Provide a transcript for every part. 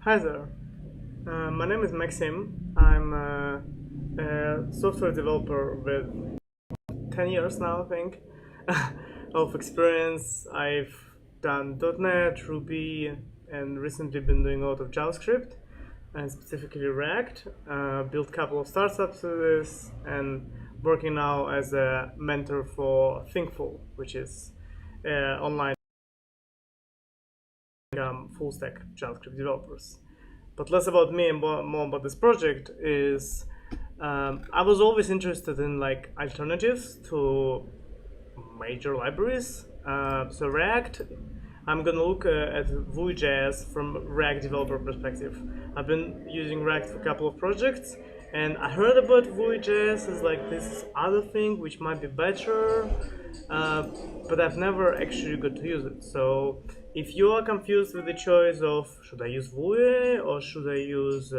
Hi there, my name is Maxim. I'm a software developer with 10 years now, I think, of experience. I've done .NET, Ruby, and recently been doing a lot of JavaScript, and specifically React. Built a couple of startups with this, and working now as a mentor for Thinkful, which is online full stack JavaScript developers. But less about me and more about this project is I was always interested in like alternatives to major libraries. So React, I'm gonna look at Vuejs from React developer perspective. I've been using React for a couple of projects, and I heard about Vuejs as like this other thing which might be better, but I've never actually got to use it. So if you are confused with the choice of should I use Vue or should I use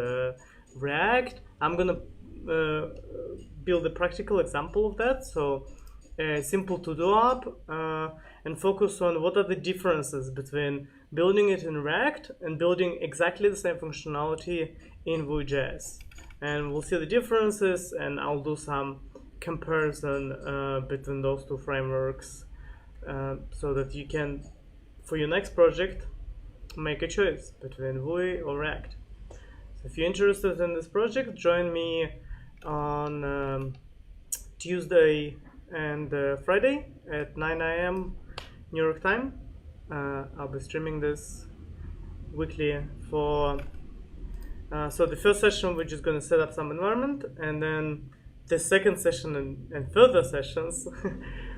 React, I'm gonna build a practical example of that. So simple to-do app and focus on what are the differences between building it in React and building exactly the same functionality in Vue.js. And we'll see the differences, and I'll do some comparison between those two frameworks so that you can, for your next project, make a choice between Vue or React. So if you're interested in this project, join me on Tuesday and Friday at 9 a.m. New York time. I'll be streaming this weekly for so the first session we're just going to set up some environment, and then the second session and further sessions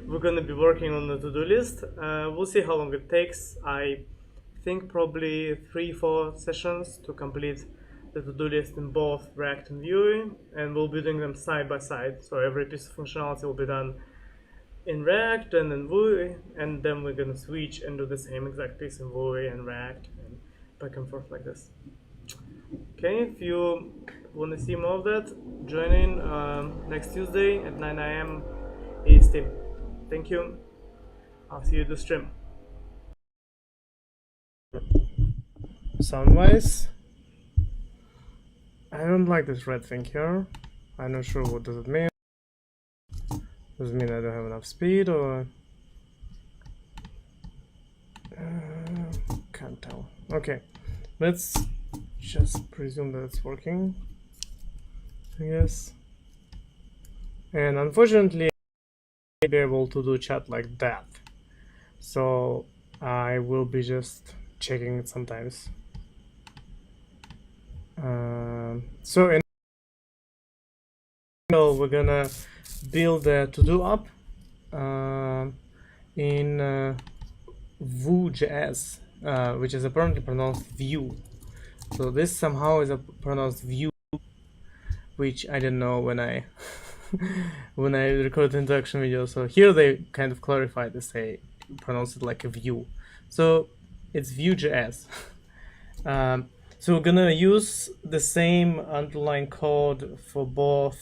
we're going to be working on the to-do list. We'll see how long it takes. I think probably 3-4 sessions to complete the to-do list in both React and Vue, and we'll be doing them side by side. So every piece of functionality will be done in React and in Vue, and then we're gonna switch and do the same exact piece in Vue and React and back and forth like this. Okay, if you want to see more of that, join in next Tuesday at 9 a.m. EST. Thank you. I'll see you at the stream. Sound-wise, I don't like this red thing here. I'm not sure what does it mean. Does it mean I don't have enough speed, or can't tell. Okay, let's just presume that it's working, I guess. And unfortunately, I won't be able to do chat like that, so I will be just checking it sometimes. So in we're gonna build a to-do app in Vue.js, which is apparently pronounced Vue. So this somehow is pronounced Vue, which I didn't know when I when I recorded the introduction video. So here they kind of clarified this, they pronounce it like a Vue. So it's Vue.js. So we're gonna use the same underlying code for both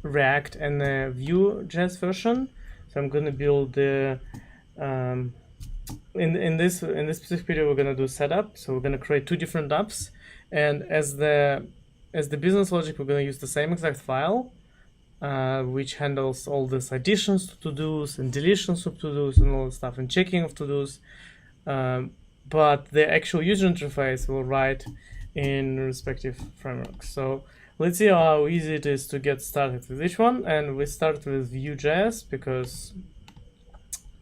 React and the Vue.js version. So I'm gonna build the in this specific video we're gonna do setup. So we're gonna create two different apps, and as the business logic, we're gonna use the same exact file, which handles all these additions to to-dos and deletions of to-dos and all the stuff and checking of to-dos. But the actual user interface will write in respective frameworks. So let's see how easy it is to get started with each one. And we start with Vue.js because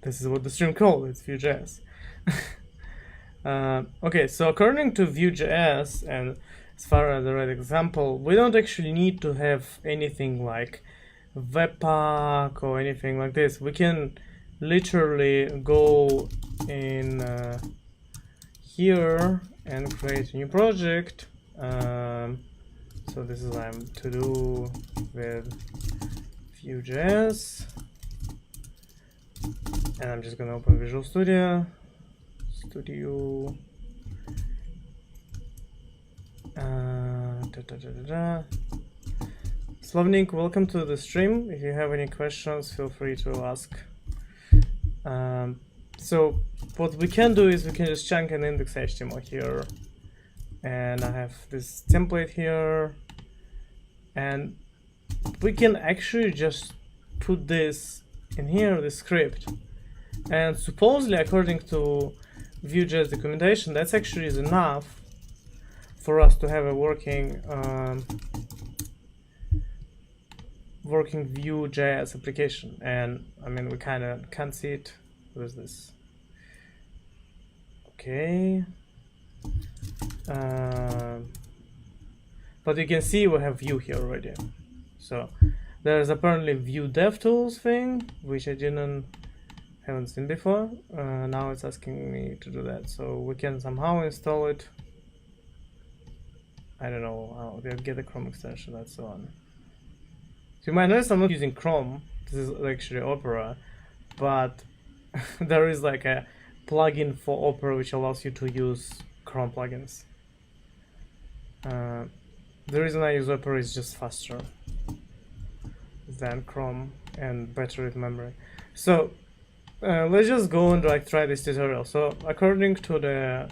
this is what the stream called, it's Vue.js. Okay, so according to Vue.js, and as far as the right example, we don't actually need to have anything like Webpack or anything like this. We can literally go in here and create a new project. So this is what I'm to do with Vue.js, and I'm just gonna open Visual Studio, Slavnik, welcome to the stream. If you have any questions, feel free to ask. So what we can do is we can just chunk an index HTML here, and I have this template here, and we can actually just put this in here, the script, and supposedly according to Vue.js documentation, that's actually is enough for us to have a working Vue.js application. And I mean, we kind of can't see it with this. Okay, but you can see we have Vue here already. So there's apparently Vue DevTools thing, which I haven't seen before. Now it's asking me to do that, so we can somehow install it. I don't know how they'll get a Chrome extension and so on. So you might notice I'm not using Chrome. This is actually Opera, but there is like a plugin for Opera which allows you to use Chrome plugins. The reason I use Opera is just faster than Chrome and better with memory. So let's just go and like try this tutorial. So according to the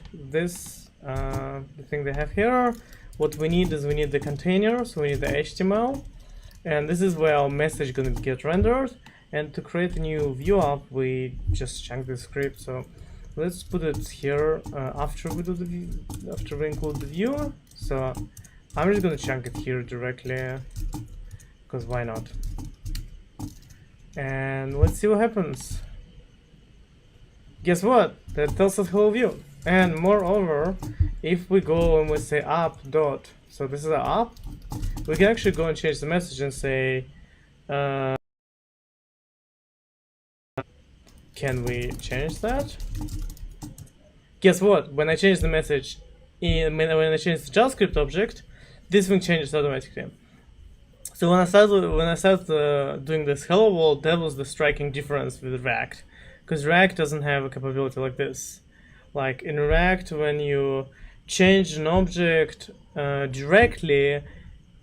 thing they have here, what we need is we need the container, so we need the HTML, and this is where our message is going to get rendered. And to create a new Vue app, we just chunk the script. So let's put it here after we include the viewer. So I'm just going to chunk it here directly, because why not? And let's see what happens. Guess what? That tells us hello Vue. And moreover, if we go and we say app dot, so this is an app, we can actually go and change the message and say, can we change that? Guess what? When I change the message, when I change the JavaScript object, this thing changes automatically. So when I started doing this hello world, that was the striking difference with React, because React doesn't have a capability like this. Like in React, when you change an object directly,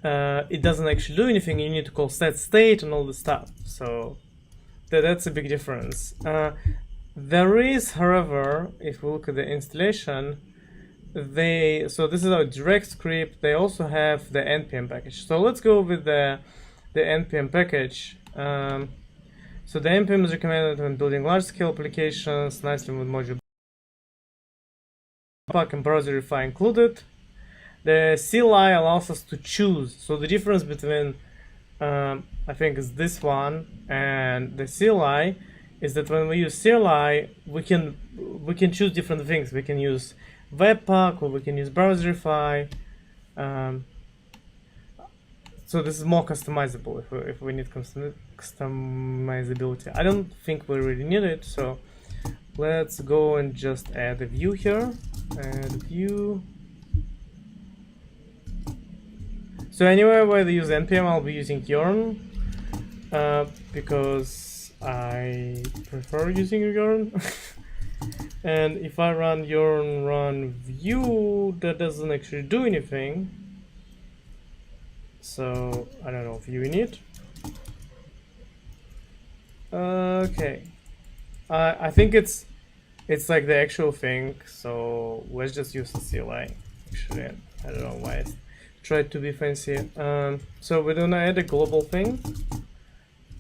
it doesn't actually do anything. You need to call set state and all this stuff. So that's a big difference. There is, however, if we look at the installation, so this is our direct script. They also have the npm package. So let's go with the npm package. So the npm is recommended when building large-scale applications, nicely with module pack and browserify included. The CLI allows us to choose. So the difference between I think is this one and the CLI is that when we use CLI, we can choose different things. We can use Webpack or we can use browserify. So this is more customizable if we need customizability. I don't think we really need it, so let's go and just add a view here. Add view. So anywhere where they use npm, I'll be using yarn because I prefer using yarn. And if I run yarn run view, that doesn't actually do anything. So I don't know if view init. Okay, I think it's like the actual thing. So let's just use the CLI. Actually, I don't know why I tried to be fancy. So we're gonna add a global thing.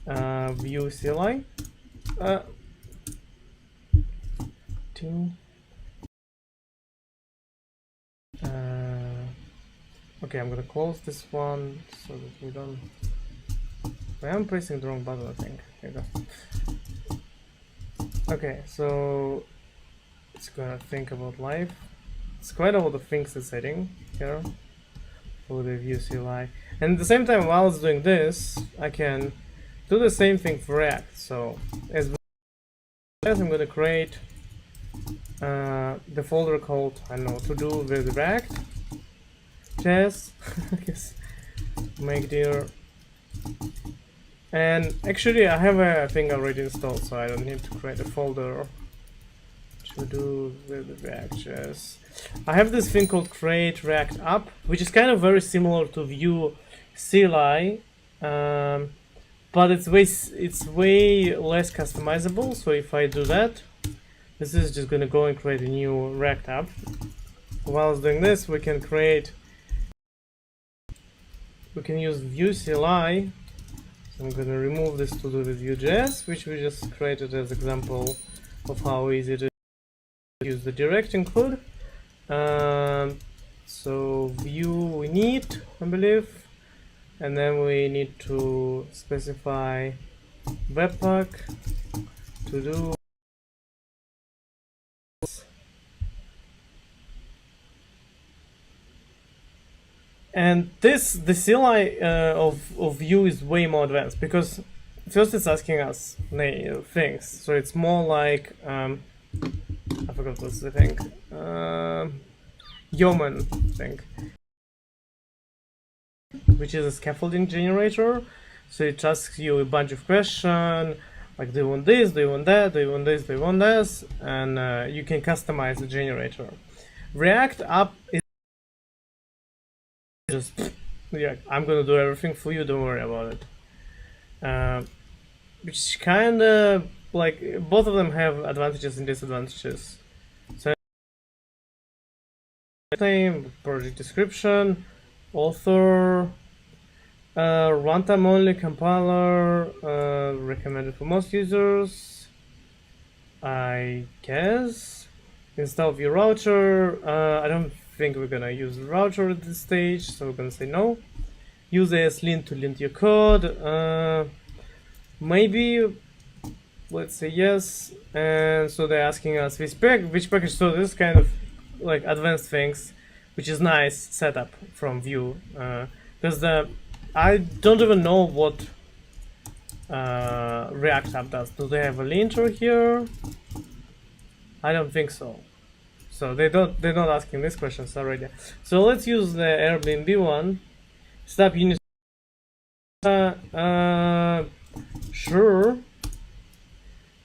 View CLI. Okay, I'm gonna close this one so that we don't. I am pressing the wrong button, I think. Here we go. Okay, so it's gonna think about live. It's quite a lot of things it's setting here for the Vue CLI. And at the same time, while it's doing this, I can do the same thing for React. So as I'm gonna create the folder called, I don't know, to do with React. JS, I guess, make dir. And actually I have a thing already installed, so I don't need to create a folder to to do with React.js. I have this thing called create React app, which is kind of very similar to Vue CLI, but it's way less customizable. So if I do that, this is just gonna go and create a new React app. While doing this, we can use Vue CLI. So I'm gonna remove this to do with Vue.js, which we just created as example of how easy to use the direct include. So Vue we need, I believe, and then we need to specify webpack to do. And the CLI of Vue is way more advanced, because first it's asking us things. So it's more like, I forgot what's the thing, Yeoman thing, which is a scaffolding generator. So it asks you a bunch of questions, like do you want this, do you want that, do you want this, do you want this, and you can customize the generator. React app is just, yeah, I'm gonna do everything for you, don't worry about it. Which kind of like, both of them have advantages and disadvantages. So name, project description, author, runtime only, compiler, recommended for most users, I guess. Install Vue router. I don't think we're gonna use the router at this stage, so we're gonna say no. Use ASLint to lint your code. Maybe let's say yes. And so they're asking us which package. So this is kind of like advanced things, which is nice setup from Vue, because I don't even know what React app does. Do they have a linter here? I don't think so. So they're not asking these questions already. So let's use the Airbnb one. Stop unit. Sure.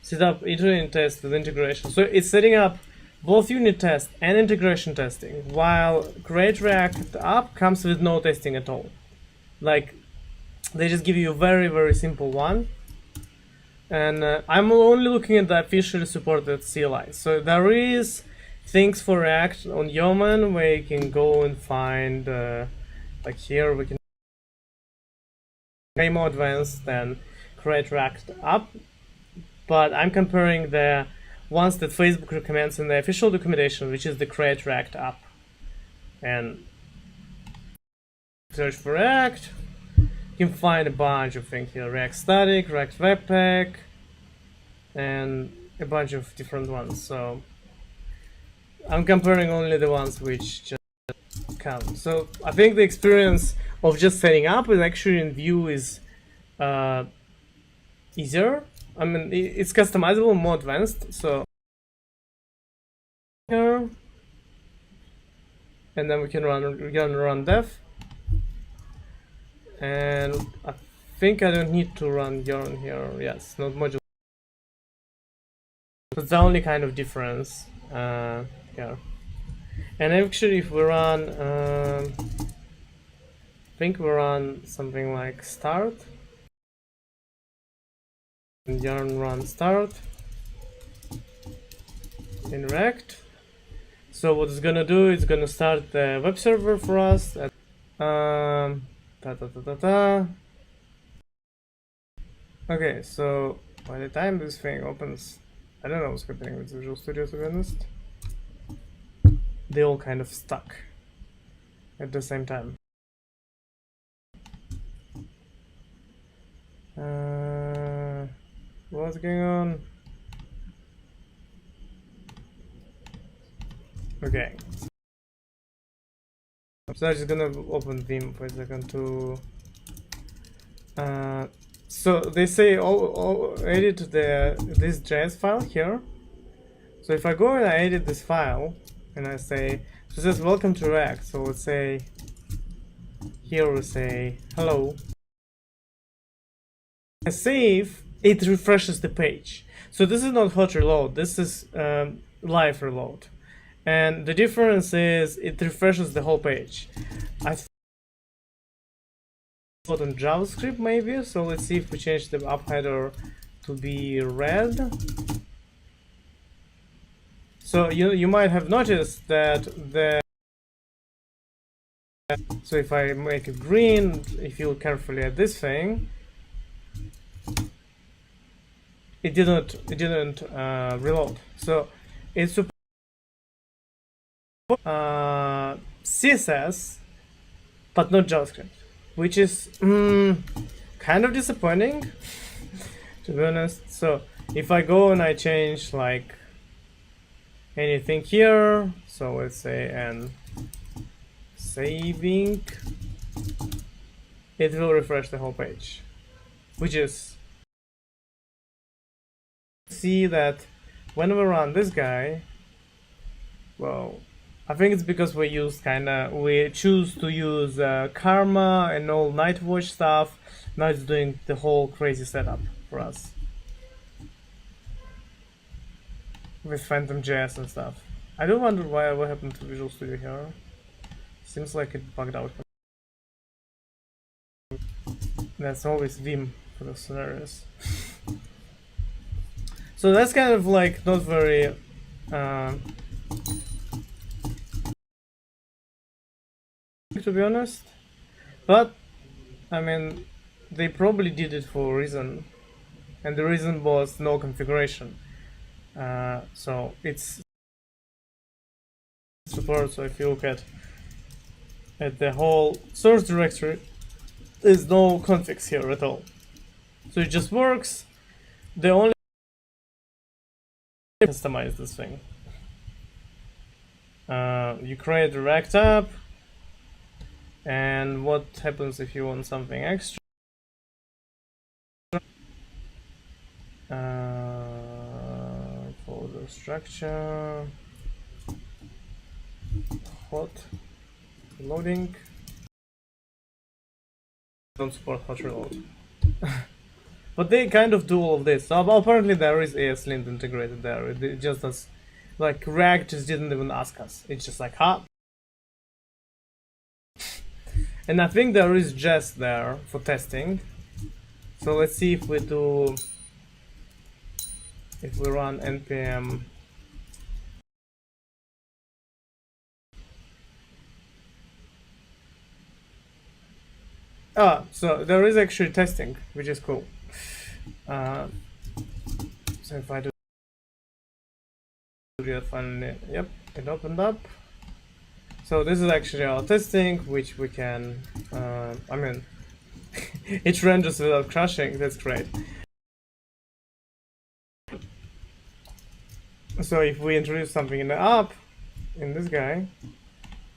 Set up iterating test with integration. So it's setting up both unit test and integration testing, while create React app comes with no testing at all. Like, they just give you a very, very simple one. And I'm only looking at the officially supported CLI. So there is things for React on Yeoman where you can go and find, like here we can way more advanced than create React app. But I'm comparing the ones that Facebook recommends in the official documentation, which is the create React app. And search for React. You can find a bunch of things here: React Static, React Webpack, and a bunch of different ones. So I'm comparing only the ones which just count. So I think the experience of just setting up is actually in Vue is easier. I mean, it's customizable, more advanced. So here, and then we can run dev. And I think I don't need to run yarn here. Yes, not module. That's the only kind of difference here. And actually, if we run, I think we run something like start. And yarn run start in React. So what it's gonna do, it's gonna start the web server for us. At, Okay, so by the time this thing opens, I don't know what's happening with Visual Studio, to be honest. They all kind of stuck at the same time. What's going on? Okay. So I'm just gonna open Vim for a second to. So they say edit this JS file here. So if I go and I edit this file and I say, so it says welcome to React. So let's say here we say hello. I save, it refreshes the page. So this is not hot reload. This is live reload. And the difference is it refreshes the whole page. I thought on JavaScript maybe, so let's see if we change the up header to be red. So you might have noticed that so if I make it green, if you look carefully at this thing, it didn't reload. So it's supposed CSS, but not JavaScript, which is kind of disappointing, to be honest. So if I go and I change like anything here, so let's say and saving, it will refresh the whole page, which is, see that when we run this guy, well, I think it's because we choose to use Karma and all Nightwatch stuff. Now it's doing the whole crazy setup for us with Phantom.js and stuff. I do wonder what happened to Visual Studio here. Seems like it bugged out. That's always Vim for those scenarios. So that's kind of like not very to be honest, but I mean they probably did it for a reason, and the reason was no configuration. So it's support. So if you look at the whole source directory, there's no configs here at all. So it just works. The only customize this thing. You create a React app, and what happens if you want something extra? Folder structure, hot loading. Don't support hot reload. But they kind of do all of this. So apparently there is ESLint integrated there. It just does, like React just didn't even ask us. It's just like, huh? And I think there is Jest there for testing. So let's see if we run npm so there is actually testing, which is cool. So if I do that finally, yep, it opened up. So this is actually our testing, which we can, I mean, it renders without crashing. That's great. So if we introduce something in the app, in this guy,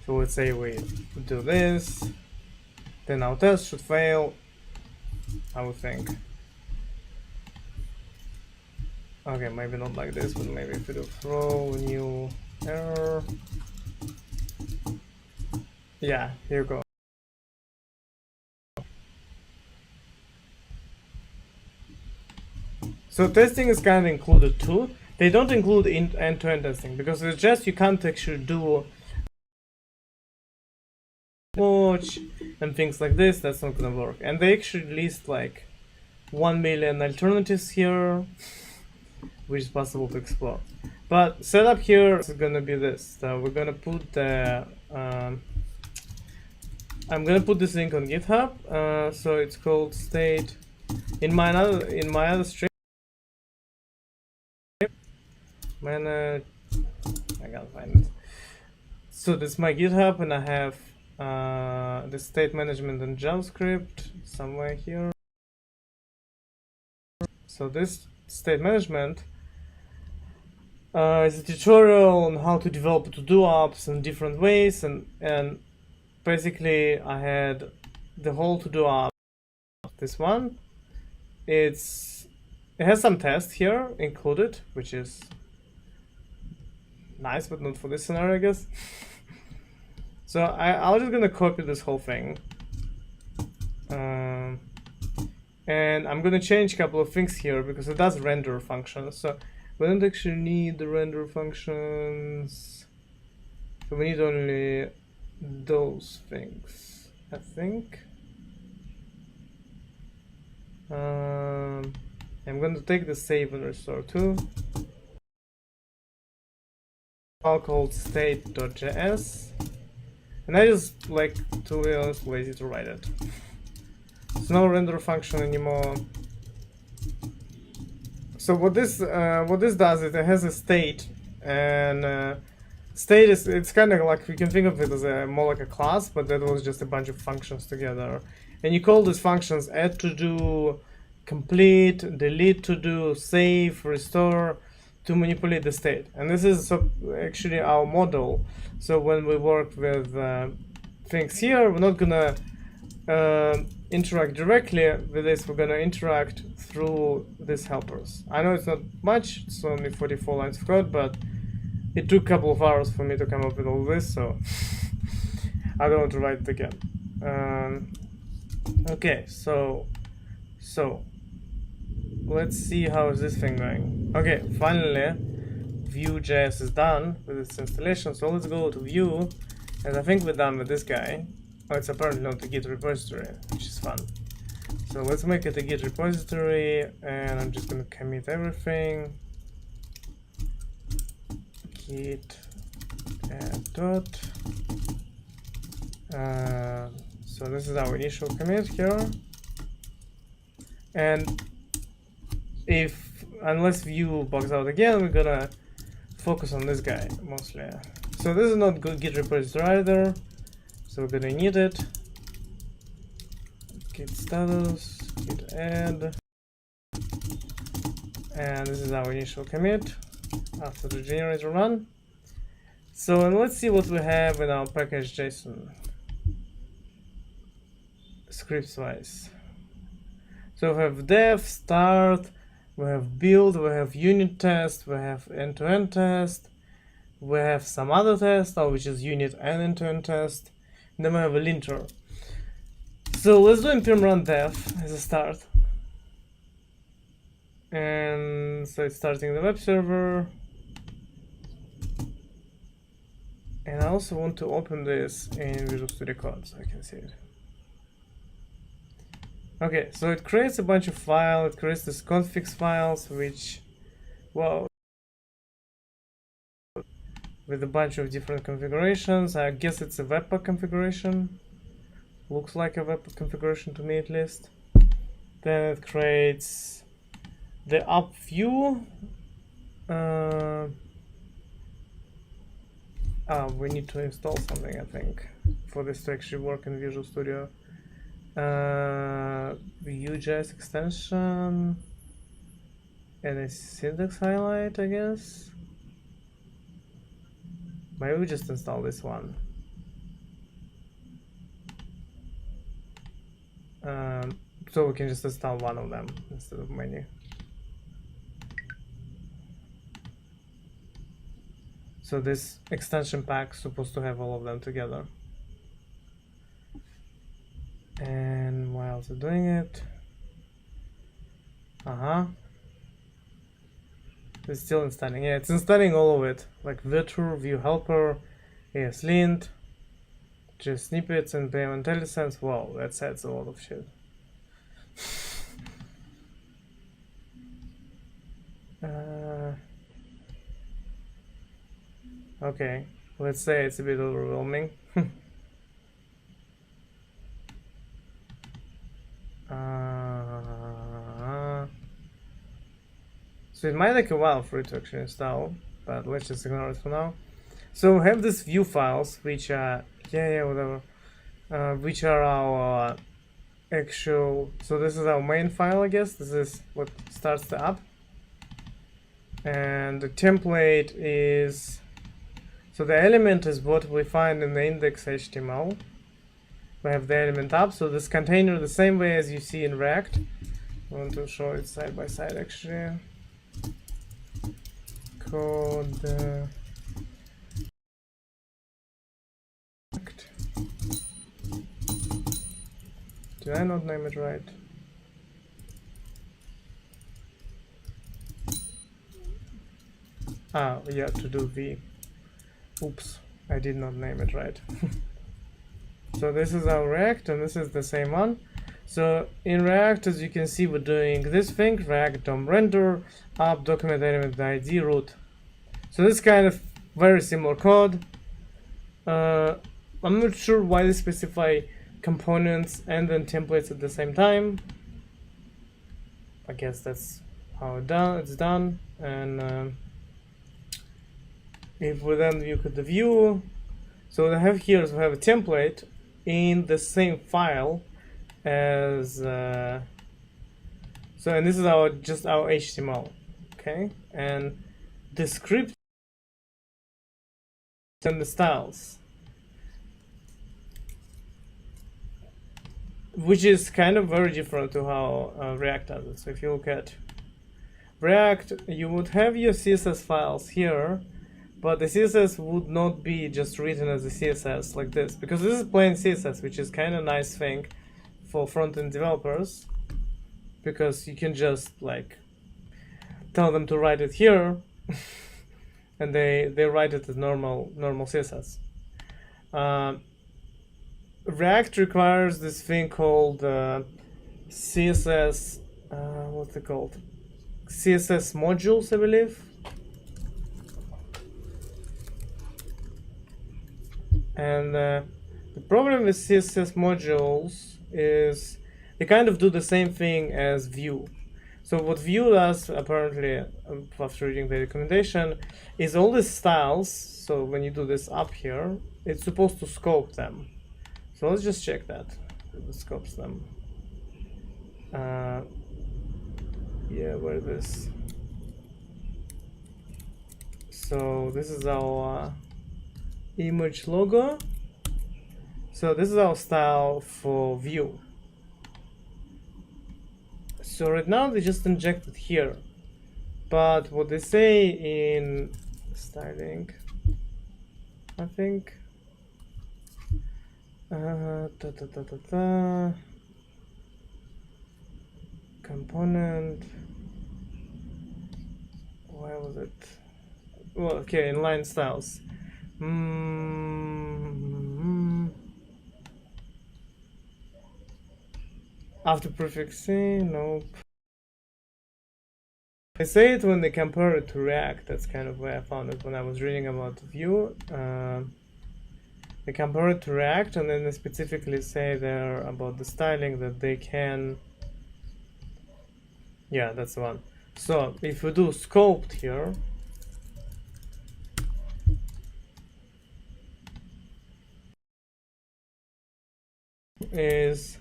so let's say we do this, then our test should fail, I would think. Okay, maybe not like this, but maybe if we do throw new error. Yeah, here you go. So testing is kind of included too. They don't include end-to-end testing because it's just you can't actually do watch and things like this. That's not gonna work. And they actually list like 1 million alternatives here, which is possible to explore. But setup here is gonna be this. So we're gonna put the I'm gonna put this link on GitHub. So it's called state in my other stream. Manage. I gotta find it. So this is my GitHub, and I have the state management and JavaScript somewhere here. So this state management is a tutorial on how to develop to-do apps in different ways, and basically I had the whole to-do app. This one, it has some tests here included, which is nice, but not for this scenario, I guess. So I'm just gonna copy this whole thing, and I'm gonna change a couple of things here because it does render functions. So We don't actually need the render functions. So we need only those things, I think. I'm going to take the save and restore too. File called state.js, and I just, like, to be honest, lazy to write it. It's no render function anymore. So what this does is it has a state, and state is, it's kind of like, we can think of it as more like a class, but that was just a bunch of functions together. And you call these functions add to do, complete, delete to do, save, restore, to manipulate the state. And this is actually our model. So when we work with things here, we're not gonna interact directly with this. We're gonna interact through these helpers. I know it's not much, it's only 44 lines of code, but it took a couple of hours for me to come up with all this, so I don't want to write it again. Okay, so let's see how is this thing going. Okay, finally Vue.js is done with its installation, so let's go to Vue, and I think we're done with this guy. Oh, it's apparently not a Git repository, which is fun. So let's make it a Git repository, and I'm just gonna commit everything. Git add dot. So this is our initial commit here, and unless Vue bugs out again, we're gonna focus on this guy mostly. So this is not good Git repository either, so we're gonna need it. Git status, git add, and this is our initial commit after the generator run. So, and let's see what we have in our package.json scripts wise. So we have def, start, we have build, we have unit test, we have end-to-end test, we have some other test, which is unit and end-to-end test, and then we have a linter. So let's do npm run def as a start. And so it's starting the web server. And I also want to open this in Visual Studio Code so I can see it. Okay, so it creates a bunch of files, it creates these configs files, which, well, with a bunch of different configurations. I guess it's a webpack configuration. Looks like a webpack configuration to me at least. Then it creates the app view. We need to install something, I think, for this to actually work in Visual Studio. Vue.js extension and a syntax highlight, I guess. Maybe we just install this one. So we can just install one of them instead of many. So this extension pack is supposed to have all of them together. And while it's doing it, it's still installing. Yeah, it's installing all of it, like Virtual, Vue Helper, ESLint, just snippets and payment IntelliSense. Wow, that's a lot of shit. Okay, let's say it's a bit overwhelming. So it might take a while for it to actually install, but let's just ignore it for now. So we have these Vue files, which are which are our actual. So this is our main file, I guess. This is what starts the app, and the template is. So the element is what we find in the index.html. We have the element up, so this container the same way as you see in React. I want to show it side by side actually. Code did I not name it right? Yeah, to do V. Oops, I did not name it right. So this is our React, and this is the same one. So in React, as you can see, we're doing this thing: React DOM render, app document element ID root. So this kind of very similar code. I'm not sure why they specify components and then templates at the same time. I guess that's how it's done. And if we then look at the view, so what I have here is we have a template in the same file as and this is just our HTML, okay, and the script and the styles, which is kind of very different to how React does it. So if you look at React, you would have your CSS files here, but the CSS would not be just written as a CSS like this, because this is plain CSS, which is kind of nice thing for front-end developers, because you can just like tell them to write it here and they write it as normal CSS. React requires this thing called CSS, what's it called? CSS modules, I believe. And the problem with CSS modules is they kind of do the same thing as Vue. So what Vue does, apparently, after reading the documentation, is all these styles. So when you do this up here, it's supposed to scope them. So let's just check that. It scopes them. Yeah, where is this? So this is our image logo. So this is our style for Vue. So right now they just inject it here, but what they say in styling, I think, component, where was it? Well, okay, inline styles. After prefixing, nope. They say it when they compare it to React. That's kind of where I found it when I was reading about Vue. They compare it to React, and then they specifically say there about the styling that they can. Yeah, that's the one. So if we do scoped here, is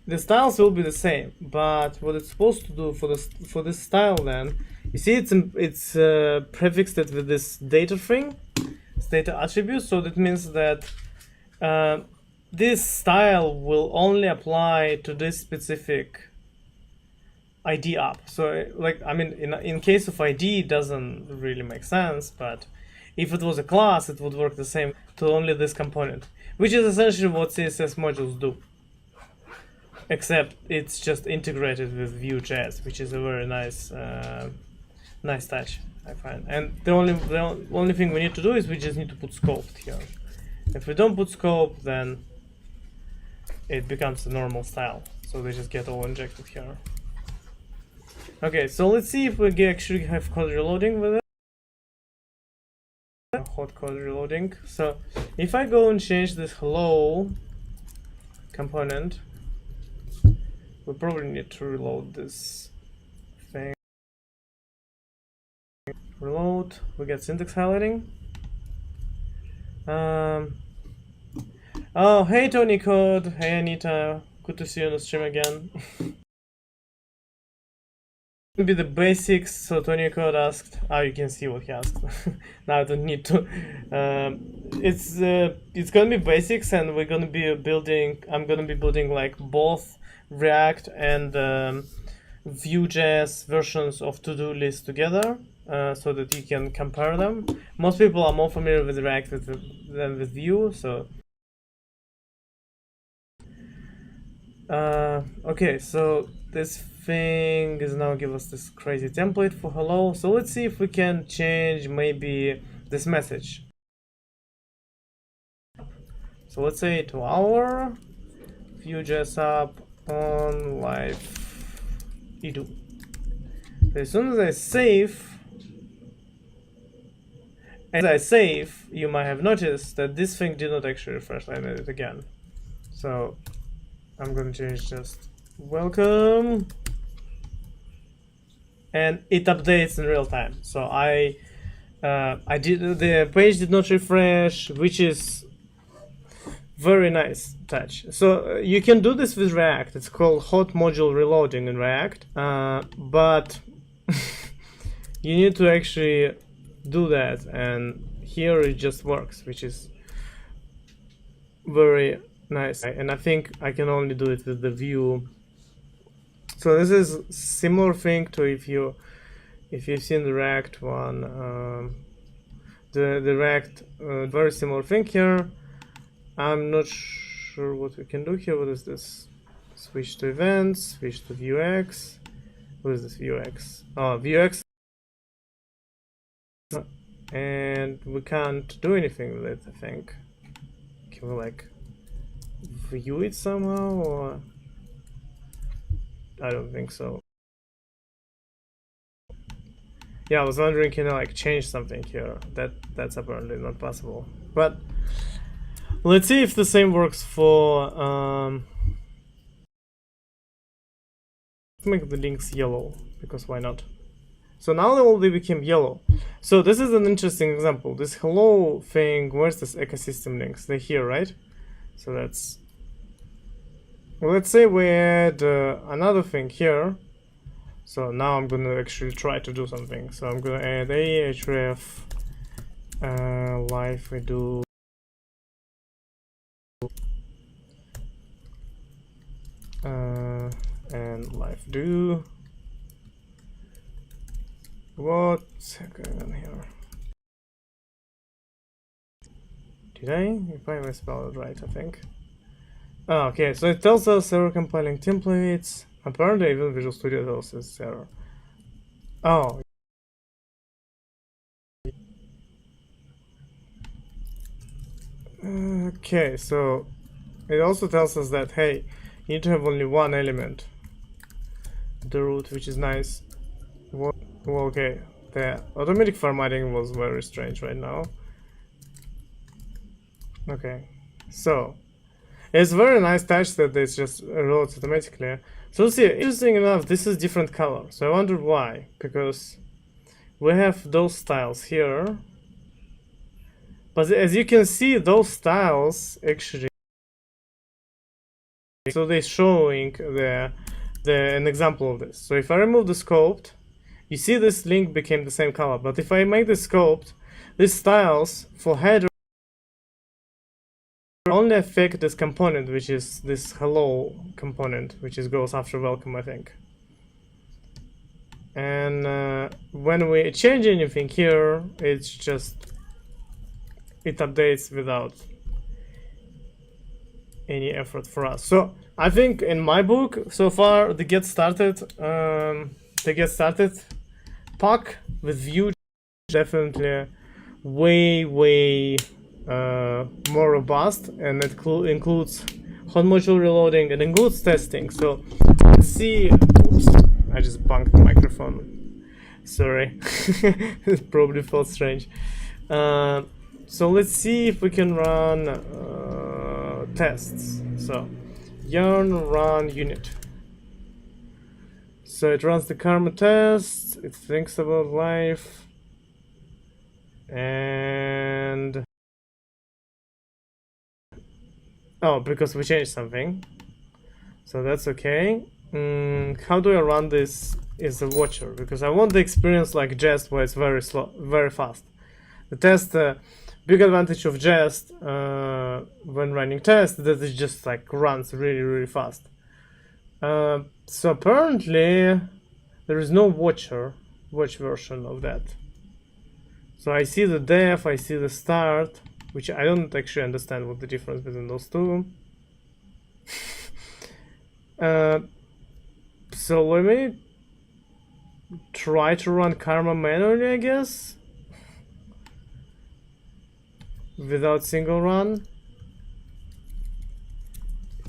the styles will be the same, but what it's supposed to do for this style, then you see it's prefixed it with this data thing, it's data attribute. So that means that this style will only apply to this specific ID app. So like, I mean, in case of ID, it doesn't really make sense, but if it was a class, it would work the same to only this component, which is essentially what CSS modules do, except it's just integrated with Vue.js, which is a very nice nice touch, I find. And the only thing we need to do is we just need to put scoped here. If we don't put scope, then it becomes a normal style, so they just get all injected here. Okay, so let's see if we actually have code reloading with it. Hot code reloading. So if I go and change this hello component, we probably need to reload this thing. Reload, we get syntax highlighting. Oh, hey Tony Code, hey Anita, good to see you on the stream again. Be the basics. So Tony Code asked, you can see what he asked. Now I don't need to. It's gonna be basics, and we're gonna be building. I'm gonna be building like both React and Vue.js versions of to-do list together, so that you can compare them. Most people are more familiar with React than with Vue, so. Okay, so this thing is now give us this crazy template for hello. So let's see if we can change maybe this message. So let's say to our Vue.js app on live edu. As soon as I save, you might have noticed that this thing did not actually refresh. I made it again. So I'm gonna change just welcome, and it updates in real time. So the page did not refresh, which is very nice touch. So you can do this with React. It's called hot module reloading in React, but you need to actually do that, and here it just works, which is very nice. And I think I can only do it with the Vue. So this is similar thing to if you've seen the React one, the React very similar thing here. I'm not sure what we can do here. What is this? Switch to events, switch to Vuex. What is this Vuex? Oh, Vuex. And we can't do anything with it, I think. Can we like view it somehow, or I don't think so. Yeah, I was wondering, can I like change something here? That's apparently not possible. But let's see if the same works for make the links yellow, because why not? So now they all became yellow. So this is an interesting example. This hello thing, where's this ecosystem links? They're here, right? So that's, well, let's say we add another thing here. So now I'm gonna actually try to do something. So I'm gonna add a href live we do and live do. What's going on here? Did I spell it right, I think. Oh, okay, so it tells us error compiling templates. Apparently even Visual Studio tells us error. Oh. Okay, so it also tells us that, hey, you need to have only one element, the root, which is nice. Well, okay, the automatic formatting was very strange right now. Okay, so it's very nice touch that it's just loads automatically. So see, interesting enough, this is different color. So I wonder why, because we have those styles here, but as you can see, those styles actually, so they're showing an example of this. So if I remove the scoped, you see this link became the same color, but if I make the scoped, these styles for header only affect this component, which is this hello component, which goes after welcome, I think. And when we change anything here, it's just, it updates without any effort for us. So I think in my book so far, the get started pack with Vue definitely way more robust, and it includes hot module reloading and includes testing. So let's see. Oops, I just bumped the microphone. Sorry, it probably felt strange. So let's see if we can run tests. So yarn run unit. So it runs the karma test. It thinks about life, and oh, because we changed something, so that's okay. How do I run this is a watcher, because I want the experience like Jest, where it's very slow, very fast. The test, big advantage of Jest when running tests, that it just like runs really fast. So apparently there is no watch version of that. So I see the def, I see the start, which I don't actually understand what the difference between those two. So let me try to run Karma manually, I guess, without single run.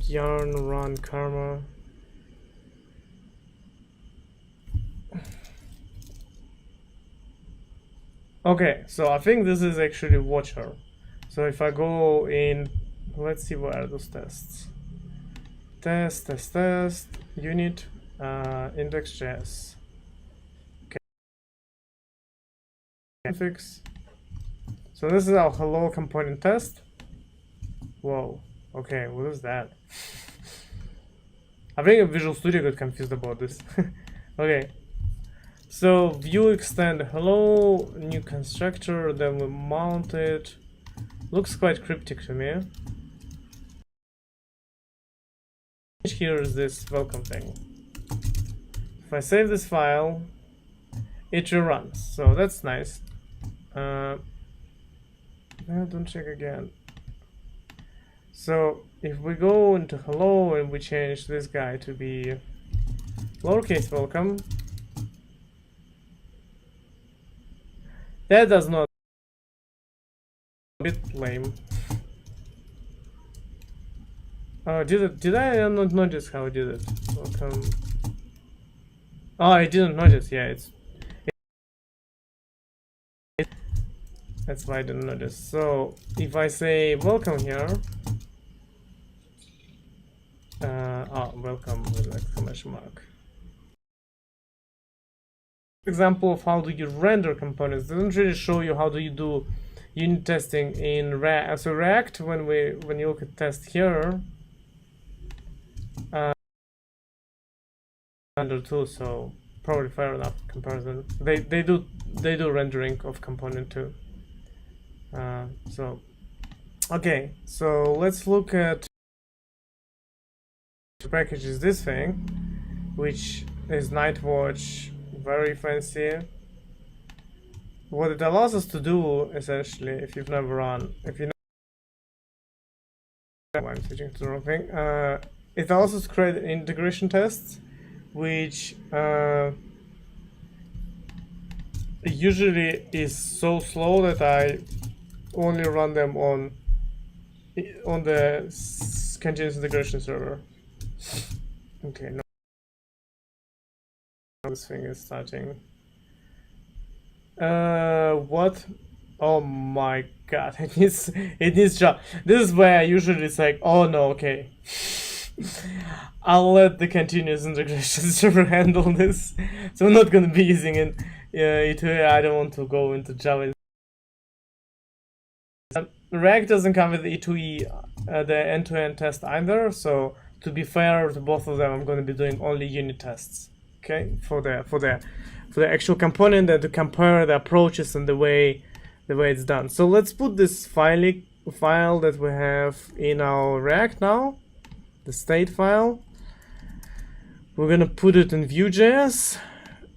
Yarn run Karma. Okay, so I think this is actually Watcher. So if I go in, let's see where are those tests. Test, unit, index.js. Okay, fix. So this is our hello component test. Whoa, okay, what is that? I think Visual Studio got confused about this. Okay, so view extend hello, new constructor, then we mount it. Looks quite cryptic to me. Here is this welcome thing. If I save this file, it reruns, so that's nice. Don't check again. So if we go into hello and we change this guy to be lowercase welcome, that does not a bit lame. Did I not notice how I did it? Welcome. Oh, I didn't notice. Yeah, that's why I didn't notice. So if I say welcome here, welcome with an exclamation mark. Example of how do you render components. Doesn't really show you how do you do unit testing in React. So React, when you look at test here, render too. So probably fair enough comparison. They do rendering of component too. So okay, so let's look at the package is this thing, which is Nightwatch, very fancy. What it allows us to do essentially, if you've never run, I'm switching to the wrong thing. It allows us to create integration tests, which usually is so slow that I only run them on the continuous integration server. Okay, no, this thing is starting. What? Oh my god, it needs job. This is where usually it's like, oh no, okay. I'll let the continuous integration server handle this. So I'm not gonna be using it. I don't want to go into Java. React doesn't come with E2E, the end-to-end test either. So to be fair to both of them, I'm going to be doing only unit tests. Okay, for the actual component and to compare the approaches and the way it's done. So let's put this file that we have in our React now, the state file. We're gonna put it in Vue.js.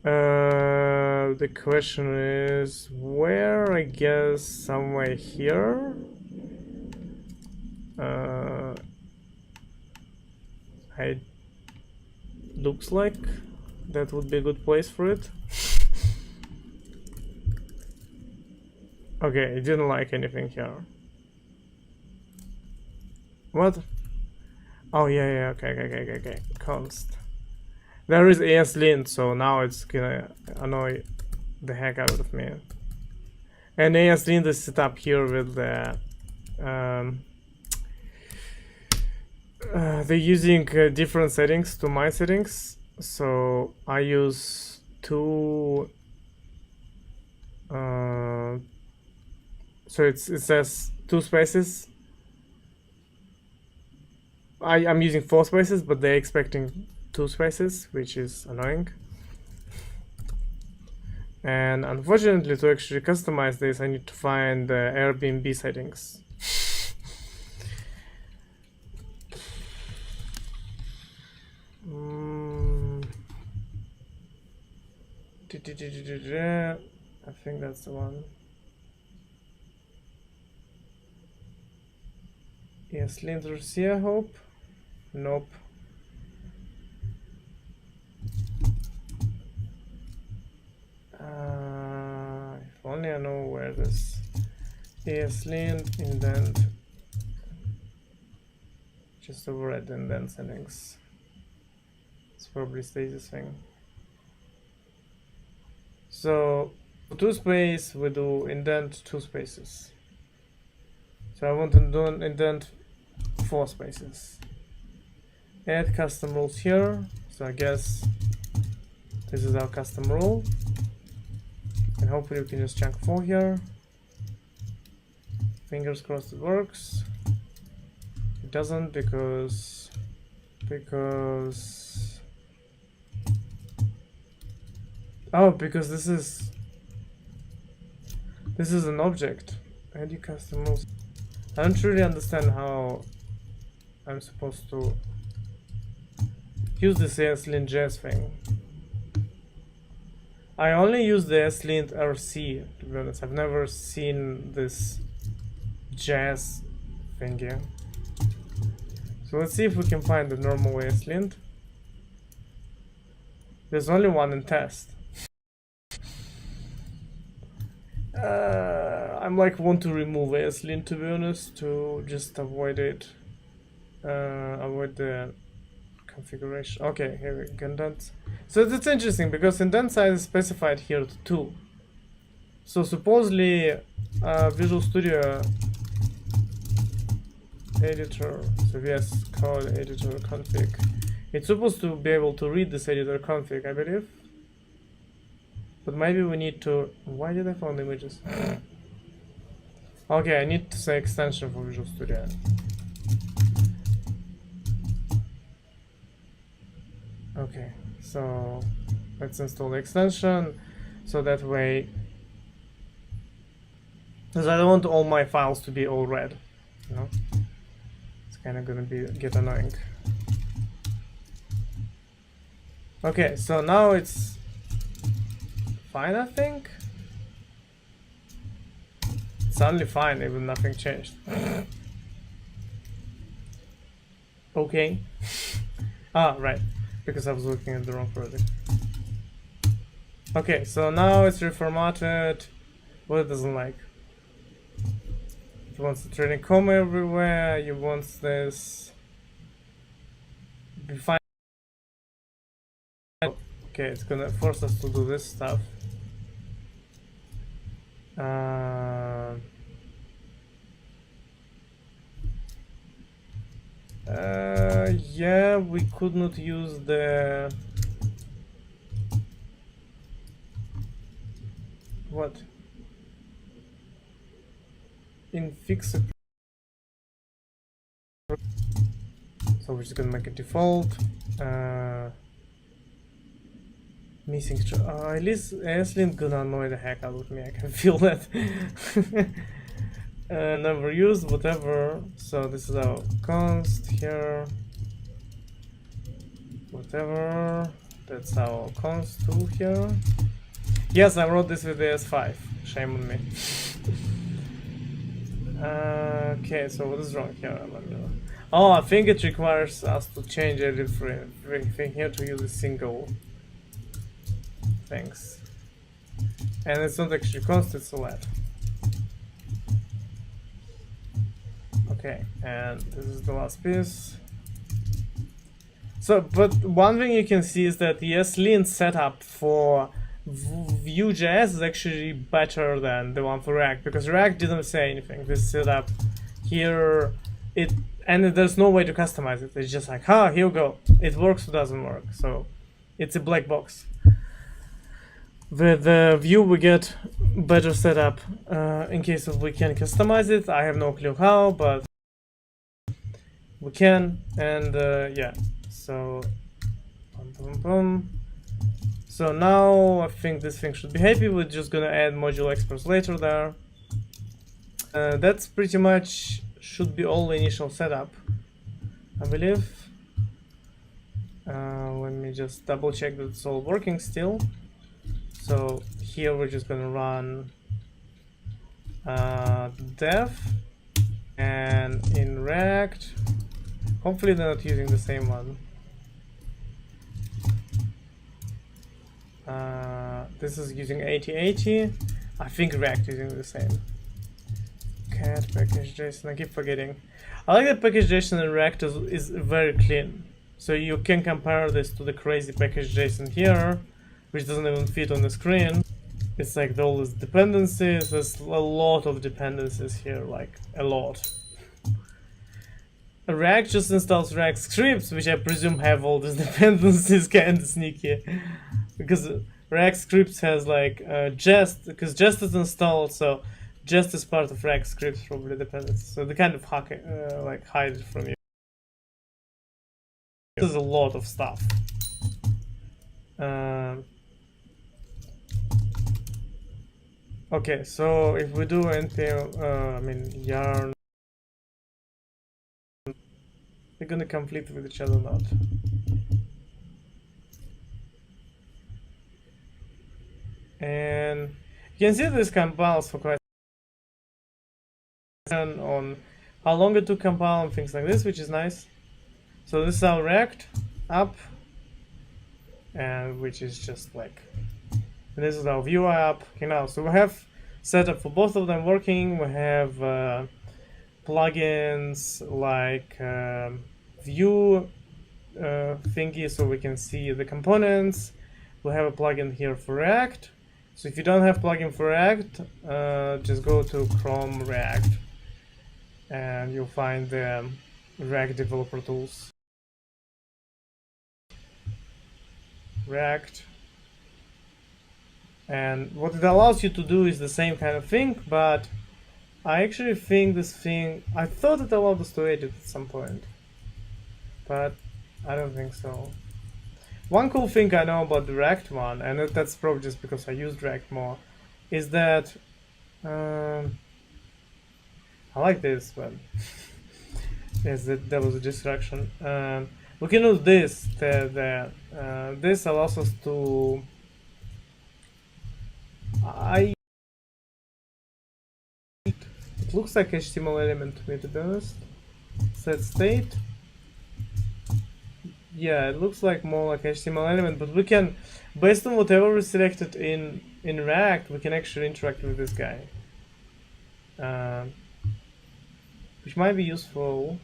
The question is where? I guess somewhere here. It looks like that would be a good place for it. Okay, it didn't like anything here. What? Oh yeah, okay. Const. There is ASLint, so now it's gonna annoy the heck out of me. And ASLint is set up here with the they're using different settings to my settings, so I use two. So it says 2 spaces. I'm using 4 spaces, but they're expecting 2 spaces, which is annoying. And unfortunately, to actually customize this, I need to find the Airbnb settings. I think that's the one. Yes, Lindsay, I hope. Nope. ESLint indent, just override the indent settings. It's probably stays this thing. So for 2 space we do indent 2 spaces. So I want to do an indent 4 spaces. Add custom rules here. So I guess this is our custom rule. And hopefully we can just chunk 4 here. Fingers crossed it works. It doesn't because oh, because this is an object. Add your custom rules. I don't really understand how I'm supposed to use this ESLint.js thing. I only use the ESLint RC, to be honest. I've never seen this JS thingy. So let's see if we can find the normal ESLint. There's only one in test. I'm like want to remove ESLint, to be honest, to just avoid it. Avoid the configuration. Okay, here we go. Indent. So that's interesting because indent size is specified here to 2. So supposedly Visual Studio editor, so VS Code editor config, it's supposed to be able to read this editor config, I believe. But maybe we need to... Why did I find images? Okay, I need to say extension for Visual Studio. Okay, so let's install the extension so that way, because I don't want all my files to be all red, you know? It's kind of gonna get annoying. Okay, so now it's fine, I think. It's only fine, even nothing changed. Okay. Ah, right. Because I was looking at the wrong project. Okay, so now it's reformatted. What it doesn't like. It wants the trailing comma everywhere. You want this. Be fine. Okay, it's gonna force us to do this stuff. Yeah, we could not use the... What? Infix. So we're just gonna make it default. Missing at least ESLint gonna annoy the heck out of me, I can feel that. Never used, whatever. So this is our const here. Whatever. That's our const 2 here. Yes, I wrote this with ES5. Shame on me. Okay, so what is wrong here? Oh, I think it requires us to change everything here to use a single things. And it's not actually const, it's a let. Okay, and this is the last piece. So, but one thing you can see is that the ESLint setup for Vue.js is actually better than the one for React, because React didn't say anything. This setup here, and there's no way to customize it. It's just like, here you go. It works or doesn't work. So it's a black box. With Vue we get better setup in case of we can customize it. I have no clue how, but we can, and yeah. So, so now I think this thing should be happy. We're just gonna add module exports later there. That's pretty much should be all the initial setup, I believe. Let me just double check that it's all working still. So here we're just gonna run dev, and in React, hopefully they're not using the same one. This is using 8080. I think React is using the same. cat package.json. I keep forgetting. I like that package.json in React is very clean. So you can compare this to the crazy package.json here, which doesn't even fit on the screen. It's like all these dependencies. There's a lot of dependencies here, like a lot. React just installs React scripts, which I presume have all these dependencies, kind of sneaky, because React scripts has like Jest, because Jest is installed, so Jest is part of React scripts, probably dependencies. So they kind of hack it, like hide it from you. There's a lot of stuff. Okay, so if we do npm, yarn. They're gonna conflict with each other or not. And you can see this compiles for quite on how long it took to compile and things like this, which is nice. So this is our React app, and which is just like, and this is our Vue app. Okay, now so we have setup for both of them working. We have plugins like Vue thingy, so we can see the components. We have a plugin here for React. So if you don't have plugin for React, just go to Chrome React, and you'll find the React developer tools. React. And what it allows you to do is the same kind of thing, but I actually think this thing, I thought it allowed us to edit at some point, but I don't think so. One cool thing I know about the React one, and that's probably just because I used React more, is that I like this, but yes, that was a distraction. We can do this. This allows us to. It looks like HTML element to me, to be honest. Set state. Yeah, it looks like more like HTML element, but we can, based on whatever we selected in React, we can actually interact with this guy, which might be useful.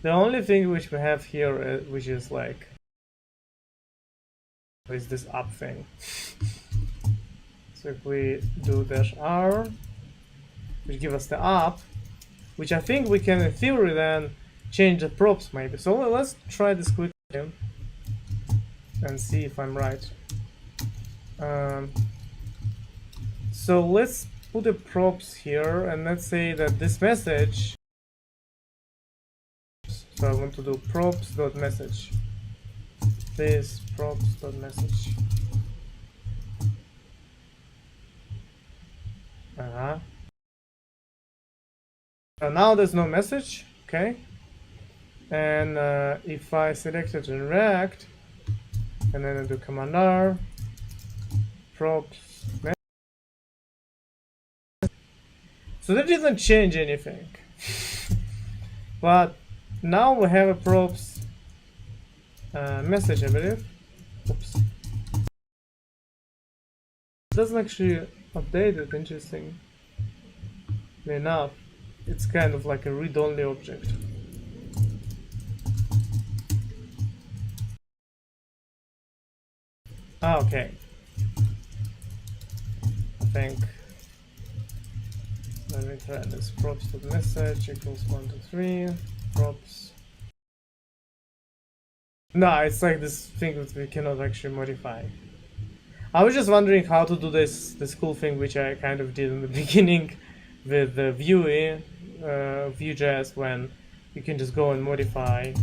The only thing which we have here, which is like, is this up thing. So if we do -r, which gives us the up, which I think we can, in theory, then change the props maybe. So let's try this quickly and see if I'm right. So let's put the props here, and let's say that this message. So I want to do props.message. This props.message. So now there's no message, okay? And if I select it in React, and then I do Command R, props, so that didn't change anything. But now we have a props message, I believe. Oops. It doesn't actually update it, interesting enough. It's kind of like a read-only object. Okay. I think. Let me try this. Props.message equals 1, 2, 3. Props. No, it's like this thing that we cannot actually modify. I was just wondering how to do this cool thing which I kind of did in the beginning with the Vue.js, when you can just go and modify.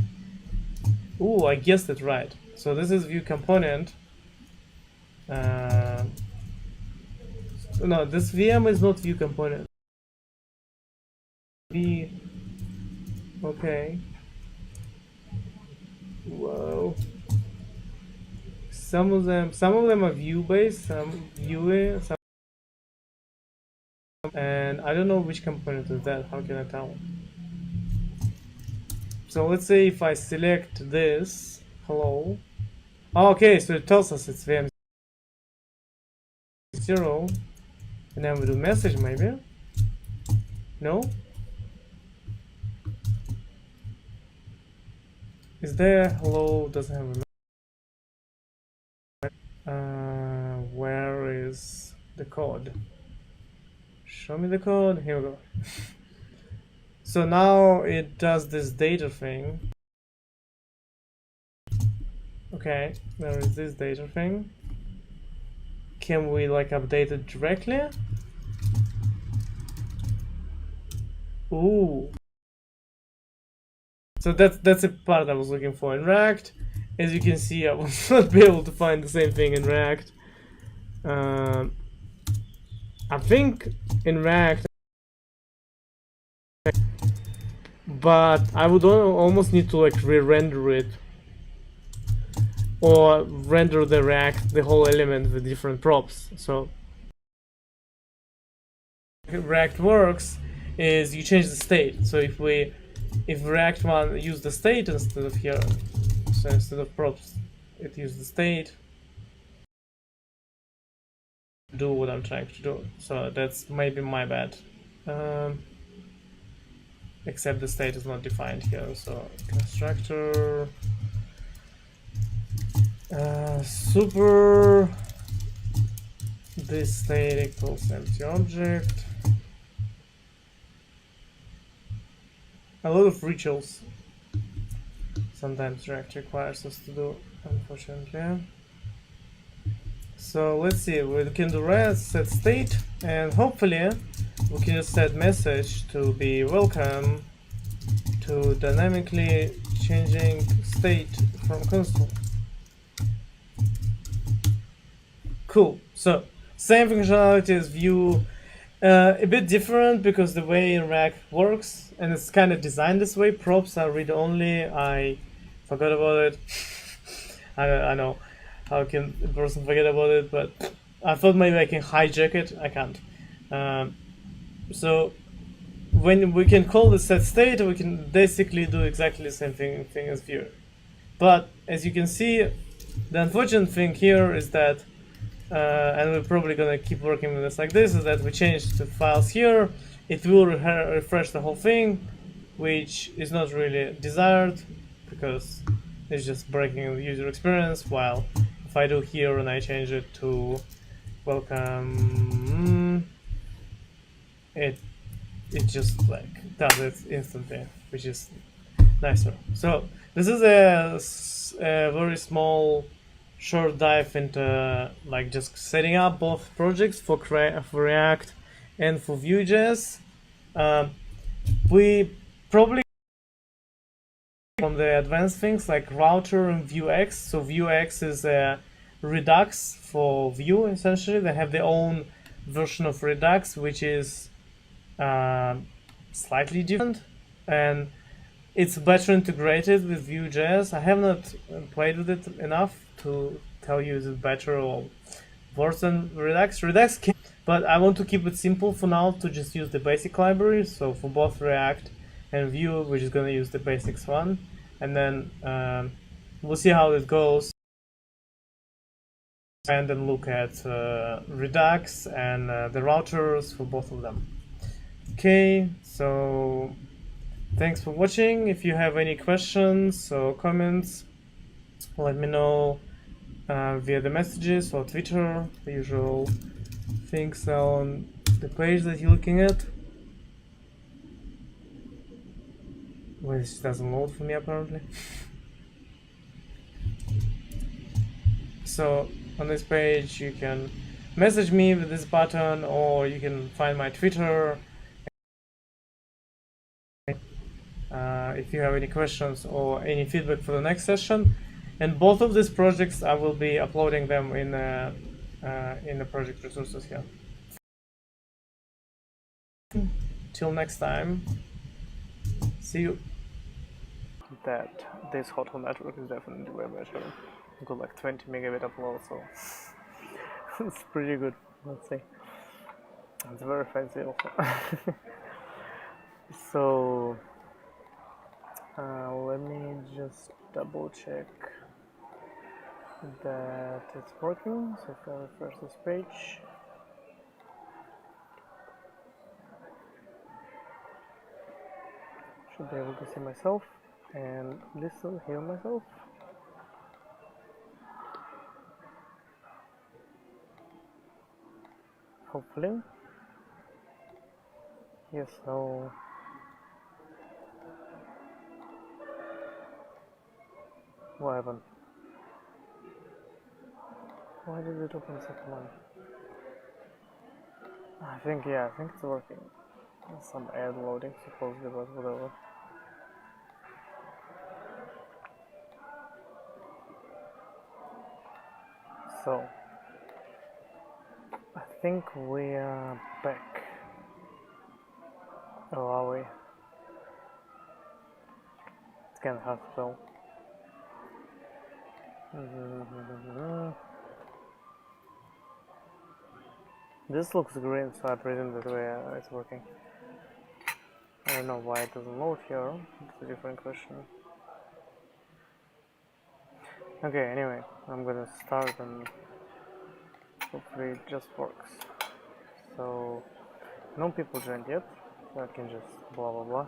Ooh, I guessed it right. So this is Vue component. No, this VM is not Vue component. Okay. Whoa. Some of them are Vue based, some Vue, some, and I don't know which component is that. How can I tell? So let's say if I select this, hello. Okay, so it tells us it's VM 0, and then we do message maybe. No? Is there hello doesn't have a where is the code? Show me the code. Here we go. So now it does this data thing. Okay, there is this data thing. Can we like update it directly? Ooh. So that's a part I was looking for in React. As you can see, I will not be able to find the same thing in React. I think in React, but I would almost need to like re-render it or render the React, the whole element with different props. So React works is you change the state. So if React one use the state instead of here, so instead of props, it use the state. Do what I'm trying to do. So that's maybe my bad. Except the state is not defined here. So constructor super this state equals empty object. A lot of rituals sometimes React requires us to do, unfortunately. So let's see, we can do set state, and hopefully we can just set message to be welcome to dynamically changing state from console. Cool. So same functionality as Vue, a bit different because the way React works, and it's kind of designed this way. Props are read only. I forgot about it. I know. How can a person forget about it? But I thought maybe I can hijack it. I can't. So when we can call the set state, we can basically do exactly the same thing as Vue. But as you can see, the unfortunate thing here is that, and we're probably gonna keep working with this like this, is that we change the files here. It will refresh the whole thing, which is not really desired because it's just breaking the user experience. While if I do here and I change it to welcome, it just like does it instantly, which is nicer. So this is a very small short dive into like just setting up both projects for React and for Vue.js. We probably from the advanced things like router and Vuex. So Vuex is a Redux for Vue essentially. They have their own version of Redux, which is slightly different, and it's better integrated with Vue.js. I have not played with it enough to tell you is it better or worse than Redux. Redux can, but I want to keep it simple for now to just use the basic library. So for both React and Vue, we're just gonna use the basics one, and then we'll see how it goes. And then look at Redux and the routers for both of them. Okay, so thanks for watching. If you have any questions or comments, let me know via the messages or Twitter, the usual things on the page that you're looking at. Well, this doesn't load for me apparently. So on this page you can message me with this button, or you can find my Twitter. If you have any questions or any feedback for the next session, and both of these projects I will be uploading them in the project resources here. Till next time, see you. That this hotel network is definitely way better. I've got like 20 megabit upload, so it's pretty good. Let's say it's very fancy also. So let me just double check that it's working. So if I refresh this page, Should be able to see myself and listen, hear myself. Hopefully. Yes, no. What happened? Why did it open the second one? I think it's working. Some ad loading supposedly, but whatever. So, I think we are back. Or are we? It's kinda hard to tell. This looks green, so I presume that it's working. I don't know why it doesn't load here. It's a different question. Okay, anyway, I'm gonna start and hopefully it just works. So, no people joined yet, so I can just blah blah blah.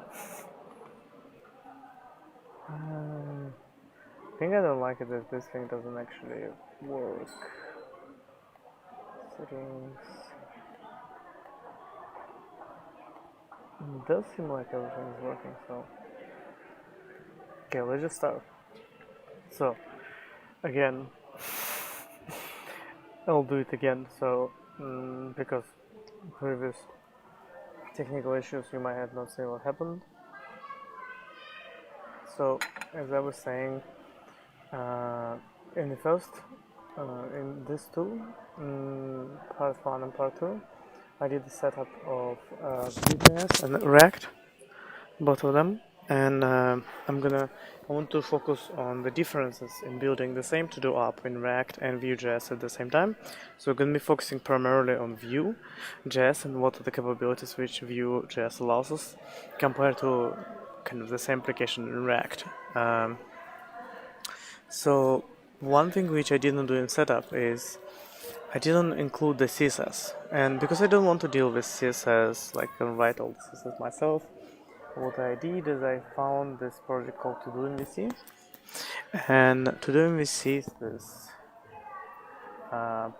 I think I don't like it that this thing doesn't actually work. Settings. It does seem like everything is working, so. Okay, let's just start. So, again, I'll do it again, so, because previous technical issues you might have not seen what happened. So, as I was saying, in the first, in this two, part 1 and part 2, I did the setup of Vuejs and React, both of them, and I want to focus on the differences in building the same to-do app in React and Vue.js at the same time. So we're going to be focusing primarily on Vue.js and what are the capabilities which Vue.js allows us compared to kind of the same application in React. So one thing which I didn't do in setup is I didn't include the CSS, and because I don't want to deal with CSS, like I can write all the CSS myself, what I did is I found this project called To Do MVC, and To Do MVC is this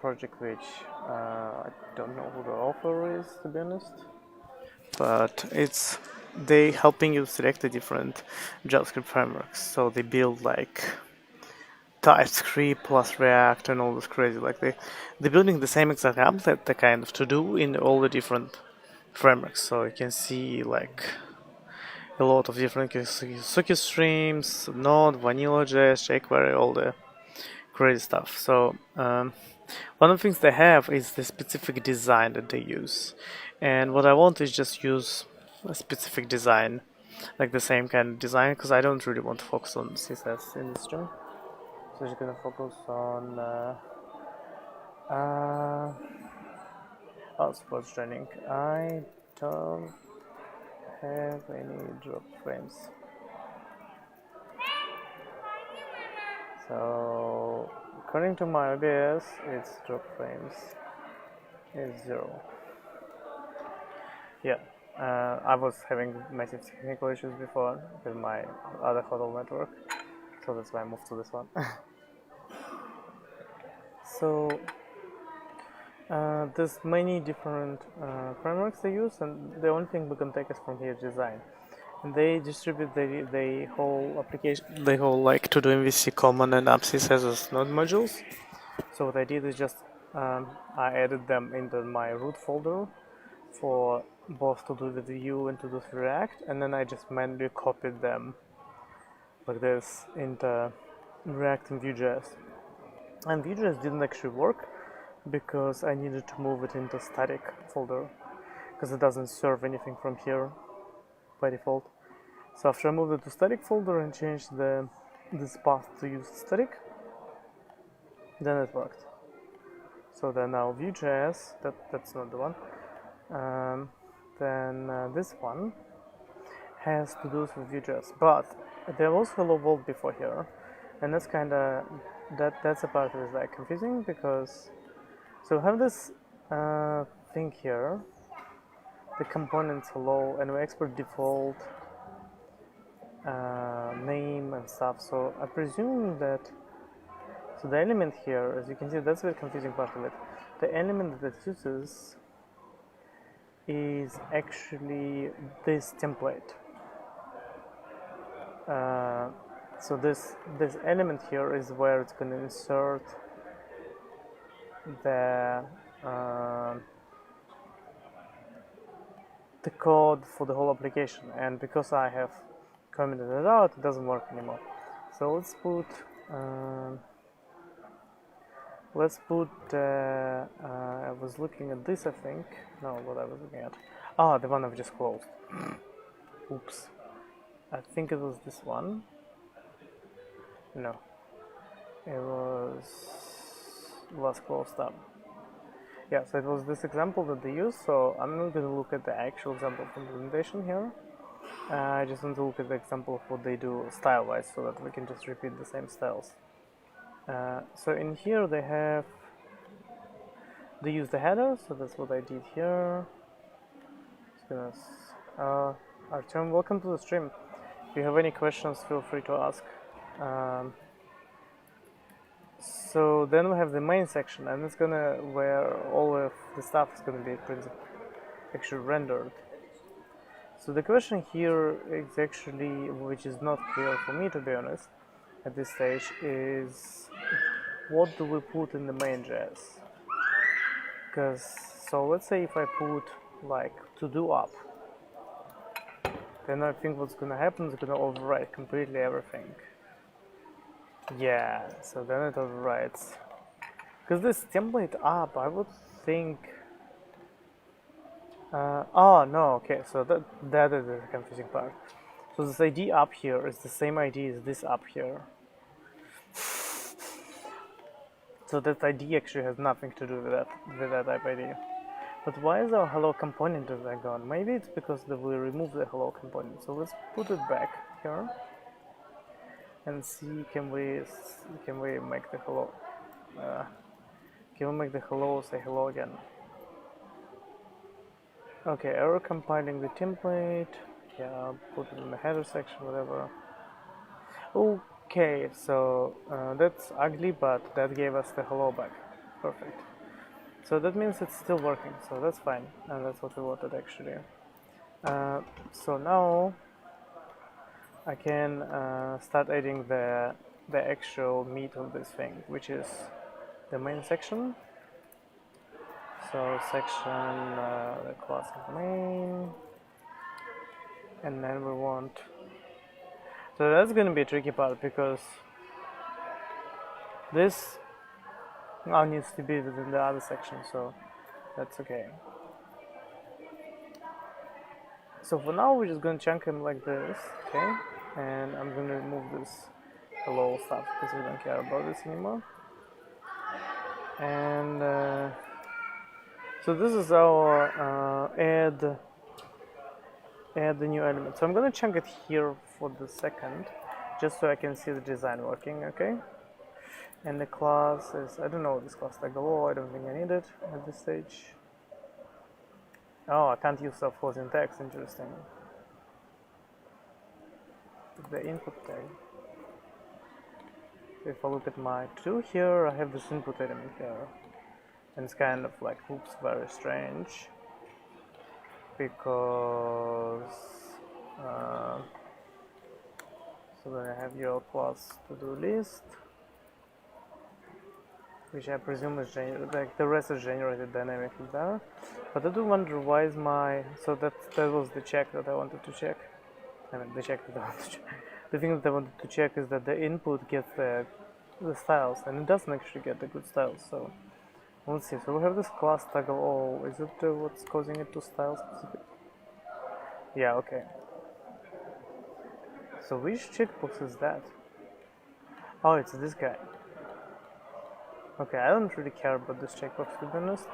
project which I don't know who the author is, to be honest, but they helping you select the different JavaScript frameworks. So they build like TypeScript plus React and all this crazy, like they're building the same exact app that they kind of to do in all the different frameworks. So you can see like a lot of different socket streams, Node, Vanilla.js, jQuery, all the crazy stuff. So one of the things they have is the specific design that they use, and what I want is just use a specific design, like the same kind of design, because I don't really want to focus on CSS in this job. So just gonna focus on sports training. I don't have any drop frames. So according to my OBS, its drop frames is 0. Yeah, I was having massive technical issues before with my other hotel network, so that's why I moved to this one. So there's many different frameworks they use, and the only thing we can take is from here design. And they distribute the whole application, the whole like to do MVC common and AppSys as node modules. So what I did is just I added them into my root folder for both to do with Vue and to do with React, and then I just manually copied them like this into React and Vue.js. And Vue.js didn't actually work because I needed to move it into static folder because it doesn't serve anything from here by default. So after I moved it to static folder and changed this path to use static, then it worked. So then now Vue.js, that's not the one. Then this one has to do with Vue.js, but there was hello world before here, and that's kind of that's a part that is like confusing because so we have this thing here, the components hello, and we export default name and stuff. So I presume that, so the element here, as you can see, that's the confusing part of it. The element that it uses is actually this template. So this element here is where it's going to insert the code for the whole application, and because I have commented it out, it doesn't work anymore. So let's put I was looking at this, I think. No, what I was looking at. Ah, the one I've just closed. Oops. I think it was this one. No. It was closed up. Yeah, so it was this example that they used, so I'm not going to look at the actual example of implementation here. I just want to look at the example of what they do style-wise, so that we can just repeat the same styles. So in here they use the header, so that's what I did here. Artem, welcome to the stream. If you have any questions, feel free to ask. So then we have the main section, and it's where all of the stuff is gonna be actually rendered. So the question here is actually, which is not clear for me to be honest, at this stage, is what do we put in the main.js? So let's say if I put like to do app, then I think what's gonna happen is gonna overwrite completely everything. Yeah, so then it overwrites. Because this template app, I would think. Oh no, okay, so that is the confusing part. So this ID up here is the same ID as this up here. So that ID actually has nothing to do with that type ID. But why is our hello component gone? Maybe it's because we removed the hello component. So let's put it back here and see, can we make the hello? Can we make the hello say hello again? Okay, error compiling the template. Yeah, I'll put it in the header section, whatever. Okay, so that's ugly, but that gave us the hello back. Perfect. So that means it's still working, so that's fine, and that's what we wanted actually. So now I can start adding the actual meat of this thing, which is the main section. So section, the class of main, and then we want. So that's going to be a tricky part because this now needs to be within the other section, so that's okay. So for now we're just going to chunk him like this, okay? And I'm going to remove this hello stuff because we don't care about this anymore. And so this is our add the new element. So I'm going to chunk it here for the second, just so I can see the design working, okay? And the class is, I don't know this class tag below, I don't think I need it at this stage. Oh, I can't use self-closing text, interesting. The input tag. If I look at my to here, I have this input element here. And it's kind of like, oops, very strange. Because, so then I have your class to-do list, which I presume is like the rest is generated dynamically there. But I do wonder why is so that was the check that I wanted to check. I mean, the check that I wanted to check. The thing that I wanted to check is that the input gets the styles, and it doesn't actually get the good styles. So let's see. So we have this class tag of all. Is it what's causing it to style specific? Yeah, okay. So which checkbox is that? Oh, it's this guy. Okay, I don't really care about this checkbox, to be honest.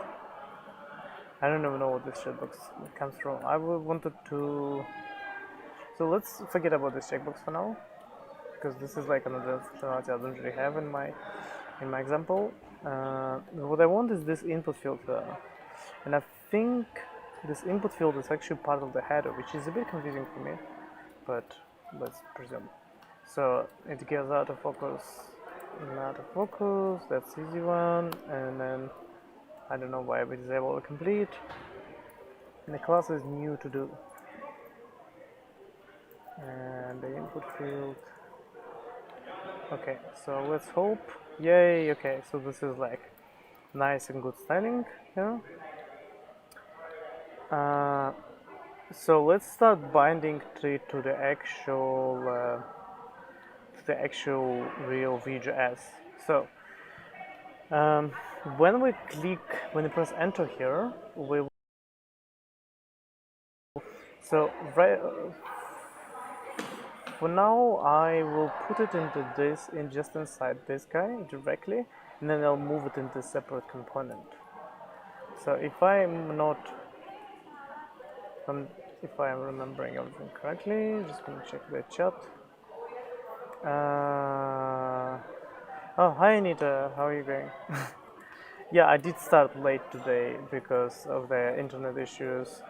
I don't even know what this checkbox comes from. I wanted to. So let's forget about this checkbox for now, because this is like another functionality I don't really have in my example. What I want is this input field here, and I think this input field is actually part of the header, which is a bit confusing for me, but let's presume. So it gets out of focus, that's easy one, and then I don't know why we disable complete. And the class is new to do. And the input field. Okay, so let's hope. Yay, okay, so this is like nice and good styling here. So let's start binding to the actual real Vue.js. So when we press enter here, so right for now I will put it into this just inside this guy directly, and then I'll move it into a separate component. So if I'm remembering everything correctly, just gonna check the chat. Oh, hi Anita, how are you going? Yeah, I did start late today because of the internet issues.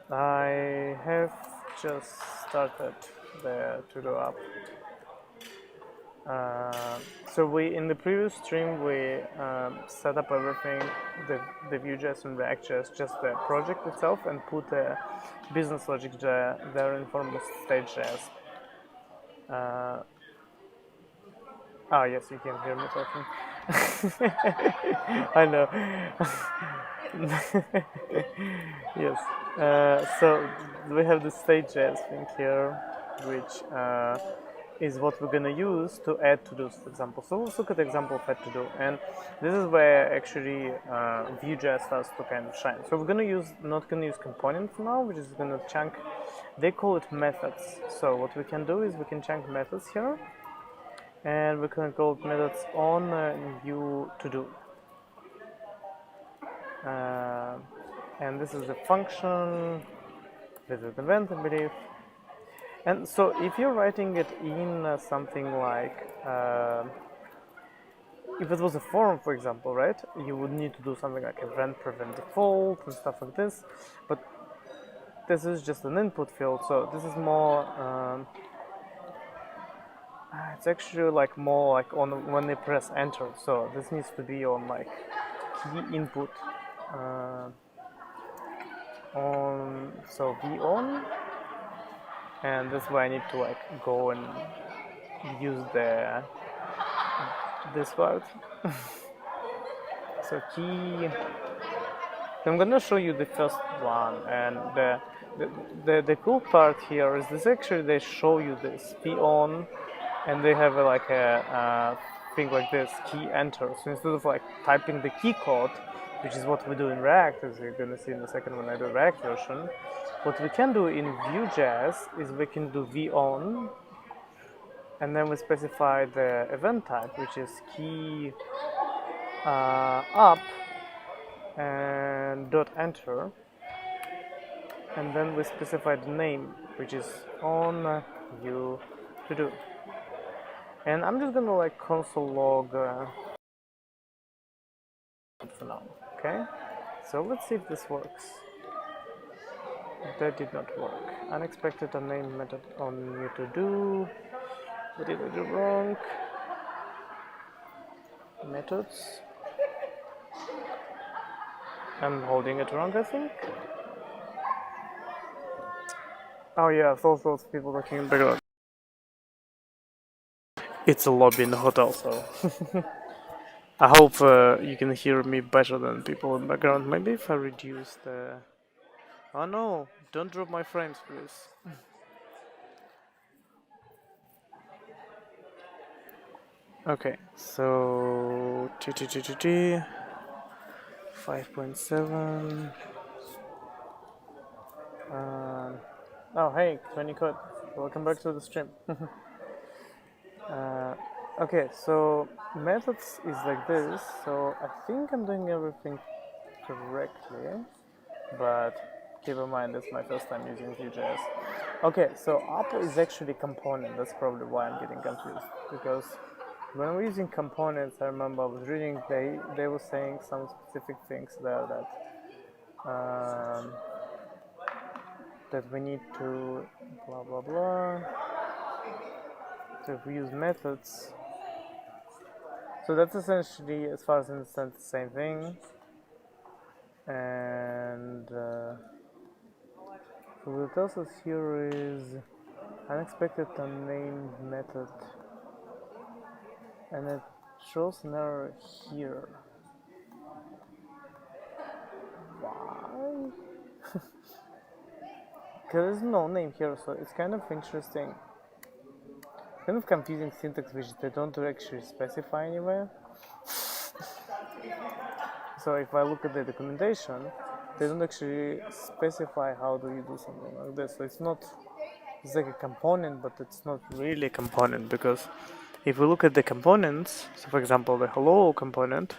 I have just started the to-do app. So in the previous stream we set up everything, the Vue.js and React.js, just the project itself, and put the business logic there in form of stage.js. Yes, you can hear me talking. I know. Yes. So we have the stage.js thing here, which is what we're gonna use to add to-dos, for example. So let's look at the example of add to-do, and this is where actually Vue.js starts to kind of shine. So we're not gonna use components now, which is gonna chunk. They call it methods. So what we can do is we can chunk methods here, and we can call methods on new to do. And this is the function with an event, I believe. And so if you're writing it in something like, if it was a form, for example, right, you would need to do something like event prevent default and stuff like this. But this is just an input field, so this is more. It's actually like more like on when they press enter. So this needs to be on like key input on v on, and that's why I need to like go and use this part. So key. I'm gonna show you the first one, and the cool part here is this. Actually, they show you this v on, and they have like a thing like this, key enter. So instead of like typing the key code, which is what we do in React, as you're gonna see in a second when I do React version, what we can do in Vue.js is we can do v on, and then we specify the event type, which is key up and dot enter, and then we specify the name, which is on you to do. And I'm just gonna like console log for now. Okay, so let's see if this works. That did not work. Unexpected unnamed method on you to do. What did I do wrong? Methods. I'm holding it wrong, I think. Oh yeah, those people talking in the background. It's a lobby in the hotel, so I hope you can hear me better than people in the background. Maybe if I reduce the... Oh no, don't drop my frames, please. Okay, so 5.7. Oh hey, 20 code. Welcome back to the stream. Okay, so methods is like this. So I think I'm doing everything correctly, but keep in mind it's my first time using Vue.js. Okay, so up is actually component. That's probably why I'm getting confused, because when we're using components, I remember I was reading they were saying some specific things there that we need to blah blah blah. So if we use methods, so that's essentially, as far as I understand, the same thing. And so what it tells us here is unexpected unnamed method, and it shows an error here. Why? Because there's no name here, so it's kind of interesting. Kind of confusing syntax which they don't actually specify anywhere. So if I look at the documentation, they don't actually specify how do you do something like this. So it's not, it's like a component, but it's not really a component, because if we look at the components, so for example the hello component,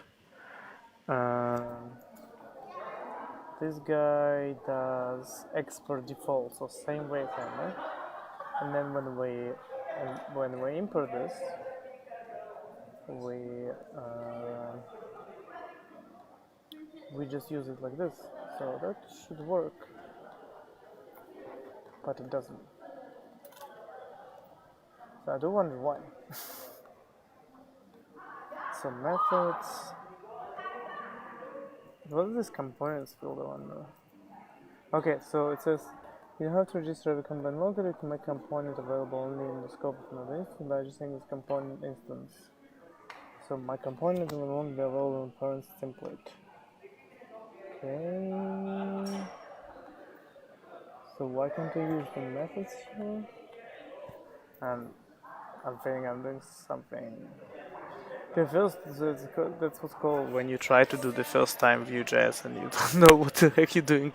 this guy does export default, so same way family. And then when we import this, we just use it like this. So that should work, but it doesn't. So I do wonder why. So methods. What is this components field? I wonder. Okay, so it says you have to register the component locally to make component available only in the scope of another instance by registering this component instance. So my component will only be available in parents template. Okay. So why can't I use the methods here? And I'm feeling I'm doing something. The first, that's what's called when you try to do the first time Vue.js and you don't know what the heck you're doing.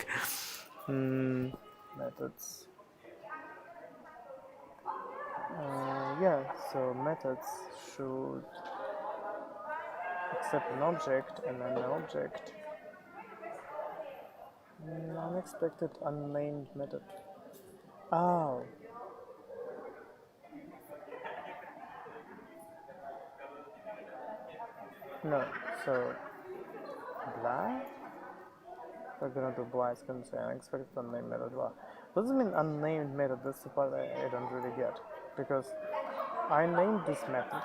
Methods. Yeah, so methods should accept an object and then an object. Unexpected unnamed method. Oh. No, so blah? We're gonna do blah, it's gonna say unexpected unnamed method blah. Doesn't mean unnamed method, that's the part I don't really get. Because I named this method.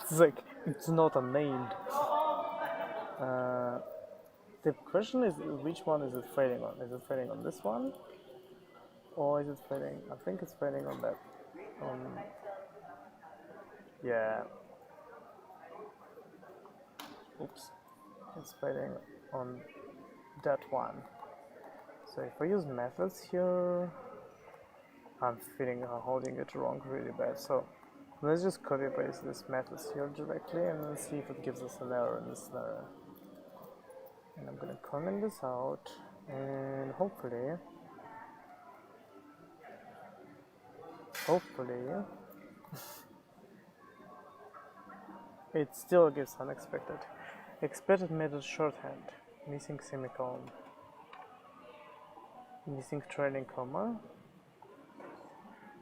It's like, it's not unnamed. The question is, which one is it failing on? Is it failing on this one? Or is it failing, I think it's failing on that. Yeah. Oops. It's failing on that one. So if I use methods here, I'm holding it wrong really bad. So let's just copy paste this methods here directly and then see if it gives us an error in this scenario. And I'm gonna comment this out, and hopefully it still gives unexpected. Expected method shorthand, missing semicolon, missing trailing comma,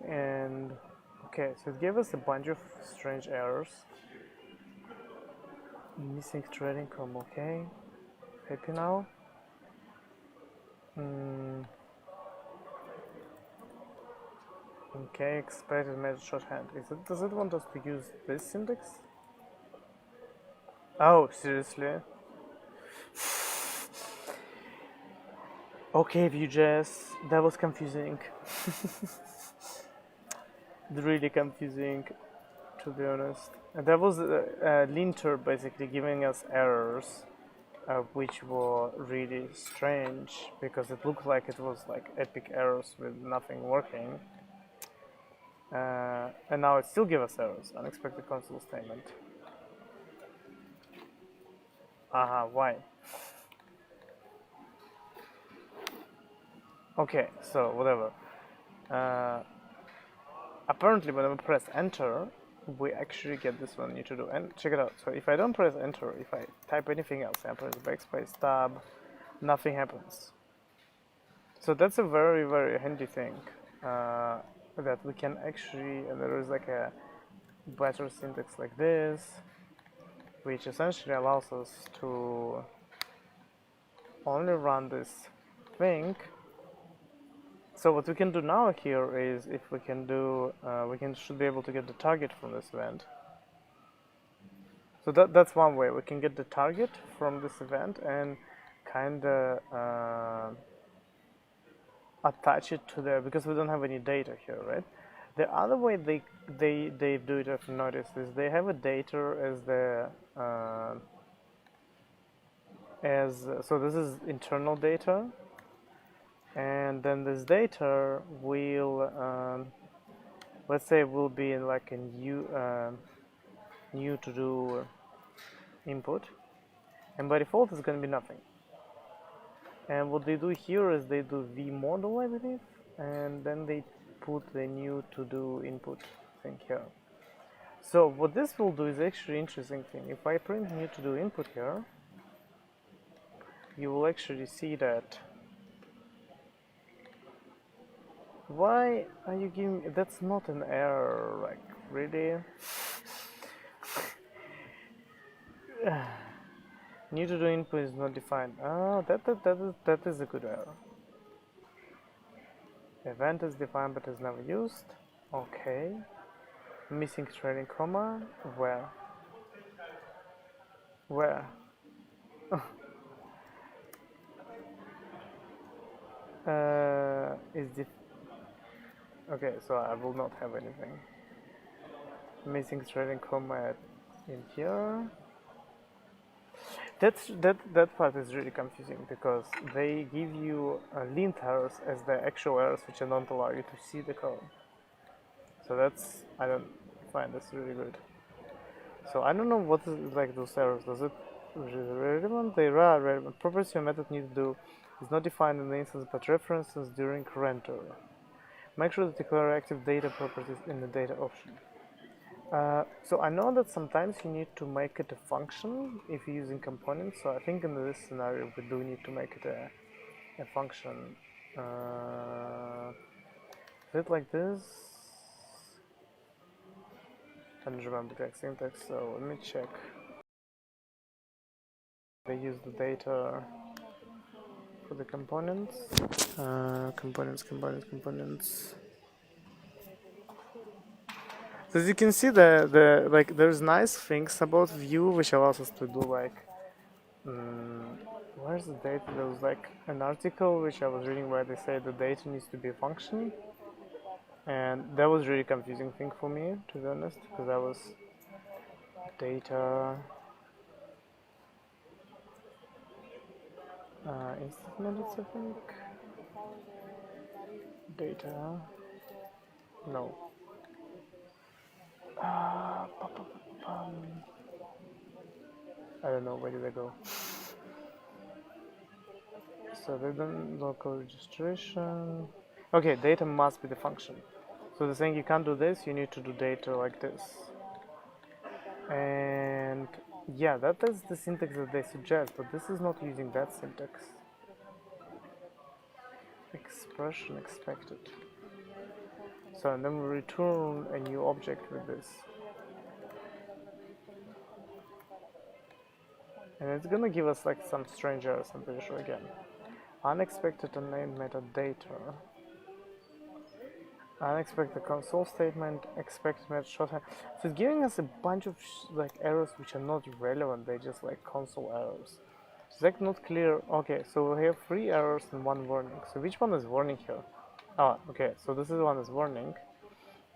and okay, so it gave us a bunch of strange errors. Missing trailing comma, okay. Happy now? Okay, expected method shorthand. Does it want us to use this syntax? Oh, seriously? Okay, Vue.js, that was confusing. Really confusing, to be honest. And that was a linter basically giving us errors, which were really strange because it looked like it was like epic errors with nothing working. And now it still gives us errors. Unexpected console statement. Why? Okay, so whatever. Apparently when I press enter, we actually get this one need to do. And check it out. So if I don't press enter, if I type anything else, I press backspace tab, nothing happens. So that's a very, very handy thing that we can actually, and there is like a better syntax like this, which essentially allows us to only run this thing So what we can do now here is, if we can do, should be able to get the target from this event. So that's one way. We can get the target from this event and kind of attach it to there, because we don't have any data here, right? The other way they do it, I've noticed, is they have a data as the so this is internal data, and then this data will let's say will be in like a new to do input, and by default it's going to be nothing. And what they do here is they do v model, I believe, and then they put the new to do input thing here. So what this will do is actually interesting thing. If I print new to do input here, you will actually see that. Why are you giving me, that's not an error, like really? New to do input is not defined. Oh, that is a good error. Event is defined but is never used. Okay. Missing trailing comma. Where? Where? Is the okay? So I will not have anything. Missing trailing comma in here. That part is really confusing, because they give you lint errors as the actual errors, which don't allow you to see the code. So that's, I don't find this really good. So I don't know what is like those errors. Does it relevant? They are relevant. Properties your method needs to do is not defined in the instance but references during render. Make sure to declare active data properties in the data option. So I know that sometimes you need to make it a function if you're using components. So I think in this scenario we do need to make it a function. Is it like this? I don't remember the exact syntax, so let me check. They use the data for the components. Components. So as you can see, like there's nice things about Vue which allows us to do like where's the data? There was like an article which I was reading where they say the data needs to be a function, and that was really confusing thing for me, to be honest, because I was data instant methods, I think. Data, no. I don't know, where did I go? So they don't local registration. Okay, data must be the function. So they're saying you can't do this, you need to do data like this. And yeah, that is the syntax that they suggest, but this is not using that syntax. Expression expected. So and then we return a new object with this. And it's gonna give us like some strange errors, I'm pretty sure again. Unexpected unnamed metadata. Unexpected console statement, expected method shorthand. So it's giving us a bunch of like errors which are not relevant, they're just like console errors. It's like not clear. Okay, so we have 3 errors and 1 warning. So which one is warning here? Oh, okay, so this is one is warning.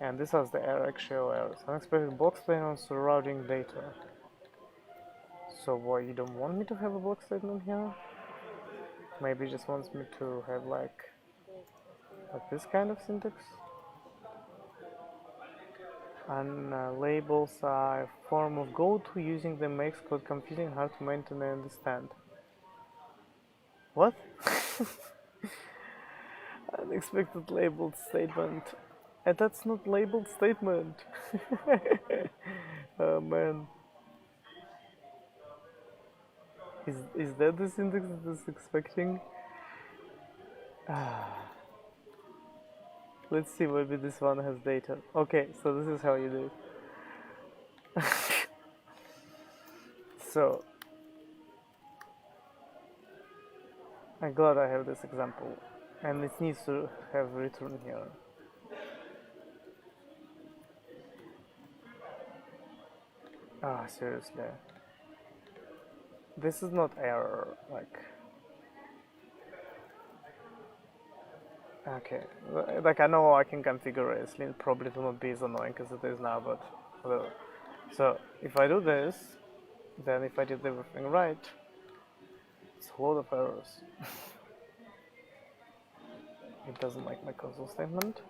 And this has the actual errors. Unexpected block statement surrounding data. So what, you don't want me to have a block statement here? Maybe just wants me to have like this kind of syntax? And labels are a form of go-to, using them makes code confusing, hard to maintain and understand. What? Unexpected labeled statement. And that's not labeled statement. Oh man. Is that the syntax that is expecting? Let's see, maybe this one has data. Okay, so this is how you do it. So I'm glad I have this example. and it needs to have return here. Ah, seriously. This is not error, like... Okay, like I know I can configure it, it probably will not be as annoying as it is now, but whatever. So, if I do this, then if I did everything right, it's a lot of errors. It doesn't like my console statement.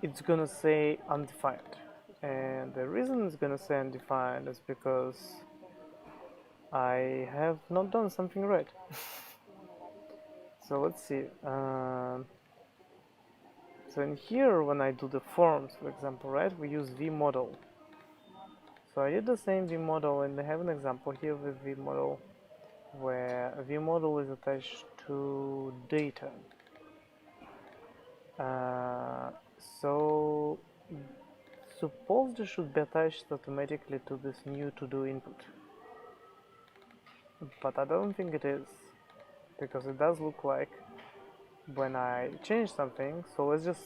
It's gonna say undefined. And the reason it's gonna say undefined is because I have not done something right. So let's see. So in here, when I do the forms, for example, right, we use vModel. So I did the same vModel, and I have an example here with vModel, where a vModel is attached to data. So suppose this should be attached automatically to this new to-do input. But I don't think it is, because it does look like when I change something. So let's just,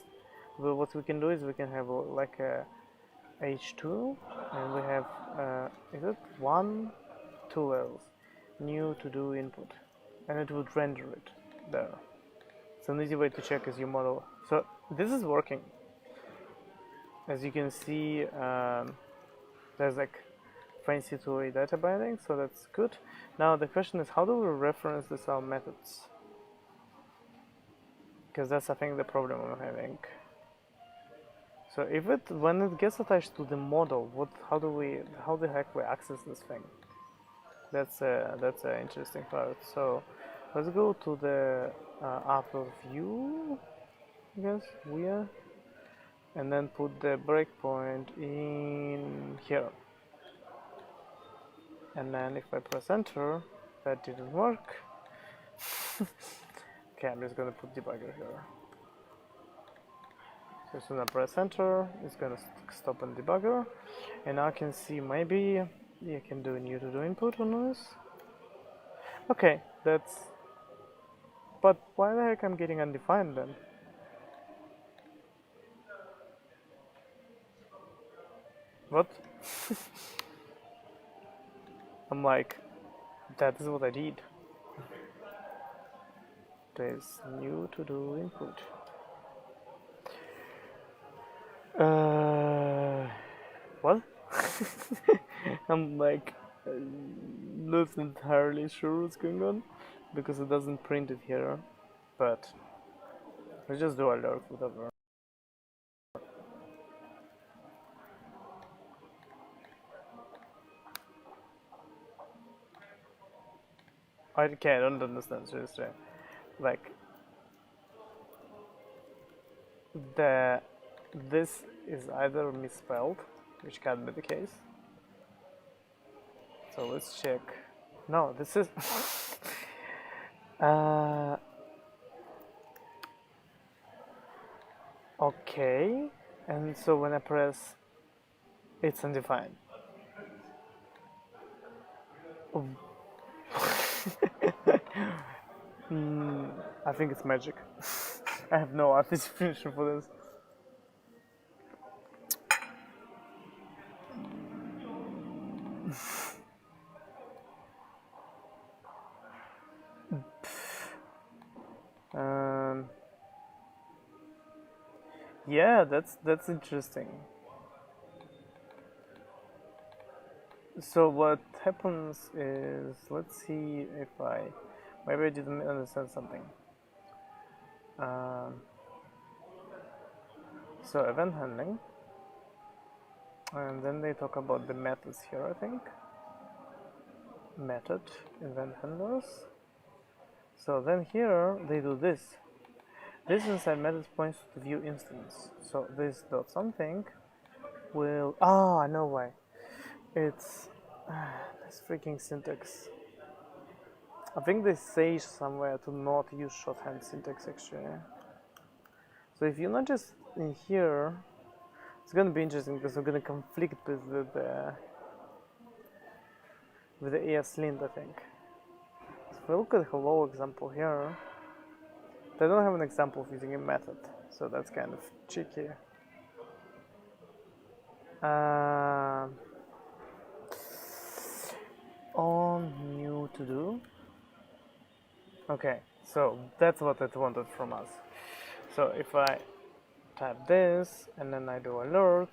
what we can do is we can have like a h2, and we have is it 1, 2 levels, new to do input, and it would render it there. So an easy way to check is your model. So this is working. As you can see, there's like fancy two-way data binding, so that's good. Now the question is, how do we reference this our methods? Because that's, I think, the problem I'm having. So if when it gets attached to the model, how the heck we access this thing? That's an interesting part. So let's go to the after view, I guess, Vue, and then put the breakpoint in here. And then if I press enter, that didn't work. Okay, I'm just gonna put debugger here. So as soon as I press enter, it's gonna stop on debugger, and now I can see maybe you can do a new to do input on this. Okay, that's. But why the heck I'm getting undefined then? What? I'm like, that is what I did. There's new to do input. What? I'm like not entirely sure what's going on because it doesn't print it here, but let's just do alert, whatever. Okay, I don't understand, seriously. Like, this is either misspelled, which can be the case. So let's check. No, this is okay, and so when I press, it's undefined. I think it's magic. I have no art definition for this. Yeah, that's interesting. So what happens is, let's see if maybe I didn't understand something. So event handling, and then they talk about the methods here, I think. Method, event handlers. So then here they do this. This inside method points to the Vue instance. So this dot something will. Oh, I know why. It's this freaking syntax. I think they say somewhere to not use shorthand syntax actually. So if you're not just in here, it's gonna be interesting because we're gonna conflict with the ESLint, I think. So if we look at the hello example here, I don't have an example of using a method, so that's kind of tricky. On new to do. Okay, so that's what it wanted from us. So if I type this and then I do alert,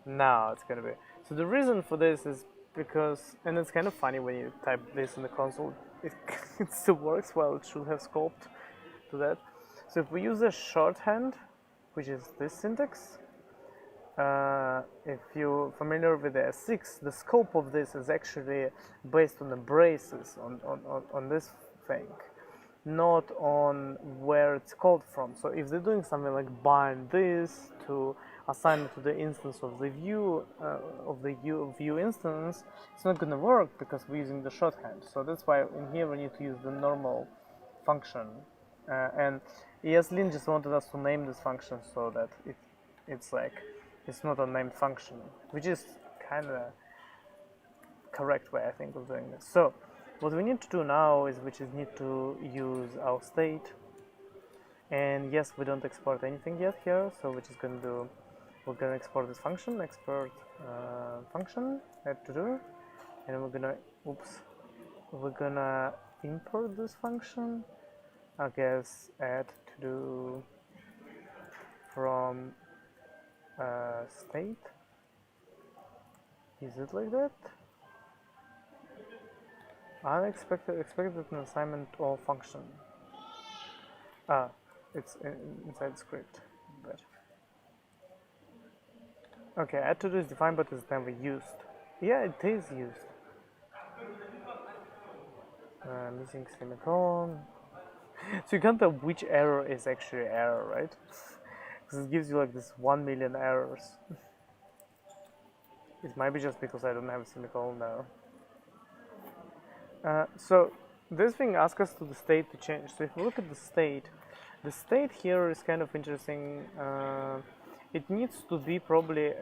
now it's gonna be. So the reason for this is because, and it's kind of funny when you type this in the console, it still works while it should have scoped to that. So if we use a shorthand, which is this syntax, if you're familiar with the S6, the scope of this is actually based on the braces on this thing, not on where it's called from. So if they're doing something like bind this to assign it to the instance of the view view instance, it's not going to work because we're using the shorthand. So that's why in here we need to use the normal function. And ESLint just wanted us to name this function so that it's like it's not a named function, which is kind of correct way I think of doing this. So what we need to do now is we just need to use our state, and yes, we don't export anything yet here, so we're just gonna do, we're gonna export this function, export function add to do, and we're gonna import this function, I guess add to do from state. Is it like that? Expected an assignment or function. It's inside the script. But okay, add to do is defined, but it's never used. Yeah, it is used. Missing semicolon. So you can't tell which error is actually error, right? Because it gives you like this 1 million errors. It might be just because I don't have a semicolon now. So this thing asks us to the state to change. So if we look at the state here is kind of interesting. It needs to be probably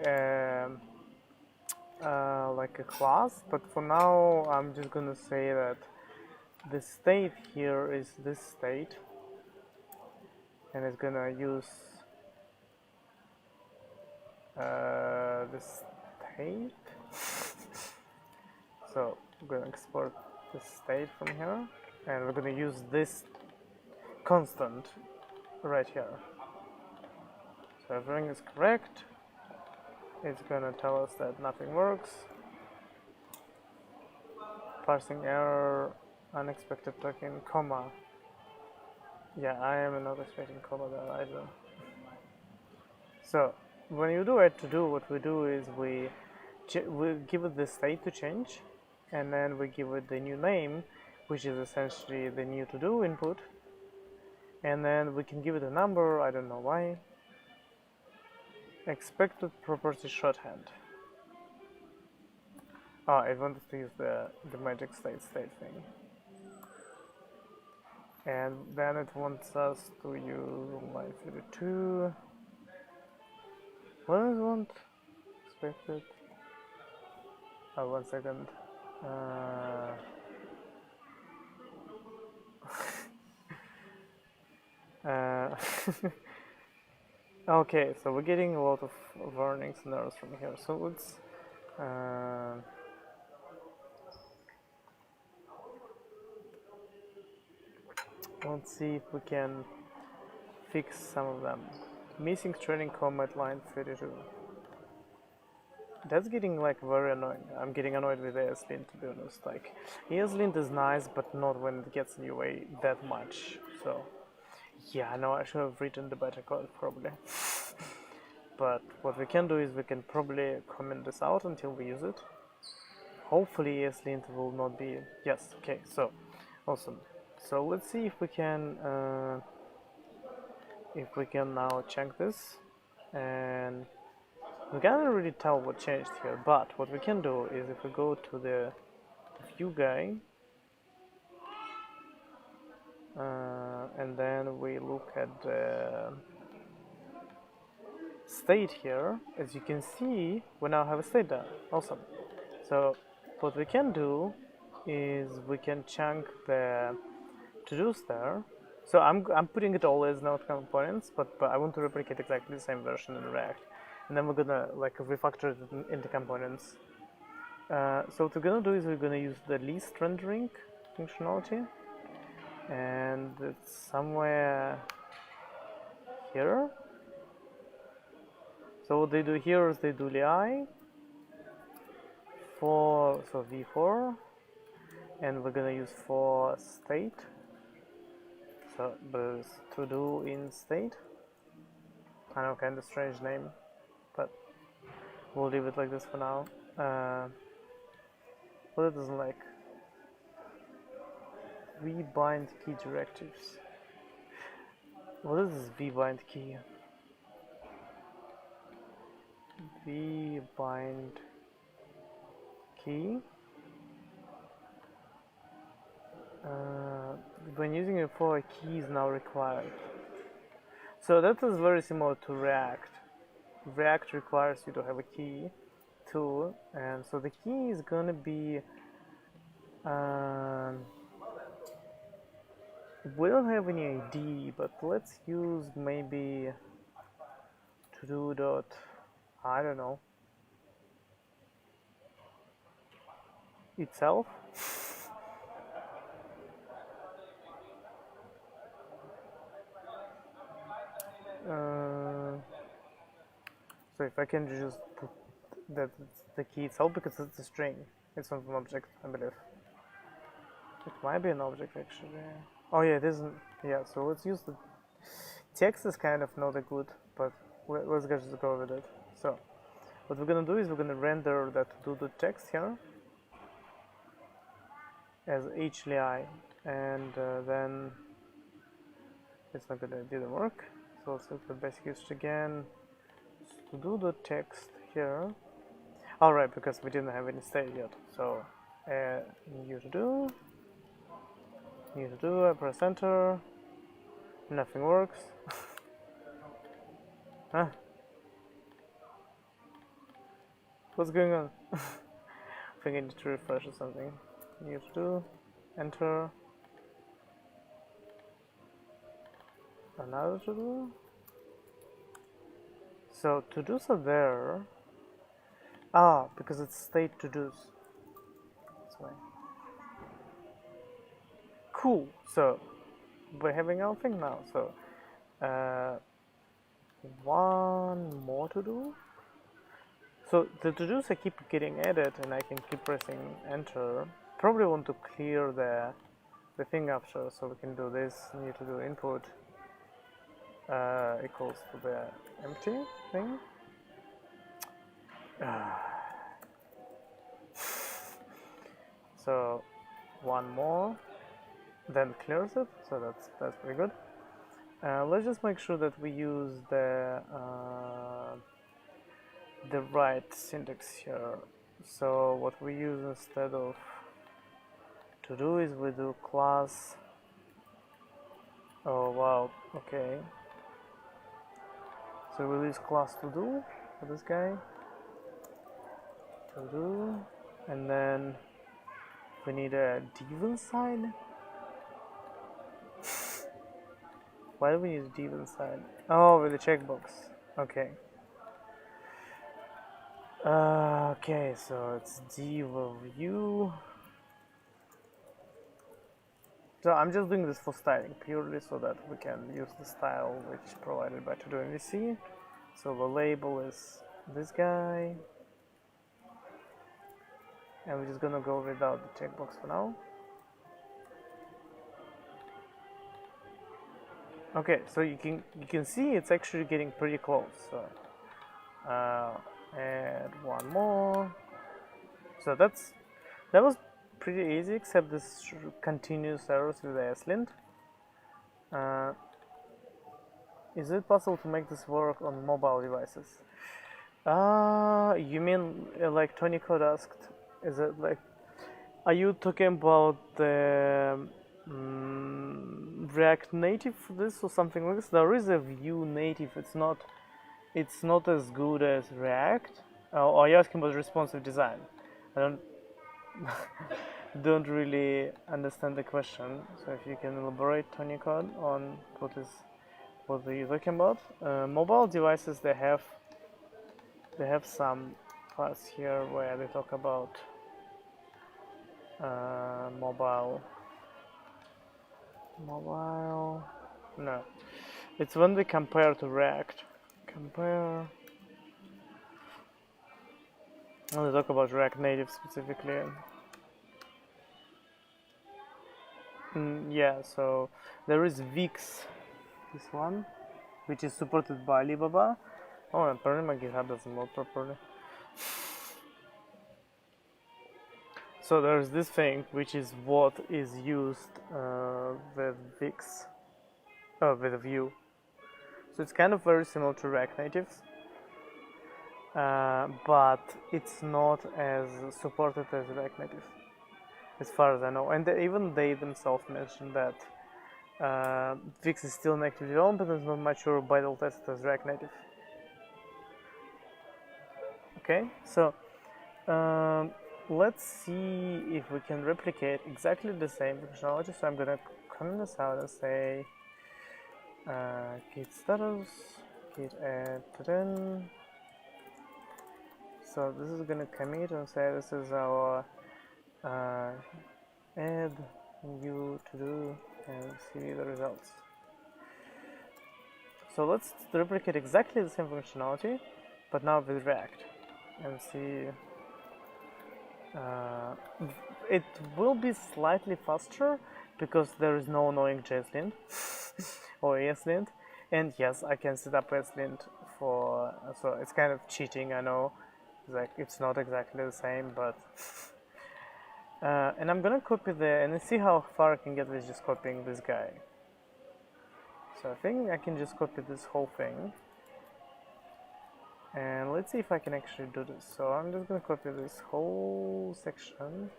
like a class, but for now I'm just gonna say that the state here is this state, and it's gonna use the state. So we're gonna export the state from here, and we're gonna use this constant right here. So everything is correct. It's gonna tell us that nothing works. Parsing error, unexpected token, comma. Yeah, I am not expecting comma there either. So when you do add to do, what we do is we give it the state to change, and then we give it the new name, which is essentially the new to do input, and then we can give it a number. I don't know why. Expected property shorthand. Oh, it wanted to use the magic state thing. And then it wants us to use line 32. What does it want? Expected. Oh, 1 second. Okay, so we're getting a lot of warnings and errors from here. So let's see if we can fix some of them. Missing training comma at line 32. That's getting like very annoying. I'm getting annoyed with ESLint, to be honest. Like ESLint is nice, but not when it gets in your way that much. So yeah, I know I should have written the better code probably. But what we can do is we can probably comment this out until we use it. Hopefully ESLint will not be. Yes. Okay. So awesome. So let's see if we can now check this, and we can't really tell what changed here, but what we can do is if we go to the view guy, and then we look at the state here, as you can see, we now have a state there. Awesome. So what we can do is we can chunk the to-dos there. So I'm putting it all as node components, but I want to replicate exactly the same version in React, and then we're gonna like refactor it into components. So what we're gonna do is we're gonna use the least rendering functionality, and it's somewhere here. So what they do here is they do li for v4, and we're gonna use for state. So there's to do in state. I know, kind of strange name, but we'll leave it like this for now. What it doesn't like vbind key directives. What is this vbind key? Vbind key. When using it for a key is now required. So that is very similar to React. React requires you to have a key too, and so the key is gonna be we don't have any ID, but let's use maybe to do dot, I don't know, itself. So if I can just put that it's the key itself, because it's a string, it's not an object, I believe. It might be an object actually. Oh yeah, it isn't. Yeah, so let's use the text is kind of not a good, but let's just go with it. So what we're gonna do is we're gonna render that to the text here as hli, and then it's not gonna didn't work. So let's look at basic usage again. To do the text here. Alright, because we didn't have any state yet. So new to do, I press enter, nothing works. Huh? What's going on? I think I need to refresh or something. New to do, enter, another to do. So to do's are there. Because it's state to do's. That's why. Cool. So we're having our thing now. So one more to do. So the to do's I keep getting added, and I can keep pressing enter. Probably want to clear the thing after, so we can do this. Need to do input equals to the empty thing. So one more, then clears it. So that's pretty good. Let's just make sure that we use the right syntax here. So what we use instead of to do is we do class. Oh wow, okay. So we'll use class to do for this guy. To do, and then we need a div inside. Why do we use div inside? Oh, with the checkbox. Okay. Okay, so it's div of view. So I'm just doing this for styling purely so that we can use the style which is provided by to do MVC. So the label is this guy. And we're just gonna go without the checkbox for now. Okay, so you can see it's actually getting pretty close. So add one more. So that was pretty easy, except this continuous errors with the slint. Is it possible to make this work on mobile devices? You mean like Tony Code asked? Is it like? Are you talking about the React Native for this or something like this? There is a Vue Native. It's not as good as React. Or are you asking about responsive design? I don't. don't really understand the question. So if you can elaborate, Tony Code, on what are you talking about? Mobile devices, they have some parts here where they talk about mobile. No, it's when they compare to React. Compare. When they talk about React Native specifically. Yeah, so there is Vuejs, this one, which is supported by Alibaba. Oh, apparently my GitHub doesn't load properly. So there's this thing, which is what is used with Vuejs, with Vue. So it's kind of very similar to React Natives, but it's not as supported as React Native, as far as I know. And even they themselves mentioned that Vuejs is still in active development and is not mature beta tested as React Native. Okay, so let's see if we can replicate exactly the same functionality. So I'm gonna comment this out and say git status, git add then. So this is gonna commit and say this is our add new to do and see the results. So let's replicate exactly the same functionality, but now with React, and see. It will be slightly faster because there is no annoying JSLint or ESLint, and yes, I can set up ESLint for. So it's kind of cheating, I know. Like it's not exactly the same, but. And I'm gonna copy and see how far I can get with just copying this guy. So I think I can just copy this whole thing. And let's see if I can actually do this. So I'm just gonna copy this whole section.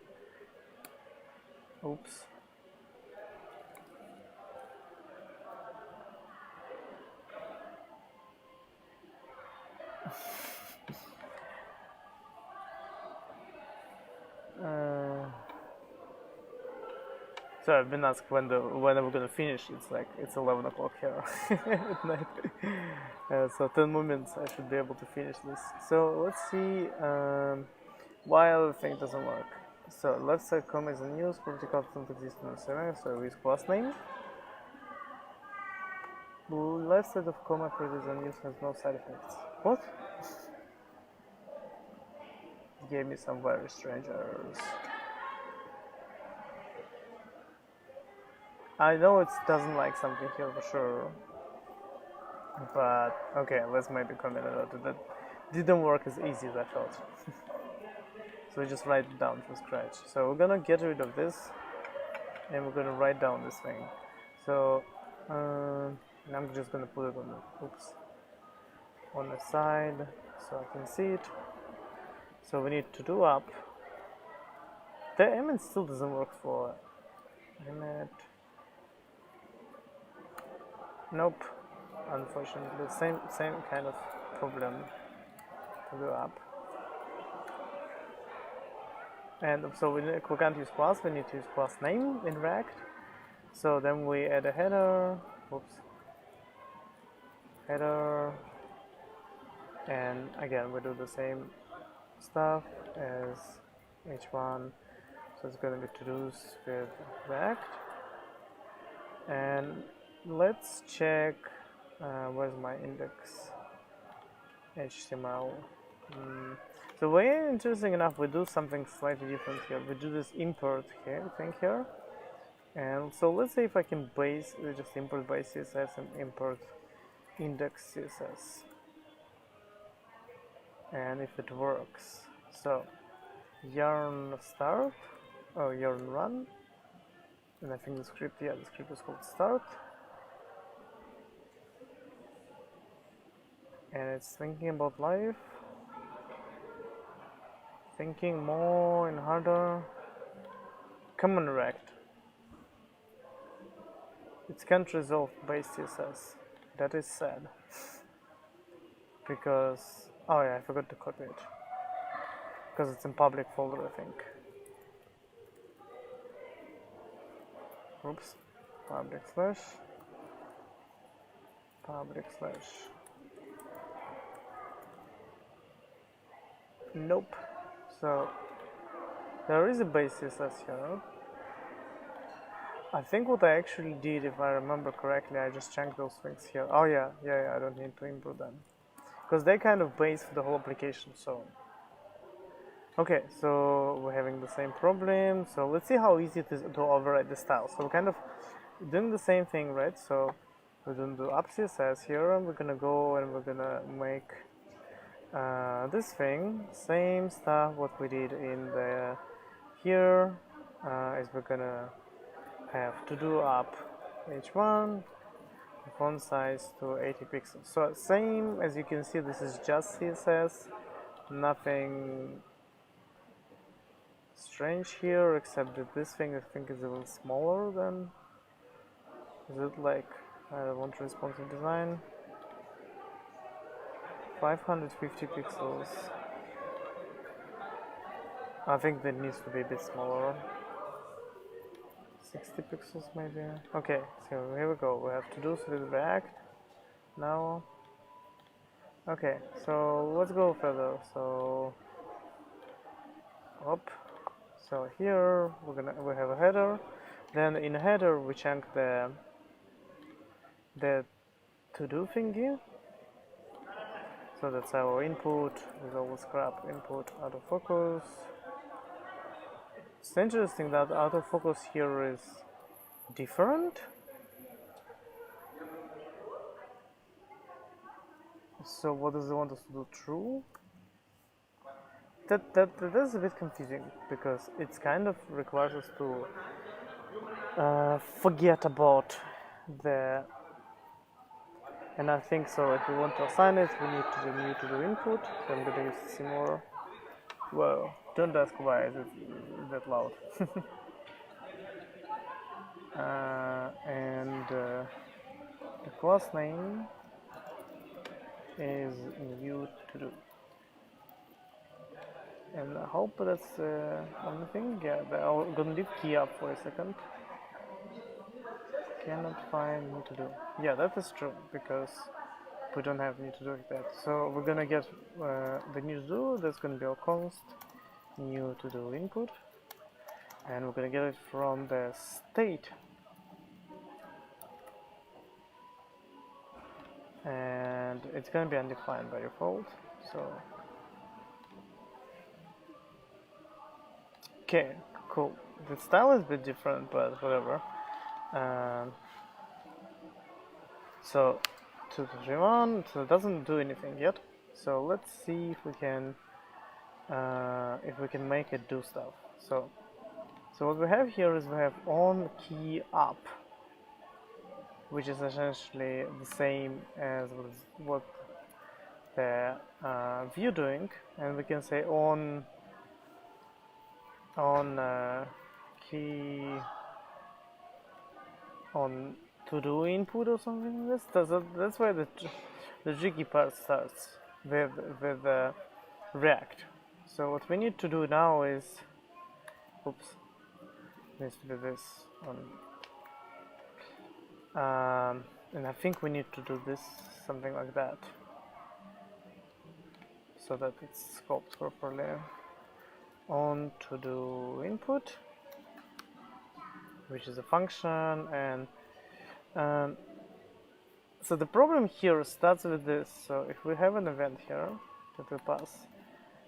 Oops. So I've been asked when we're gonna finish. It's like it's 11 o'clock here at night. So 10 moments I should be able to finish this. So let's see why everything doesn't work. So left side comma is unused, vertical doesn't exist in the scenario, so with class name. Left side of comma is unused, has no side effects. What? It gave me some very strange errors. I know it doesn't like something here for sure, but okay, let's maybe comment on it. That didn't work as easy as I thought. So we just write it down from scratch. So we're gonna get rid of this, and we're gonna write down this thing. So and I'm just gonna put it on the side so I can see it. So we need to do up. The element still doesn't work for element. Nope, unfortunately, same kind of problem to do up. And so we can't use class, we need to use class name in React. So then we add a header, header, and again we do the same stuff as h1. So it's going to be to-dos with React. And let's check where's my index HTML. So very interesting enough, we do something slightly different here. We do this import thing here, and so let's say if I can just import base CSS and import index CSS, and if it works. So yarn start or yarn run, and I think the script is called start. And it's thinking about life, thinking more and harder. Come on, React. It can't resolve base CSS. That is sad. Because, oh yeah, I forgot to copy it. Because it's in public folder, I think. oops, public slash, nope. So there is a base CSS here. I think what I actually did, if I remember correctly, I just checked those things here. Oh yeah, I don't need to input them because they kind of base the whole application. So okay, so we're having the same problem. So let's see how easy it is to override the style. So we're kind of doing the same thing, right? So we're going to do app CSS here, and we're gonna go and we're gonna make this thing, same stuff what we did in the here, is we're gonna have to do up h1 font size to 80 pixels. So same as you can see, this is just CSS, nothing strange here except that this thing I think is a little smaller than, is it like, I want responsive design, 550 pixels. I think that needs to be a bit smaller. 60 pixels maybe. Okay, so here we go. We have to do with React now. Okay, so let's go further. So up. So here we have a header. Then in a header we check the to do thingy. So that's our input. We always grab input autofocus. It's interesting that autofocus here is different. So what does it want us to do? True? That is a bit confusing because it's kind of requires us to forget about the, and I think so if we want to assign it we need to do input. So I'm gonna use similar. Whoa, don't ask why is it that loud. And the class name is new to do. And I hope that's the only thing. Yeah, I'm gonna leave key up for a second. Cannot find new to do. Yeah, that is true because we don't have new to do like that. So we're gonna get the new to do. That's gonna be our const new to do input, and we're gonna get it from the state. And it's gonna be undefined by default. So okay, cool. The style is a bit different, but whatever. So 231, so it doesn't do anything yet. So let's see if we can make it do stuff. So what we have here is we have on key up, which is essentially the same as what the Vue doing, and we can say on key on to do input or something like this. That's where the tricky part starts with React. So what we need to do now is, oops, needs to be this one. And I think we need to do this something like that so that it's scoped properly. On to do input, which is a function, and so the problem here starts with this. So if we have an event here that we pass,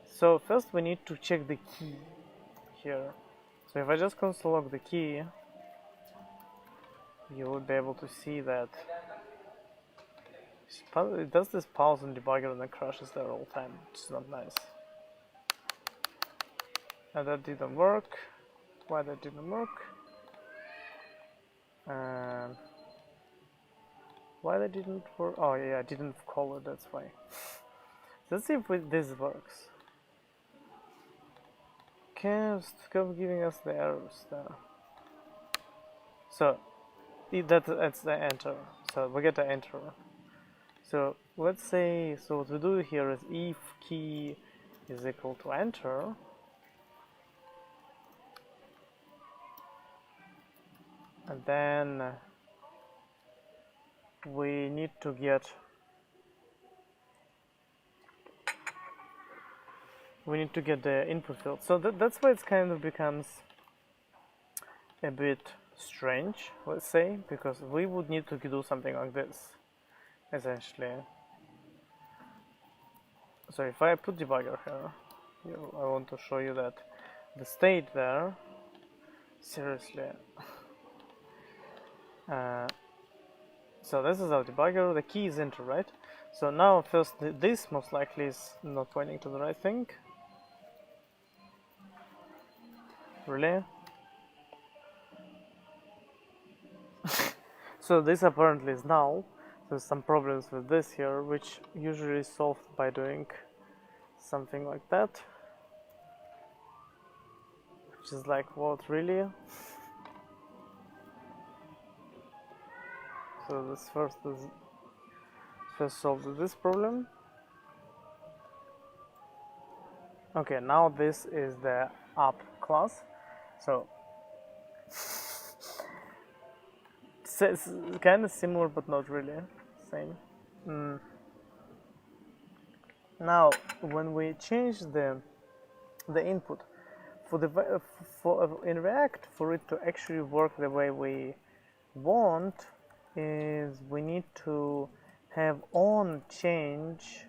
so first we need to check the key here. So if I just console log the key, you will be able to see that it does this pause and debugger and then crashes there all the time, which is not nice. And that didn't work. Why that didn't work? Why that didn't work? Oh yeah, I didn't call it, that's why. Let's see if this works. Okay, stop giving us the errors there. So that's the enter. So we get the enter. So let's say, so what we do here is if key is equal to enter, and then we need to get the input field. So that's why it kind of becomes a bit strange, let's say, because we would need to do something like this, essentially. So if I put debugger here, I want to show you that the state there, seriously. So this is our debugger, the key is enter, right? So now first this most likely is not pointing to the right thing. Really? So this apparently is null. There's some problems with this here, which usually is solved by doing something like that. Which is like, what, really? So this first solve this problem. Okay, now this is the app class. So it's kind of similar, but not really same. Now, when we change the input in React, for it to actually work the way we want, is we need to have on change,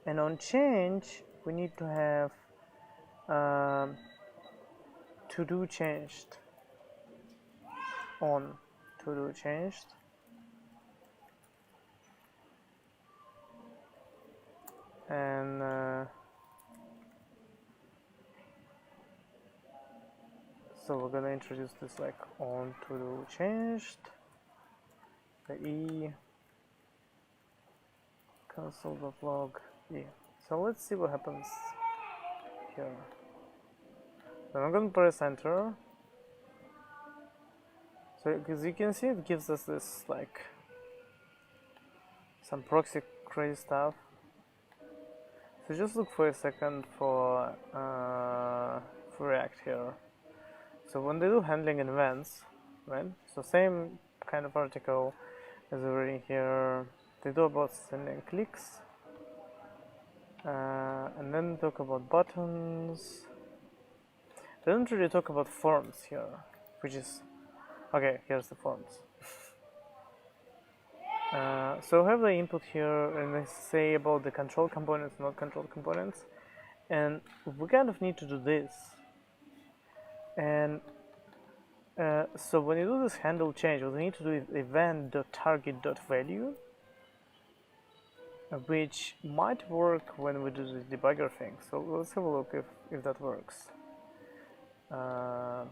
and on change we need to have to do changed. On to do changed, and so we're gonna introduce this like on to do changed, the e console.log e. So let's see what happens here. Then I'm gonna press enter. So as you can see, it gives us this like some proxy crazy stuff. So just look for a second for React here. So when they do handling events, right? So same kind of article as already here. They do about sending clicks, and then talk about buttons. They don't really talk about forms here, which is okay. Here's the forms. So we have the input here, and they say about the control components, not control components, and we kind of need to do this. And so when you do this handle change, what we need to do is event.target.value, which might work when we do the debugger thing. So let's have a look if that works. So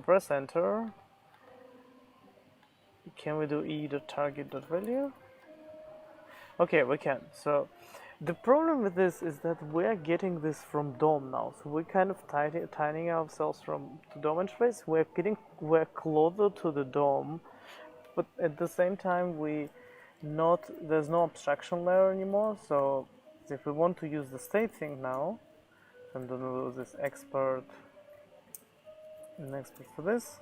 press enter. Can we do e.target.value? Okay, we can. So the problem with this is that we are getting this from DOM now. So we're kind of tidying ourselves from the DOM interface. We're closer to the DOM, but at the same time there's no abstraction layer anymore. So if we want to use the state thing now, I'm gonna do this export for this,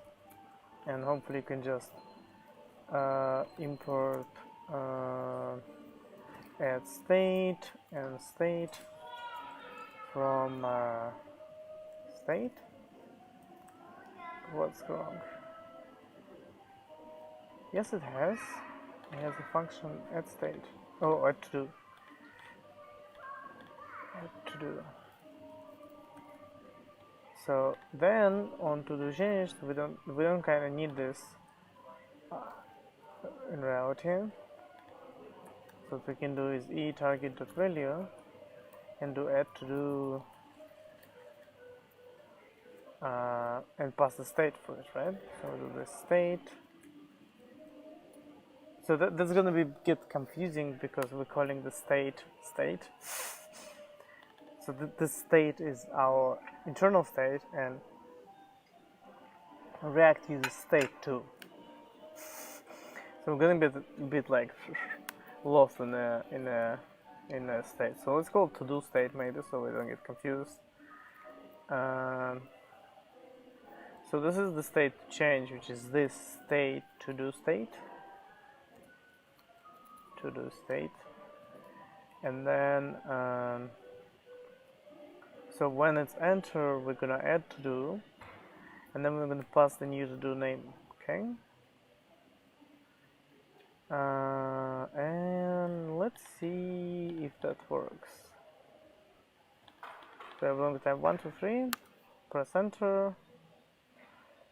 and hopefully you can just import add state and state from state. What's wrong? Yes, it has a function add state. Oh, add to do. So then on to do changed, we don't kind of need this in reality. So what we can do is e.target.value and do add to do and pass the state for it, right? So we'll do this state. So that's gonna get confusing because we're calling the state. So this state is our internal state, and React uses state too. So we're gonna be a bit like lost in a state. So let's call it to do state maybe, so we don't get confused. So this is the state to change, which is this state to do state. To do state. And then so when it's enter, we're gonna add to do, and then we're gonna pass the new to do name. Okay. And let's see if that works. So I'm going to type 1, 2, 3, press enter.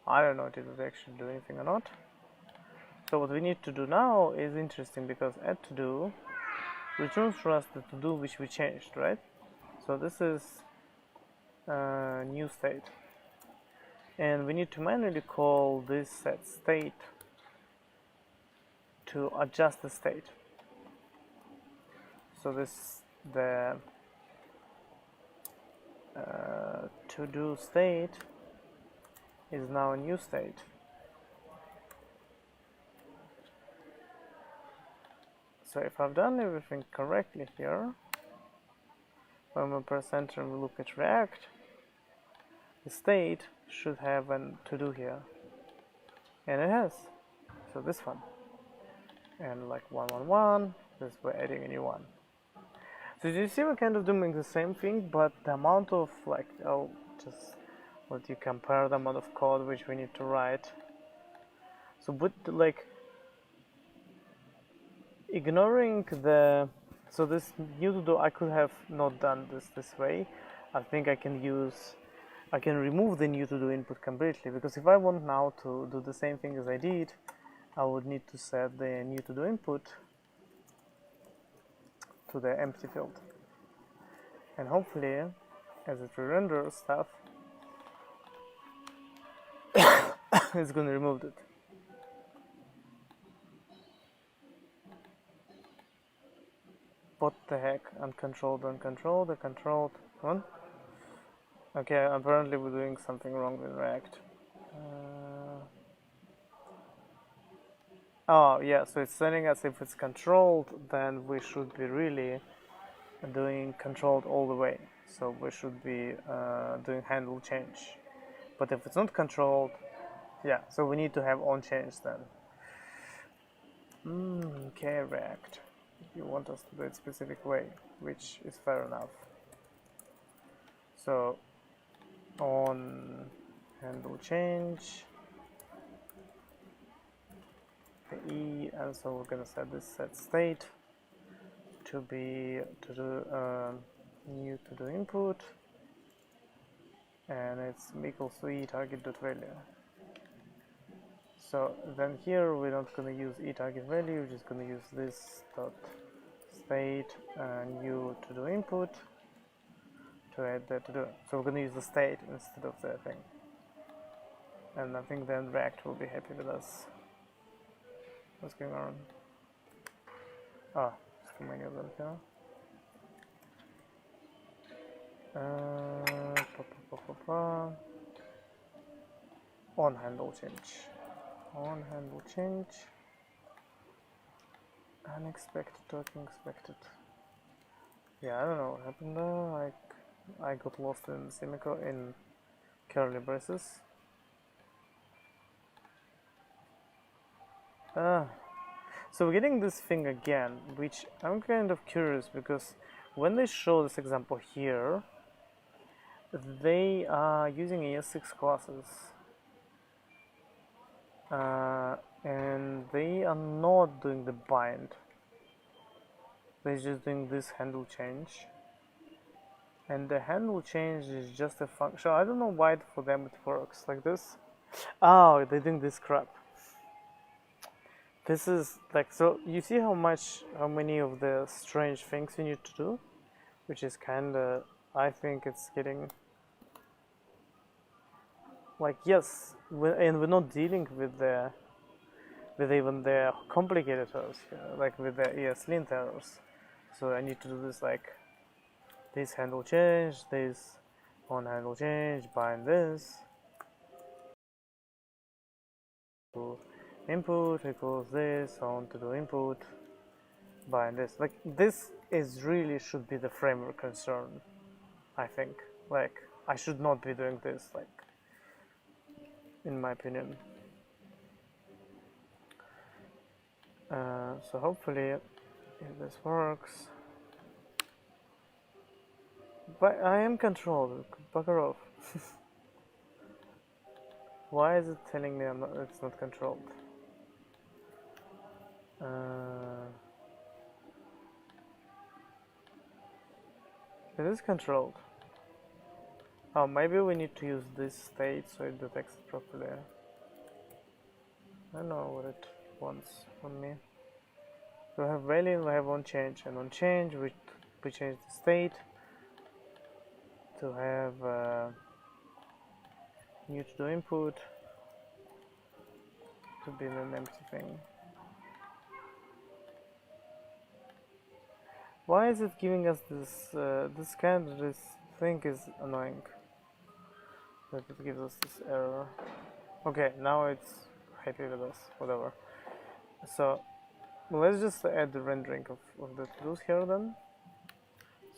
I don't know if it will actually do anything or not. So what we need to do now is interesting, because add to do returns for us the to do which we changed, right? So this is new state, and we need to manually call this set state to adjust the state. So this the to do state is now a new state. So if I've done everything correctly here, when we press enter and we look at React, the state should have an to do here, and it has. So this one, and like 1, 1, 1, this we're adding a new one. So you see we're kind of doing the same thing, but the amount of like, I'll just let you compare the amount of code which we need to write. So but like ignoring the, so this new to do, I could have not done this way. I think I can remove the new to do input completely, because if I want now to do the same thing as I did, I would need to set the new to do input to the empty field, and hopefully as it renders stuff it's going to remove it. What the heck? Uncontrolled, uncontrolled, controlled one. Okay, apparently we're doing something wrong with React. Oh yeah, so it's telling us if it's controlled, then we should be really doing controlled all the way. So we should be doing handle change. But if it's not controlled, yeah, so we need to have on change then. Okay, React, you want us to do it a specific way, which is fair enough. So on handle change, the E, and so we're gonna set this set state to be to do new to do input, and it's equals to e target.value. So then here we're not gonna use e target value, we're just gonna use this dot state new to do input to add that to do. So we're gonna use the state instead of the thing, and I think then React will be happy with us. What's going on? Ah, too many of them here. On handle change. On handle change. Unexpected token expected. Yeah, I don't know what happened there. Like I got lost in semicolon in curly braces. So we're getting this thing again, which I'm kind of curious, because when they show this example here, they are using ES6 classes, and they are not doing the bind. They're just doing this handle change, and the handle change is just a function. I don't know why for them it works like this. Oh, they're doing this crap. This is like, so you see how many of the strange things you need to do, which is kinda, I think it's getting like, yes, and we're not dealing with even the complicated errors here, like with the ESLint errors. So I need to do this, like this handle change, this on handle change, bind this to input equals this on to do input, bind this. Like this is really should be the framework concern, I think. Like I should not be doing this. Like in my opinion. So hopefully if this works. But I am controlled, bugger off. Why is it telling me it's not controlled? It is controlled. Oh, maybe we need to use this state so it detects it properly. I don't know what it wants from me. We have value and we have onChange, and onChange we change the state to have new to do input to be an empty thing. Why is it giving us this this thing is annoying that it gives us this error. Okay, now it's happy with us, whatever. So let's just add the rendering of the to-dos here then.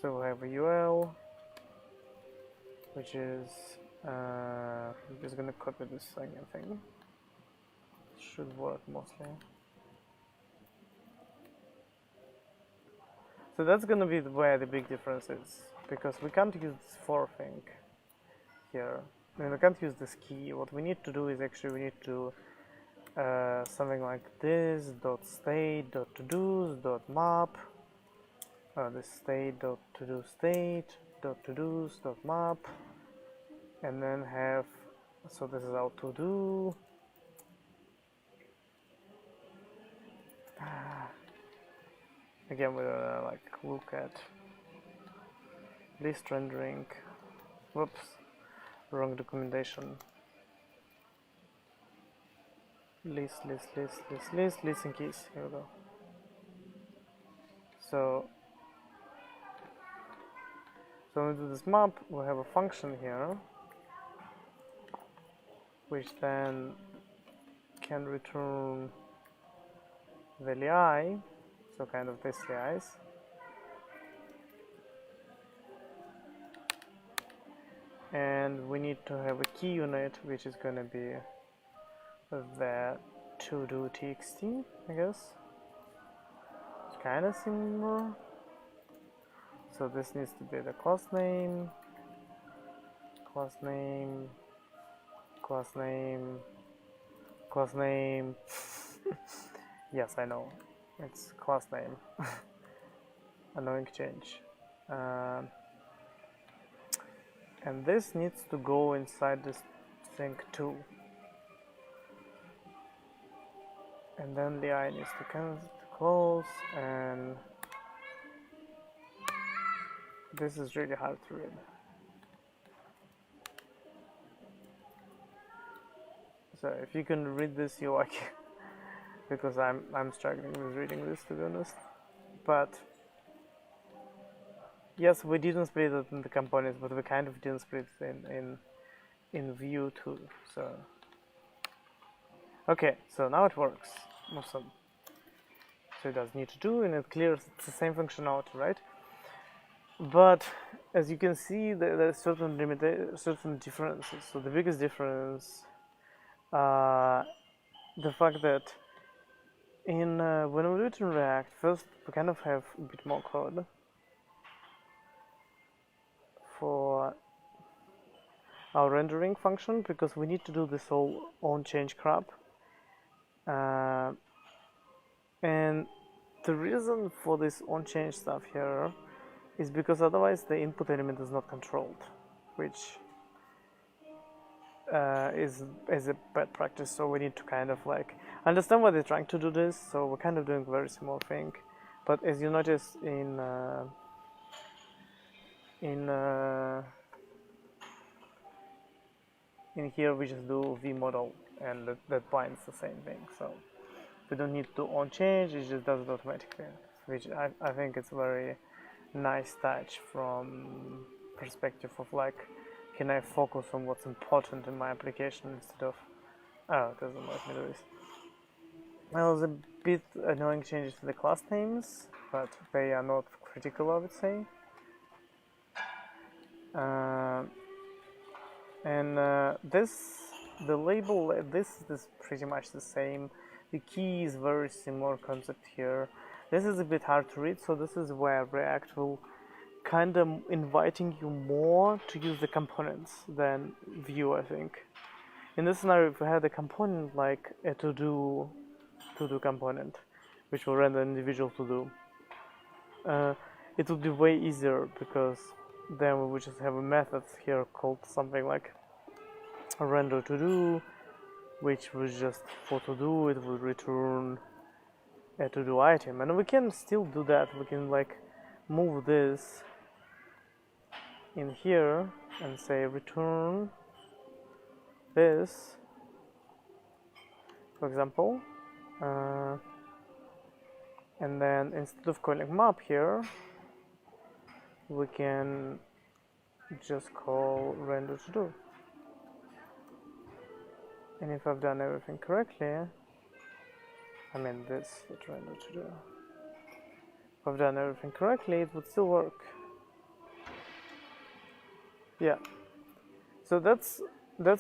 So we have a UL, which is I'm just gonna copy this second thing. Should work mostly. So that's gonna be where the big difference is, because we can't use this for thing here. I mean, we can't use this key. What we need to do is actually we need to something like this dot state dot todos dot map. This state dot todo state dot todos dot map, and then have, so this is our to do. Again, we're gonna like look at list rendering. Whoops, wrong documentation. List and keys. Here we go. So when we do this map, we have a function here, which then can return the li, so kind of this li's, and we need to have a key unit, which is going to be the to do txt, I guess. It's kind of similar. So this needs to be the class name, yes, I know, it's class name. Annoying change. And this needs to go inside this thing too. And then the I needs to close, and this is really hard to read. So if you can read this, you like it, because I'm struggling with reading this, to be honest. But yes, we didn't split it in the components, but we kind of didn't split it in Vue too. So okay, so now it works. Awesome. So it does need to do, and it clears. It's the same functionality, right? But as you can see, there are certain differences. So the biggest difference, the fact that in when we do it in React, first we kind of have a bit more code for our rendering function, because we need to do this whole onChange crap. And the reason for this onChange stuff here is because otherwise the input element is not controlled, which is a bad practice. So we need to kind of like understand why they're trying to do this. So we're kind of doing a very similar thing, but as you notice in here we just do vmodel, and that binds the same thing. So we don't need to onChange, it just does it automatically, which I think it's very nice touch from perspective of like, can I focus on what's important in my application instead of, oh, it doesn't let me do this. Well, there's a bit annoying changes to the class names, but they are not critical, I would say. the label, this is pretty much the same. The key is very similar concept here. This is a bit hard to read, so this is where React will kind of inviting you more to use the components than Vue, I think. In this scenario, if we had a component like a to-do component, which will render an individual to-do, it would be way easier, because then we would just have a method here called something like a render to-do, which was just for to-do, it would return a to-do item. And we can still do that. We can like move this in here and say return this, for example, and then instead of calling map here, we can just call render to do. And if I've done everything correctly, I mean this would render to do. If I've done everything correctly, it would still work. Yeah. So that's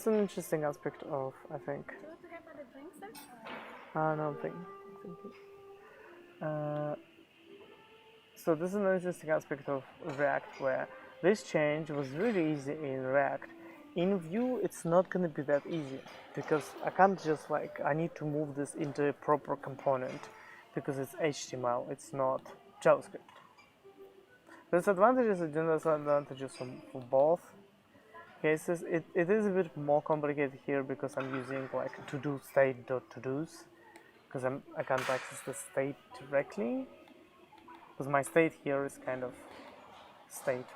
an interesting aspect of, I think. Do you want to have other drinks then? No, thank you. So this is an interesting aspect of React, where this change was really easy in React. In Vue, it's not going to be that easy, because I can't just like, I need to move this into a proper component, because it's HTML, it's not JavaScript. There's advantages and disadvantages for both cases. It is a bit more complicated here, because I'm using like to-do state.todos, because I can't access the state directly, because my state here is kind of state.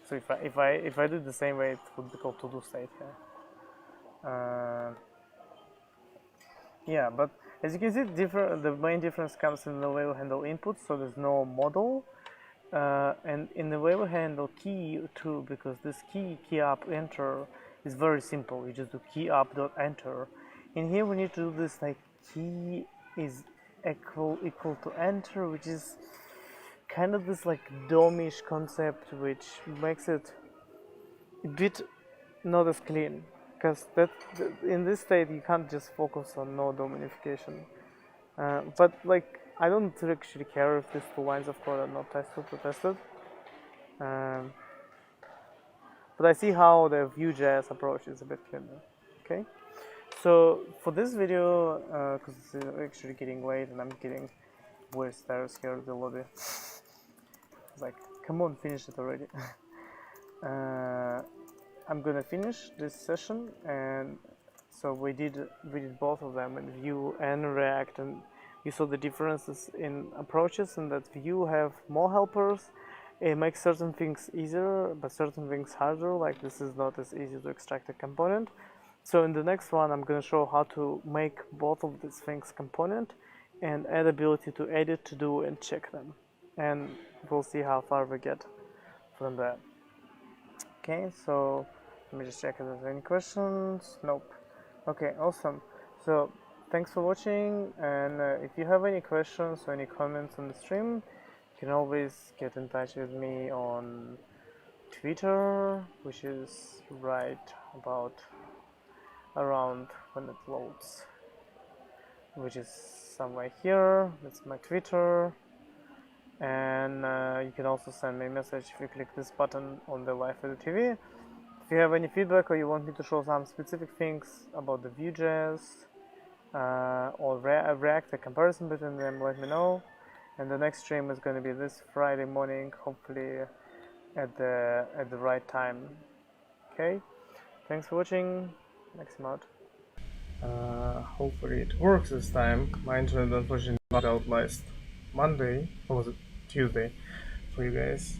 So if I do it the same way, it would be called to-do state here. Yeah, but as you can see, the main difference comes in the label handle input, so there's no model. And in the label handle key too, because this key up enter is very simple. You just do key up dot enter. In here we need to do this like key is equal to enter, which is kind of this like DOM-ish concept, which makes it a bit not as clean, because in this state you can't just focus on no DOM unification. But like, I don't actually care if these two lines of code are not tested. But I see how the Vue.js approach is a bit cleaner. Okay, so for this video, because it's actually getting late and I'm getting weird stares here at the lobby. It's like, come on, finish it already. I'm gonna finish this session, and so we did both of them in Vue and React, and you saw the differences in approaches, and that Vue have more helpers. It makes certain things easier, but certain things harder, like this is not as easy to extract a component. So in the next one, I'm going to show how to make both of these things component, and add ability to edit, to do, and check them. And we'll see how far we get from there. Okay, so let me just check if there's any questions. Nope. Okay, awesome. So thanks for watching, and if you have any questions or any comments on the stream, you can always get in touch with me on Twitter, which is right about around when it loads, which is somewhere here. That's my Twitter. And you can also send me a message if you click this button on the live video TV. If you have any feedback, or you want me to show some specific things about the Vue.js or React, a comparison between them, let me know. And the next stream is going to be this Friday morning, hopefully at the right time. Okay, thanks for watching. Next out. Hopefully it works this time. My internet unfortunately not out last Monday, or was it Tuesday for you guys,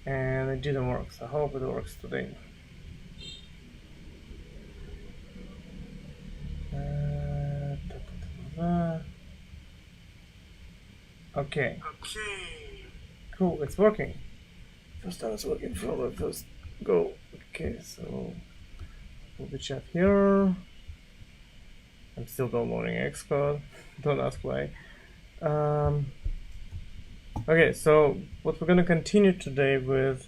and it didn't work, so I hope it works today. Okay, cool, it's working. First time it's working from the first go. Okay, so put the chat here. I'm still downloading Xcode, don't ask why. Okay, so what we're gonna continue today with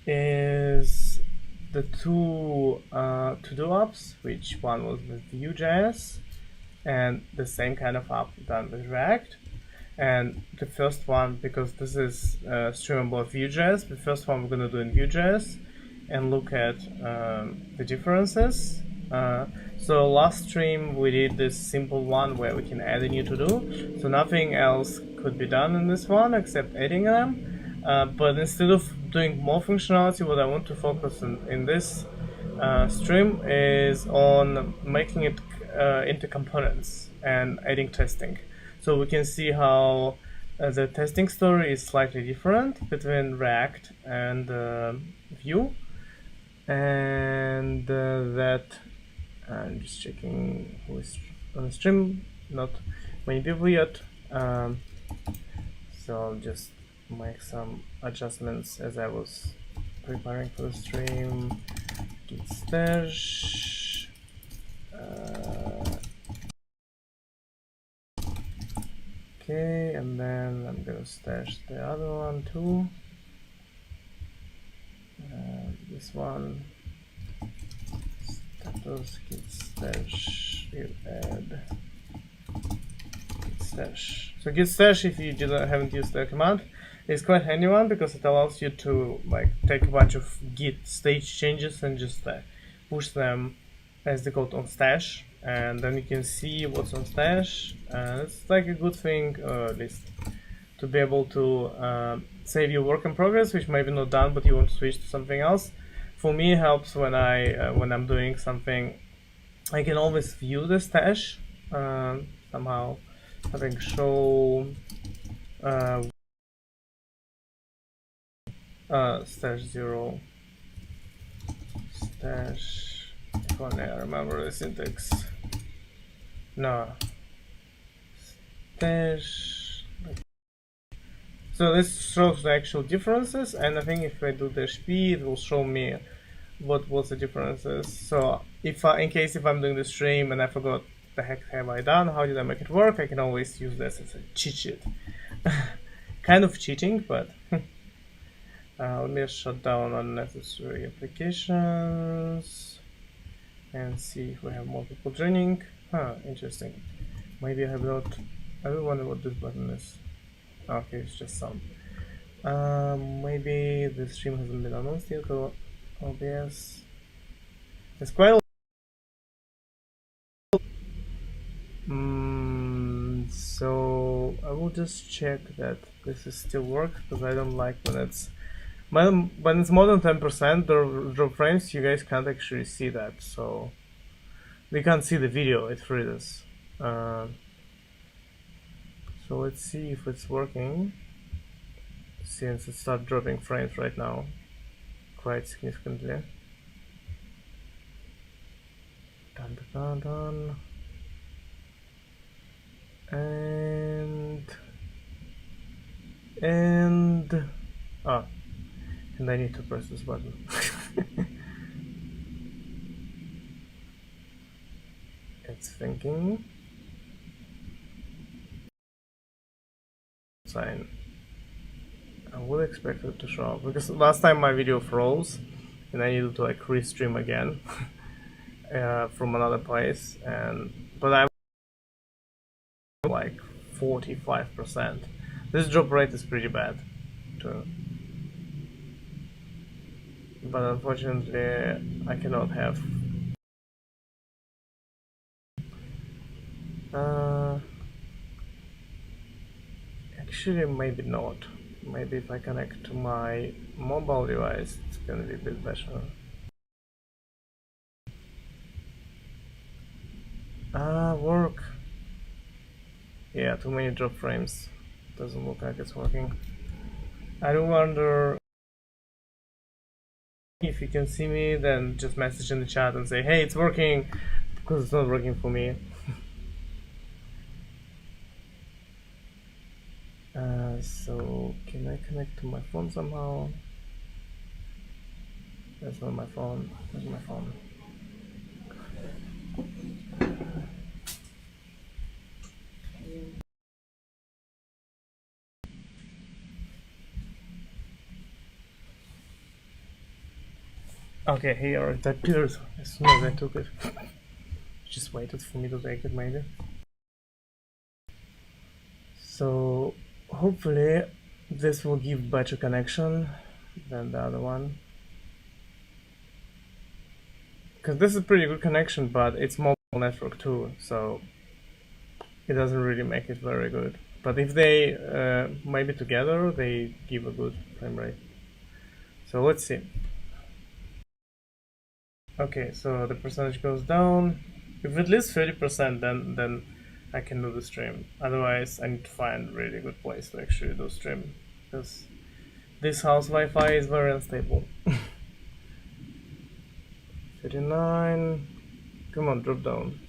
is the two to-do apps, which one was with Vue.js and the same kind of app done with React. And the first one, because this is stream about Vue.js, the first one we're gonna do in Vue.js and look at the differences. So last stream we did this simple one where we can add a new to-do, so nothing else could be done in this one except adding them. But instead of doing more functionality, what I want to focus on in this stream is on making it into components and adding testing. So we can see how the testing story is slightly different between React and Vue, and that I'm just checking who is on the stream. Not many people yet, so I'll just make some adjustments as I was preparing for the stream. Git stash. Okay, and then I'm gonna stash the other one too. This one. Status git stash. You add git stash. So git stash, if you haven't used the command, is quite handy one because it allows you to like take a bunch of git stage changes and just push them as the code on stash, and then you can see what's on stash. It's like a good thing, at least, to be able to save your work in progress, which may be not done, but you want to switch to something else. For me, it helps when I'm doing something. I can always view the stash somehow, having show stash 0 stash. If only I remember the syntax. No. Stash. So this shows the actual differences, and I think if I do -p, it will show me what's the differences. So if in case I'm doing the stream and I forgot the heck have I done, how did I make it work, I can always use this as a cheat sheet. Kind of cheating, but let me shut down unnecessary applications and see if we have more people joining. Interesting. Maybe I have not. I don't wonder what this button is. Okay, it's just sound. Maybe the stream hasn't been announced yet, or OBS. It's quite a so I will just check that this is still works, because I don't like when it's more than 10% drop frames. You guys can't actually see that, so we can't see the video, it freezes. So let's see if it's working, since it started dropping frames right now quite significantly. Dun, dun, dun, dun. And I need to press this button. It's thinking. Sign. I would expect it to show up, because last time my video froze and I needed to like restream again from another place, but I'm like 45%. This drop rate is pretty bad too. But unfortunately I cannot have actually maybe not. Maybe if I connect to my mobile device, it's gonna be a bit better. Work. Yeah, too many drop frames. Doesn't look like it's working. I do wonder if you can see me, then just message in the chat and say, hey, it's working, because it's not working for me. So can I connect to my phone somehow? That's not my phone. That's my phone. Okay, here it appears as soon as I took it. Just waited for me to take it, maybe. So hopefully this will give better connection than the other one. Because this is a pretty good connection, but it's mobile network too, so it doesn't really make it very good. But if they maybe together, they give a good frame rate. So let's see. Okay, so the percentage goes down. If at least 30%, then I can do the stream. Otherwise, I need to find a really good place to actually do stream, because this house Wi-Fi is very unstable. 39. Come on, drop down.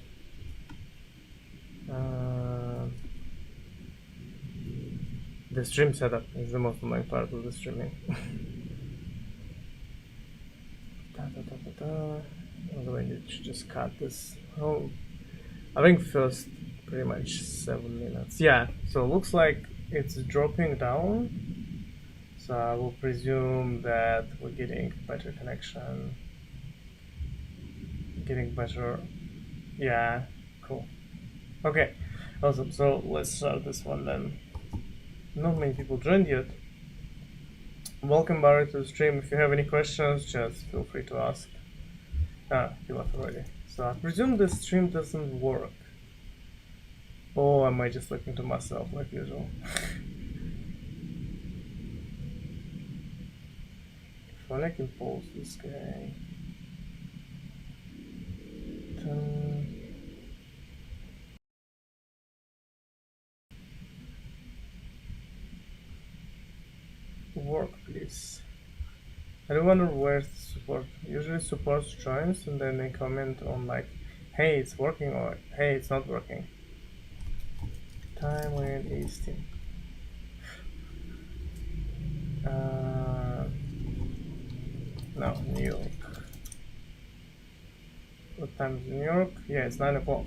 The stream setup is the most annoying part of the streaming. Although I need to just cut this. Oh, I think first pretty much 7 minutes. Yeah, so looks like it's dropping down. So I will presume that we're getting better connection. Getting better. Yeah, cool. Okay, awesome. So let's start this one then. Not many people joined yet. Welcome Barry to the stream. If you have any questions, just feel free to ask. He left already. So I presume this stream doesn't work. Or am I just looking to myself like usual? If only I can pause this guy. Work, please. I do wonder where's the support. Usually support joins and then they comment on like, hey, it's working, or hey, it's not working. Time when Eastern. No, New York. What time is New York? Yeah, it's 9 o'clock.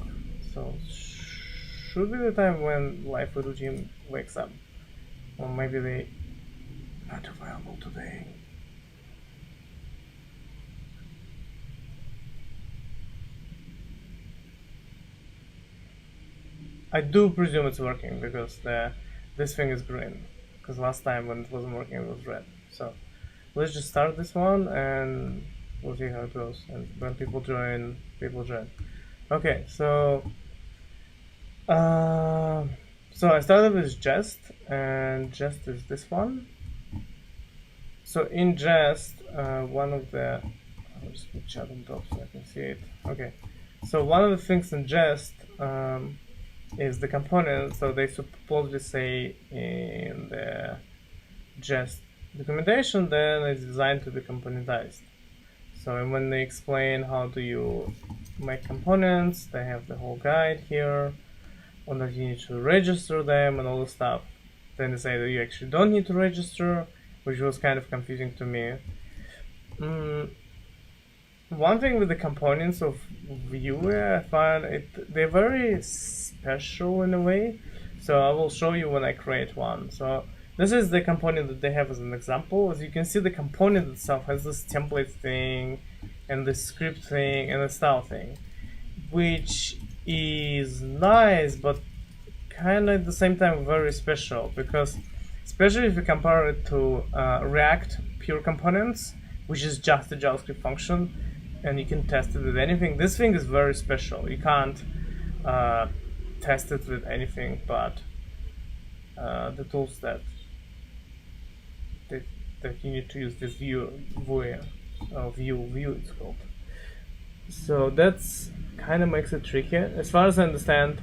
So should be the time when Life with Jim wakes up. Or maybe they not available today. I do presume it's working because this thing is green. Because last time when it wasn't working it was red. So let's just start this one and we'll see how it goes. And when people join, people join. Okay, so I started with Jest, and Jest is this one. So in Jest, one of the I'll just put chat on top so I can see it. Okay, so one of the things in Jest is the component. So they supposedly say in the Jest documentation then it's designed to be componentized. So when they explain how do you make components, they have the whole guide here on that you need to register them and all the stuff. Then they say that you actually don't need to register, which was kind of confusing to me. One thing with the components of Vue, I find they're very special in a way. So I will show you when I create one. So this is the component that they have as an example. As you can see, the component itself has this template thing and this script thing and the style thing, which is nice, but kind of at the same time very special, because especially if you compare it to React pure components, which is just a JavaScript function and you can test it with anything, this thing is very special. You can't test it with anything but the tools that you need to use, this Vue it's called. So that's kind of makes it tricky. As far as I understand,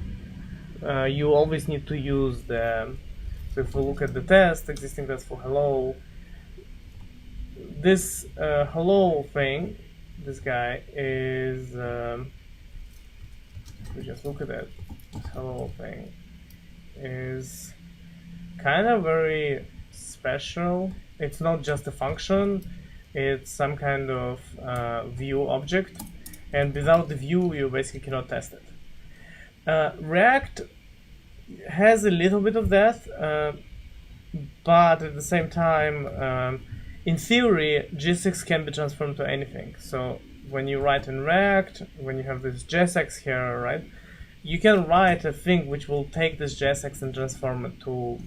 you always need to use the. So if we look at the test, existing test for hello, this hello thing, this guy is. If we just look at it, this hello thing is kind of very special. It's not just a function, it's some kind of view object, and without the view you basically cannot test it. React has a little bit of that, but at the same time in theory, JSX can be transformed to anything. So when you write in React, when you have this JSX here, right, you can write a thing which will take this JSX and transform it to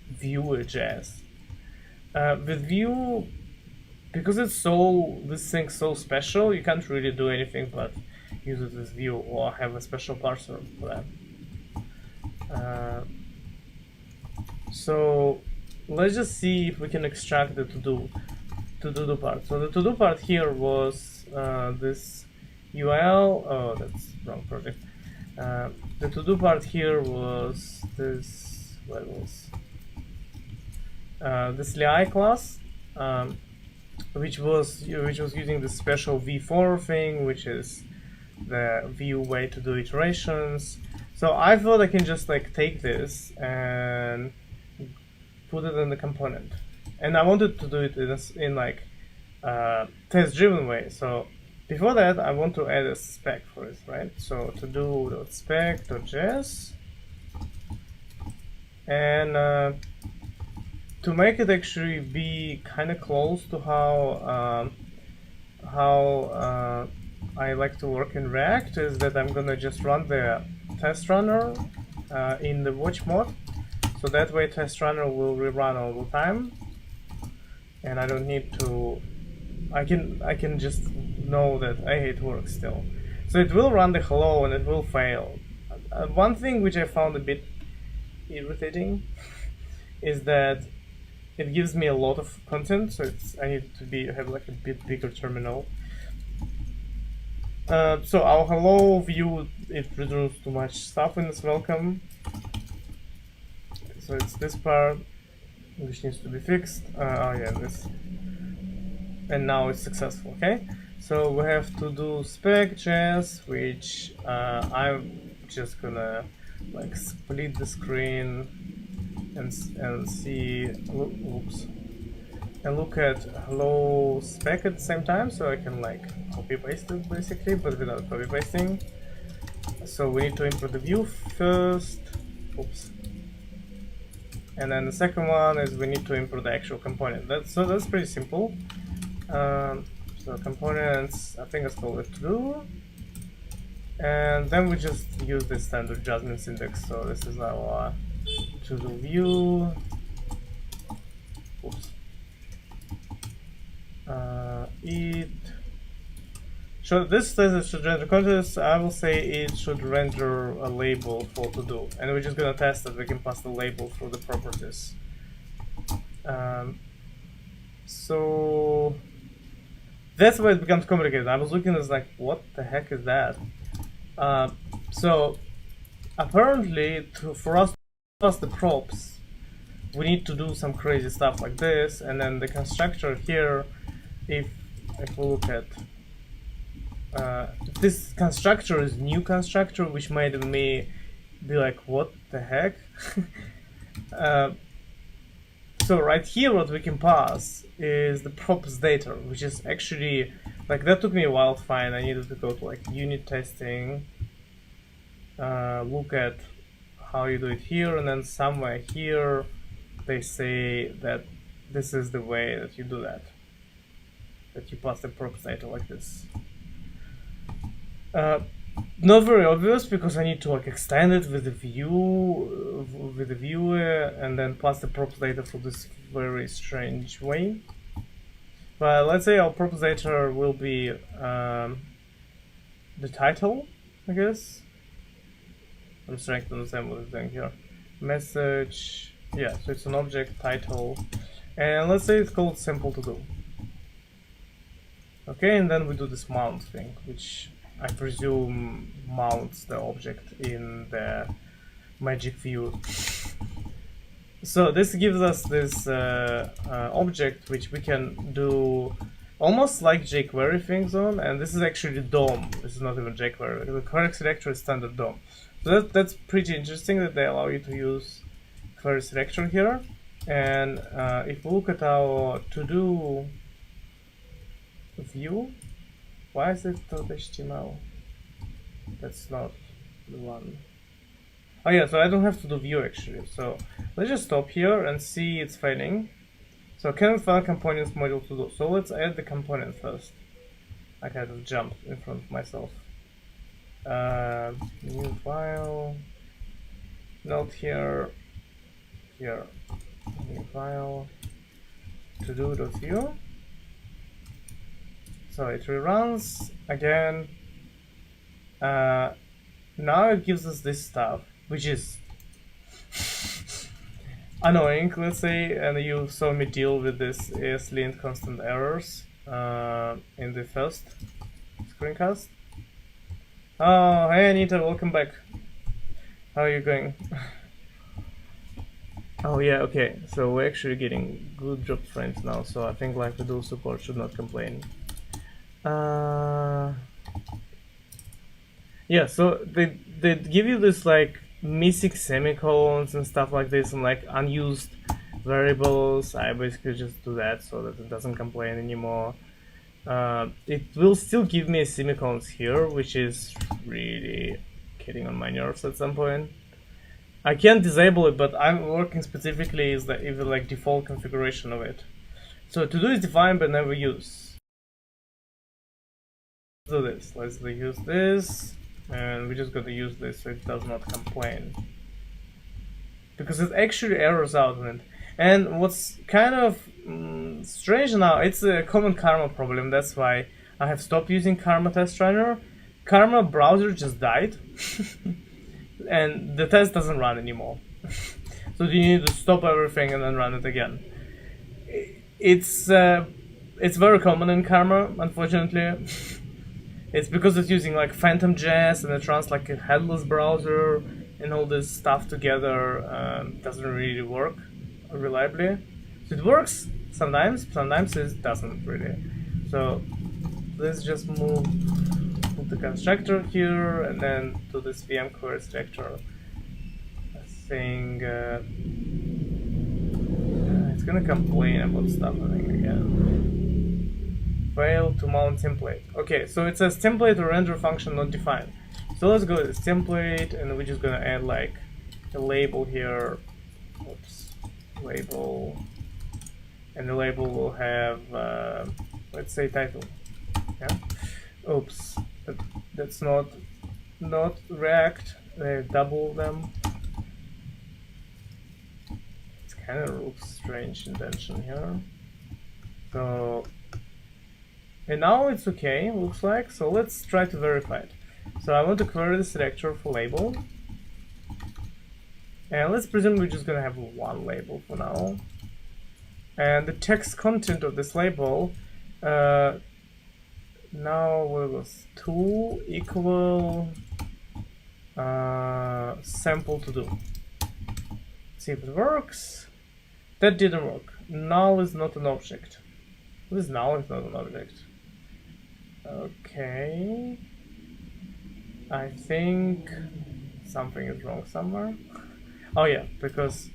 Vue.js. With Vue, because this thing's so special, you can't really do anything but use it with Vue or have a special parser for that. So let's just see if we can extract the to-do part. So the to-do part here was this URL. Oh, that's wrong project. The to-do part here was this. What was this li class, which was using the special v4 thing, which is the Vue way to do iterations. So I thought I can just like take this and put it in the component, and I wanted to do it in like test-driven way. So before that, I want to add a spec for it, right? So to do .spec.js, and to make it actually be kind of close to how I like to work in React, is that I'm gonna just run the test runner in the watch mode. So that way test runner will rerun all the time, and I don't need to, I can just know that hey, it works still. So it will run the hello and it will fail. One thing which I found a bit irritating is that it gives me a lot of content, so I need to have like a bit bigger terminal. So our hello view, it returns too much stuff in this welcome. So it's this part which needs to be fixed. Oh yeah, this. And now it's successful, okay? So we have to do spec.js, which I'm just gonna like split the screen and see, oops, and look at hello spec at the same time, so I can like copy paste it basically, but without copy pasting. So we need to import the view first, oops. And then the second one is we need to import the actual component. That's pretty simple. So components, I think it's called to-do, and then we just use the standard Jasmine syntax. So this is our to-do view. Oops. It. So this says it should render context. I will say it should render a label for to-do, and we're just gonna test that we can pass the label through the properties. So that's where it becomes complicated. I was looking at this like, what the heck is that? So apparently, for us to pass the props, we need to do some crazy stuff like this, and then the constructor here, if we look at this constructor is new constructor, which made me be like, what the heck? So right here what we can pass is the props data, which is actually, like, that took me a while to find. I needed to go to like unit testing, look at how you do it here, and then somewhere here they say that this is the way that you do that you pass the props data like this. Not very obvious, because I need to like extend it with the viewer, and then pass the props data for this very strange way. But let's say our props data will be the title, I guess. I'm trying to understand what it's doing here. Message, yeah, so it's an object title, and let's say it's called simple to do. Okay, and then we do this mount thing, which I presume mounts the object in the magic view. So this gives us this object which we can do almost like jQuery things on, and this is actually DOM. This is not even jQuery. The query selector is standard DOM. So that's pretty interesting that they allow you to use query selector here. And if we look at our to-do view, why is it .html? That's not the one. Oh yeah, so I don't have to do view actually. So let's just stop here and see it's failing. So cannot find components module to do. So let's add the component first. I kind of jumped in front of myself. New file. Not here. Here. New file. To-do.vue. So it reruns again. Now it gives us this stuff, which is annoying, let's say, and you saw me deal with this ESLint constant errors in the first screencast. Oh, hey Anita, welcome back. How are you going? Oh yeah, okay, so we're actually getting good job frames now, so I think like the dual support should not complain. Yeah, so they give you this like missing semicolons and stuff like this and like unused variables. I basically just do that so that it doesn't complain anymore. It will still give me semicolons here, which is really getting on my nerves at some point. I can't disable it, but I'm working specifically is the like default configuration of it. So to do is defined but never use. Let's do this. Let's use this, and we're just gonna use this so it does not complain, because it actually errors out on it. And what's kind of strange now, it's a common Karma problem. That's why I have stopped using Karma test runner. Karma browser just died. And the test doesn't run anymore. So you need to stop everything and then run it again. It's very common in Karma, unfortunately. It's because it's using like Phantom.js and it runs like a headless browser and all this stuff together doesn't really work reliably. So it works sometimes it doesn't really. So let's just move the constructor here and then to this VM queries vector. Saying it's gonna complain about stuff I think again. Fail to mount template. Okay, so it says template or render function not defined. So let's go to this template and we're just gonna add like a label here. Oops, label, and the label will have let's say title. Yeah. Oops, that's not React. Double them. It's kind of looks strange intention here. So, and now it's okay. Looks like. So let's try to verify it. So I want to query the selector for label, and let's presume we're just gonna have one label for now. And the text content of this label. Now what was 2 equal sample to do. See if it works. That didn't work. Null is not an object. What is null is not an object? Okay. I think something is wrong somewhere. Oh yeah, because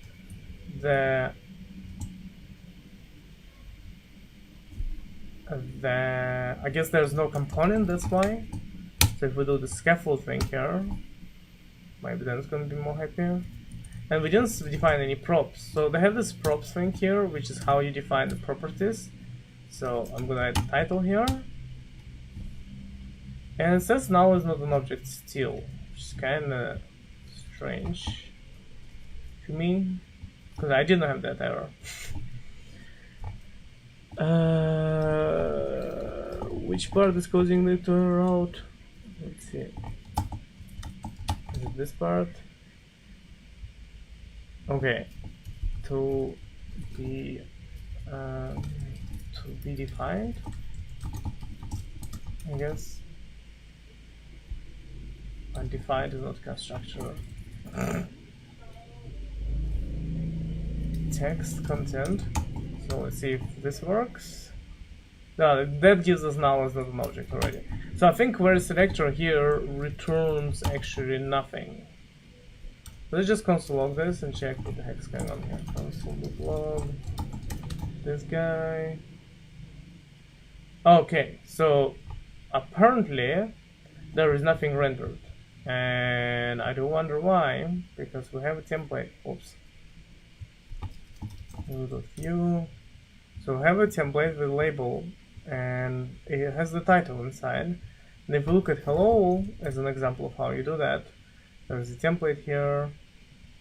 I guess there's no component, that's why. So if we do the scaffold thing here, maybe then it's going to be more happier. And we didn't define any props. So they have this props thing here, which is how you define the properties. So I'm going to add the title here. And it says null is not an object still, which is kind of strange to me, because I didn't have that error. Which part is causing me to error out? Let's see. Is it this part? Okay. To be defined, I guess. Undefined is not constructor. Text content. So let's see if this works. No, that gives us null as not an object already. So I think query selector here returns actually nothing. Let's just console log this and check what the heck is going on here. Console log this guy. Okay, so apparently there is nothing rendered. And I do wonder why, because we have a template. Oops. Vue. So we have a template with a label, and it has the title inside. And if we look at hello as an example of how you do that, there's a template here,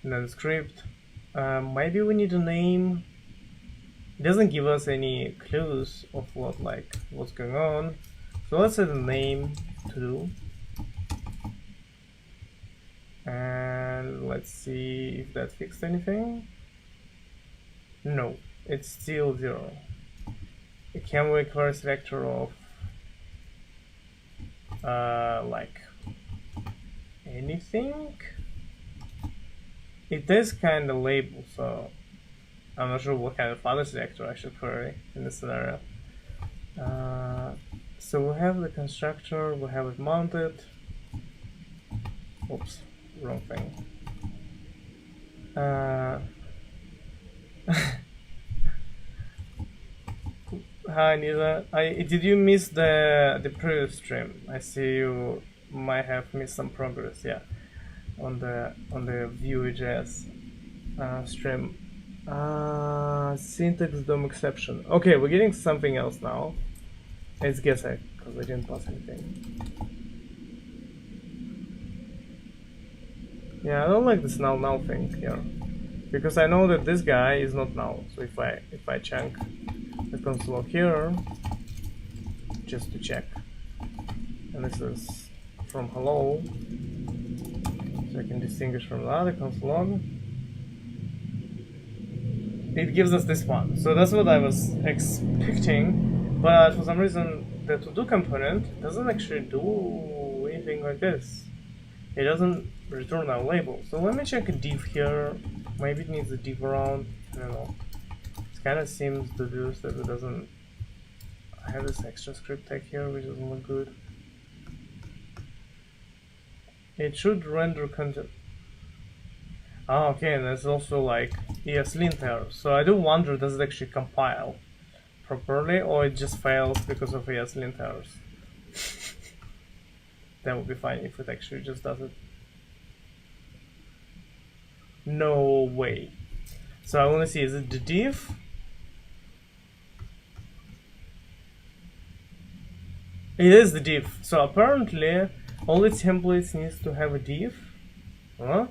and then a script. Maybe we need a name. It doesn't give us any clues of what's going on. So let's set a name to do. And let's see if that fixed anything. No, it's still 0. It can require a selector of like anything. It is kind of label, so I'm not sure what kind of other selector I should query in this scenario. So we have the constructor, we have it mounted. Oops, wrong thing. Hi Nila, did you miss the previous stream? I see you might have missed some progress, yeah, on the Vue.js stream. Syntax DOM exception. Okay, we're getting something else now. It's guessing because I didn't pass anything. Yeah, I don't like this null thing here, because I know that this guy is not null. So if I check the console log here, just to check, and this is from hello, so I can distinguish from the other console log. It gives us this one. So that's what I was expecting, but for some reason the to-do component doesn't actually do anything like this. It doesn't return our label. So let me check a div here. Maybe it needs a div around. I don't know. It kind of seems dubious that it doesn't. I have this extra script tag here, which doesn't look good. It should render content. Ah, okay, and there's also like ESLint error. So I do wonder, does it actually compile properly, or it just fails because of ESLint errors? That would be fine if it actually just does it. No way. So I want to see, is it the div? It is the div. So apparently all the templates needs to have a div. Huh?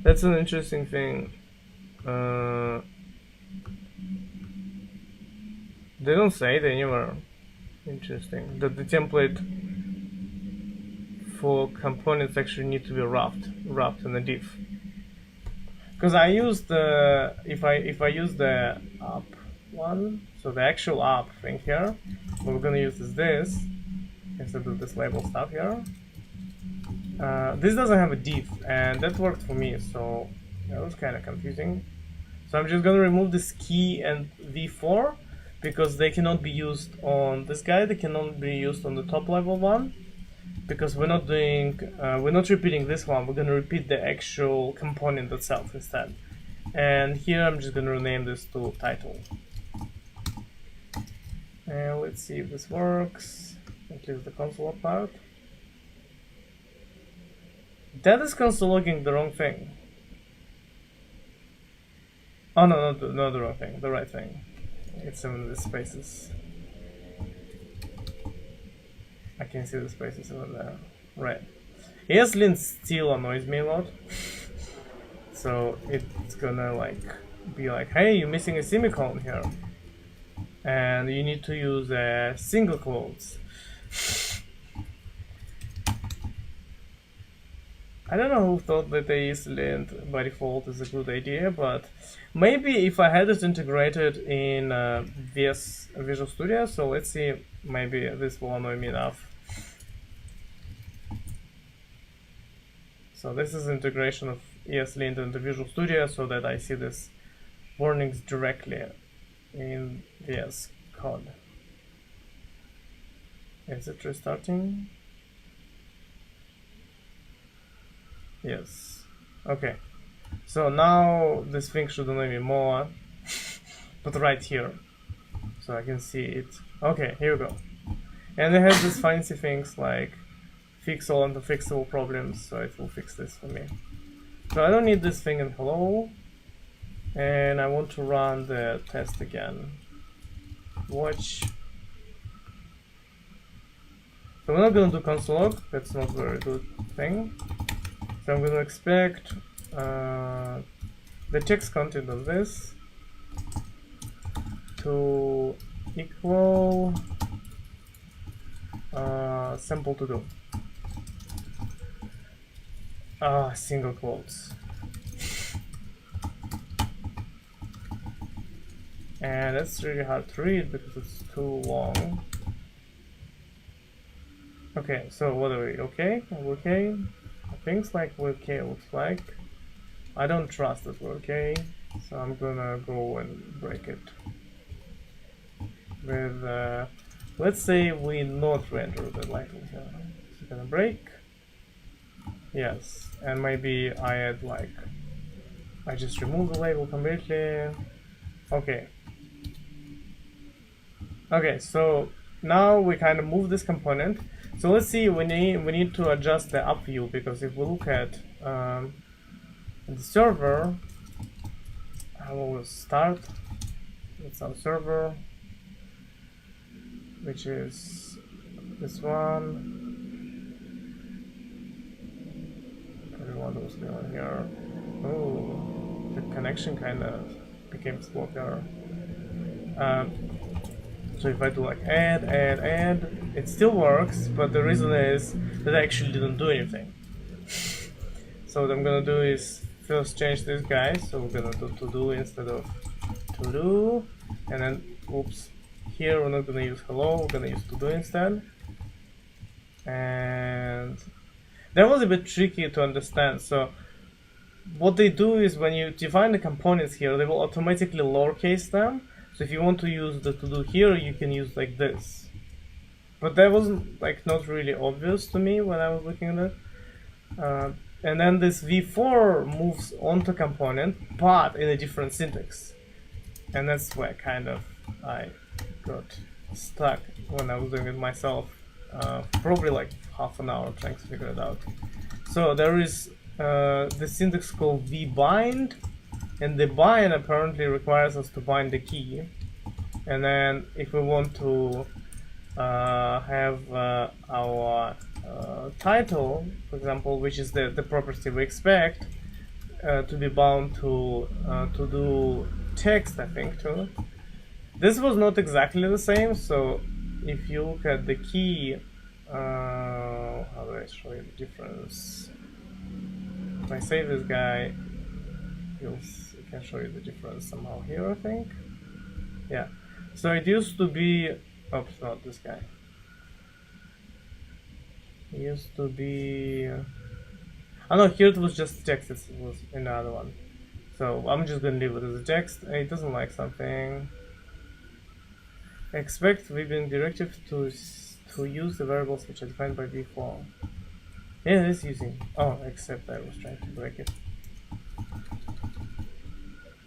That's an interesting thing. They don't say it anywhere. Interesting. That the template for components actually need to be wrapped in a div. Because I use the if I use the app one, so the actual app thing here, what we're gonna use is this instead of this label stuff here. This doesn't have a div, and that worked for me, so that was kind of confusing. So I'm just gonna remove this key and v4 because they cannot be used on this guy. They cannot be used on the top level one because we're not repeating this one. We're gonna repeat the actual component itself instead. And here I'm just gonna rename this to title. And let's see if this works. At least the console part. That is console logging the wrong thing. Oh no, not the wrong thing, the right thing. It's in the spaces. I can see the spaces over there. Right. ESLint still annoys me a lot. So it's gonna be like, hey, you're missing a semicolon here. And you need to use single quotes. I don't know who thought that the ESLint by default is a good idea, but maybe if I had it integrated in Visual Studio, so let's see, maybe this will annoy me enough. So this is integration of ESLint into Visual Studio so that I see this warnings directly in VS Code. Is it restarting? Yes. Okay. So now this thing should annoy me more, but right here, so I can see it. Okay, here we go. And it has these fancy things like fix all unfixable problems, so it will fix this for me. So I don't need this thing in hello. and I want to run the test again. Watch. So we're not going to do console log, that's not a very good thing. So I'm going to expect the text content of this to equal sample to do. Single quotes. And that's really hard to read because it's too long. Okay, so what are we? Okay? We're okay? Things like we're okay looks like. I don't trust that we're okay, so I'm gonna go and break it. With, let's say we not render the label here. So gonna break. Yes, and maybe I add like, I just remove the label completely. Okay. Okay, so now we kind of move this component. So let's see, we need to adjust the up view, because if we look at the server, I will start. It's our server, which is this one. Everyone was going here. Oh, the connection kind of became slow here. So if I do like add, it still works, but the reason is that I actually didn't do anything. So what I'm gonna do is first change this guy, so we're gonna do to do instead of to do, and then oops, here we're not gonna use hello, we're gonna use to do instead. And that was a bit tricky to understand. So what they do is when you define the components here, they will automatically lowercase them. So if you want to use the to do here, you can use like this. But that wasn't like not really obvious to me when I was looking at it. And then this v4 moves onto component, but in a different syntax. And that's where kind of I got stuck when I was doing it myself. Probably like half an hour trying to figure it out. So there is the syntax called vbind, and the bind apparently requires us to bind the key. And then if we want to have our title, for example, which is the property we expect to be bound to do text, I think too. This was not exactly the same, so if you look at the key, how do I show you the difference? If I save this guy, I can show you the difference somehow here, I think. Yeah, so it used to be, oops, not this guy. It used to be, oh no, here it was just text, it was another one. So I'm just gonna leave it as a text. It doesn't like something. Expect Vue directive to use the variables which are defined by v4. Yeah, it is using. Oh, except I was trying to break it.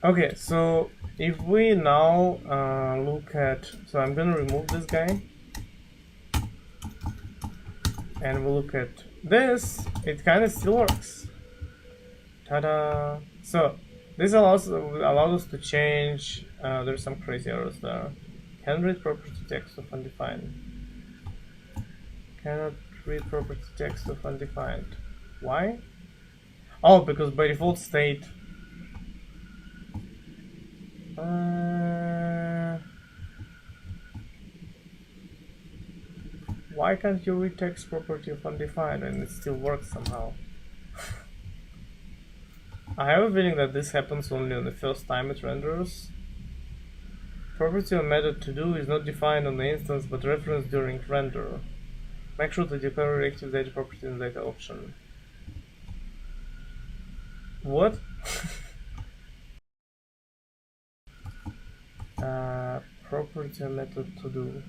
Okay, so if we now look at, so I'm gonna remove this guy, and we'll look at this. It kind of still works. Ta-da! So this allows us to change. There's some crazy errors there. Can read property text of undefined. Cannot read property text of undefined. Why? Oh, because by default state. Why can't you read text property of undefined and it still works somehow? I have a feeling that this happens only on the first time it renders. Property or method to do is not defined on the instance but referenced during render. Make sure to declare reactive data property in the data option. What? Property or method to do.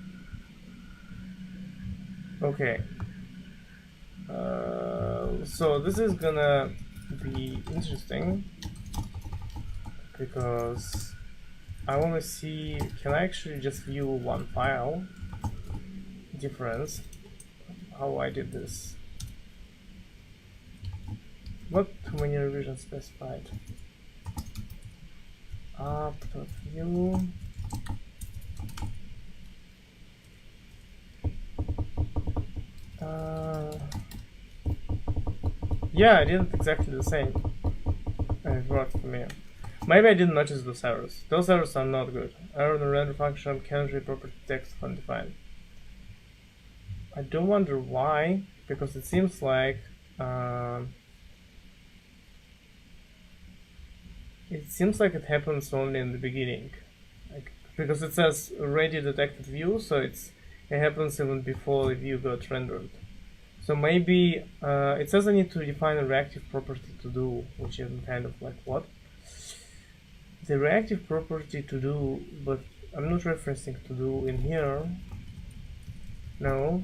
Okay. So this is gonna be interesting because I want to see, can I actually just view one file difference? How I did this? Not too many revisions specified. View. Yeah, I did it exactly the same. And it worked for me. Maybe I didn't notice those errors. Those errors are not good. Error in the render function cannot read property text undefined. I do wonder why, because it seems like it happens only in the beginning, like, because it says already detected view, so it happens even before the view got rendered. So maybe it says I need to define a reactive property to do, which is kind of like what? The reactive property to do, but I'm not referencing to do in here. No.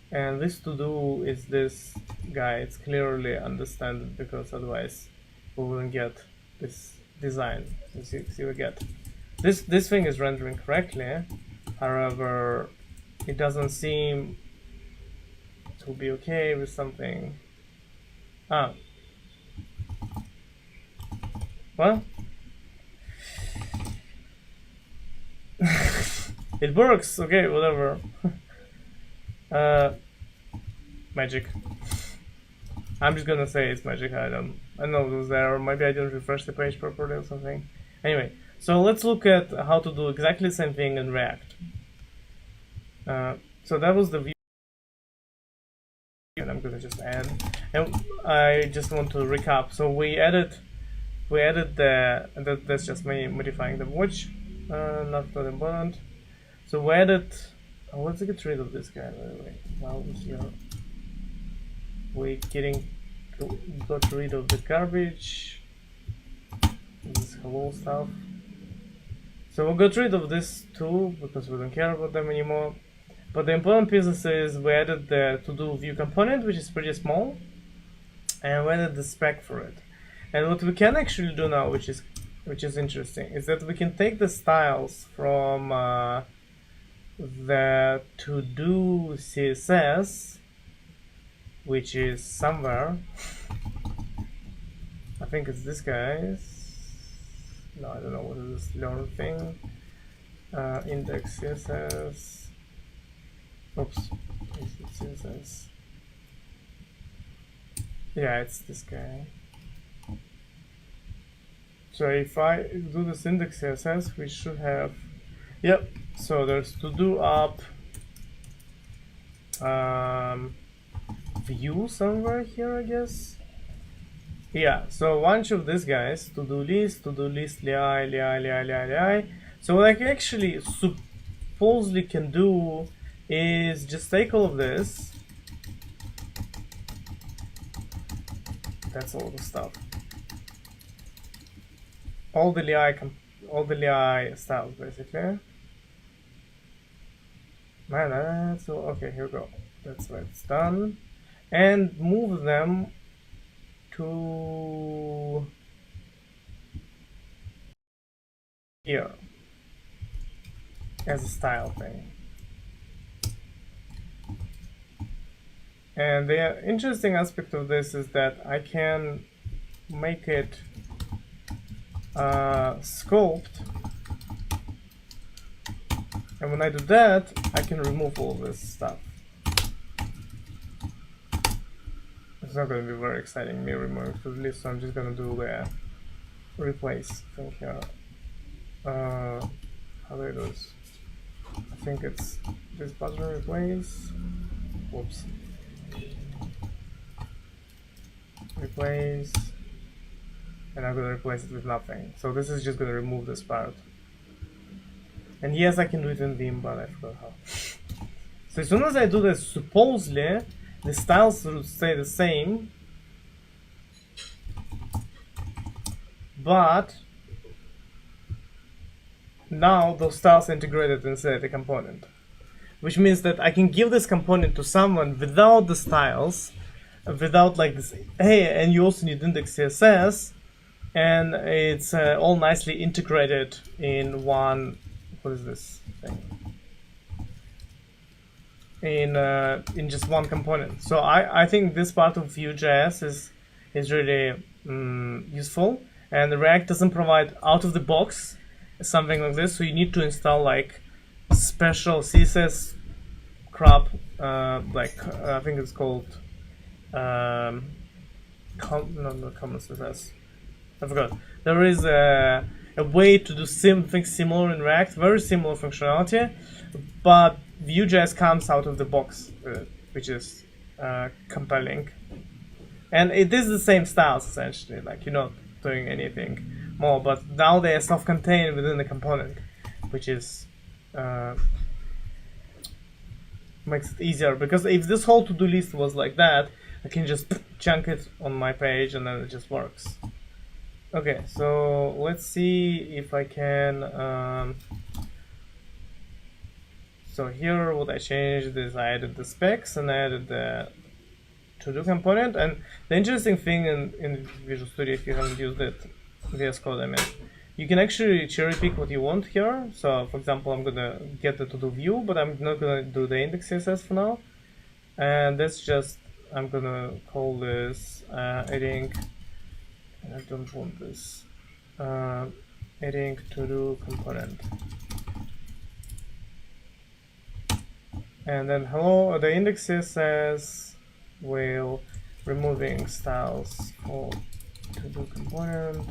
And this to do is this guy. It's clearly understand because otherwise we wouldn't get this design. You see we get this thing is rendering correctly. However, it doesn't seem to be okay with something. Well, it works. Okay, whatever. Magic. I'm just gonna say it's magic. I know it was there, or maybe I didn't refresh the page properly or something. Anyway, so let's look at how to do exactly the same thing in React. So that was the view, and I'm gonna just add. And I just want to recap. So we added that's just me modifying the watch. Not that important. So we added. Let's get rid of this guy, by the way. Now here we got rid of the garbage, this hello stuff. So we got rid of this too because we don't care about them anymore. But the important pieces is we added the to-do view component, which is pretty small, and we added the spec for it. And what we can actually do now, which is interesting, is that we can take the styles from the to-do CSS, which is somewhere. I think it's this guy's. No, I don't know what is this learn thing. Index CSS. Oops, is it CSS? Yeah, it's this guy. So if I do this index CSS, we should have. Yep. So there's to do up view somewhere here, I guess. Yeah, so a bunch of these guys, to do list, li. So what I actually supposedly can do is just take all of this. That's all the stuff. All the li styles basically. Man, that's okay. Here we go. That's why it's done, and move them to here as a style thing. And the interesting aspect of this is that I can make it scoped. And when I do that, I can remove all this stuff. It's not going to be very exciting, me removing to the list, so I'm just going to do the replace thing here. How do I do this? I think it's this button replace. Whoops. Replace. And I'm going to replace it with nothing. So this is just going to remove this part. And yes, I can do it in Vim, but I forgot how. So as soon as I do this, supposedly the styles will stay the same, but now those styles are integrated inside the component, which means that I can give this component to someone without the styles, without like this, hey, and you also need index CSS, and it's all nicely integrated in one. What is this thing? In just one component. So I think this part of Vue.js is really useful, and React doesn't provide out of the box something like this, so you need to install like special CSS crop, I think it's called not common CSS. I forgot. There is a way to do something similar in React, very similar functionality, but Vue.js comes out of the box, which is compelling. And it is the same styles essentially, like you're not doing anything more, but now they are self-contained within the component, which is makes it easier, because if this whole to-do list was like that, I can just chunk it on my page and then it just works. Okay, so let's see if I can so here what I changed is I added the specs and I added the to-do component. And the interesting thing in Visual Studio, if you haven't used it, VS Code, I mean, you can actually cherry pick what you want here. So for example, I'm gonna get the to-do view, but I'm not gonna do the index CSS for now. And that's just, I'm gonna call this adding, I don't want this, adding to-do component. And then hello, the index CSS will removing styles for to-do component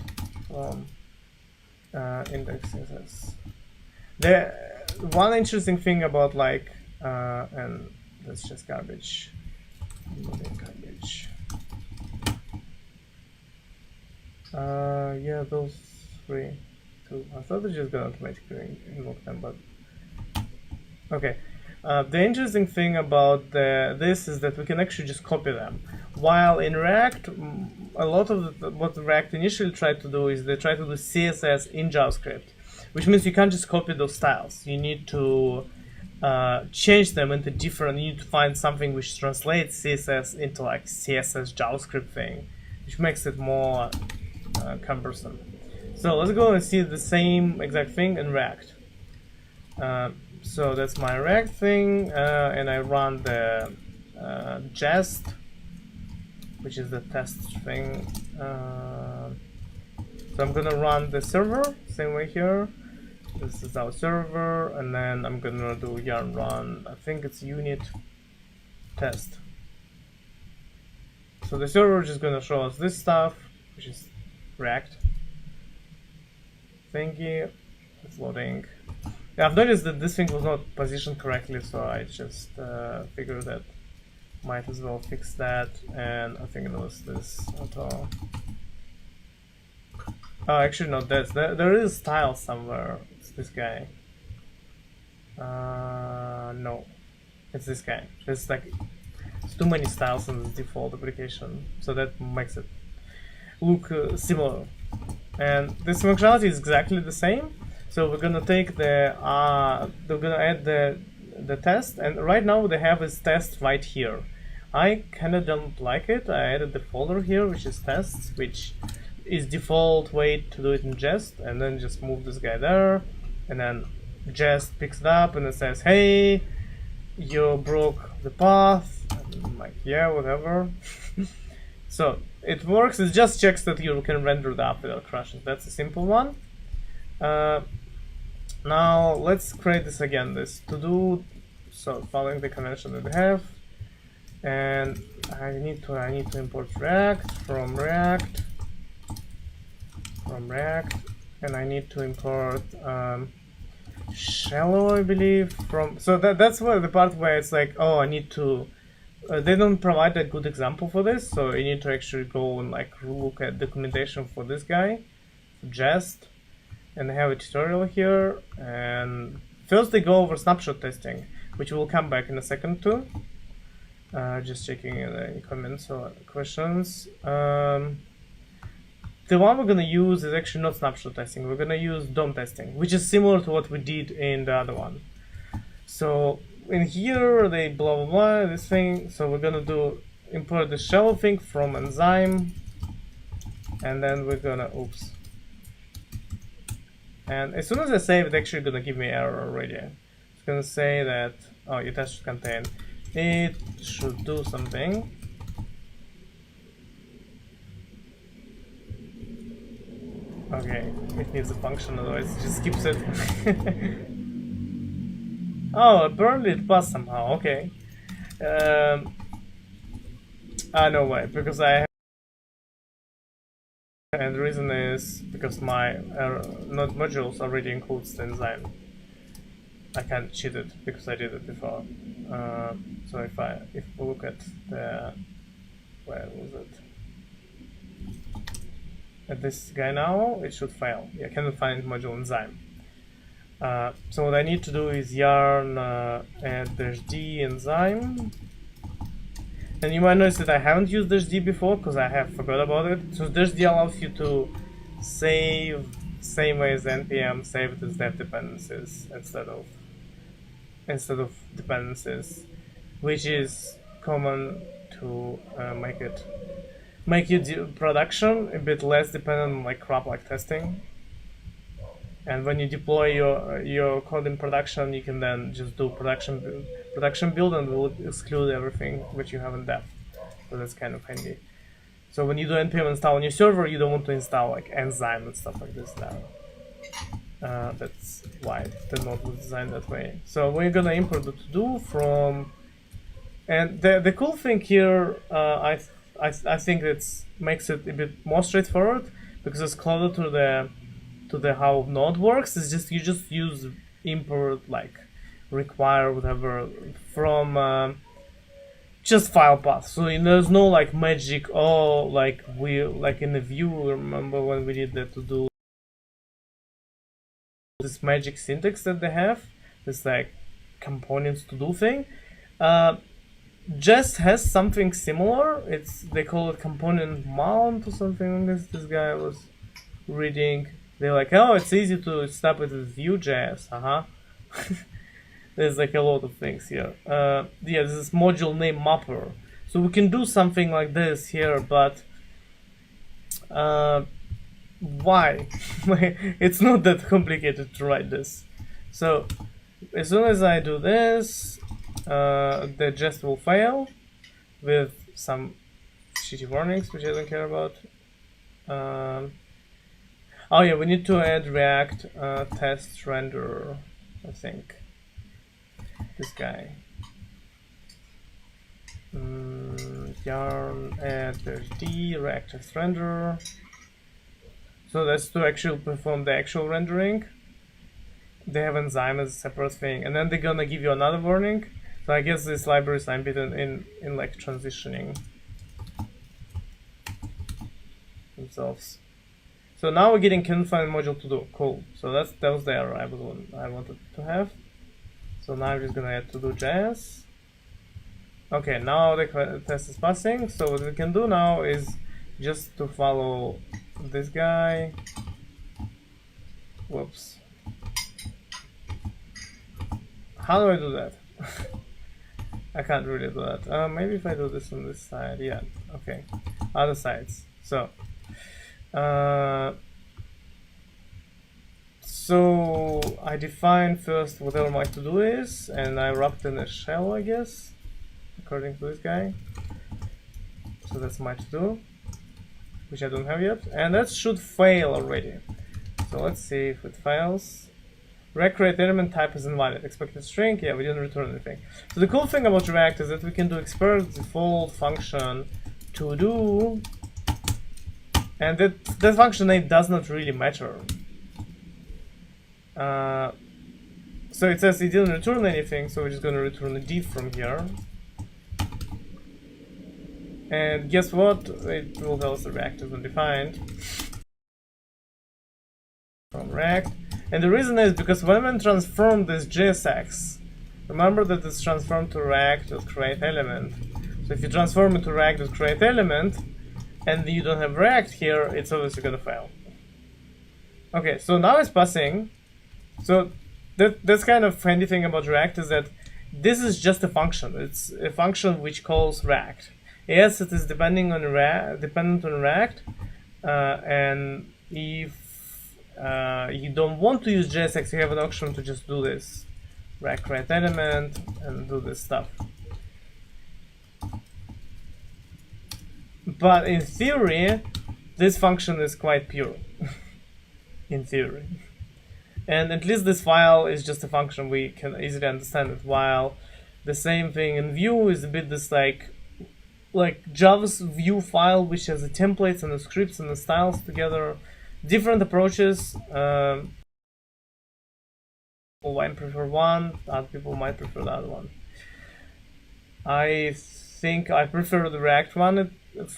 from index CSS. The one interesting thing about like, and that's just garbage, removing garbage. Yeah, those three, two. I thought it just gonna automatically remove them, but okay. The interesting thing about this is that we can actually just copy them. While in React, a lot of what React initially tried to do is they try to do CSS in JavaScript, which means you can't just copy those styles. You need to change them into different. You need to find something which translates CSS into like CSS JavaScript thing, which makes it more cumbersome. So let's go and see the same exact thing in React. So that's my React thing, and I run the jest, which is the test thing. So I'm gonna run the server, same way here. This is our server, and then I'm gonna do yarn run, I think it's unit test. So the server is just gonna show us this stuff, which is React. Thingy, it's loading. Yeah, I've noticed that this thing was not positioned correctly, so I just figured that might as well fix that, and I think it was this auto. Oh, actually no, there is style somewhere. It's this guy. No, it's this guy. It's like it's too many styles in the default application, so that makes it look similar. And this functionality is exactly the same. So we're gonna take we're gonna add the test, and right now they have this test right here. I kinda don't like it. I added the folder here, which is tests, which is default way to do it in Jest, and then just move this guy there, and then Jest picks it up and it says, hey, you broke the path. And I'm like, yeah, whatever. So it works. It just checks that you can render the app without crashing. That's a simple one. Now let's create this again, this to do, so following the convention that we have, and I need to import React from React, and I need to import shallow, I believe, from, so that's where the part where it's like, oh, I need to, they don't provide a good example for this, so you need to actually go and like look at documentation for this guy, Jest. And they have a tutorial here, and first they go over snapshot testing, which will come back in a second too. Just checking any comments or questions. The one we're gonna use is actually not snapshot testing. We're gonna use DOM testing, which is similar to what we did in the other one. So in here they blah blah blah this thing. So we're gonna do import the shallow thing from enzyme, and then we're gonna and as soon as I save, it's actually gonna give me error already. It's gonna say that, oh, your test should contain. It should do something. Okay, it needs a function, otherwise it just skips it. Oh, apparently it passed somehow. Okay. I know why, because I have, and the reason is because my node modules already includes the enzyme. I can't cheat it because I did it before. So if we look at the, where was it? At this guy now, it should fail. Yeah, cannot find module enzyme. So what I need to do is yarn add -d enzyme. And you might notice that I haven't used -d before because I have forgot about it. So -d allows you to save, same way as npm, save it as dev dependencies instead of dependencies, which is common to make your production a bit less dependent on like crap like testing. And when you deploy your code in production, you can then just do production build and will exclude everything which you have in dev. So that's kind of handy. So when you do npm install on your server, you don't want to install like enzyme and stuff like this now. That's why the node was designed that way. So we're gonna import the to-do from, and the cool thing here, I think it makes it a bit more straightforward because it's closer to the how node works. It's just you just use import like require whatever from just file path. So there's no like magic. Oh, like we like in the Vue. Remember when we did that to do this magic syntax that they have, this like components to do thing. Jest has something similar. They call it component mount or something like this. This guy was reading. They're like, oh, it's easy to stop it with Vue.js. There's like a lot of things here. Yeah, this is module name mapper. So we can do something like this here, but why? It's not that complicated to write this. So as soon as I do this, the jest will fail with some shitty warnings, which I don't care about. Oh yeah, we need to add React test render, I think. This guy. Yarn add -d React test render. So that's to actually perform the actual rendering. They have enzyme as a separate thing, and then they're gonna give you another warning. So I guess this library is ambient in like transitioning themselves. So now we're getting can-find module to do. Cool. So that was the error I wanted to have. So now I'm just gonna add to do JS. Okay, now the test is passing. So what we can do now is just to follow this guy. Whoops. How do I do that? I can't really do that. Maybe if I do this on this side. Yeah. Okay. Other sides. So. So I define first whatever my to-do is, and I wrapped in a shell, I guess, according to this guy. So that's my to-do, which I don't have yet, and that should fail already. So let's see if it fails. Recreate element type is invalid. Expected string, yeah, we didn't return anything. So the cool thing about React is that we can do expert default function to-do, and that function name does not really matter. So it says it didn't return anything, so we're just gonna return a div from here. And guess what? It will tell us the React is undefined from React. And the reason is because when we transform this JSX, remember that it's transformed to React.create element. So if you transform it to React.create element, and you don't have React here, it's obviously gonna fail. Okay, so now it's passing. So that's kind of handy thing about React is that this is just a function. It's a function which calls React. Yes, it is dependent on React, and if you don't want to use JSX, you have an option to just do this React create element and do this stuff. But in theory, this function is quite pure. in theory. And at least this file is just a function, we can easily understand it, while the same thing in Vue is a bit this like Java's Vue file, which has the templates and the scripts and the styles together. Different approaches. People might prefer one, other people might prefer the other one. I think I prefer the React one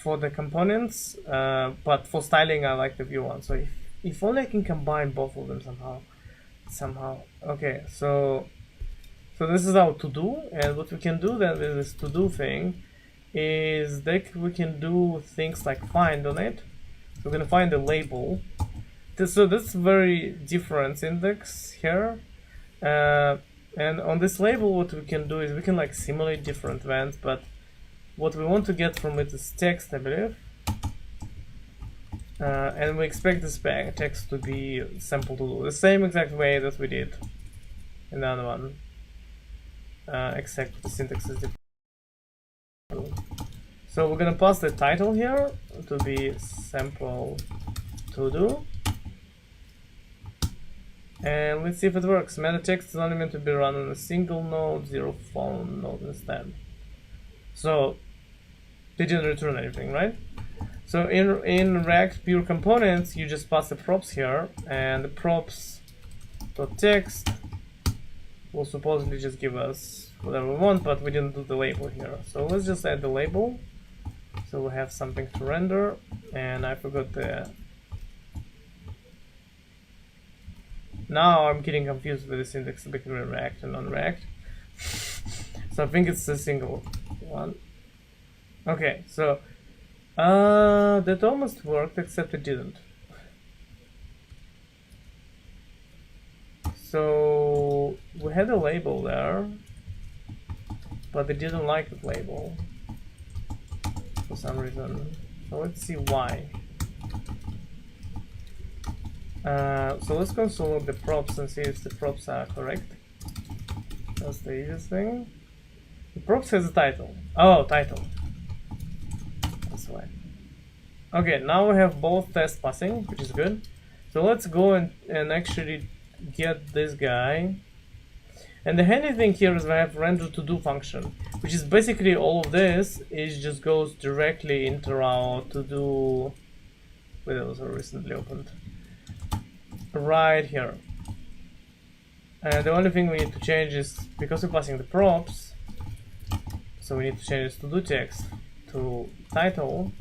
for the components, but for styling I like the Vue one. So if only I can combine both of them somehow. Okay, so this is our to-do, and what we can do then with this to-do thing is that we can do things like find on it. So we're gonna find a label. So that's very different syntax here. And on this label, what we can do is we can like simulate different events, but what we want to get from it is text, I believe. And we expect this text to be sample to do the same exact way that we did in the other one, except the syntax is different. So we're gonna pass the title here to be sample to do. And let's see if it works. Meta text is only meant to be run on a single node, 0 phone node instead. So they didn't return anything, right? So in React pure components, you just pass the props here, and the props.text will supposedly just give us whatever we want, but we didn't do the label here. So let's just add the label. So we have something to render, and I forgot the. Now I'm getting confused with the syntax between React and non-React. So I think it's a single one. Okay, so that almost worked, except it didn't. So we had a label there, but they didn't like the label for some reason. So let's see why. So let's console log the props and see if the props are correct. That's the easiest thing. The props has a title. Oh, title. That's why. Okay, now we have both tests passing, which is good. So let's go and actually get this guy. And the handy thing here is we have render to do function, which is basically all of this. It just goes directly into our to do. Wait, that was recently opened. Right here. And the only thing we need to change is, because we're passing the props, so we need to change this to do text to title.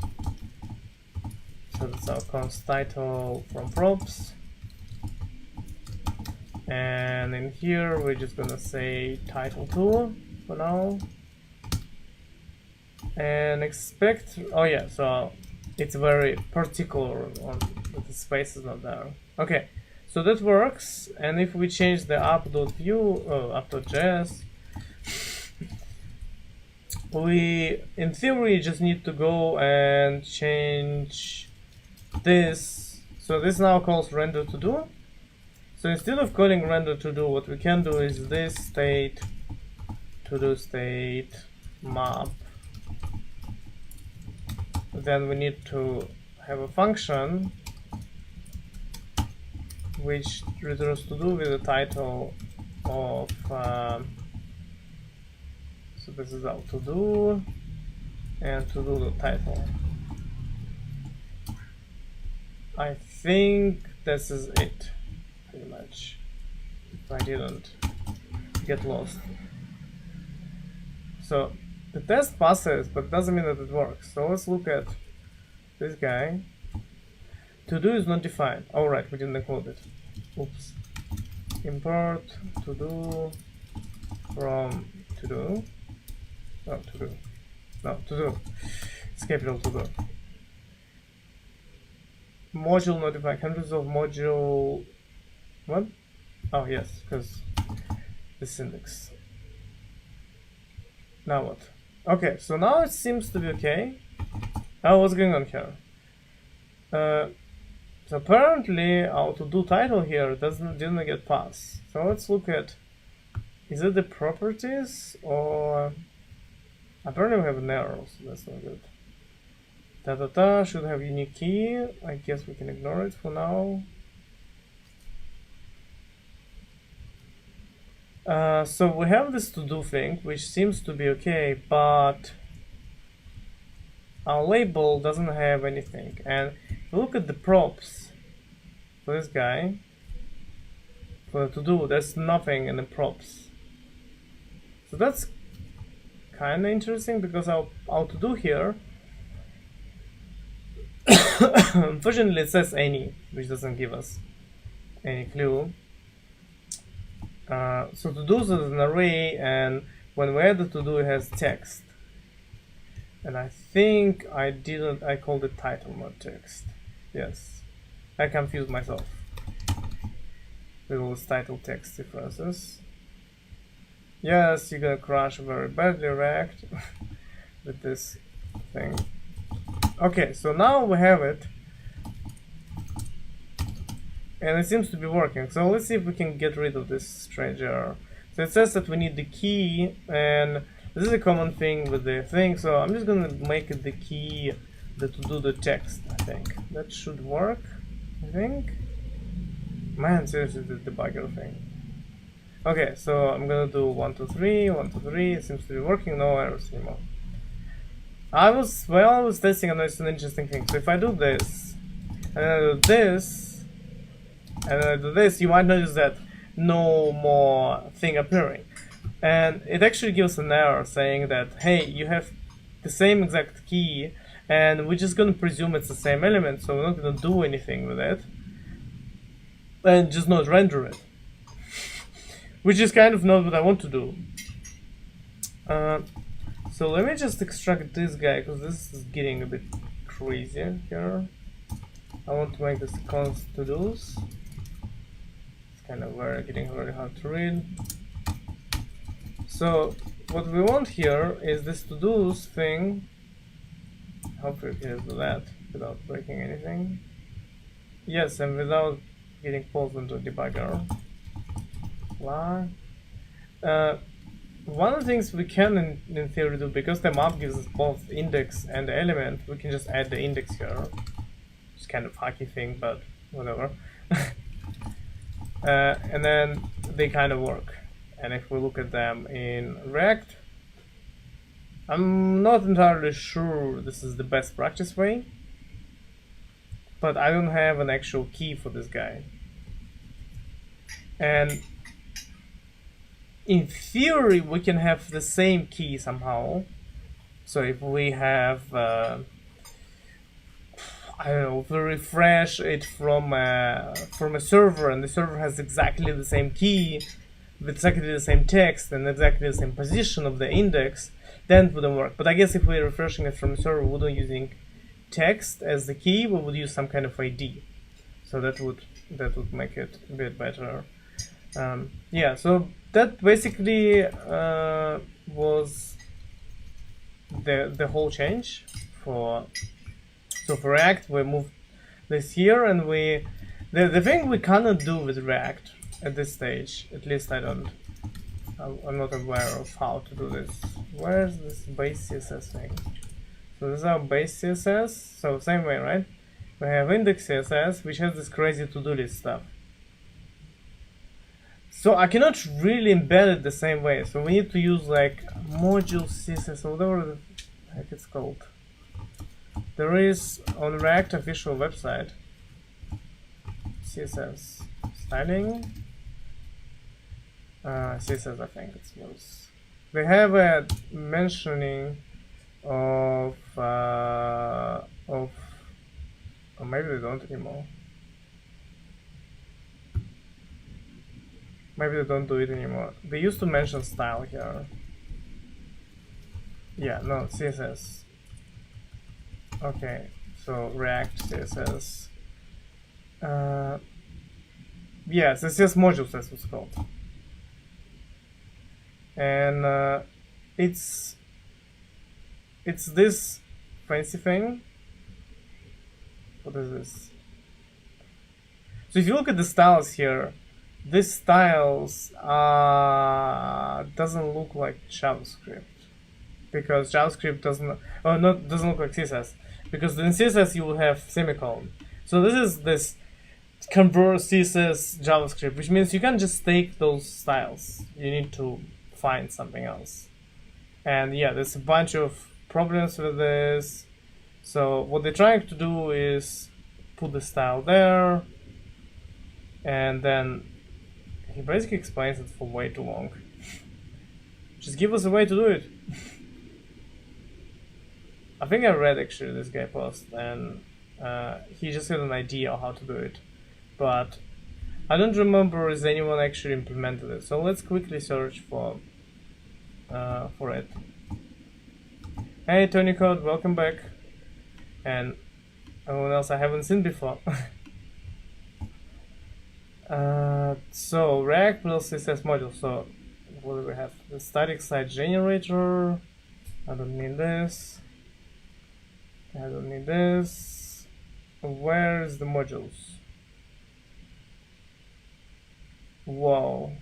So that's our const title from props. And in here we're just gonna say title2 for now. And expect, oh yeah, so it's very particular on that the space is not there. Okay, so that works. And if we change the app.js, we in theory just need to go and change this. So this now calls render to do. So instead of calling render to do, what we can do is this state to do state map. Then we need to have a function which returns to do with the title of so this is our to do, and to do the title. I think this is it pretty much, if I didn't get lost. So the test passes, but doesn't mean that it works. So let's look at this guy. To do is not defined. Alright, we didn't include it. Oops. Import to do from to do. No, to do. No, to do. It's capital to do. Module not defined. Hundreds of module. What? Oh, yes, because the syntax. Now what? Okay, so now it seems to be okay. Oh, what's going on here? So apparently our to-do title here didn't get passed. So let's look at, is it the properties, or apparently we have an error, so that's not good. Should have unique key. I guess we can ignore it for now. So we have this to-do thing, which seems to be okay, but our label doesn't have anything. And if you look at the props for this guy, for the to-do, there's nothing in the props. So that's kind of interesting, because our to-do here, unfortunately it says any, which doesn't give us any clue. So to-dos is an array, and when we add the to-do, it has text. And I think I called it title, not text. Yes, I confused myself with all this title text differences. Yes, you're gonna crash very badly, React, with this thing. Okay, so now we have it, and it seems to be working. So let's see if we can get rid of this strange error. So it says that we need the key, and this is a common thing with the thing, so I'm just gonna make it the key to do the text. I think that should work. I think. Man, seriously, the debugger thing. Okay, so I'm gonna do 1, 2, 3, 1, 2, 3. It seems to be working. No errors anymore. I was testing an interesting thing. So if I do this, and then I do this, and then I do this, you might notice that no more thing appearing. And it actually gives an error saying that, hey, you have the same exact key, and we're just gonna presume it's the same element, so we're not gonna do anything with it, and just not render it. Which is kind of not what I want to do. So let me just extract this guy, because this is getting a bit crazy here. I want to make this const to-dos. It's kind of getting very hard to read. So what we want here is this to-dos thing. Hopefully we can do that without breaking anything. Yes, and without getting pulled into a debugger. Why? One of the things we can in theory do, because the map gives us both index and the element, we can just add the index here. It's kind of hacky thing, but whatever. And then they kind of work. And if we look at them in React, I'm not entirely sure this is the best practice way, but I don't have an actual key for this guy. And in theory, we can have the same key somehow. So if we have, I don't know, if we refresh it from a server, and the server has exactly the same key, with exactly the same text and exactly the same position of the index, then it wouldn't work. But I guess if we're refreshing it from a server, we wouldn't using text as the key, we would use some kind of ID. So that would make it a bit better. Yeah, so that basically was the whole change for React. We moved this here, and the thing we cannot do with React at this stage, at least I'm not aware of how to do this. Where's this base CSS thing? So this is our base CSS. So same way, right? We have index CSS, which has this crazy to-do list stuff. So I cannot really embed it the same way. So we need to use like module CSS or whatever the heck it's called. There is on React official website CSS styling. CSS, I think it's most. They have a mentioning of or maybe they don't anymore. Maybe they don't do it anymore. They used to mention style here. Yeah, no, CSS. Okay, so React CSS. Yeah, CSS modules, that's what's called. And it's this fancy thing. What is this? So if you look at the styles here, these styles doesn't look like JavaScript, because JavaScript doesn't look like CSS, because in CSS you will have semicolon. So this is this convert CSS JavaScript, which means you can't just take those styles. You need to find something else. And yeah, there's a bunch of problems with this. So what they're trying to do is put the style there, and then he basically explains it for way too long. Just give us a way to do it. I think I read actually this guy post, and he just had an idea how to do it, but I don't remember if anyone actually implemented it. So let's quickly search for it. Hey Tony Code, welcome back, and everyone else I haven't seen before. So React plus CSS module. So what do we have? The static site generator. I don't need this. I don't need this. Where is the modules? Whoa.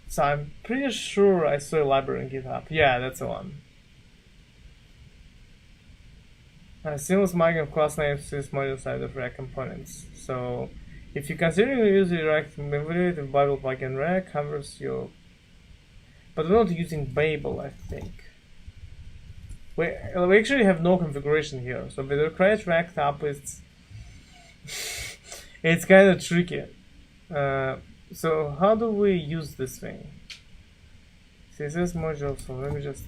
So I'm pretty sure I saw a library in GitHub. Yeah, that's the one. Seamless marking of class names to this module side of React components. So if you consider using React evaluative Bible plugin React covers your, but we're not using Babel, I think. We actually have no configuration here. So with the create React app, it's kind of tricky. So how do we use this thing? CSS module. So let me just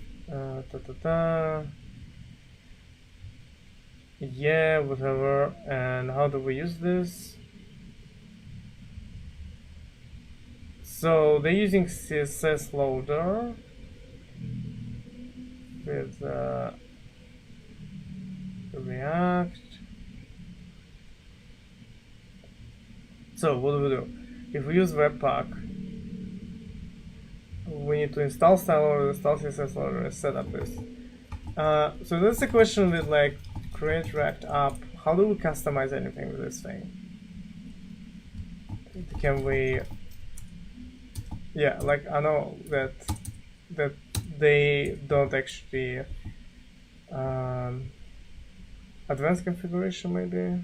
yeah, whatever. And how do we use this? So they're using CSS loader with React. So what do we do? If we use Webpack, we need to install style loader, install CSS loader, and set up this. So that's the question with like create React app. How do we customize anything with this thing? Can we? Yeah, like I know that they don't actually advanced configuration maybe.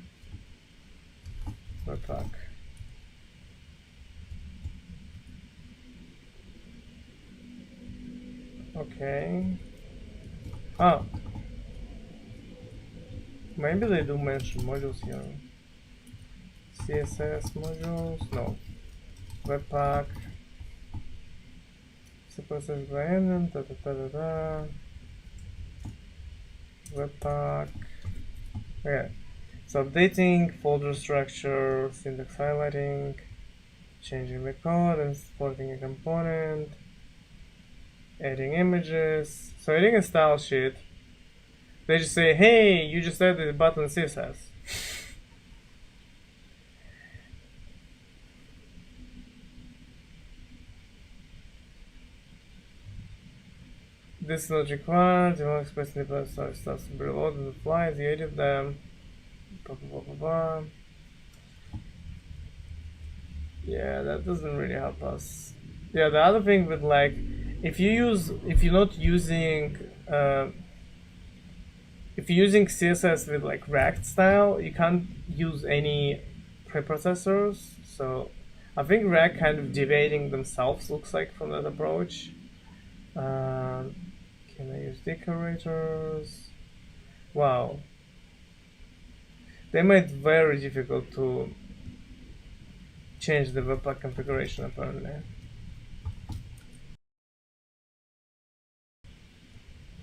Webpack. Okay. Oh. Maybe they do mention modules here. CSS modules? No. Webpack. Process random. Webpack. Okay. So updating folder structure, syntax highlighting, changing the code, and exporting a component. Adding images. So adding a style sheet. They just say, hey, you just added a button CSS. This is not required. You want to express the so it starts to be reloaded on the fly. You edit them. Blah, blah, blah, blah. Yeah, that doesn't really help us. Yeah, the other thing with like, if you're not using if you're using CSS with like React style, you can't use any preprocessors. So I think React kind of deviating themselves looks like from that approach. Can I use decorators? Wow. They made it very difficult to change the Webpack configuration apparently.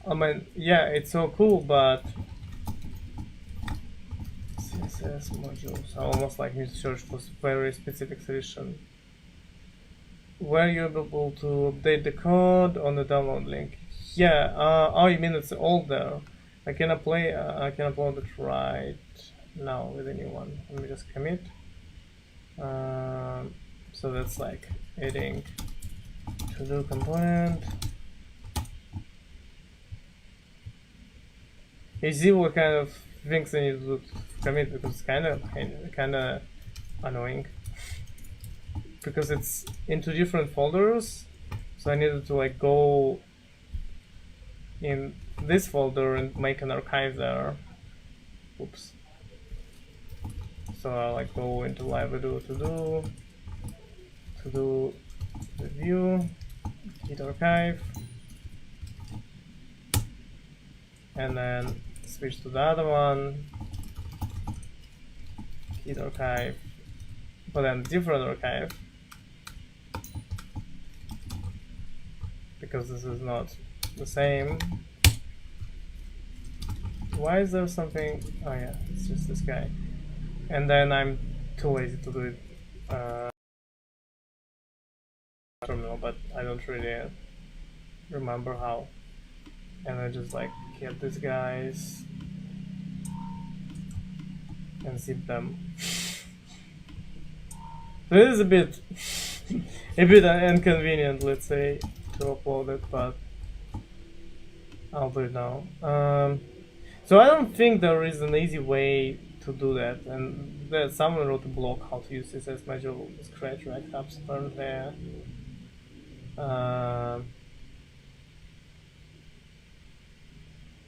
I mean, yeah, it's so cool, but CSS modules. I almost like need to search for very specific solution. Were you able to update the code on the download link? Yeah. Oh, you mean it's all there? I can upload it right now with a new one. Let me just commit. So that's like adding to-do component. You see what kind of things I need to commit, because it's kind of annoying because it's into different folders. So I needed to like go in this folder and make an archive there. Oops. So I like go into live.do to do the view, git archive, and then switch to the other one, git archive, but then different archive, because this is not the same. Why is there something? Oh yeah, it's just this guy. And then I'm too lazy to do it terminal, but I don't really remember how. And I just like get these guys and zip them. So it is a bit inconvenient, let's say, to upload it, but I'll do it now. So I don't think there is an easy way to do that, and someone wrote a blog how to use CSS module with create React apps apparently.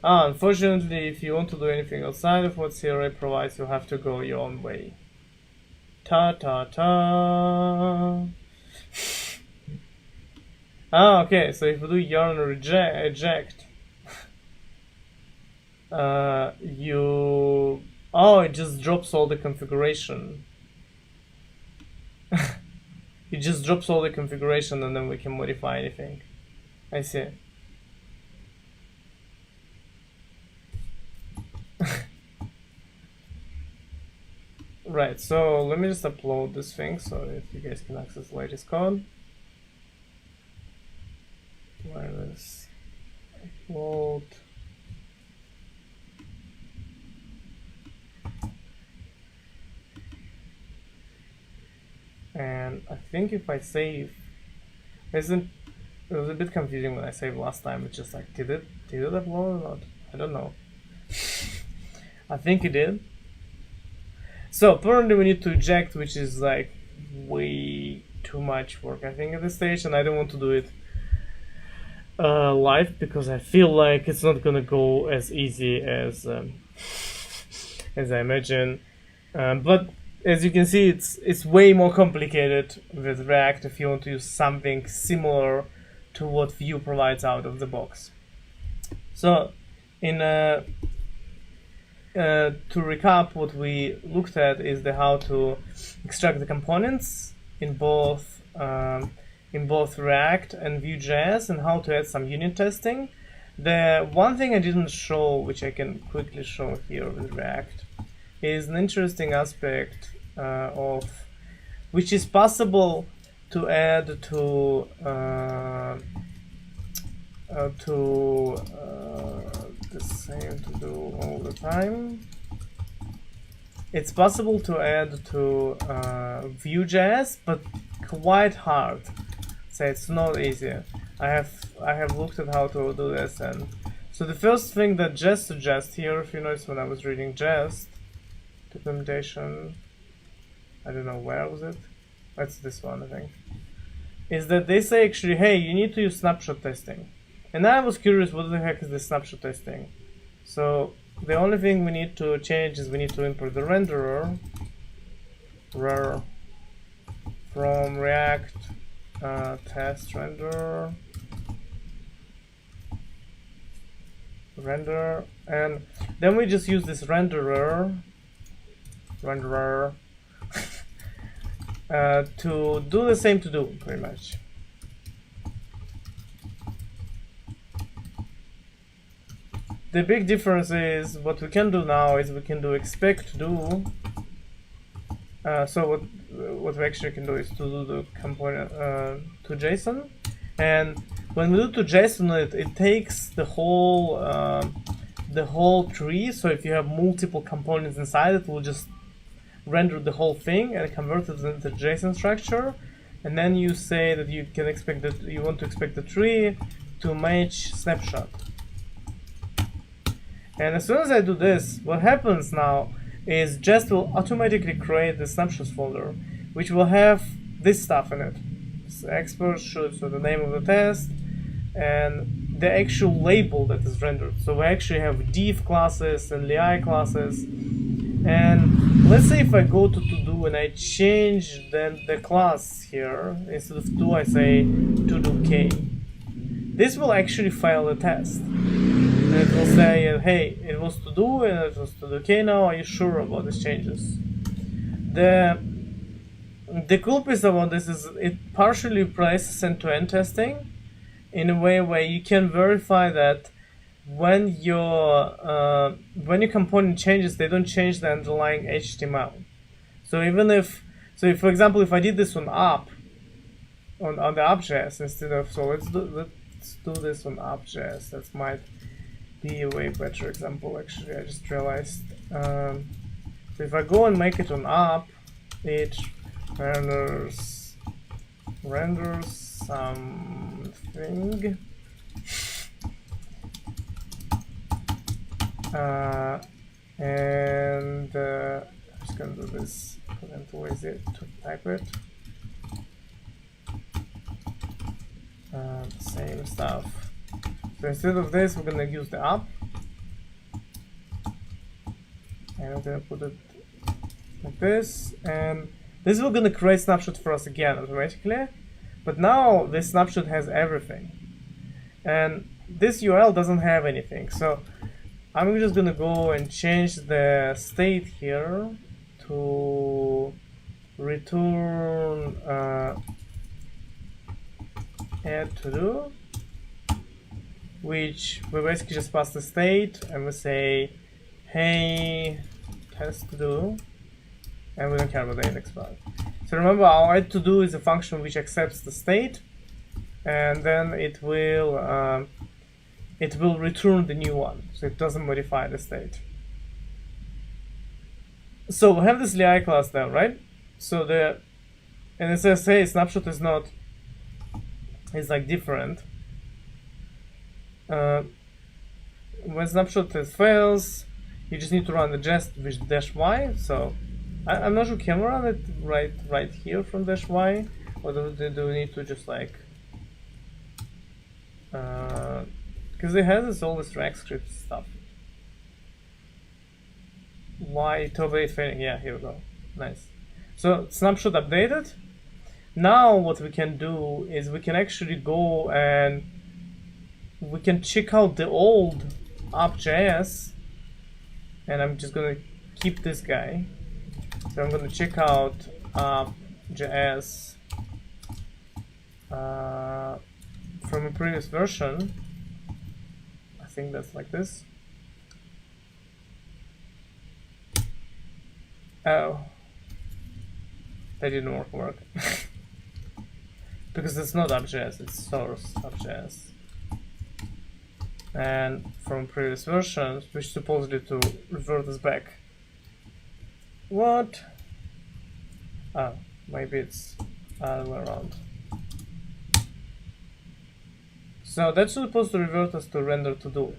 Unfortunately, if you want to do anything outside of what CRA provides, you have to go your own way. Ta ta ta. Okay, so if you do yarn eject, it just drops all the configuration. It just drops all the configuration and then we can modify anything. I see. Right, so let me just upload this thing so that you guys can access the latest code. Wireless upload. And I think if I save, it was a bit confusing when I saved last time. It's just like, did it upload or not? I don't know. I think it did. So apparently we need to eject, which is like way too much work, I think, at this stage, and I don't want to do it live because I feel like it's not gonna go as easy as I imagine. But as you can see, it's way more complicated with React if you want to use something similar to what Vue provides out of the box. So to recap, what we looked at is how to extract the components in both React and Vue.js, and how to add some unit testing. The one thing I didn't show, which I can quickly show here with React, is an interesting aspect of which is possible to add to the same to do all the time. It's possible to add to Vue.js, but quite hard. So it's not easy. I have looked at how to do this, and so the first thing that Jest suggests here, if you notice when I was reading Jest documentation, I don't know where was it. That's this one, I think. Is that they say actually, hey, you need to use snapshot testing. And I was curious, what the heck is the snapshot testing? So the only thing we need to change is we need to import the renderer from React test render, and then we just use this renderer to do the same to do pretty much. The big difference is what we can do now is we can do expect do. So what we actually can do is to do the component to JSON, and when we do to JSON, it takes the whole tree. So if you have multiple components inside, it will just render the whole thing and convert it into JSON structure. And then you say that you can expect that you want to expect the tree to match snapshot. And as soon as I do this, what happens now is Jest will automatically create the snapshots folder, which will have this stuff in it. So export should, so the name of the test, and the actual label that is rendered. So we actually have div classes and li classes. And let's say if I go to to-do and I change then the class here, instead of to, I say to-do k. This will actually fail the test. And it will say, hey, it was to-do and it was to-do k now, are you sure about these changes? The cool piece about this is it partially replaces end-to-end testing in a way where you can verify that when your component changes, they don't change the underlying HTML. So even if, for example, if I did this on app, on the app.js instead of, so let's do this on app.js. That might be a way better example. Actually, I just realized. So if I go and make it on app, it renders something. And I'm just gonna do this. Too easy to type it. Same stuff. So instead of this, we're gonna use the app, and I'm gonna put it like this, and this is gonna create snapshot for us again automatically. But now this snapshot has everything, and this URL doesn't have anything. So I'm just gonna go and change the state here to return add to do, which we basically just pass the state and we say, hey, test to do, and we don't care about the index part. So remember, our add to do is a function which accepts the state, and then it will return the new one, so it doesn't modify the state. So we have this li class there, right? So and it says, hey, snapshot is not, it's like different. When snapshot fails, you just need to run the jest with -y. So I'm not sure, can we run it right here from -y, or do we need to just like because it has all this React script stuff. Why totally failing? Yeah, here we go. Nice. So snapshot updated. Now what we can do is we can actually go and we can check out the old app.js, and I'm just gonna keep this guy. So I'm gonna check out app.js from a previous version. I think that's like this. Oh, that didn't work. Because it's not app.js, it's source app.js. And from previous versions, which supposedly to revert us back. What? Oh, maybe it's other way around. So that's supposed to revert us to render to do.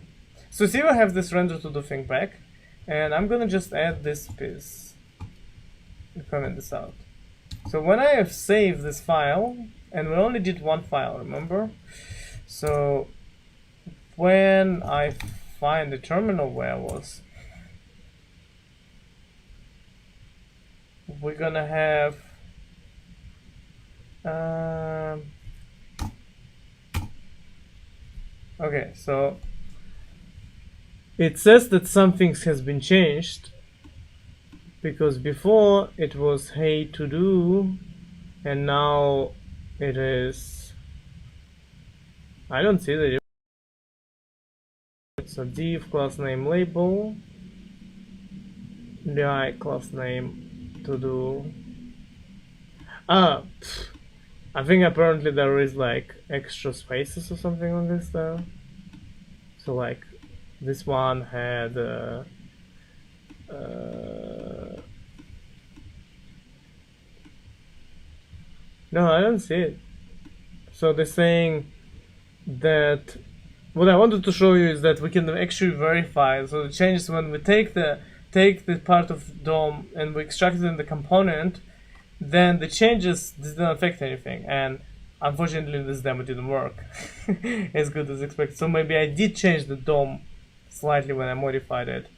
So see, we have this render to do thing back, and I'm gonna just add this piece and comment this out. So when I have saved this file, and we only did one file, remember? So when I find the terminal where I was, we're gonna have okay, so it says that something has been changed, because before it was hey to do, and now it is, I don't see the difference. So div class name label, li class name to do. I think apparently there is like extra spaces or something on this there. So like this one had no, I don't see it. So they're saying that what I wanted to show you is that we can actually verify. So the changes when we take the part of DOM and we extract it in the component, then the changes didn't affect anything. And unfortunately this demo didn't work as good as expected. So maybe I did change the DOM slightly when I modified it.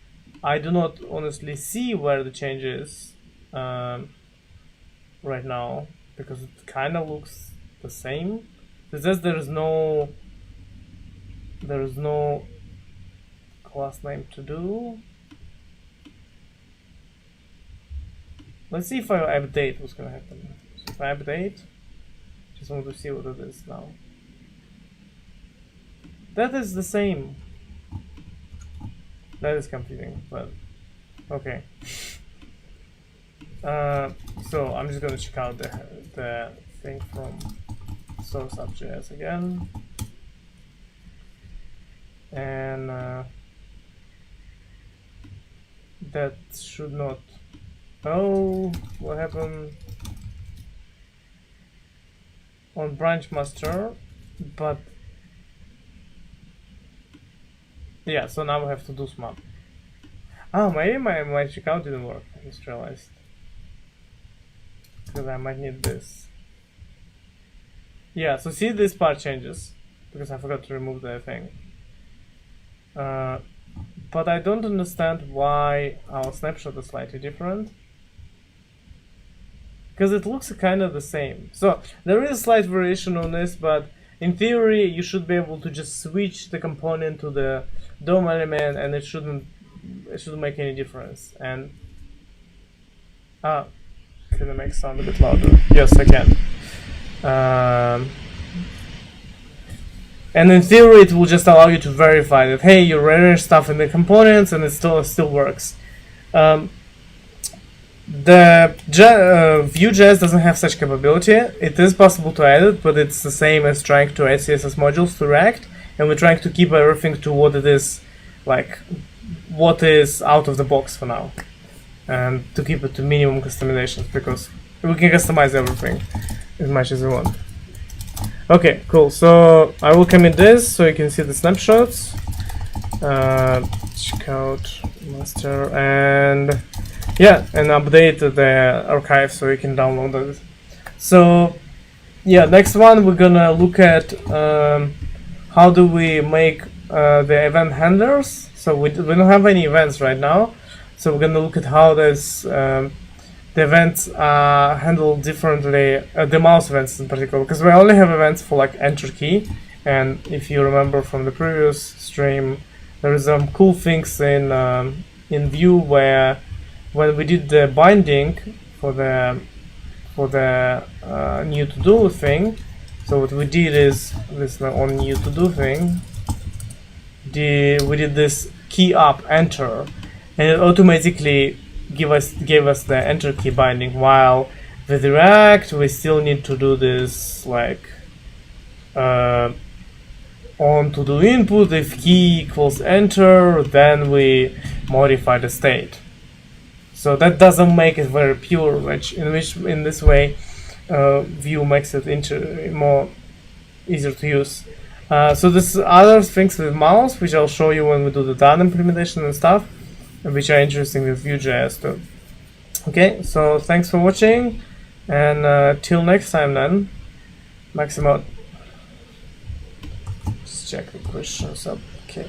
I do not honestly see where the change is right now, because it kind of looks the same. It says there is no class name to do. Let's see if I update what's gonna happen. So if I update, just want to see what it is now. That is the same. That is confusing, but okay. So I'm just gonna check out the thing from source.js again, and that should not. Oh, what happened on branch master? But yeah, so now we have to do smap. Oh, maybe my checkout didn't work. I just realized, because I might need this. Yeah, so see, this part changes because I forgot to remove the thing. But I don't understand why our snapshot is slightly different, because it looks kind of the same. So there is a slight variation on this, but in theory you should be able to just switch the component to the DOM element, and it shouldn't make any difference. And can I make sound a bit louder? Yes, I can. And in theory it will just allow you to verify that, hey, you rearrange stuff in the components and it still works. The Vue.js doesn't have such capability. It is possible to add it, but it's the same as trying to add CSS modules to React, and we're trying to keep everything to what it is, like what is out of the box for now, and to keep it to minimum customizations, because we can customize everything as much as we want. Okay, cool. So I will commit this so you can see the snapshots. Check out master, and yeah, and update the archive so you can download it. So yeah, next one we're gonna look at how do we make the event handlers. So we don't have any events right now, so we're gonna look at how this the events are handled differently, the mouse events in particular, because we only have events for like enter key. And if you remember from the previous stream, there is some cool things in Vue where when we did the binding for the new to do thing. So what we did is this on new to do thing. We did this key up enter, and it automatically gave us the enter key binding. While with React, we still need to do this like on to do input. If key equals enter, then we modify the state. So that doesn't make it very pure, in this way Vue makes it more easier to use. So there's other things with mouse, which I'll show you when we do the done implementation and stuff, which are interesting with Vue.js too. Okay, so thanks for watching, and till next time then, Maximo. Just check the questions up. Okay.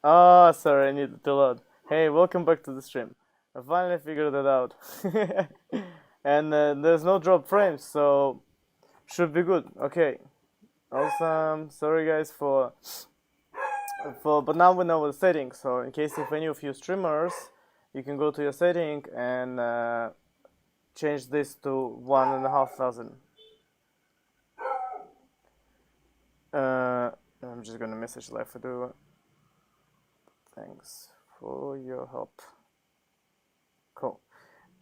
Sorry, I needed to load. Hey, welcome back to the stream. I finally figured it out. And there's no drop frames, so should be good. Okay, awesome. Sorry guys but now we know the settings. So in case if any of you streamers, you can go to your setting and change this to 1,500. I'm just gonna message live do. Thanks for your help. Cool.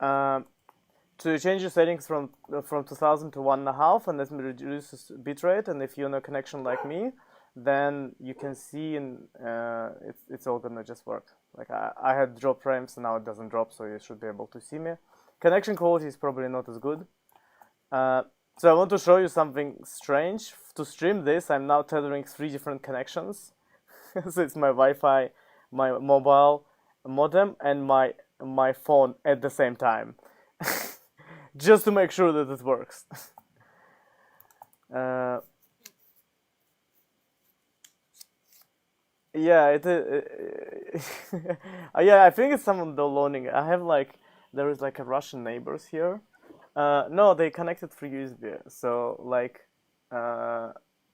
To change your settings from 2000 to 1.5, and that reduces bitrate. And if you're in a connection like me, then you can see it's all gonna just work. Like I had drop frames, and now it doesn't drop, so you should be able to see me. Connection quality is probably not as good. So I want to show you something strange. To stream this, I'm now tethering 3 different connections. So it's my Wi-Fi, my mobile modem, and my phone at the same time. Just to make sure that it works. Yeah, yeah, I think it's someone downloading. I have like there is like a Russian neighbors here. No, they connected through USB. So like,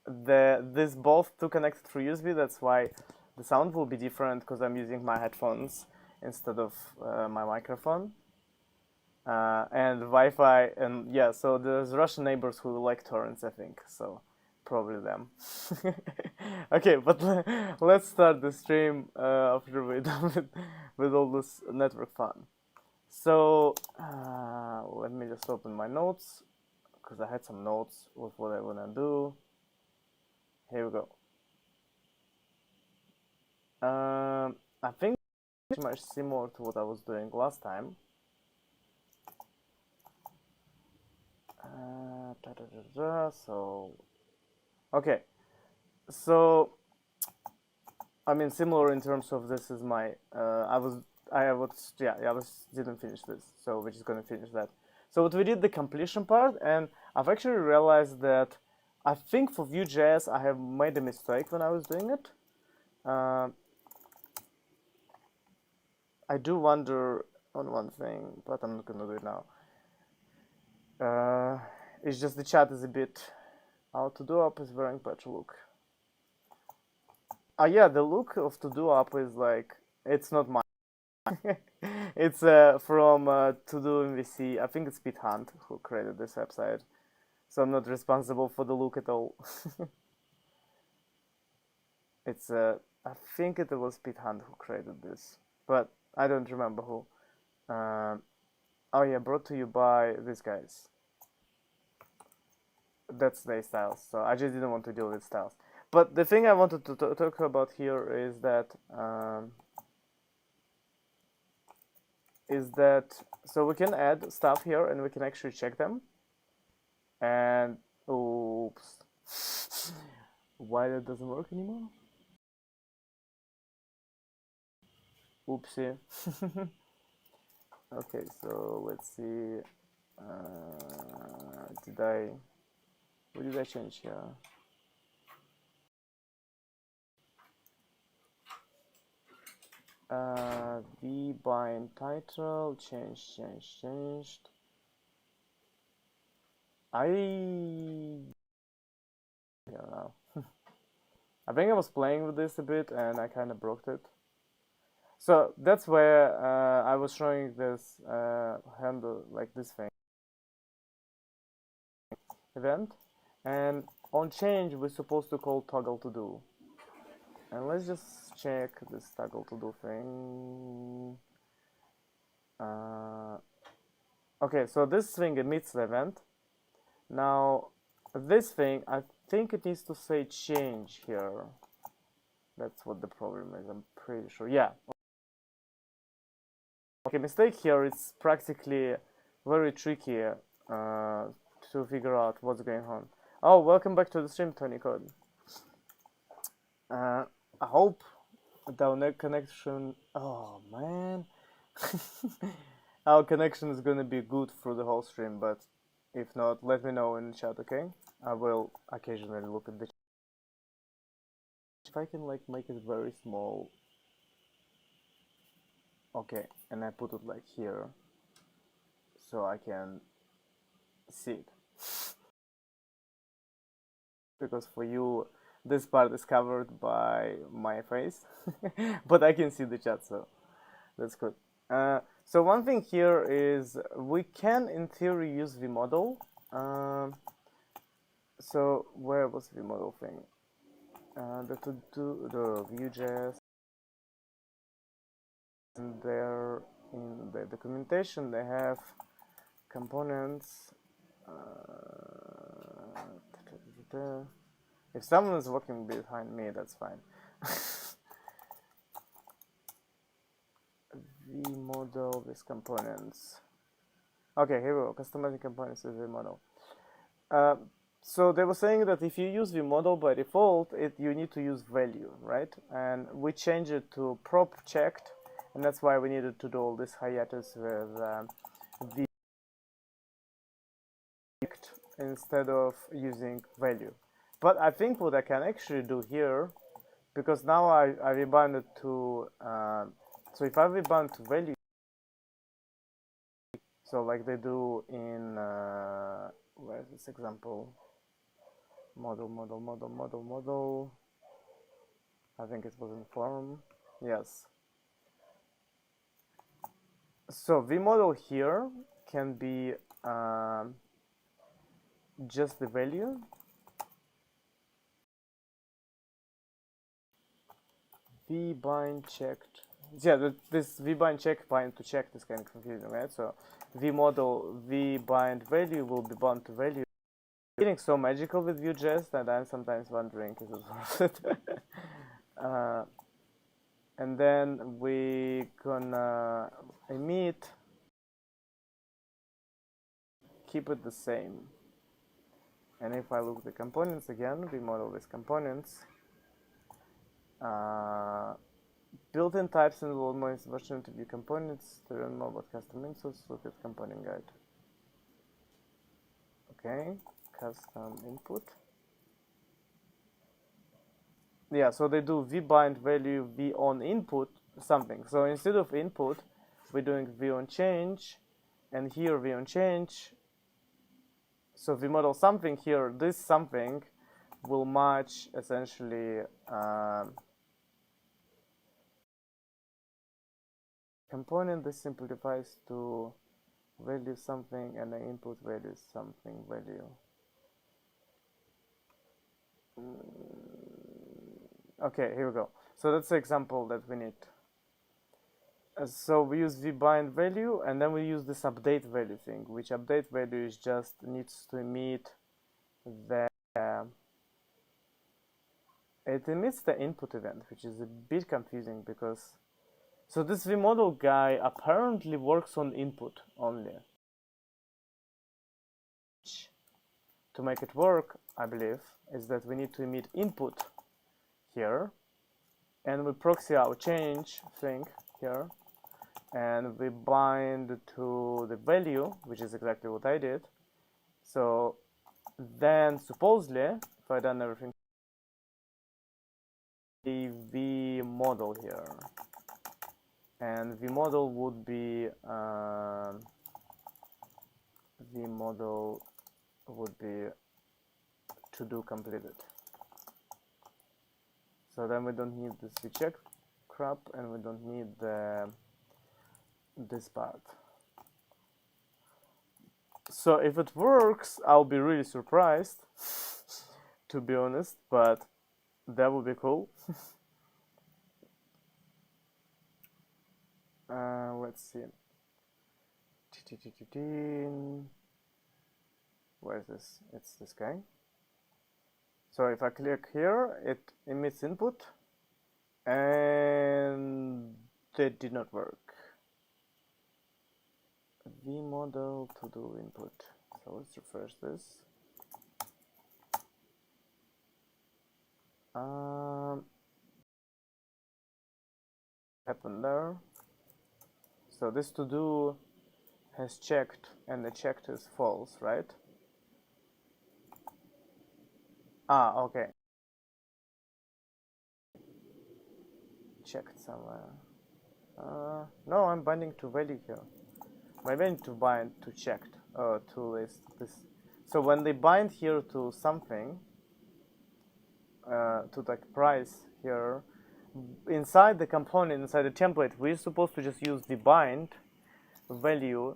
this both two connected through USB. That's why the sound will be different because I'm using my headphones instead of my microphone. And Wi-Fi, and yeah, so there's Russian neighbors who like torrents, I think. So probably them. Okay, but let's start the stream after we're done with all this network fun. So let me just open my notes because I had some notes with what I wanna do. Here we go. I think it's pretty much similar to what I was doing last time. So okay, so I mean similar in terms of this is my didn't finish this, so we're just gonna finish that. So what we did the completion part, and I've actually realized that I think for Vue.js I have made a mistake when I was doing it. I do wonder on one thing, but I'm not gonna do it now. It's just the chat is a bit how to do up is wearing patch look. Yeah, the look of to do up is like it's not mine. It's from to do MVC. I think it's Pete Hunt who created this website, so I'm not responsible for the look at all. It's I think it was Pete Hunt who created this, but I don't remember who. Oh yeah, brought to you by these guys. That's their styles, so I just didn't want to deal with styles. But the thing I wanted to talk about here is that so we can add stuff here and we can actually check them. And oops, why that doesn't work anymore? Oopsie. Okay, so let's see. What did I change here? V bind title changed. I don't know. I think I was playing with this a bit and I kind of broke it. So that's where I was showing this handle, like this thing event, and on change we're supposed to call toggle to do. And let's just check this toggle to do thing. Okay, so this thing emits the event. Now this thing, I think it needs to say change here. That's what the problem is, I'm pretty sure. Yeah. Okay, mistake here. It's practically very tricky to figure out what's going on. Oh, welcome back to the stream, Tony Code. I hope the connection. Oh man, our connection is gonna be good through the whole stream. But if not, let me know in the chat. Okay, I will occasionally look at the. If I can like make it very small. Okay, and I put it like here, so I can see it. Because for you, this part is covered by my face, but I can see the chat, so that's good. So one thing here is we can, in theory, use vModel. So where was vModel thing? The Vue.js, and there in the documentation they have components. If someone is walking behind me, that's fine. vModel with components. Okay, here we go. Customizing components with vModel. So they were saying that if you use vModel by default, you need to use value, right? And we changed it to prop checked, and that's why we needed to do all this hiatus with v instead of using value. But I think what I can actually do here, because now I rebound it to, so if I rebound to value, so like they do in, where's this example? Model. I think it was in form. Yes. So vModel here can be just the value. vbind checked. Yeah, this vbind check bind to check is kind of confusing, right? So vModel vbind value will be bound to value. Getting so magical with Vue.js that I'm sometimes wondering is it worth it. And then we gonna emit, keep it the same. And if I look at the components again, vModel with components, built-in types involve more version to view components. To learn more about custom inputs, look at component guide. Okay, custom input. Yeah, so they do vbind value v-on input something. So instead of input, we're doing v-on change, and here v-on change. So vModel something here, this something will match essentially component. This simplifies to value something and the input value something value. Okay, here we go. So that's the example that we need. So we use vbind value, and then we use this update value thing, which update value is just needs to emit the it emits the input event, which is a bit confusing because so this vModel guy apparently works on input only. To make it work, I believe, is that we need to emit input here, and we proxy our change thing here, and we bind to the value, which is exactly what I did. So then supposedly, if I done everything, the vModel here, and vModel would be to do completed. So then we don't need this recheck crap, and we don't need this part. So if it works, I'll be really surprised, to be honest, but that would be cool. Let's see. Where is this? It's this guy. So if I click here, it emits input, and that did not work. vModel to do input. So let's refresh this. Happened there. So this to do has checked, and the checked is false, right? Okay. Checked somewhere. No, I'm binding to value here. Maybe I need to bind to checked, to list this. So when they bind here to something, to like price here, inside the component, inside the template, we're supposed to just use the bind value,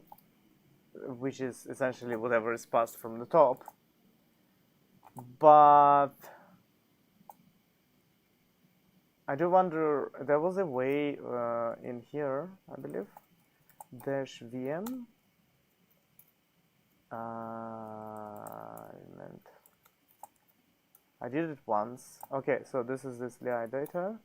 which is essentially whatever is passed from the top. But I do wonder, there was a way in here, I believe, -vm. I did it once. Okay, so this is this LI data.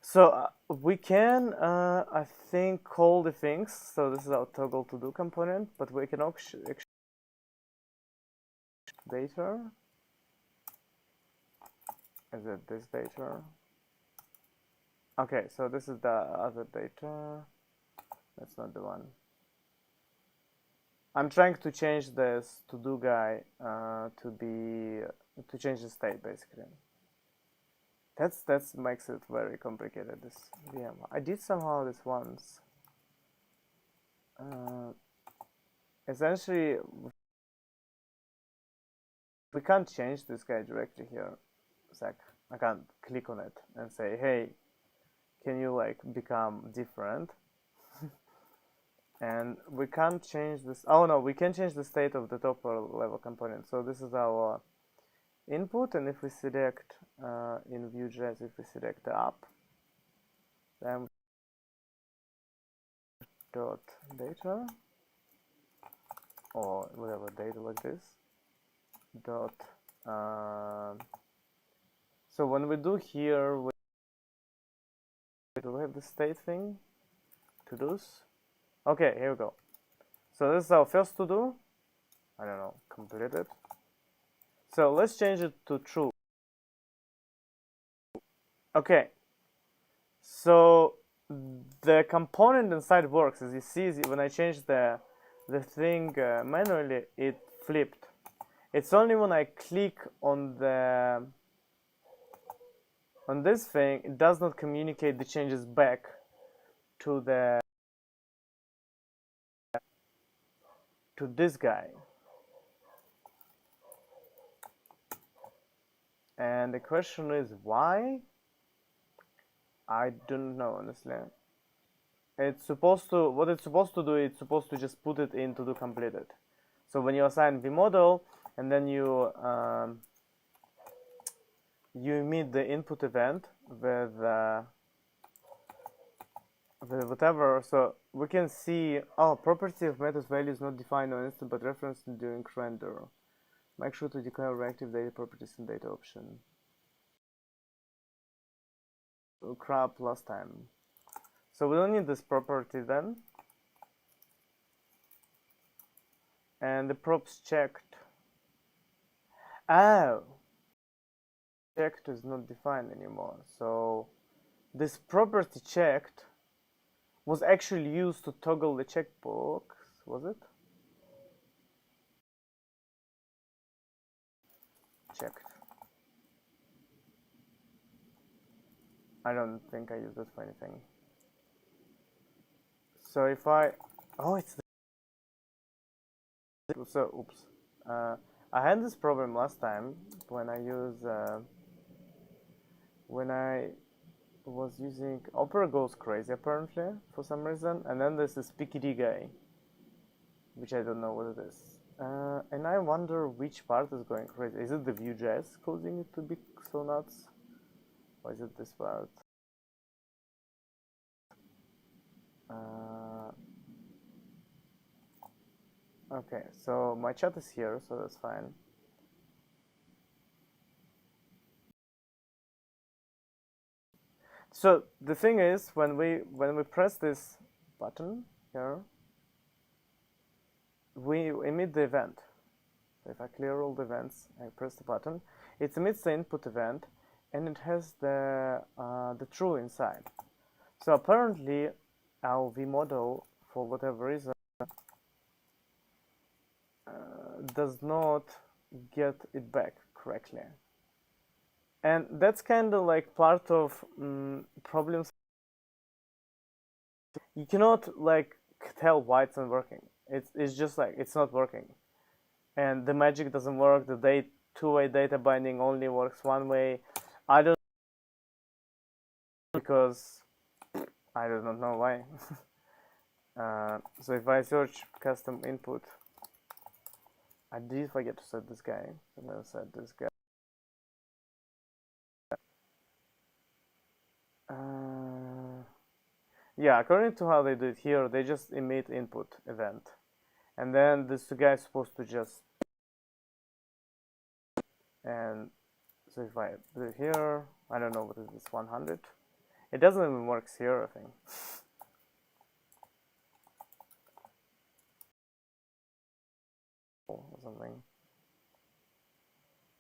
So we can, I think, call the things. So this is our toggle to do component, but we can actually data. Is it this data? Okay, so this is the other data. That's not the one. I'm trying to change this to-do guy to change the state basically. That's makes it very complicated, this VM. I did somehow this once. Essentially, we can't change this guy directly here. Zach, I can't click on it and say, hey, can you like become different? And we can't change this. Oh no, we can change the state of the top level component. So this is our input, and if we select in Vue.js, if we select the app, then dot data or whatever data like this dot. So when we do here, we have the state thing to do's. Okay, here we go. So this is our first to do. I don't know, completed. So let's change it to true. Okay. So the component inside works. As you see, when I change the thing manually, it flipped. It's only when I click on this thing, it does not communicate the changes back to this guy. And the question is why? I don't know, honestly. It's supposed to, what it's supposed to do, it's supposed to just put it in to do completed. So when you assign the model and then you emit the input event with whatever, so we can see, oh, property of method value is not defined on instant but referenced during render. Make sure to declare reactive data properties in data option. Oh, crap, last time. So we don't need this property then. And the props checked. Oh, checked is not defined anymore. So this property checked was actually used to toggle the checkbox, was it? Checked. I don't think I used it for anything. So if I, oh, it's the, so oops. I had this problem last time when I was using Opera goes crazy apparently for some reason, and then there's this PKD guy, which I don't know what it is. And I wonder which part is going crazy. Is it the Vue.js causing it to be so nuts? Or is it this part? Okay, so my chat is here, so that's fine. So the thing is, when we press this button here, we emit the event. So if I clear all the events, I press the button, it emits the input event, and it has the true inside. So apparently, our V model, for whatever reason, does not get it back correctly. And that's kind of like part of problems. You cannot like tell why it's not working. It's just like it's not working, and the magic doesn't work. The two-way data binding only works one way. I don't, because I do not know why. So if I search custom input, I did forget to set this guy. So I'm gonna set this guy. Yeah, according to how they do it here, they just emit input event, and then this guy is supposed to just, and so if I do it here, I don't know what is this 100. It doesn't even work here, I think. Or something.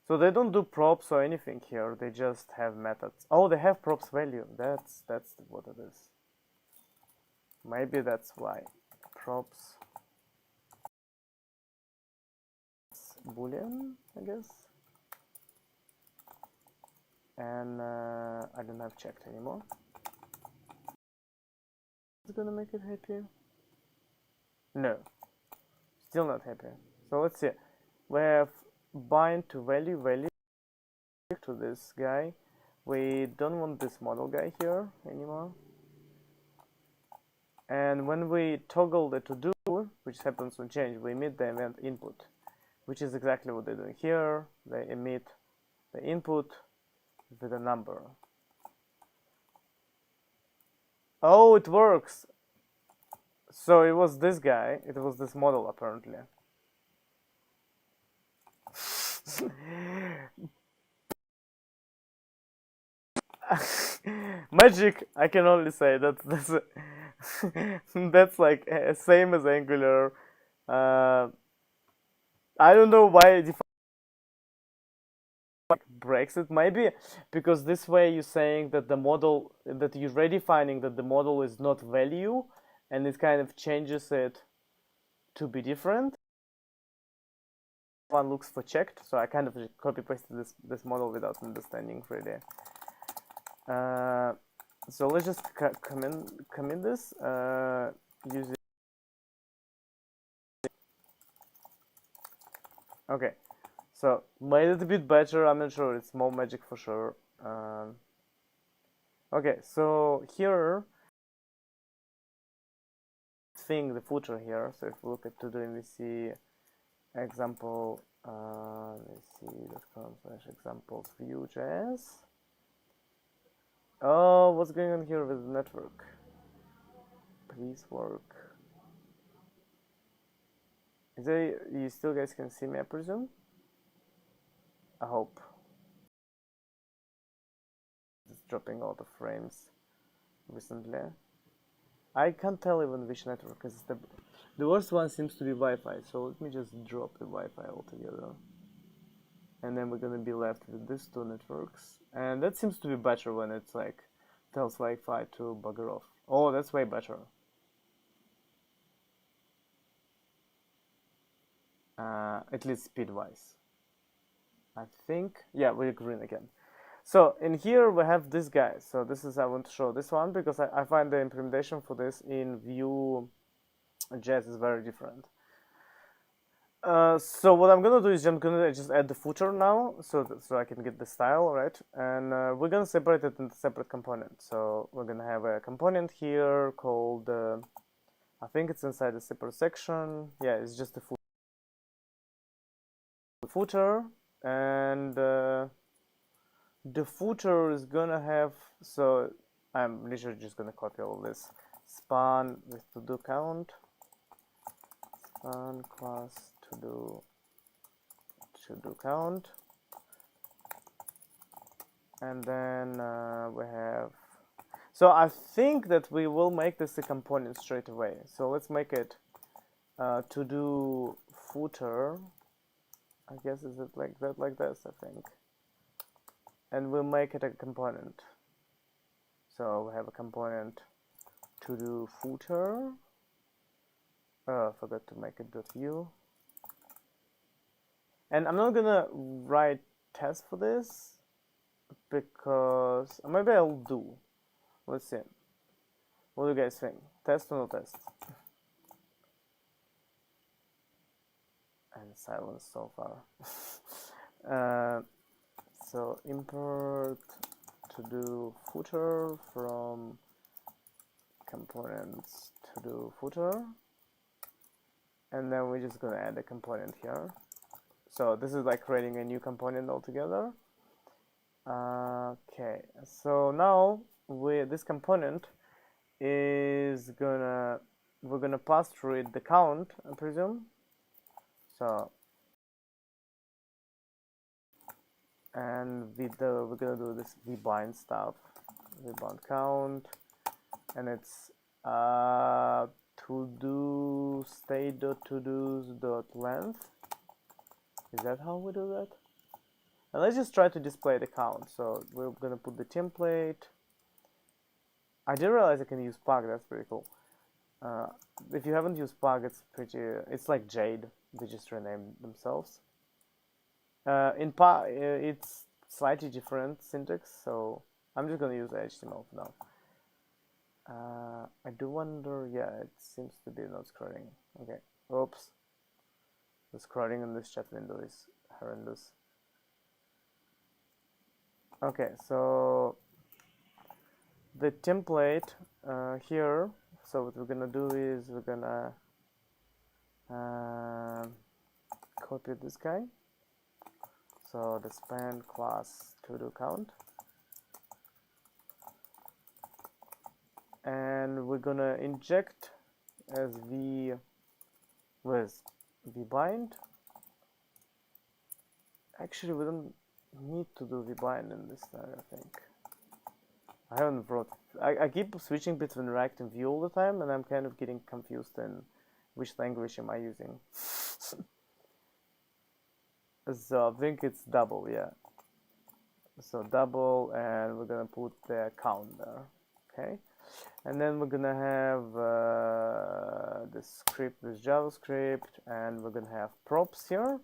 So they don't do props or anything here. They just have methods. Oh, they have props value. That's what it is. Maybe that's why props boolean, I guess. And I don't have checked anymore. Is it gonna make it happy? No, still not happy. So let's see. We have bind to value to this guy. We don't want this model guy here anymore. And when we toggle the to do, which happens on change, we emit the event input, which is exactly what they're doing here. They emit the input with a number. Oh, it works. So it was this guy, it was this model apparently. Magic, I can only say that's that's like same as Angular. I don't know why it breaks it. Maybe because this way you're saying that the model, that you're redefining that the model is not value, and it kind of changes it to be different. One looks for checked, so I kind of copy pasted this model without understanding really. So let's just commit this using. Okay, so made it a bit better. I'm not sure, it's more magic for sure. Okay, so here thing the footer here. So if we look at to-do and we see example, let's see.com/examples Vue.js. Oh, what's going on here with the network? Please work. Is there, you still guys can see me, I presume? I hope. It's dropping out of frames recently. I can't tell even which network is the worst one seems to be Wi-Fi, so let me just drop the Wi-Fi altogether. And then we're gonna be left with these two networks. And that seems to be better when it's like tells Wi-Fi to bugger off. Oh, that's way better. At least speed-wise. I think, yeah, we're green again. So in here we have this guy. So this is, I want to show this one because I find the implementation for this in Vue.js is very different. So what I'm gonna do is I'm gonna just add the footer now, so I can get the style, right? And we're gonna separate it into separate components. So we're gonna have a component here called, I think it's inside a separate section. Yeah, it's just the footer, and the footer is gonna have. So I'm literally just gonna copy all this. Span with to-do count. Span class to-do count, and then we have. So I think that we will make this a component straight away. So let's make it to-do footer. I guess is it like that, like this, I think. And we'll make it a component. So we have a component to-do footer. I forgot to make it .view. And I'm not gonna write test for this because maybe I'll do. Let's see. What do you guys think? Test or no test? And silence so far. So import to-do footer from components to-do footer, and then we're just gonna add a component here. So this is like creating a new component altogether. Okay, so now this component is we're gonna pass through it the count, I presume. So and we're gonna do this vbind stuff, vbind count, and it's to-do state.todos.length. Is that how we do that? And let's just try to display the count. So we're gonna put the template. I didn't realize I can use Pug. That's pretty cool. If you haven't used Pug, it's like Jade. They just renamed themselves. it's slightly different syntax, so I'm just gonna use HTML for now. I do wonder, yeah, it seems to be not scrolling. Okay, oops. The scrolling in this chat window is horrendous. Okay, so the template here, so what we're gonna do is we're gonna copy this guy. So the span class to-do count. And we're gonna inject as v with vbind. Actually, we don't need to do vbind in this time, I think. I haven't brought. I keep switching between React and Vue all the time, and I'm kind of getting confused in which language am I using. So I think it's double, yeah. So double, and we're gonna put the count there, okay? And then we're gonna have this script, this JavaScript, and we're gonna have props here.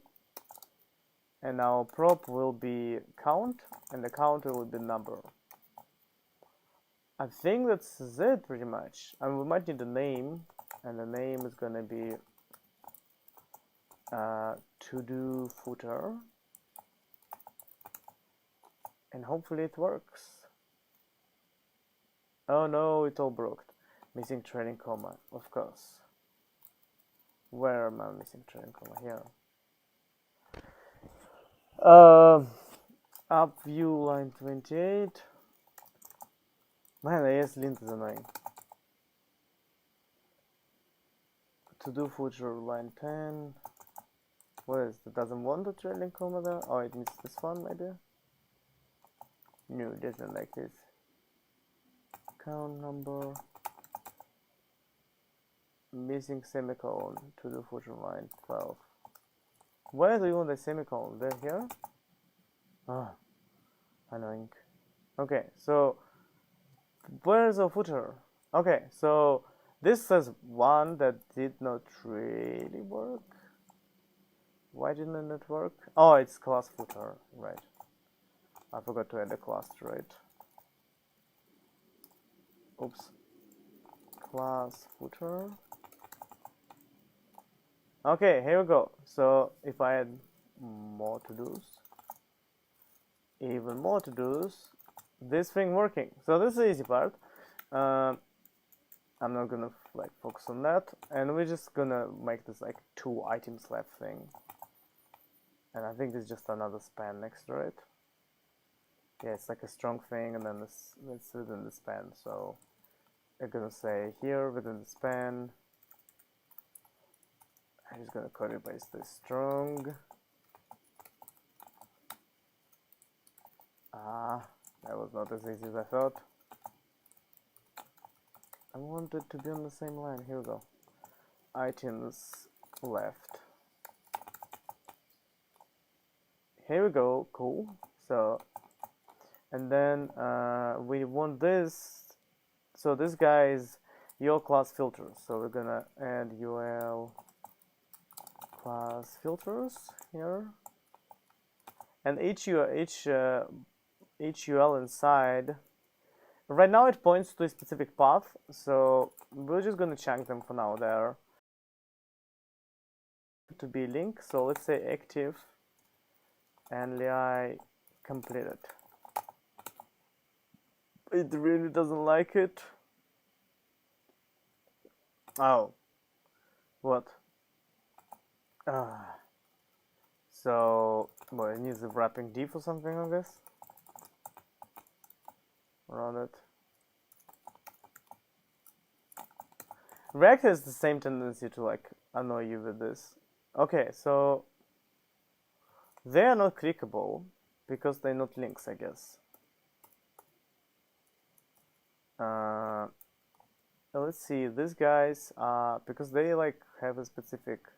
And our prop will be count, and the counter will be number. I think that's it pretty much. And we might need a name, and the name is gonna be to-do footer. And hopefully it works. Oh no, it all broke. Missing trailing comma, of course. Where am I missing trailing comma? Here. Up view line 28. Man, AS lint is annoying. To do footer line 10. What is it? Doesn't want the trailing comma there? Oh, it needs this one maybe? No, it doesn't like this. Count number. Missing semicolon to do footer line 12. Where do you want the semicolon? There, here? Ah, annoying. Okay, so where's the footer? Okay, so this says one that did not really work. Why didn't it work? Oh, it's class footer, right. I forgot to add a class to it. Oops. Class footer. Okay, here we go. So if I add more to-dos, even more to-dos, this thing working. So this is the easy part. I'm not gonna like focus on that, and we're just gonna make this like 2 items left thing. And I think it's just another span next to it. Yeah, it's like a strong thing, and then it's within the span. So I'm gonna say here within the span. I'm just gonna copy paste this strong. That was not as easy as I thought. I want it to be on the same line. Here we go. Items left. Here we go. Cool. So, and then we want this. So this guy is UL class filters. So we're gonna add UL class filters here, and each UL inside. Right now it points to a specific path, so we're just gonna chunk them for now there to be link. So let's say active and li completed. It really doesn't like it. Oh, what? So well, it needs a wrapping div or something, I guess. Run it. React has the same tendency to like annoy you with this. Okay, so they are not clickable because they're not links, I guess. Let's see, these guys because they like have a specific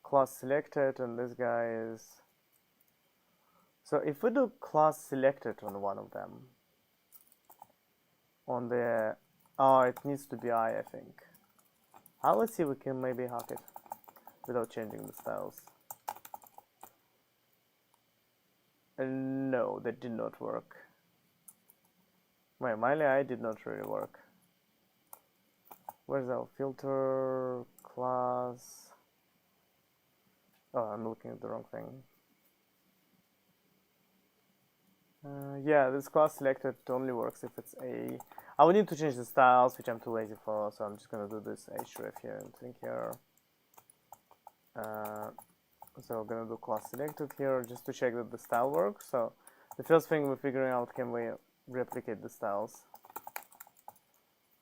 class selected, and this guy is. So if we do class selected on one of them, on the it needs to be I think. Let's see if we can maybe hack it without changing the styles. No, that did not work. My AI did not really work. Where's our filter class? Oh, I'm looking at the wrong thing. Yeah, this class selected only works if it's a. I would need to change the styles, which I'm too lazy for, so I'm just gonna do this href here and thing here. So we're gonna do class selected here just to check that the style works. So the first thing we're figuring out, can we replicate the styles?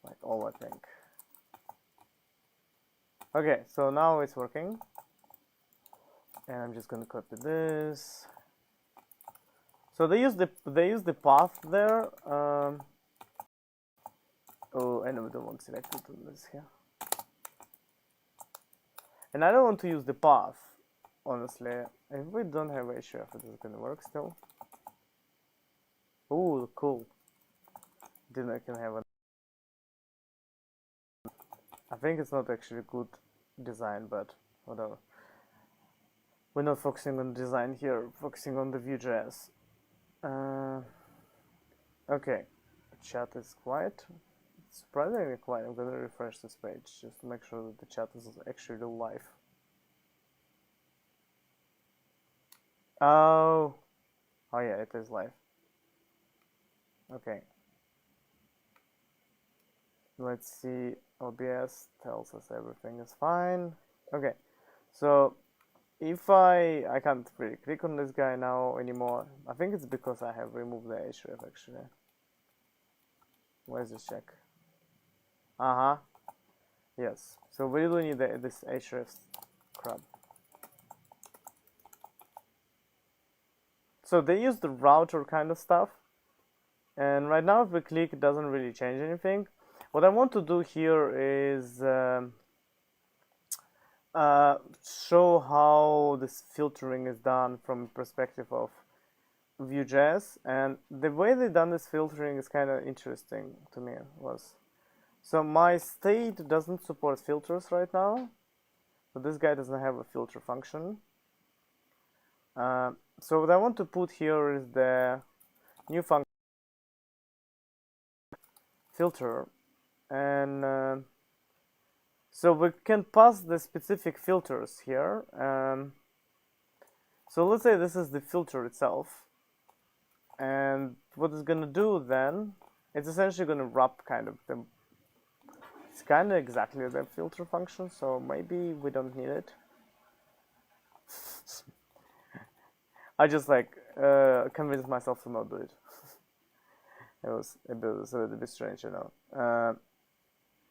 Like all, I think. Okay, so now it's working. And I'm just gonna copy this. So they use the path there. Oh, and we don't want selected on this here. And I don't want to use the path, honestly. If we don't have a href, it is gonna work still. Oh, cool. Then I can have a. I think it's not actually good design, but whatever. We're not focusing on design here, focusing on the Vue.js. Okay, chat is quiet. It's surprisingly quiet. I'm gonna refresh this page just to make sure that the chat is actually live. Oh yeah, it is live. Okay. Let's see. OBS tells us everything is fine. Okay, so if I can't really click on this guy now anymore. I think it's because I have removed the href actually. Where's this check? Yes. So we really need this href crap. So they use the router kind of stuff. And right now if we click, it doesn't really change anything. What I want to do here is show how this filtering is done from perspective of Vue.js, and the way they done this filtering is kind of interesting to me. So my state doesn't support filters right now, but this guy doesn't have a filter function. So what I want to put here is the new function filter, and so we can pass the specific filters here. So let's say this is the filter itself, and what it's gonna do then, it's essentially gonna wrap kind of the. It's kind of exactly the filter function, so maybe we don't need it. I just like convinced myself to not do it. It was a little bit strange, you know.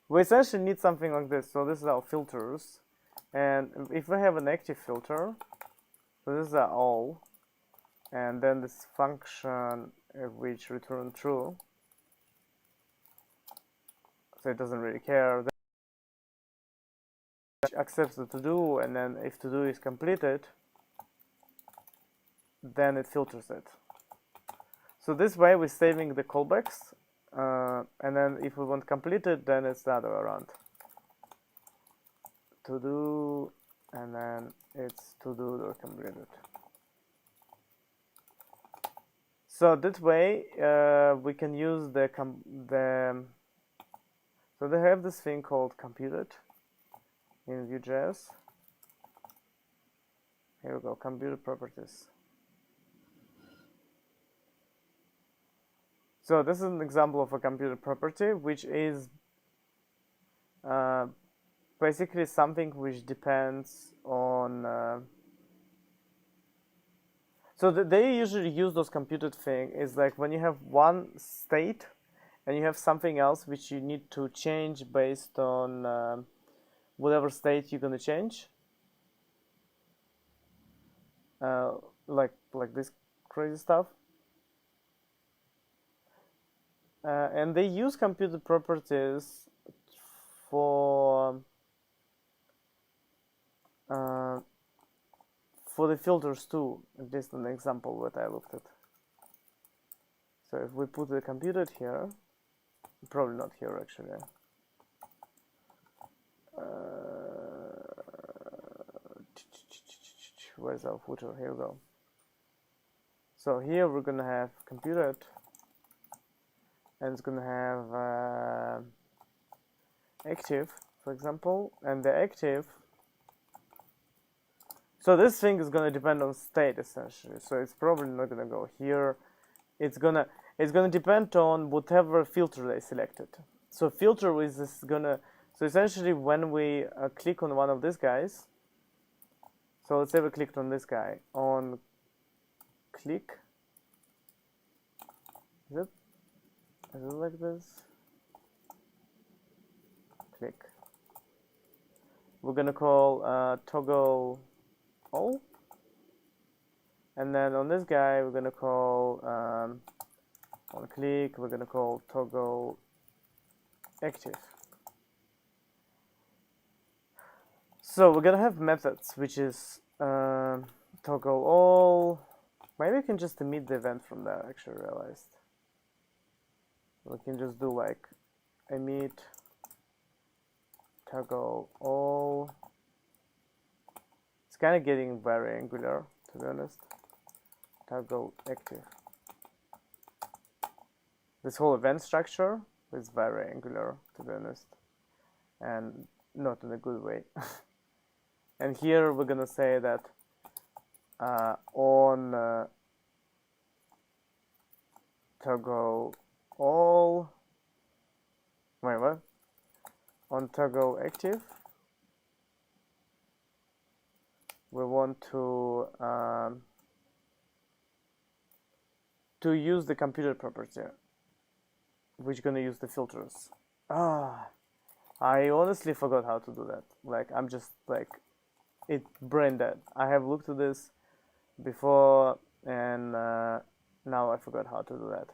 We essentially need something like this. So this is our filters, and if we have an active filter, so this is our all, and then this function which return true. So it doesn't really care. It accepts the to-do, and then if to-do is completed, then it filters it. So this way we're saving the callbacks, and then if we want completed, then it's the other way around. To-do, and then it's to-do or completed. So that way we can use so they have this thing called computed in Vue.js. Here we go, computed properties. So this is an example of a computed property, which is basically something which depends on. So they usually use those computed thing is like when you have one state and you have something else which you need to change based on whatever state you're gonna change. Like this crazy stuff. And they use computed properties for the filters too, at least an example that I looked at. So if we put the computed here, probably not here actually. Where's our footer? Here we go. So here we're gonna have computed, and it's gonna have active, for example, and the active. So this thing is gonna depend on state essentially. So it's probably not gonna go here. It's gonna depend on whatever filter they selected. So filter is gonna. So essentially, when we click on one of these guys. So let's say we clicked on this guy. On click. Is it like this? Click. We're gonna call toggle all, and then on this guy we're gonna call on click we're gonna call toggle active. So we're gonna have methods which is toggle all. Maybe we can just emit the event from there. Actually realized we can just do like emit toggle all. It's kind of getting very angular, to be honest. Toggle active. This whole event structure is very angular, to be honest, and not in a good way. And here we're gonna say that on toggle all. Wait, what? On toggle active, we want to use the computer property, which is gonna use the filters. I honestly forgot how to do that. Like, I'm just like, it brain dead. I have looked at this before, and now I forgot how to do that.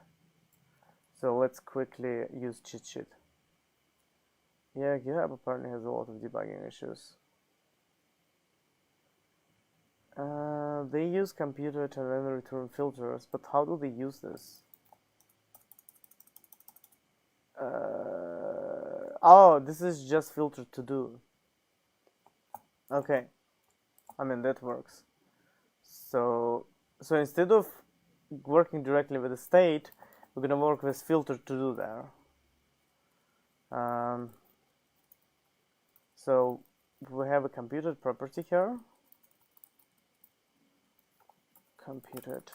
So let's quickly use cheat sheet. Yeah, GitHub apparently has a lot of debugging issues. They use computed and then return filters, but how do they use this? Oh, this is just filter to do. Okay, I mean that works. So instead of working directly with the state, we're gonna work with filter to do there. So we have a computed property here. Computed.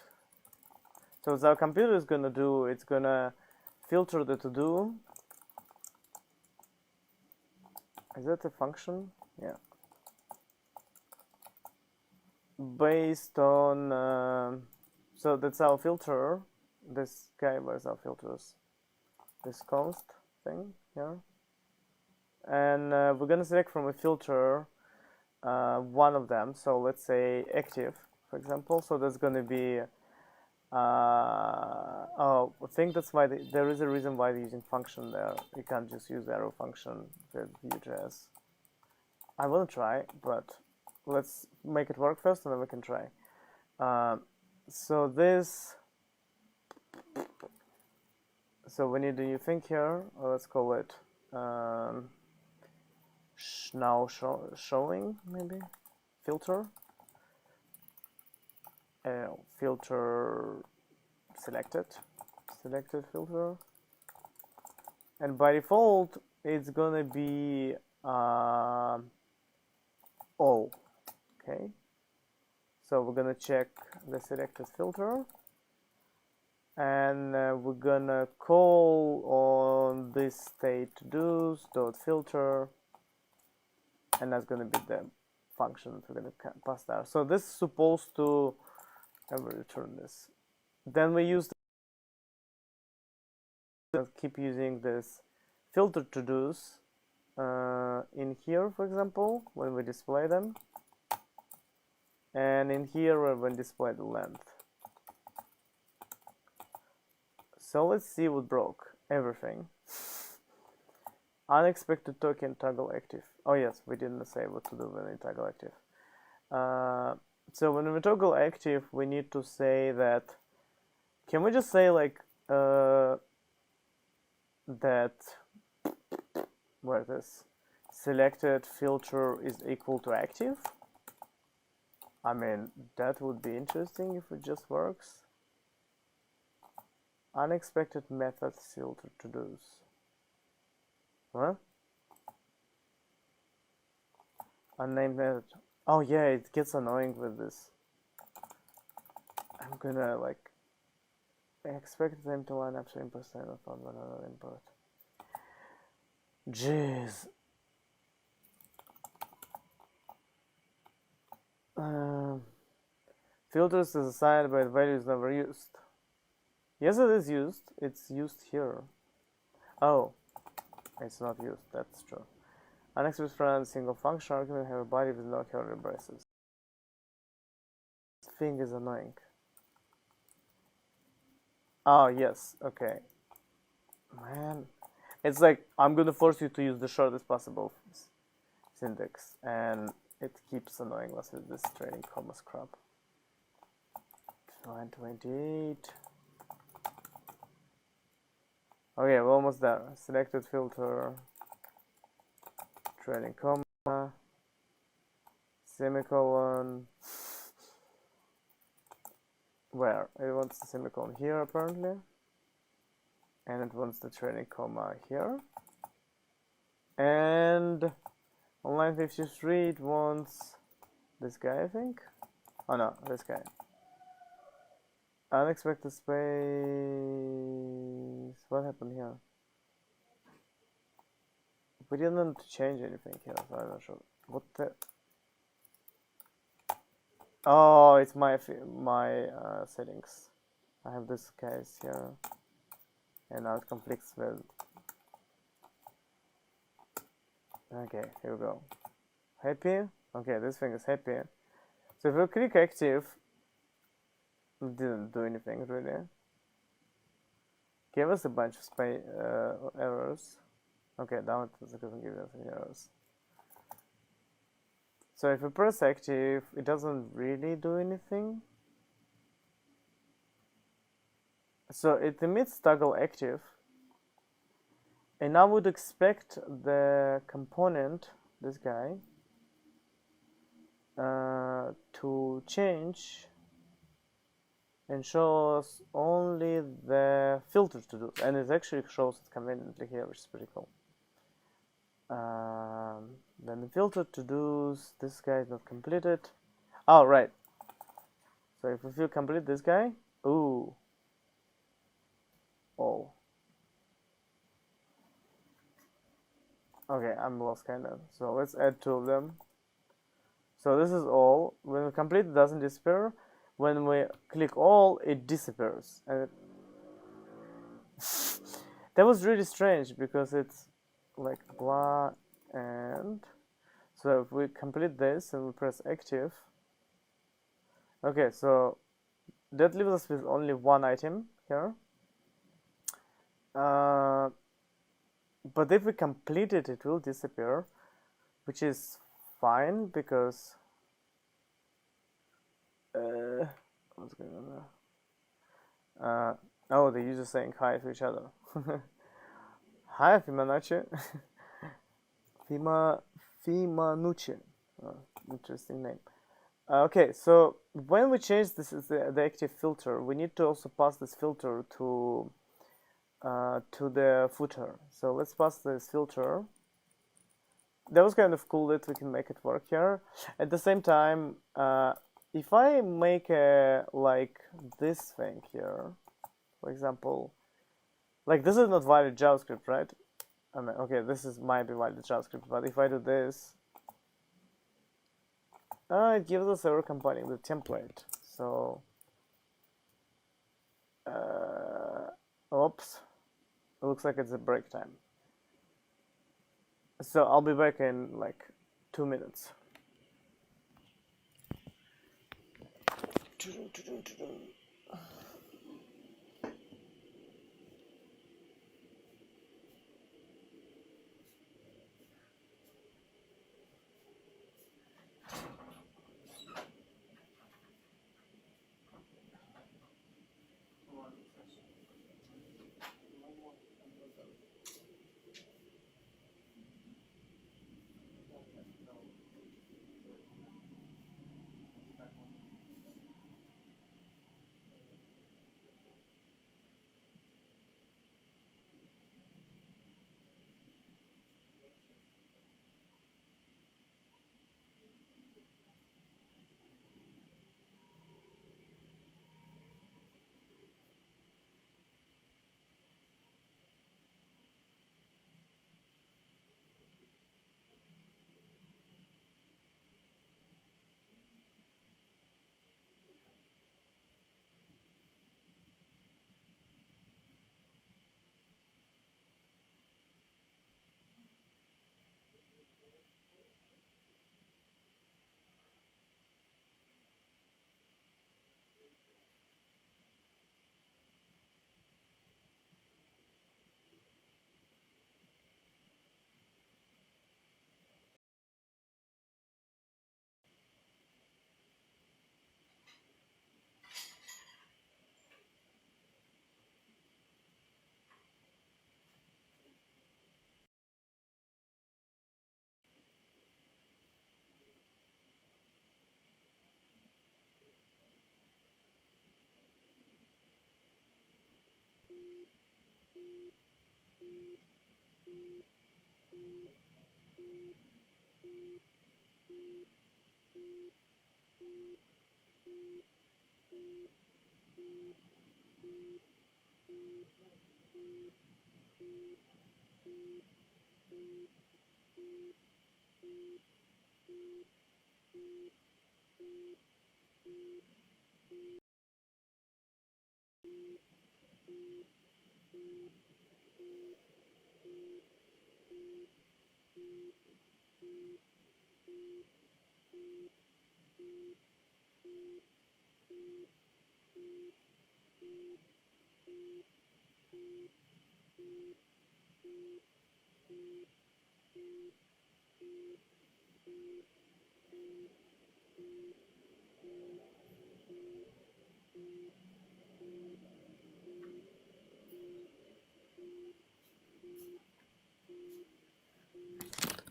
So what our computer is gonna do, it's gonna filter the to do. Is that a function? Yeah. Based on so that's our filter. This guy was our filters. This const thing here, and we're gonna select from a filter one of them. So let's say active, for example. So that's gonna be I think that's why there is a reason why they're using function there. You can't just use arrow function with Vue.js. I will try, but let's make it work first, and then we can try. So we need a new thing here. Let's call it showing, maybe filter. Filter selected filter, and by default it's gonna be all. Okay, so we're gonna check the selected filter, and we're gonna call on this state do's dot filter, and that's gonna be the function that we're gonna pass there. So this is supposed to return this. Then we use keep using this filter to do's in here, for example, when we display them, and in here when we display the length. So let's see what broke. Everything. Unexpected token toggle active. Oh yes, we didn't say what to do when we toggle active. So when we toggle active, we need to say that. Can we just say like that where this selected filter is equal to active? I mean, that would be interesting if it just works. unexpected method filter to do's. What? Unnamed method. Oh yeah, it gets annoying with this. I'm gonna like expect them to line up to import of another import. Jeez. Filters is assigned but value is never used. Yes, it is used. It's used here. Oh, it's not used. That's true. Unexpected friend single function argument have a body with no curly braces. This thing is annoying. Oh yes, okay. Man, it's like I'm gonna force you to use the shortest possible syntax, and it keeps annoying us with this training commas crap. 128. Okay, we're almost there. Selected filter, trailing comma, semicolon. Where? It wants the semicolon here apparently. And it wants the trailing comma here. And on line 53 it wants this guy, I think. Oh no, this guy. Unexpected space. What happened here? We didn't change anything here, so I'm not sure. What the? Oh, it's my settings. I have this guys here, and now it conflicts with. Okay, here we go. Happy? Okay, this thing is happy. So if we click active, it didn't do anything really. Gave us a bunch of errors. Okay, now it doesn't give us any errors. So if we press active, it doesn't really do anything. So it emits toggle active. And I would expect the component, this guy, to change and show us only the filter to do. And it actually shows it conveniently here, which is pretty cool. Then the filter to do's, this guy is not completed. Oh, right. So if we complete this guy, ooh. Oh. Okay, I'm lost kind of. So let's add two of them. So this is all. When we complete, it doesn't disappear. When we click all, it disappears. And that was really strange because it's like blah and so if we complete this and we press active. Okay, so that leaves us with only one item here. But if we complete it, it will disappear, which is fine because what's going on there? Oh, the user saying hi to each other. Hi, Fimanachi. Fimanucci. Oh, interesting name. Okay, so when we change this is the active filter, we need to also pass this filter to the footer. So let's pass this filter. That was kind of cool that we can make it work here. At the same time, if I make a like this thing here, for example, like this is not valid JavaScript, right? I mean, okay, this is might be valid JavaScript, but if I do this, it gives us error compiling the template. So, oops, it looks like it's a break time. So I'll be back in like 2 minutes.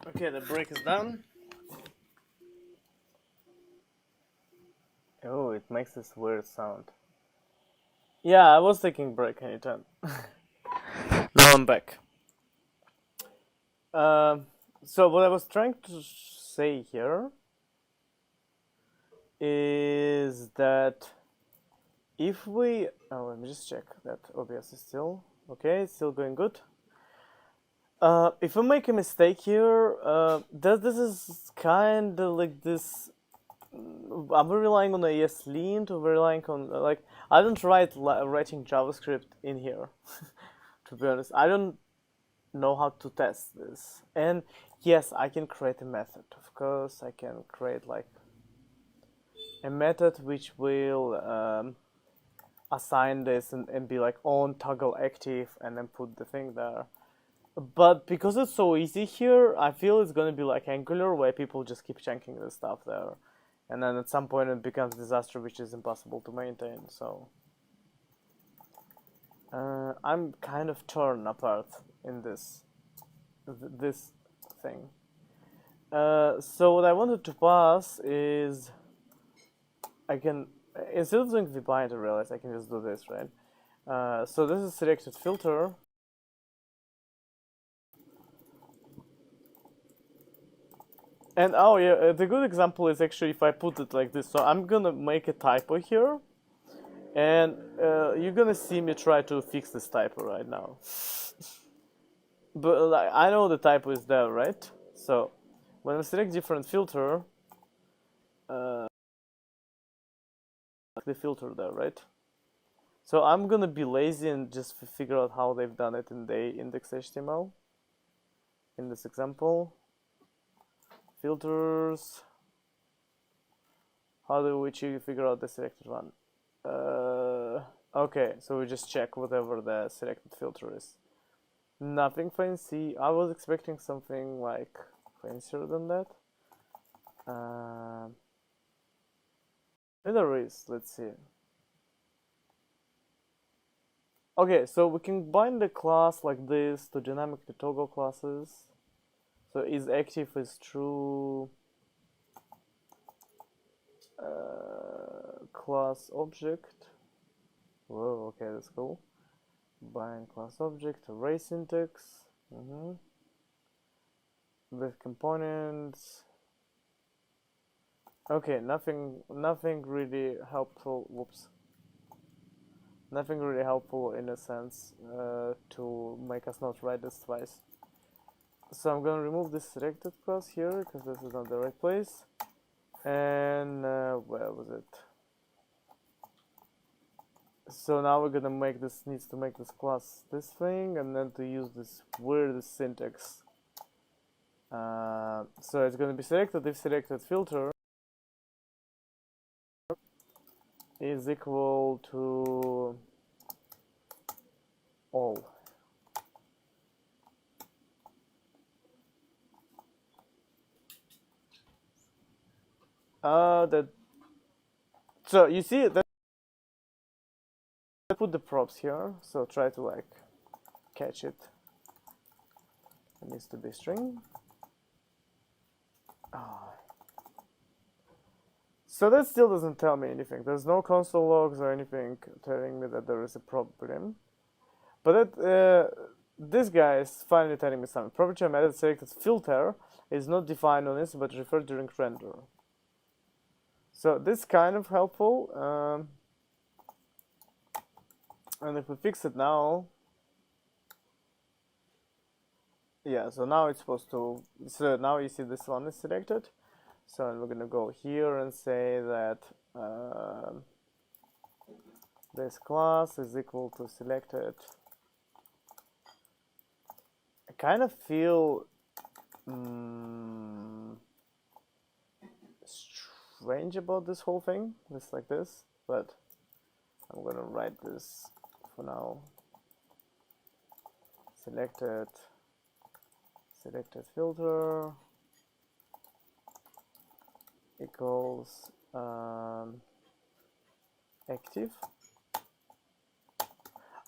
Okay, the break is done. Oh, it makes this weird sound. Yeah, I was taking break anytime. Now I'm back. So what I was trying to say here is that if we... Oh, let me just check that OBS is still... Okay, it's still going good. If we make a mistake here, this is kind of like this... Are we relying on ESLint or we're relying on... like, I don't writing JavaScript in here, to be honest. I don't know how to test this. And yes, I can create a method. Of course, I can create like a method which will assign this and be like on toggle active and then put the thing there. But because it's so easy here, I feel it's gonna be like Angular where people just keep chunking the stuff there. And then at some point it becomes a disaster which is impossible to maintain, so... I'm kind of torn apart in this thing. So what I wanted to pass is... I can... Instead of doing the bind, I realize I can just do this, right? So this is selected filter. And oh yeah, the good example is actually if I put it like this. So I'm gonna make a typo here, and you're gonna see me try to fix this typo right now. But like, I know the typo is there, right? So when I select different filter, the filter there, right? So I'm gonna be lazy and just figure out how they've done it in the index.html. In this example. Filters. How do we figure out the selected one? Okay, so we just check whatever the selected filter is. Nothing fancy. I was expecting something like fancier than that. There is, let's see. Okay, so we can bind the class like this to dynamically toggle classes. So is active is true class object. Whoa, okay, that's cool. Bind class object array syntax. With components. Okay, nothing really helpful. Whoops. Nothing really helpful in a sense to make us not write this twice. So I'm gonna remove this selected class here because this is not the right place. And where was it? So now we're gonna make this, needs to make this class this thing and then to use this weird syntax. So it's gonna be selected if selected filter is equal to all. So you see that I put the props here, so try to like catch it. It needs to be string. So that still doesn't tell me anything. There's no console logs or anything telling me that there is a problem. But this guy is finally telling me something. Property method selected filter is not defined on this, but referred during render. So this is kind of helpful. And if we fix it now, yeah, so now it's supposed to, so now you see this one is selected. So we're gonna go here and say that this class is equal to selected. I kind of feel strange about this whole thing, just like this, but I'm gonna write this for now. Selected filter equals active.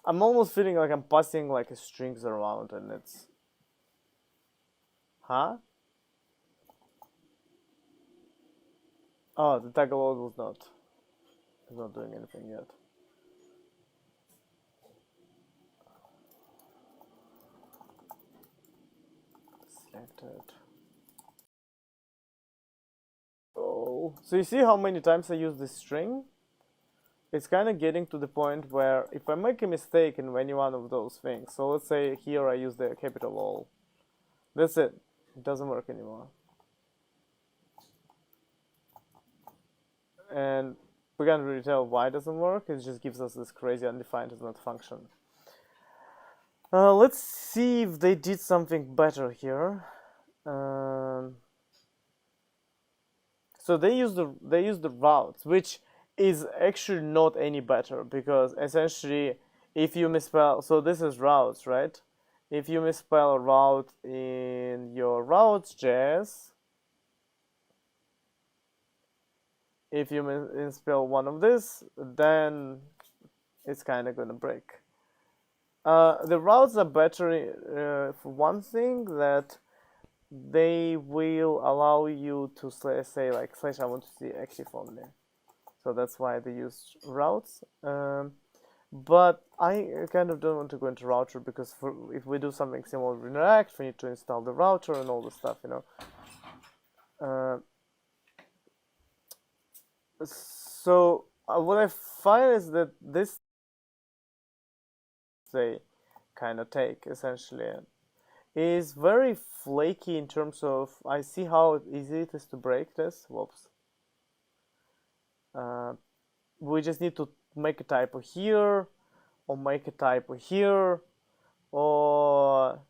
I'm almost feeling like I'm passing like strings around, and it's oh, the tagalog was not doing anything yet. Selected. Oh, so you see how many times I use this string? It's kind of getting to the point where if I make a mistake in any one of those things, so let's say here I use the capital O, that's it. It doesn't work anymore. And we can't really tell why it doesn't work. It just gives us this crazy undefined is not function. Let's see if they did something better here. So they use the routes, which is actually not any better, because essentially if you misspell, so this is routes, right? If you misspell a route in your routes.js, if you misspell one of this, then it's kind of gonna break. The routes are better for one thing, that they will allow you to say like / I want to see active only. So that's why they use routes. But I kind of don't want to go into router, because if we do something similar in React, we need to install the router and all the stuff, you know. So what I find is that this they kind of take essentially is very flaky in terms of, I see how easy it is to break this. Whoops. We just need to make a typo here, or make a typo here, or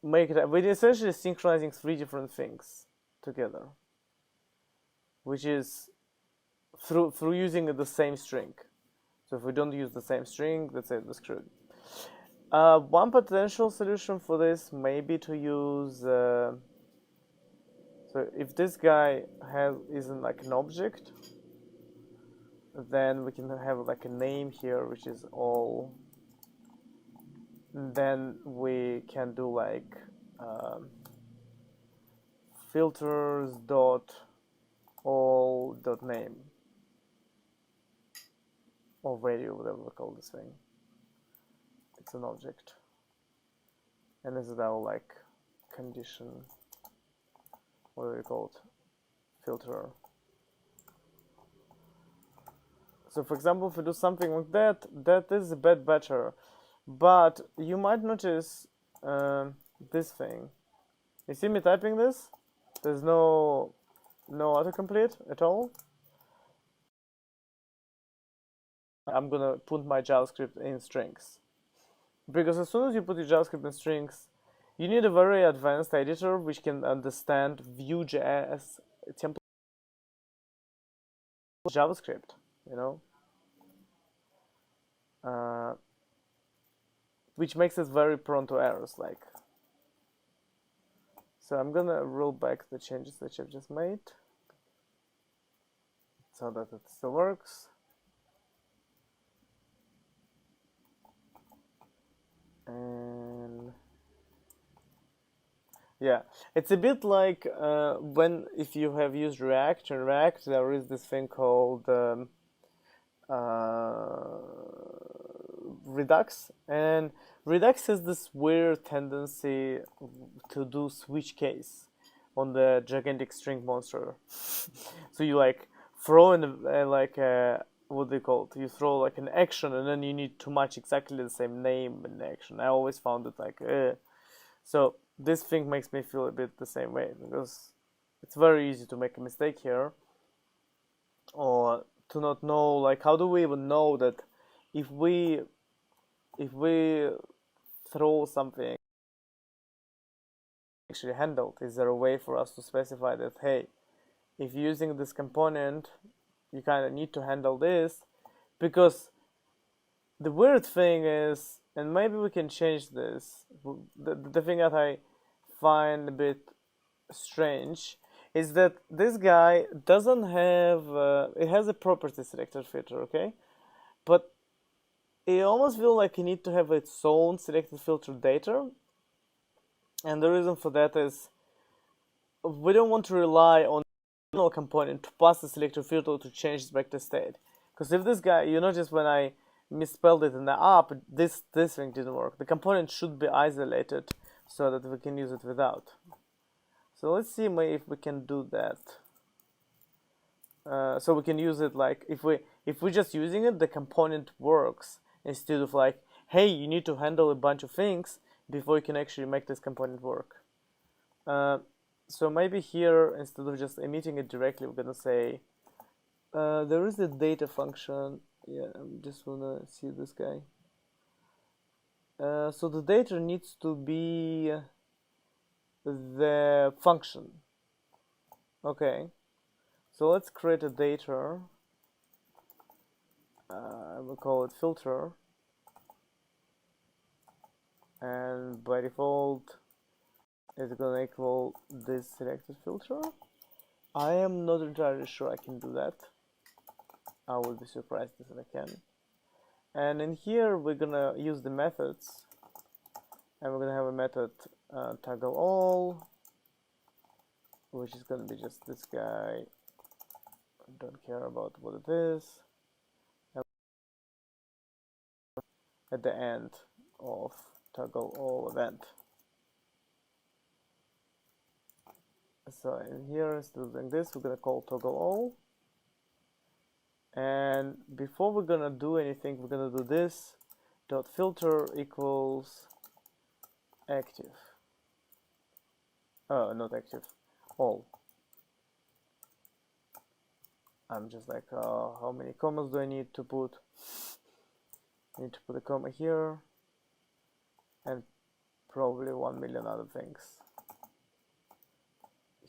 make it. We're essentially synchronizing 3 different things together, which is through using the same string. So if we don't use the same string, that's it, we're screwed. One potential solution for this may be to use. So if this guy isn't like an object, then we can have like a name here, which is all. Then we can do like filters dot all dot name, or value, whatever we call this thing. It's an object, and this is our like condition. What do we call it? Filter. So for example, if we do something like that, that is a bit better. But you might notice this thing. You see me typing this? There's no autocomplete at all. I'm gonna put my JavaScript in strings. Because as soon as you put your JavaScript in strings, you need a very advanced editor which can understand Vue.js template JavaScript, you know? Which makes it very prone to errors, like. So I'm gonna roll back the changes that I've just made, so that it still works. And yeah, it's a bit like if you have used React. In React, there is this thing called Redux, and Redux has this weird tendency to do switch case on the gigantic string monster. So you like throw in what they call it? You throw like an action, and then you need to match exactly the same name in the action. I always found it like, So this thing makes me feel a bit the same way, because it's very easy to make a mistake here, or to not know, like, how do we even know that if we throw something actually handled, is there a way for us to specify that, hey, if you're using this component, you kind of need to handle this? Because the weird thing is, and maybe we can change this, the thing that I find a bit strange is that this guy doesn't have, it has a property selector filter, okay? But it almost feels like you need to have its own selected filter data. And the reason for that is we don't want to rely on the component to pass the selector filter to change its vector state. Because if this guy, you notice when I misspelled it in the app, this thing didn't work. The component should be isolated so that we can use it without. So let's see if we can do that. So we can use it like, if we're just using it, the component works, instead of like, hey, you need to handle a bunch of things before you can actually make this component work. So maybe here, instead of just emitting it directly, we're gonna say, there is a data function. Yeah, I just wanna see this guy. So the data needs to be the function. Okay, so let's create a data. I will call it filter, and by default it's gonna equal this selected filter. I am not entirely sure I can do that. I will be surprised if I can. And in here we're gonna use the methods, and we're gonna have a method toggle all, which is gonna be just this guy. I don't care about what it is. And at the end of toggle all event. So in here, instead of doing this, we're gonna call toggle all. And before we're gonna do anything, we're gonna do this dot filter equals active. Oh, not active, all. I'm just like, how many commas do I need to put? I need to put a comma here, and probably 1 million other things.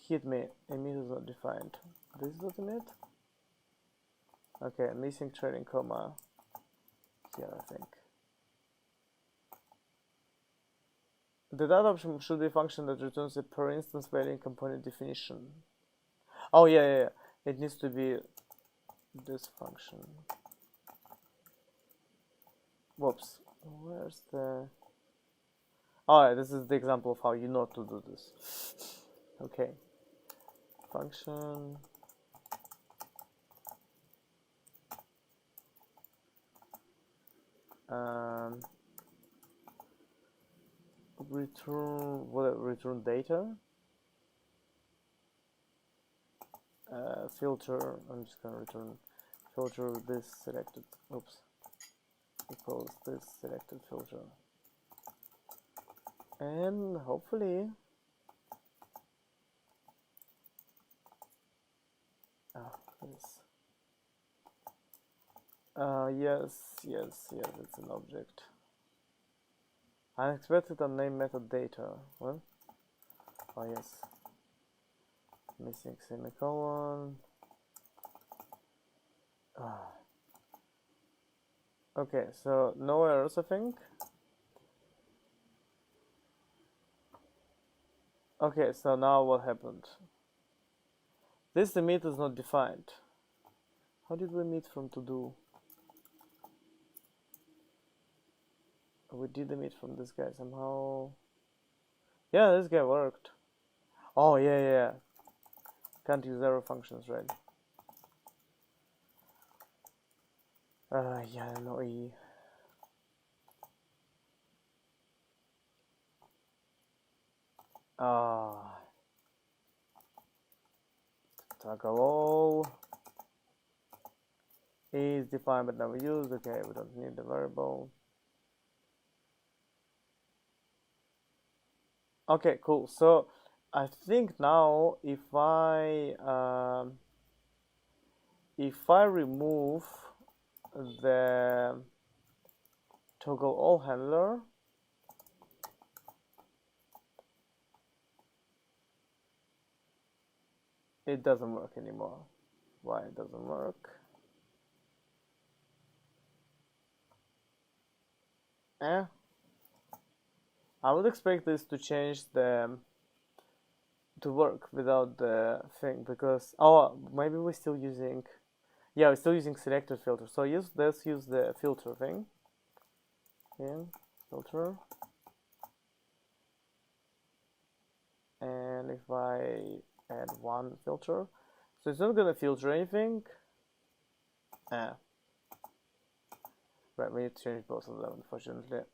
Hit me, emit is not defined. This is not emit? Okay, missing trailing comma here, I think. The data option should be a function that returns a per instance value in component definition. Oh yeah. It needs to be this function. Whoops. Where's the... Oh, this is the example of how you know to do this. Okay. Function. Return data. Filter. I'm just gonna return filter this selected. Oops. Equals this selected filter. And hopefully. This. Yes, it's an object. Unexpected unnamed method data. What? Oh yes. Missing semicolon. Okay, so no errors, I think. Okay, so now what happened? This emit is not defined. How did we emit from to do? We did emit from this guy somehow. Yeah, this guy worked. Oh yeah. Can't use error functions, right? Yeah, no E. toggle all is defined but never used. Okay, we don't need the variable. Okay, cool. So I think now if I remove the toggle all handler, it doesn't work anymore. Why it doesn't work? I would expect this to change to work without the thing, because maybe we're still using, yeah, we're still using selected filter. So let's use the filter thing. Yeah, filter. And if I add one filter, so it's not gonna filter anything. Right, we need to change both of them, unfortunately.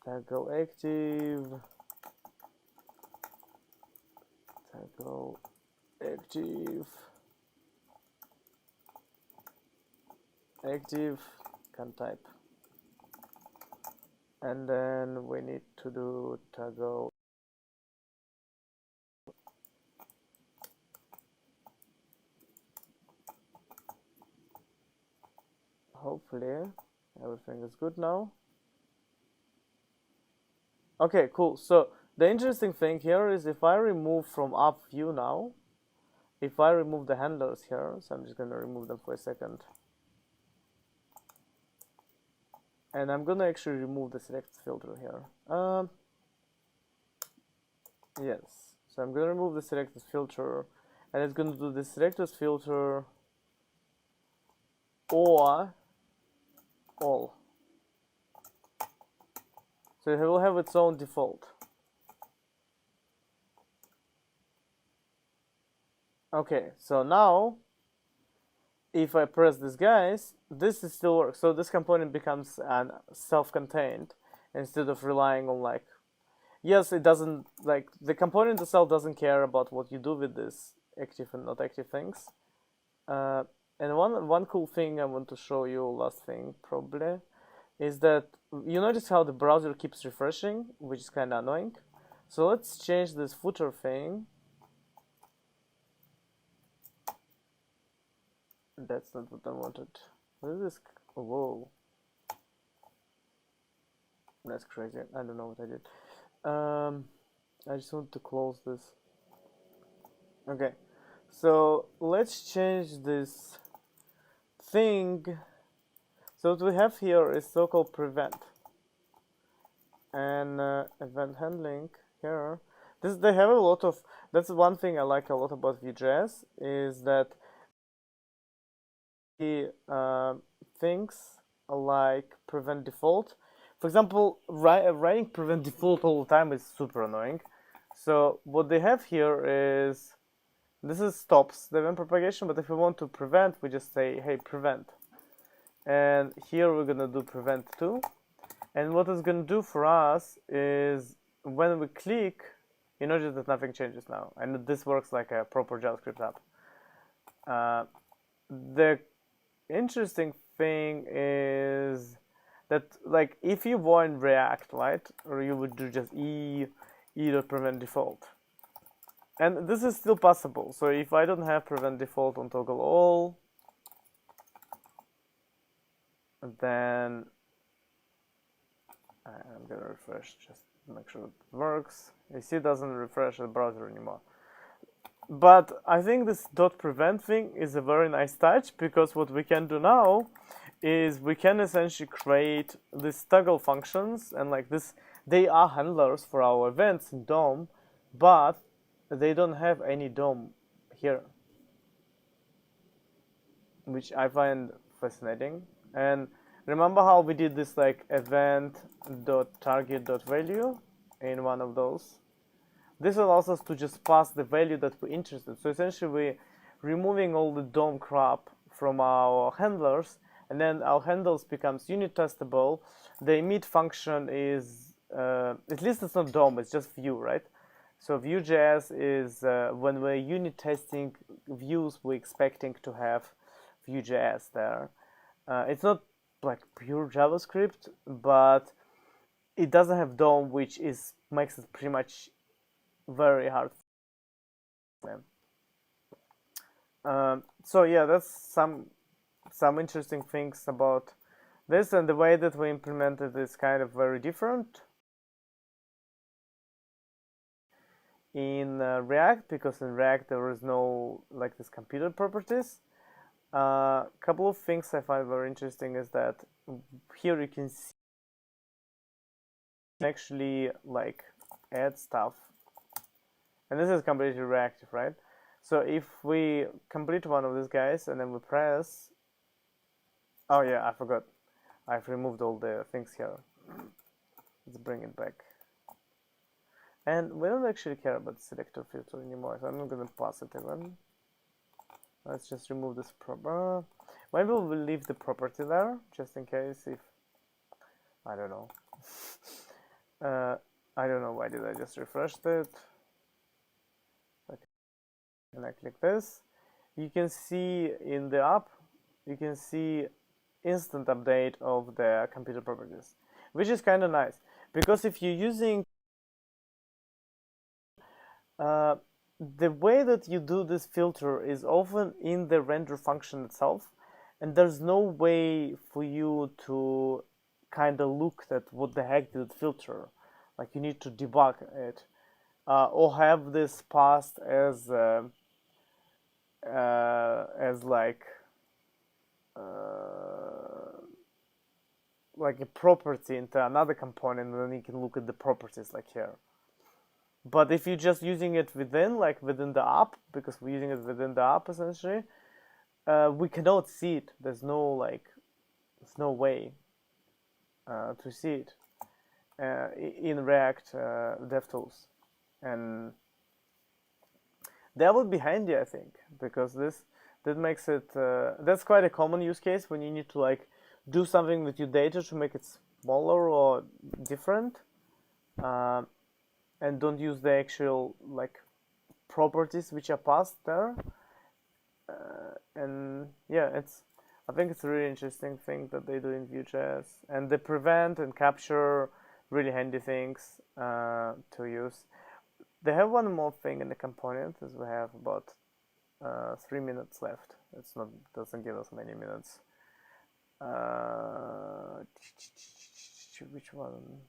Toggle active. Toggle active. Active can type. And then we need to do toggle. Hopefully everything is good now. Okay, cool. So the interesting thing here is if I remove from up view now, if I remove the handlers here, so I'm just gonna remove them for a second. And I'm gonna actually remove the select filter here. Yes, so I'm gonna remove the selected filter, and it's gonna do the selected filter or all. So it will have its own default. Okay, so now if I press this, guys, this is still works. So this component becomes self-contained instead of relying on like, yes, it doesn't, like, the component itself doesn't care about what you do with this active and not active things. And one cool thing I want to show you, last thing probably, is that you notice how the browser keeps refreshing, which is kind of annoying. So let's change this footer thing. That's not what I wanted. What is this? Whoa. That's crazy. I don't know what I did. I just want to close this. Okay. So let's change this thing. So what we have here is so-called prevent. And event handling here. They have a lot of, that's one thing I like a lot about Vue.js, is that things like prevent default. For example, writing prevent default all the time is super annoying. So what they have here is, this is stops the event propagation, but if we want to prevent, we just say, hey, prevent. And here we're gonna do prevent too. And what it's gonna do for us is when we click, you notice that nothing changes now. And this works like a proper JavaScript app. The interesting thing is that, like, if you were in React, right, or you would do just e.prevent default, and this is still possible. So if I don't have prevent default on toggle all, then I'm gonna refresh just to make sure it works. You see, it doesn't refresh the browser anymore. But I think this .prevent thing is a very nice touch, because what we can do now is we can essentially create these toggle functions, and like this, they are handlers for our events in DOM, but they don't have any DOM here, which I find fascinating. And remember how we did this like event.target.value in one of those? This allows us to just pass the value that we're interested in. So essentially we're removing all the DOM crap from our handlers, and then our handles becomes unit testable. The emit function is at least it's not DOM, it's just Vue, right? So Vue.js is when we're unit testing views, we're expecting to have Vue.js there. It's not like pure JavaScript, but it doesn't have DOM, which makes it pretty much very hard for them. So yeah, that's some interesting things about this, and the way that we implemented is kind of very different in React, because in React there is no like this computer properties. Couple of things I find very interesting is that here you can see actually like add stuff, and this is completely reactive, right? So if we complete one of these guys and then we press, oh yeah, I forgot, I've removed all the things here. Let's bring it back. And we don't actually care about selector filter anymore, so I'm not gonna pass it even. Let's just remove this proper. Maybe we'll leave the property there, just in case if, I don't know. I don't know why did I just refresh it. Okay. And I click this. You can see in the app, you can see instant update of the computer properties, which is kind of nice, because if you're using the way that you do this filter is often in the render function itself, and there's no way for you to kind of look at what the heck did it filter. Like you need to debug it, or have this passed as like a property into another component, and then you can look at the properties like here. But if you're just using it within the app, because we're using it within the app essentially, we cannot see it. There's no way to see it in React DevTools, and that would be handy, I think, because that makes it that's quite a common use case when you need to like do something with your data to make it smaller or different, and don't use the actual like properties which are passed there. And yeah, I think it's a really interesting thing that they do in Vue.js, and they prevent and capture really handy things to use. They have one more thing in the component, as we have about 3 minutes left. Doesn't give us many minutes. Which one?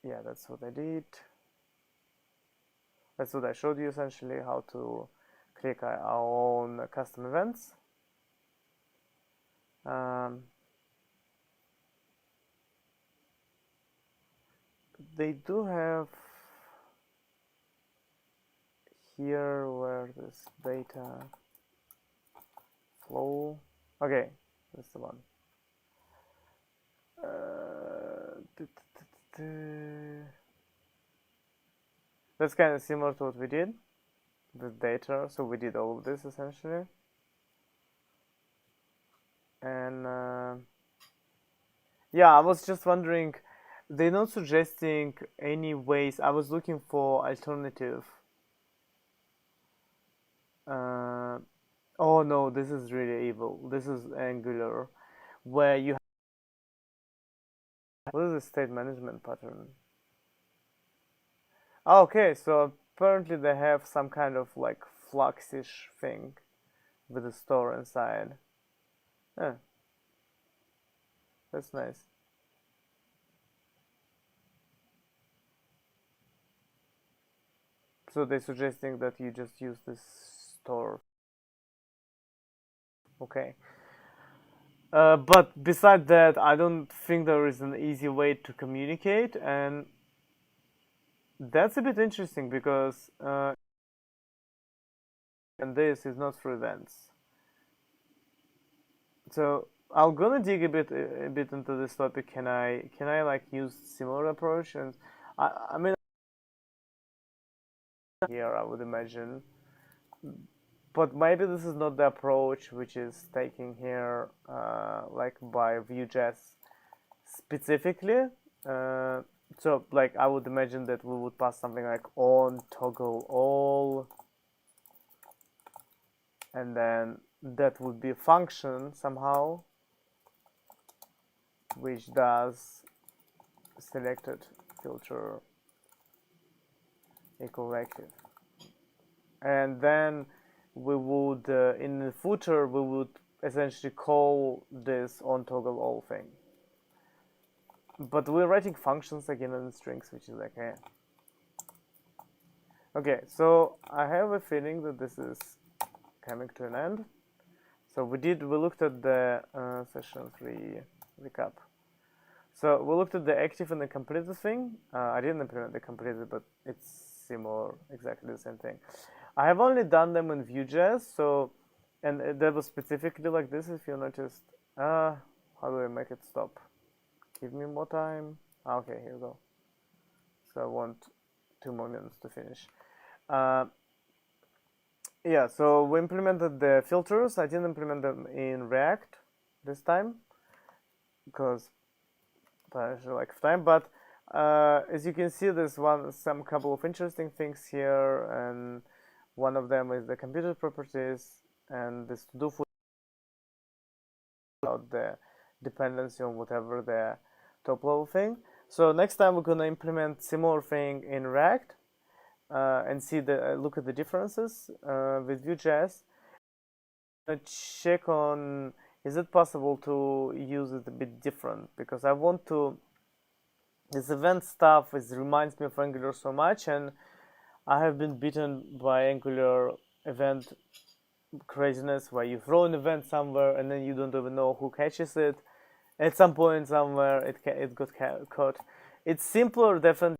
Yeah, that's what I did. That's what I showed you essentially, how to click our own custom events. They do have here where this data flow. Okay, that's the one. That's kind of similar to what we did with data. So we did all of this essentially, and yeah, I was just wondering, they're not suggesting any ways. I was looking for alternative. Oh no, this is really evil. This is Angular, where you what is the state management pattern? Oh, okay, so apparently they have some kind of like Fluxish thing with a store inside. Yeah, that's nice. So they're suggesting that you just use this store. Okay. But beside that, I don't think there is an easy way to communicate, and that's a bit interesting because and this is not through events. So I'm gonna dig a bit into this topic. Can I like use similar approach? And I mean, here I would imagine but maybe this is not the approach which is taken here, like by Vue.js specifically. So like I would imagine that we would pass something like on toggle all, and then that would be a function somehow which does selected filter equal reactive, and then we would in the footer we would essentially call this on toggle all thing. But we're writing functions again in strings, which is like, okay, so I have a feeling that this is coming to an end. So we looked at the session 3 recap. So we looked at the active and the completed thing. I didn't implement the completed, but it's similar, exactly the same thing. I have only done them in Vue.js, so, and that was specifically like this, if you noticed. How do I make it stop? Give me more time. Okay, here we go. So I want 2 more minutes to finish. Yeah, so we implemented the filters. I didn't implement them in React this time because I actually like time. But as you can see, there's some couple of interesting things here, and one of them is the computer properties and this to do for about the dependency on whatever the top level thing. So next time we're gonna implement similar thing in React and see look at the differences with Vue.js. Check on is it possible to use it a bit different, because I want to. This event stuff reminds me of Angular so much, and I have been bitten by Angular event craziness, where you throw an event somewhere and then you don't even know who catches it. At some point somewhere it got caught. It's simpler, definitely.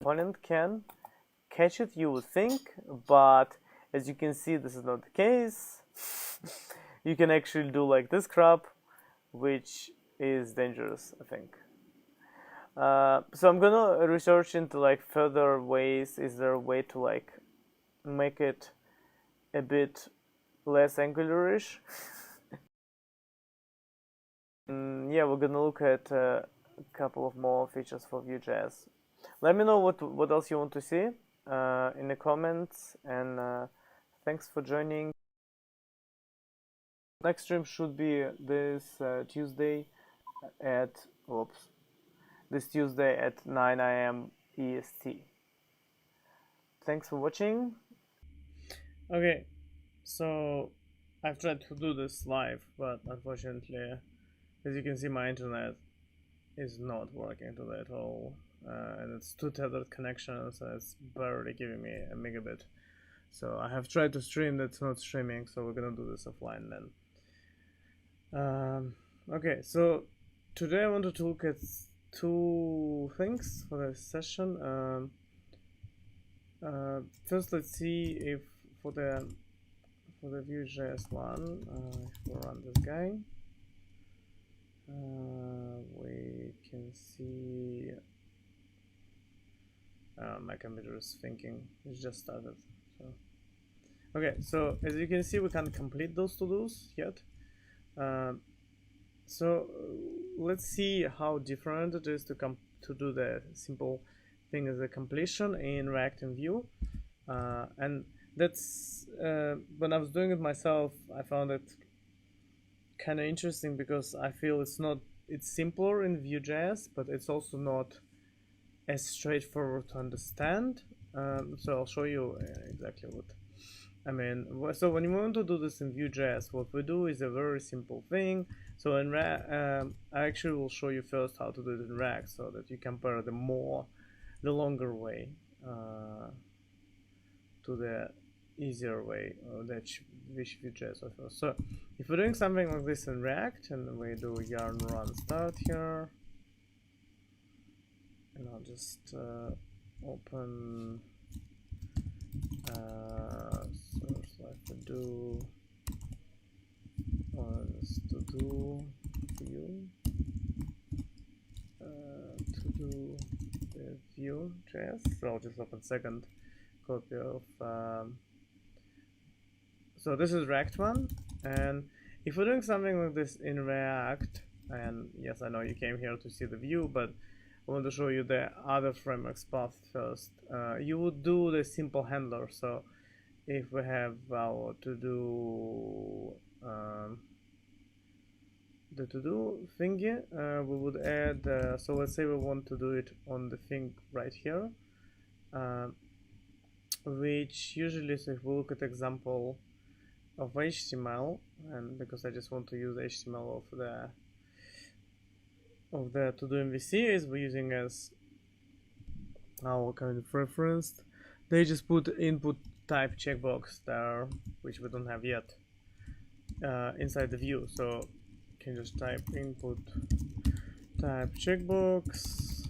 Opponent can catch it, you would think, but as you can see, this is not the case. You can actually do like this crap, which is dangerous, I think. So I'm gonna research into like further ways. Is there a way to like make it a bit less Angularish? Yeah, we're gonna look at a couple of more features for Vue.js. Let me know what else you want to see in the comments, and thanks for joining. Next stream should be this Tuesday at 9 AM EST. Thanks for watching. Okay, so I've tried to do this live, but unfortunately, as you can see, my internet is not working today at all, and it's 2 tethered connections, and it's barely giving me a megabit. So I have tried to stream, that's not streaming, so we're gonna do this offline then. Okay, so today I wanted to look at 2 things for this session. First, let's see if for the Vue.js one, if we run this guy, we can see my computer is thinking. It just started. So okay, so as you can see, we can't complete those to-dos yet. So let's see how different it is to do the simple thing as a completion in React and Vue, and that's when I was doing it myself, I found it kind of interesting because I feel it's simpler in Vue.js, but it's also not as straightforward to understand. So I'll show you exactly what I mean. So when you want to do this in Vue.js, what we do is a very simple thing. So in I actually will show you first how to do it in React, so that you compare the longer way to the easier way, which Vue.js offers. So if we're doing something like this in React, and we do yarn run start here, and I'll just open source like to do Vue to do the Vue.js. So I'll just open second copy of so this is React one, and if we're doing something like this in React, and yes, I know you came here to see the view, but I want to show you the other frameworks path first. You would do the simple handler. So if we have our to-do the to-do thingy, we would add, so let's say we want to do it on the thing right here, which usually, so if we look at example of HTML, and because I just want to use HTML of the to-do MVC is we're using as our kind of reference. They just put input type checkbox there, which we don't have yet inside the view. So you can just type input type checkbox,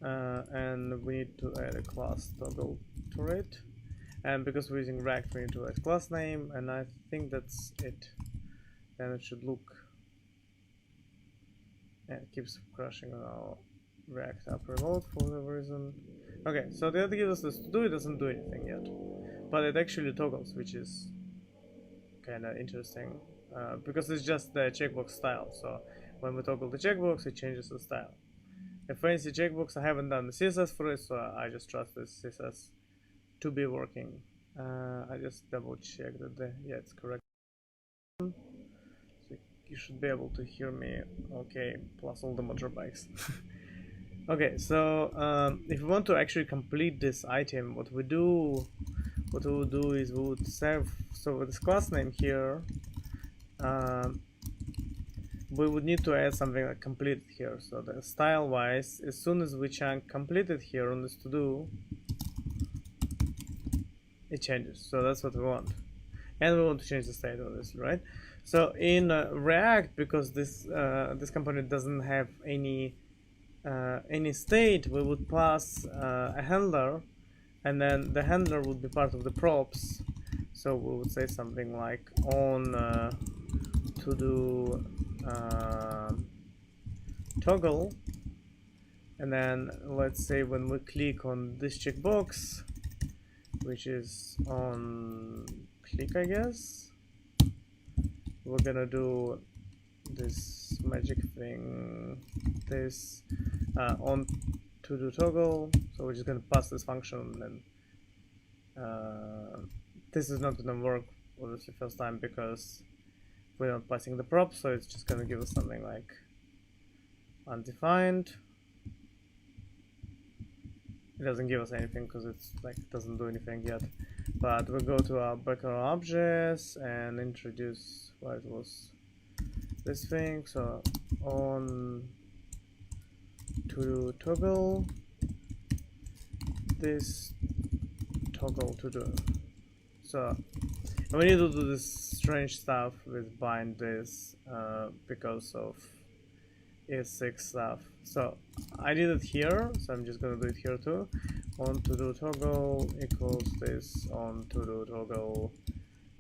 and we need to add a class toggle to it. And because we're using React, we need to add class name, and I think that's it. Then it should look. Yeah, it keeps crashing on our React app reload for whatever reason. Okay, so the other gives us this to do, it doesn't do anything yet, but it actually toggles, which is kind of interesting because it's just the checkbox style. So when we toggle the checkbox, it changes the style. A fancy checkbox, I haven't done the CSS for it, so I just trust this CSS to be working. I just double check that yeah, it's correct. So you should be able to hear me okay, plus all the motorbikes. Okay, so if we want to actually complete this item, what we would do is we would save, so with this class name here, we would need to add something like completed here. So the style wise, as soon as we chunk completed here on this to do, it changes. So that's what we want, and we want to change the state, obviously, right? So in React, because this component doesn't have any state, we would pass a handler, and then the handler would be part of the props. So we would say something like on to do toggle, and then let's say when we click on this checkbox, which is on click, I guess, we're gonna do this magic thing, this on to do toggle. So we're just gonna pass this function, and this is not gonna work obviously first time because we're not passing the prop, so it's just gonna give us something like undefined. It doesn't give us anything because it's like it doesn't do anything yet. But we go to our background objects and introduce what it was, this thing. So on to do toggle, this toggle to do. So we need to do this strange stuff with bind this because of ES6 stuff. So I did it here, so I'm just gonna do it here too. On to do toggle equals this on to do toggle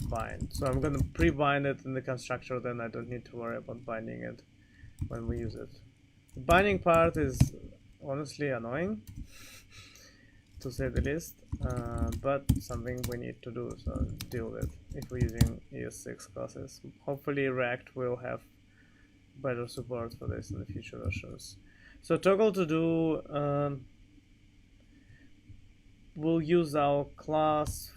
bind. So I'm gonna pre-bind it in the constructor, then I don't need to worry about binding it when we use it. The binding part is honestly annoying to say the least, but something we need to do, so deal with if we're using ES6 classes. Hopefully React will have better support for this in the future versions. So toggle to do, we'll use our class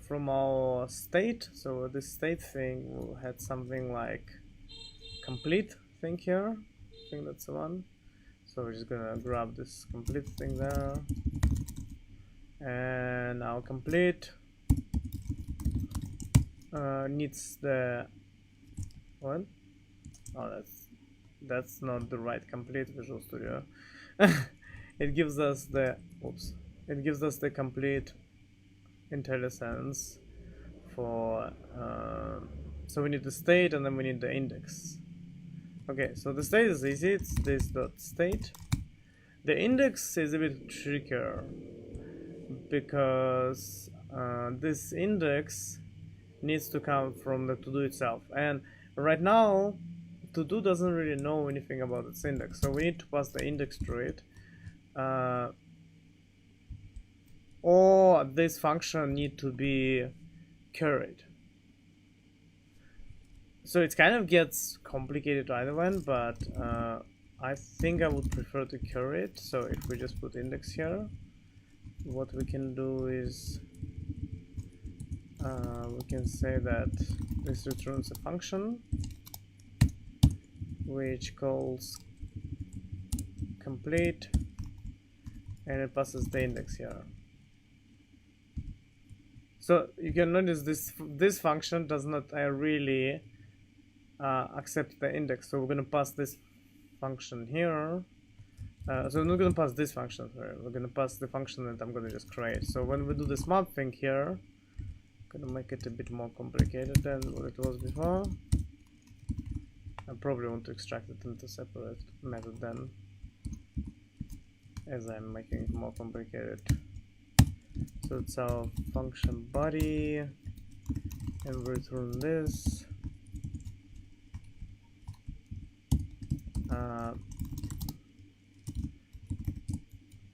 from our state. So this state thing will have something like complete thing here. I think that's the one. So we're just gonna grab this complete thing there, and our complete needs the what? Oh, that's not the right complete Visual Studio. It gives us the it gives us the complete IntelliSense for so we need the state and then we need the index. Okay, so the state is easy, it's this dot state. The index is a bit trickier because this index needs to come from the to-do itself, and right now to-do doesn't really know anything about its index, so we need to pass the index to it. or this function need to be curried. So it kind of gets complicated either one, but I think I would prefer to curry it. So if we just put index here, what we can do is we can say that this returns a function which calls complete, and it passes the index here. So you can notice this function does not really accept the index. So we're gonna pass this function here. So we're not gonna pass this function. Sorry. We're gonna pass the function that I'm gonna just create. So when we do the smart thing here, I'm gonna make it a bit more complicated than what it was before. I probably want to extract it into separate method then, as I'm making it more complicated. So it's our function body, and we return this.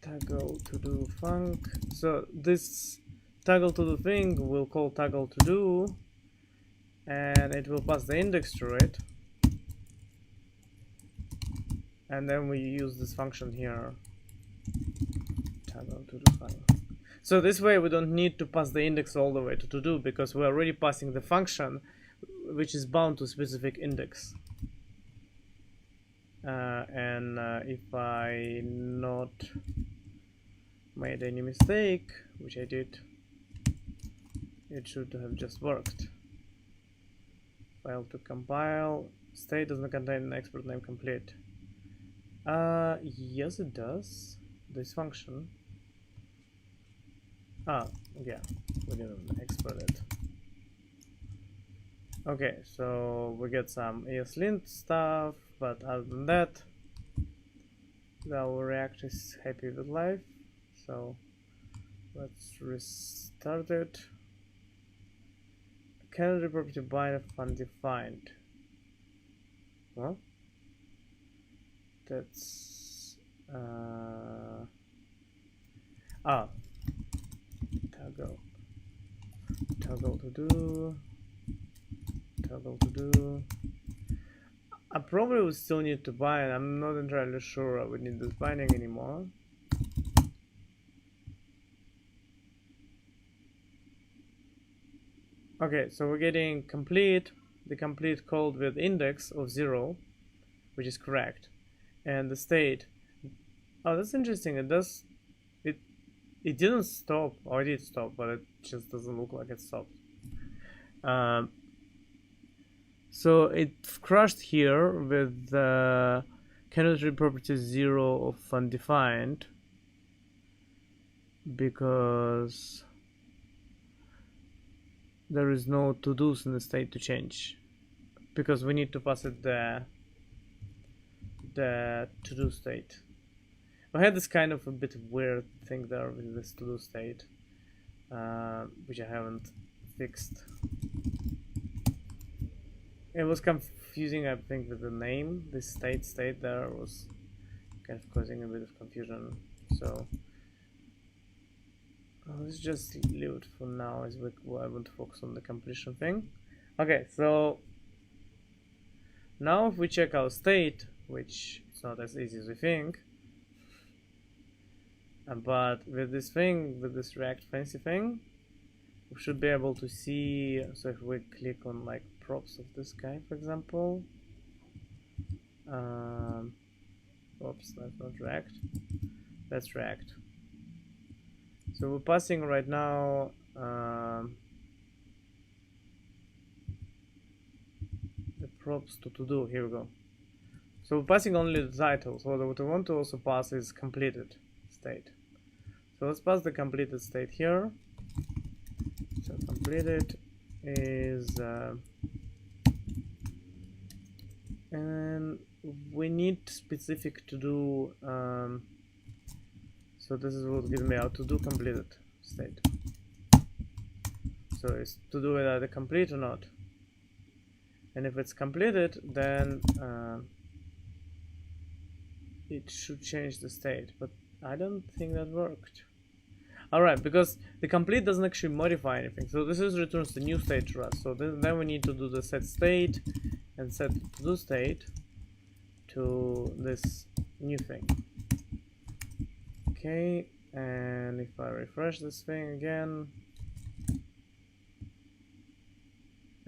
Toggle to do func. So this toggle to do thing will call toggle to do, and it will pass the index to it. And then we use this function here, toggle to do func. So this way we don't need to pass the index all the way to do because we're already passing the function which is bound to a specific index. If I not made any mistake, which I did, it should have just worked. File to compile, state does not contain an export name complete. Yes it does, this function. Yeah, we didn't export it. Okay, so we get some ESLint stuff, but other than that, our React is happy with life. So let's restart it. Canary property bind undefined. Well, that's toggle to do. I probably would still need to bind. I'm not entirely sure I would need this binding anymore. Okay, so we're getting complete, the complete called with index of 0, which is correct, and the state. Oh, that's interesting. It didn't stop, or it did stop, but it just doesn't look like it stopped. So it crashed here with the cannot read property 0 of undefined because there is no to-dos in the state to change, because we need to pass it the to-do state. I had this kind of a bit weird thing there with this to-do state, which I haven't fixed. It was confusing, I think, with the name. This state there was kind of causing a bit of confusion. So let's just leave it for now, as I want to focus on the completion thing. Okay, so now if we check our state, which is not as easy as we think, but with this thing, with this React fancy thing, we should be able to see. So if we click on like props of this guy, for example, oops, that's not React, that's React. So we're passing right now the props to do. Here we go. So we're passing only the title. So what we want to also pass is completed state. So let's pass the completed state here. So completed is and we need specific to do. So this is what gives me out to do completed state. So it's to do it either complete or not. And if it's completed, then it should change the state. But I don't think that worked. Alright, because the complete doesn't actually modify anything. So this is returns the new state to us. So then we need to do the set state and set to do state to this new thing. Okay, and if I refresh this thing again,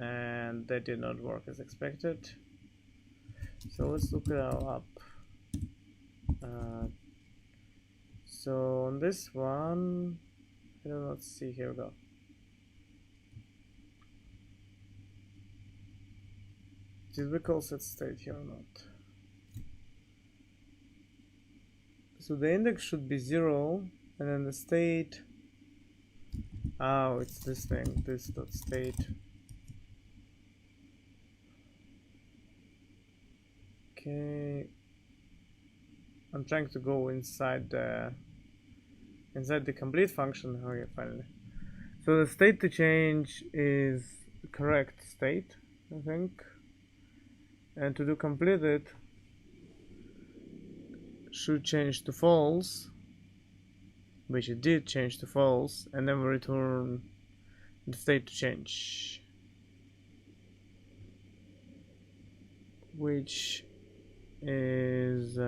and that did not work as expected. So let's look it up. So on this one, I don't know, let's see, here we go. Did we call set state here or not? So the index should be 0, and then the state, oh, it's this thing, this dot state. Okay, I'm trying to go inside the complete function. Okay, finally. So the state to change is the correct state, I think, and to do completed should change to false, which it did change to false, and then we return the state to change, which is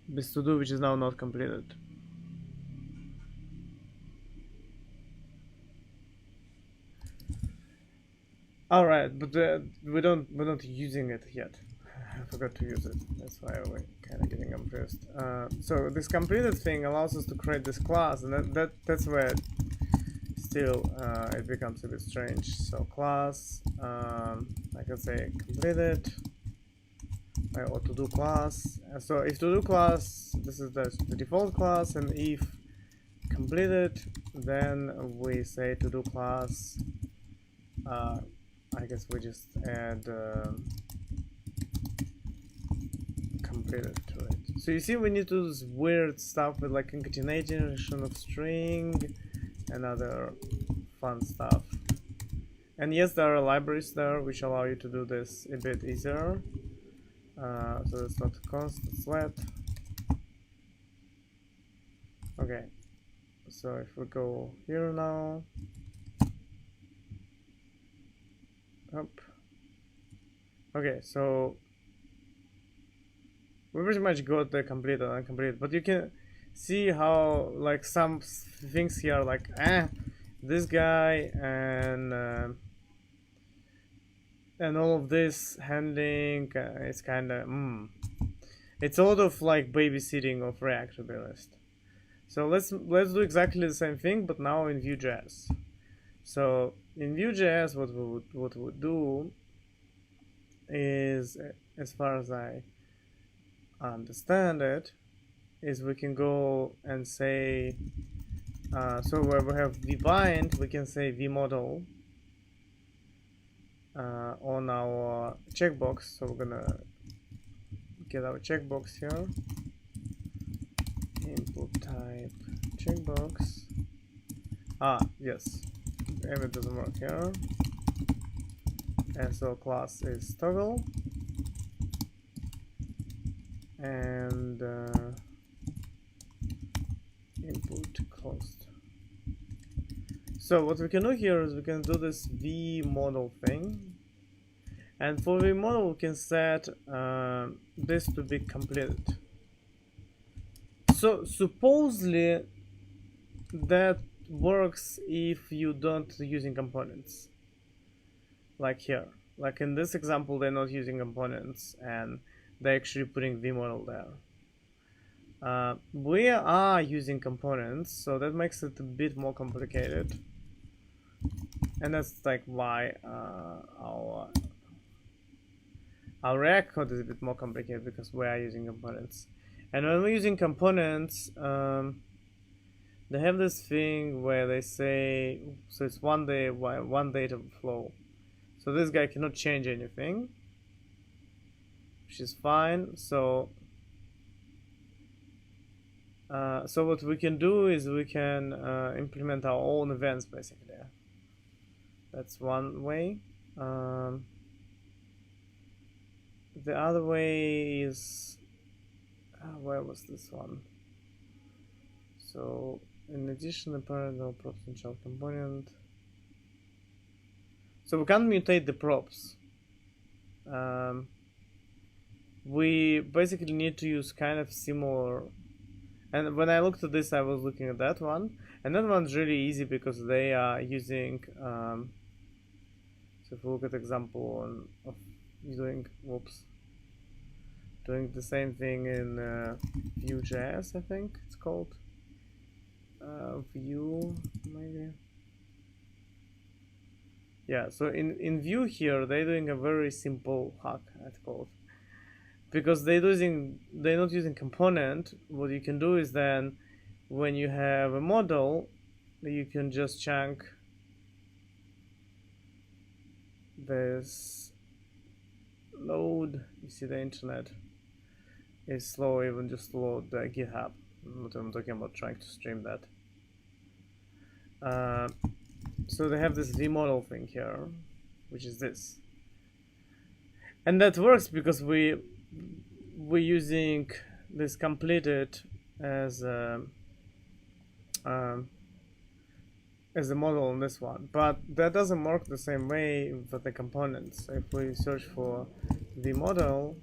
this to do, which is now not completed. All right, but we're not using it yet. I forgot to use it. That's why we're kind of getting confused. So this completed thing allows us to create this class, and that's where still it becomes a bit strange. So class, I can say completed, or to do class. So if to do class, this is the default class, and if completed, then we say to do class. I guess we just add completed to it. So you see, we need to do this weird stuff with like concatenation of string and other fun stuff. And yes, there are libraries there which allow you to do this a bit easier. So it's not constant let. Okay, so if we go here now, up. Okay, so we pretty much got the complete and incomplete, but you can see how like some things here, like this guy and all of this handling, it's kind of it's a lot of like babysitting of React, to be honest. So let's do exactly the same thing, but now in Vue.js. So in Vue.js, what we would do is, as far as I understand it, is we can go and say, so where we have vbind, we can say vmodel on our checkbox. So we're gonna get our checkbox here, input type checkbox. Yes, it doesn't work here, and so class is toggle, and input closed. So what we can do here is we can do this vmodel thing, and for vmodel we can set this to be completed. So supposedly that works if you don't using components, like here. Like in this example, they're not using components and they're actually putting vmodel there. We are using components, so that makes it a bit more complicated, and that's like why our React code is a bit more complicated, because we are using components. And when we're using components, they have this thing where they say, so it's one data flow. So this guy cannot change anything, which is fine. So what we can do is we can implement our own events, basically. That's one way. The other way is, where was this one? So in addition, the parent no props and child component. So we can't mutate the props. We basically need to use kind of similar. And when I looked at this, I was looking at that one, and that one's really easy because they are using. So if we look at example of doing the same thing in Vue.js, I think it's called. Vue maybe. Yeah, so in Vue here they're doing a very simple hack, I'd call it. Because they're not using component. What you can do is then when you have a model, you can just chunk this load. You see the internet is slow, even just load the GitHub. I'm talking about trying to stream that. So they have this vModel thing here, which is this, and that works because we're using this completed as a model on this one, but that doesn't work the same way with the components. If we search for vModel,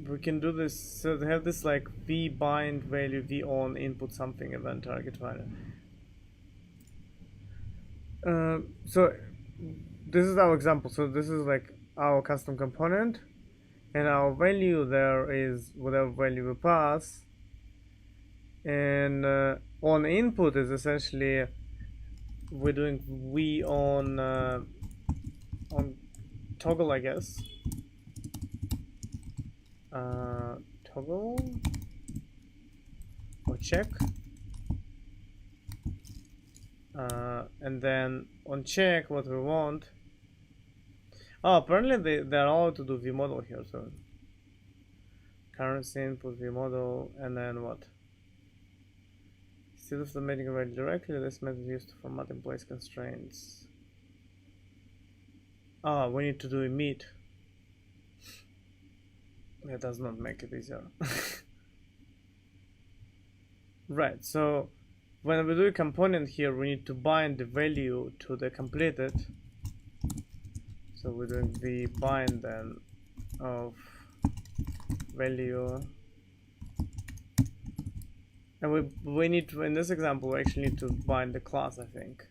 we can do this. So they have this like vBind value, vOn input something event target value. So this is our example. So this is like our custom component, and our value there is whatever value we pass, and on input is essentially we're doing v on toggle, I guess. Toggle or check, and then on check what we want. Oh, apparently they're allowed to do vModel here. So currency input vModel, and then what? Instead of submitting a value directly, this method used to format in place constraints. Ah, we need to do emit. That does not make it easier. Right, so when we do a component here, we need to bind the value to the completed. So we're doing the bind then of value, and we need to, in this example, we actually need to bind the class, I think.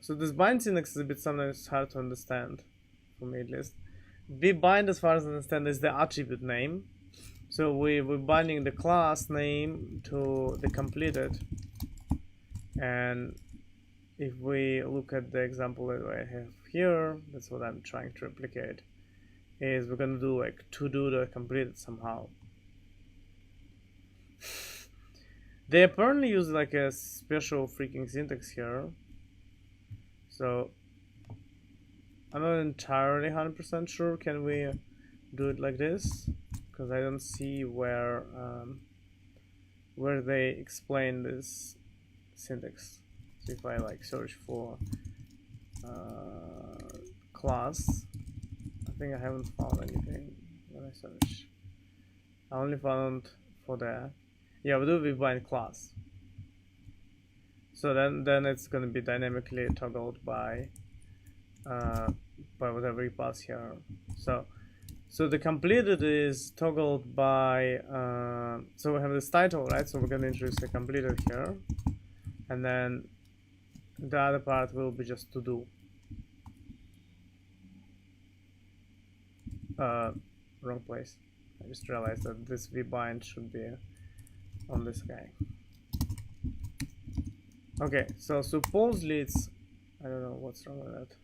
So this bind syntax is a bit sometimes hard to understand, for me at least. vBind, as far as I understand, is the attribute name. So we're binding the class name to the completed. And if we look at the example that I have here, that's what I'm trying to replicate, is we're gonna do like to do the completed somehow. They apparently use like a special freaking syntax here. So I'm not entirely 100% sure. Can we do it like this? Because I don't see where they explain this syntax. So if I like search for class, I think I haven't found anything when I search. I only found for the, yeah, we do vBind class. So then it's going to be dynamically toggled by whatever you pass here. So the completed is toggled by, so we have this title, right? So we're going to introduce the completed here, and then the other part will be just to do. Wrong place. I just realized that this vBind should be on this guy. Okay, so supposedly it's, I don't know what's wrong with that.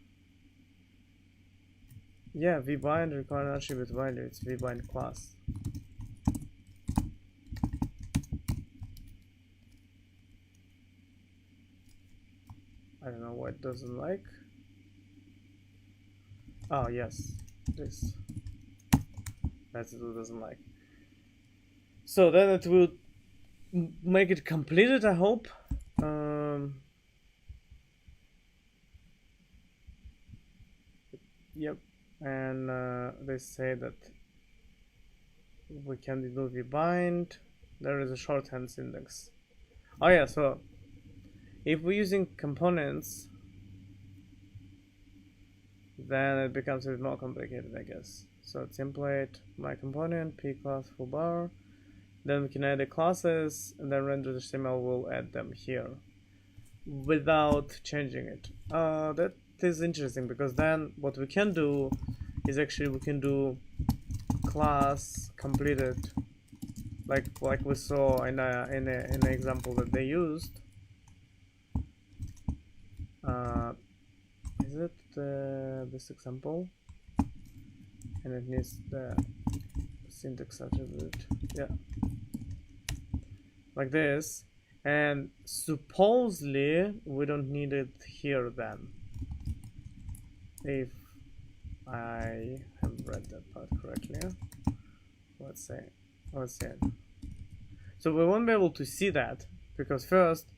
Yeah, vBind require an attribute value, it's vBind class. I don't know what it doesn't like. Oh yes, this. That's what it doesn't like. So then it will make it completed, I hope. Yep, and they say that we can do vbind. There is a shorthand syntax. Oh yeah, so if we're using components, then it becomes a bit more complicated, I guess. So template my component p class full bar, then we can add the classes, and then render.html will add them here without changing it. That is interesting, because then what we can do is actually we can do class completed, like we saw in an example that they used. Is it this example? And it needs the syntax attribute, yeah, like this. And supposedly we don't need it here then, if I have read that part correctly. Let's see. So we won't be able to see that, because first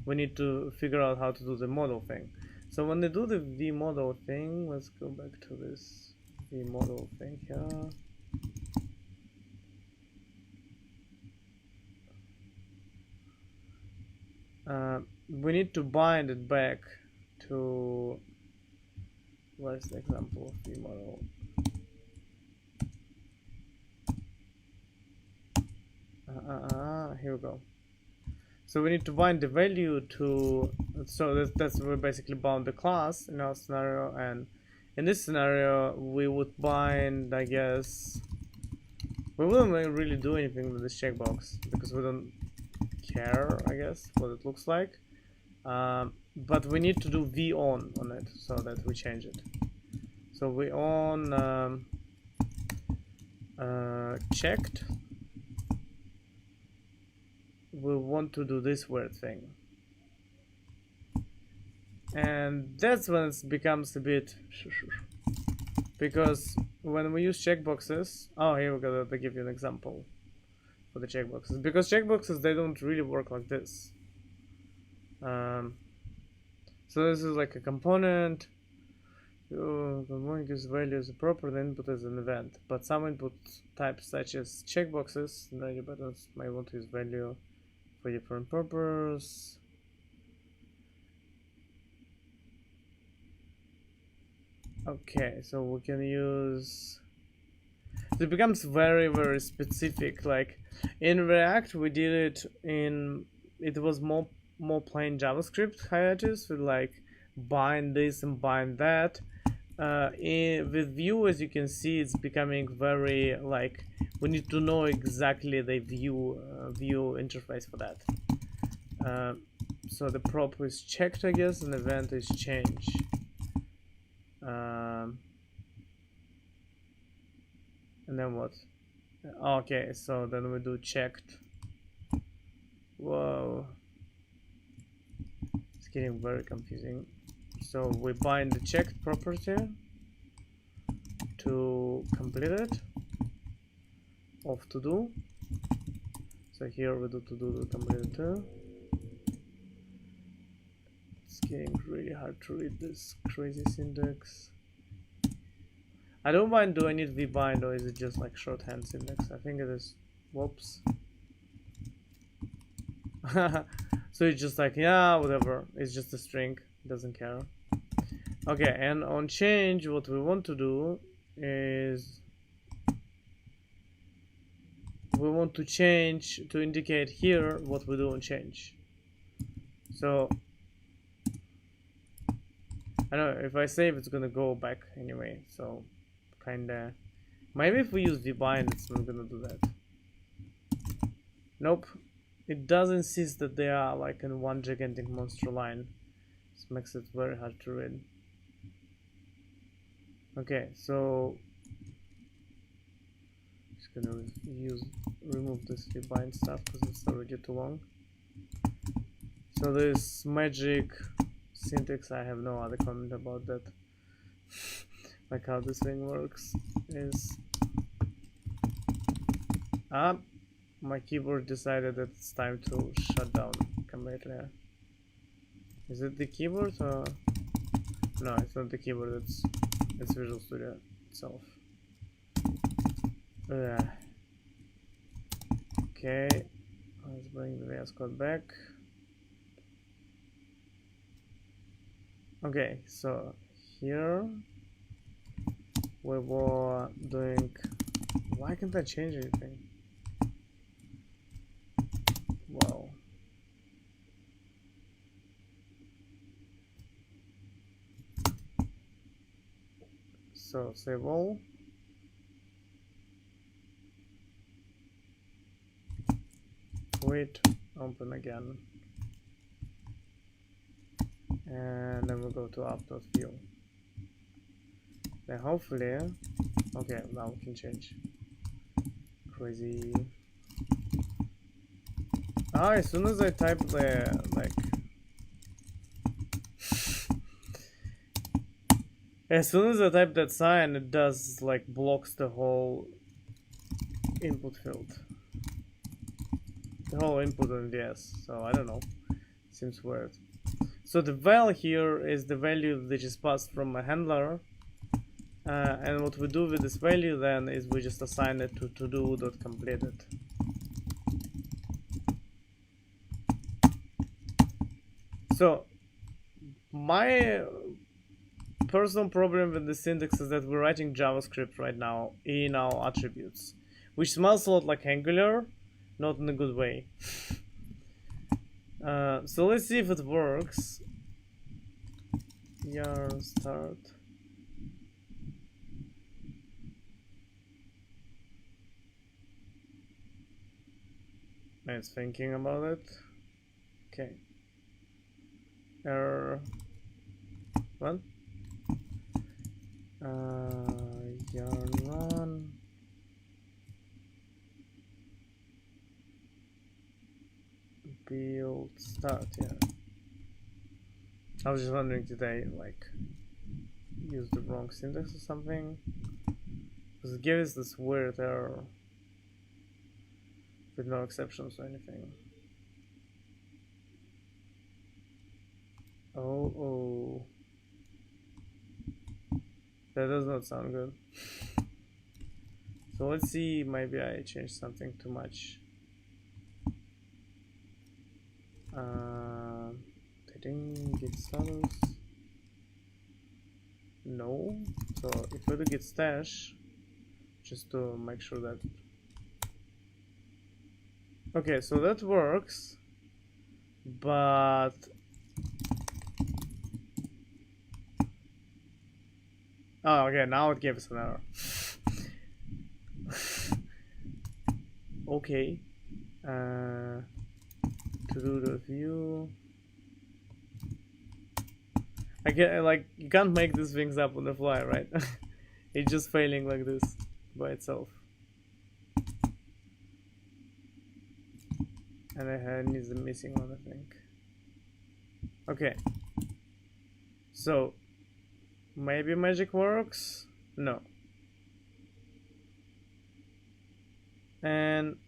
we need to figure out how to do the model thing. So when they do the v model thing, let's go back to this v model thing here. We need to bind it back to, where's the example of v model? Here we go. So we need to bind the value to, so that's we basically bound the class in our scenario, and in this scenario we would bind, I guess, we wouldn't really do anything with this checkbox because we don't care, I guess, what it looks like. But we need to do v on it so that we change it. So we on checked. We want to do this weird thing, and that's when it becomes a bit because when we use checkboxes, oh, here we go, to give you an example for the checkboxes, because checkboxes, they don't really work like this. So this is like a component. Component gives value as a proper, the input as an event, but some input types such as checkboxes and radio buttons might want to use value for different purpose. Okay, so we can use, so it becomes very specific. Like in React we did it in, it was more plain JavaScript hierarchies with like bind this and bind that. With Vue, as you can see, it's becoming very like we need to know exactly the Vue interface for that. So the prop is checked, I guess, and event is change. And then what? Okay, so then we do checked. Whoa, it's getting very confusing. So we bind the checked property to completed of to do. So here we do to do the completed too. It's getting really hard to read this crazy syntax. I don't mind, do I need vbind or is it just like shorthand syntax? I think it is. Whoops. So it's just like, yeah, whatever, it's just a string, doesn't care. Okay, and on change, what we want to do is we want to change to indicate here what we do on change. So I don't know, if I save, it's gonna go back anyway, so kinda, maybe if we use vbind, it's not gonna do that. Nope, it does insist that they are like in one gigantic monster line. This makes it very hard to read. Okay, so just gonna remove this vbind stuff because it's already too long. So this magic syntax, I have no other comment about that. Like how this thing works is my keyboard decided that it's time to shut down completely. Is it the keyboard or no? It's not the keyboard. It's Visual Studio. itself. Okay, let's bring the VS Code back. Okay, so here we were doing. Why can't I change anything? Wow. So save all. Wait, open again. And then we'll go to app.view. Then hopefully, okay, now we can change. Crazy. Ah, as soon as I type the, like, as soon as I type that sign, it does, like, blocks the whole input field. The whole input on VS, so I don't know. Seems weird. So the val here is the value that is passed from a handler, and what we do with this value then is we just assign it to todo.completed. So my personal problem with the syntax is that we're writing JavaScript right now in our attributes, which smells a lot like Angular, not in a good way. So let's see if it works. Yarn start. It's thinking about it. Okay. Error. What? Yarn run. Build start, yeah. I was just wondering, did I like use the wrong syntax or something? Because it gives this weird error with no exceptions or anything. Oh. That does not sound good. So let's see, maybe I changed something too much. Git status. No. So if we do git stash, just to make sure that. Okay, so that works, but oh, okay, now it gave us an error. Okay. To do the view. I get, like, you can't make these things up on the fly, right? It's just failing like this by itself. And I need the missing one, I think. Okay. So maybe magic works? No. And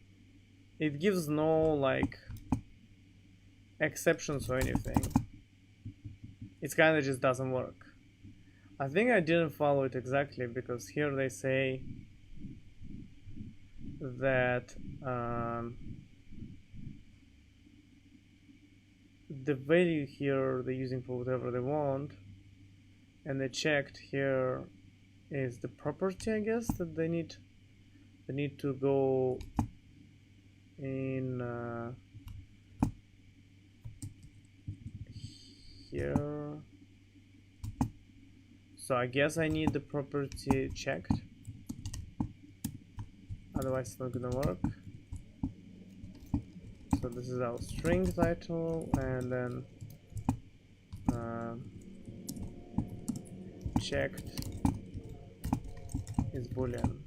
it gives no, like, exceptions or anything. It kind of just doesn't work. I think I didn't follow it exactly, because here they say that the value here they're using for whatever they want, and they checked here is the property, I guess, that they need to go in here. So I guess I need the property checked, otherwise it's not gonna work. So this is our string title, and then checked is boolean.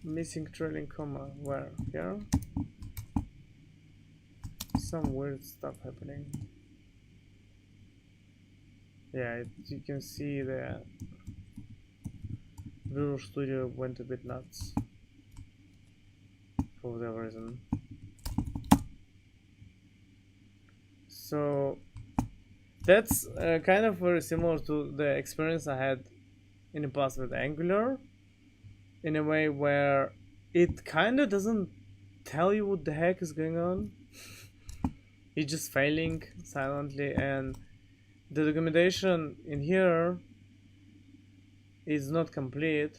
Missing trailing comma, where? Here? Some weird stuff happening. Yeah, you can see that Visual Studio went a bit nuts for whatever reason. So that's kind of very similar to the experience I had in the past with Angular, in a way where it kind of doesn't tell you what the heck is going on. It's just failing silently, and the documentation in here is not complete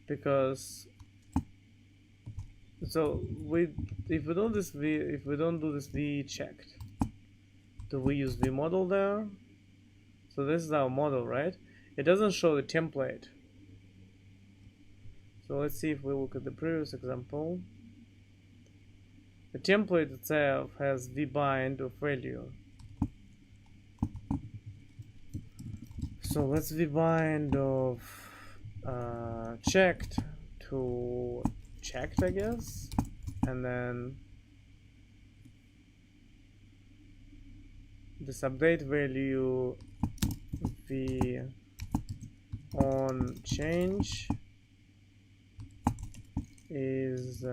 because if we don't do this v checked, do we use v model there? So this is our model, right? It doesn't show the template. So let's see if we look at the previous example. The template itself has vbind of value. So let's vbind of checked to checked, I guess, and then this update value v on change is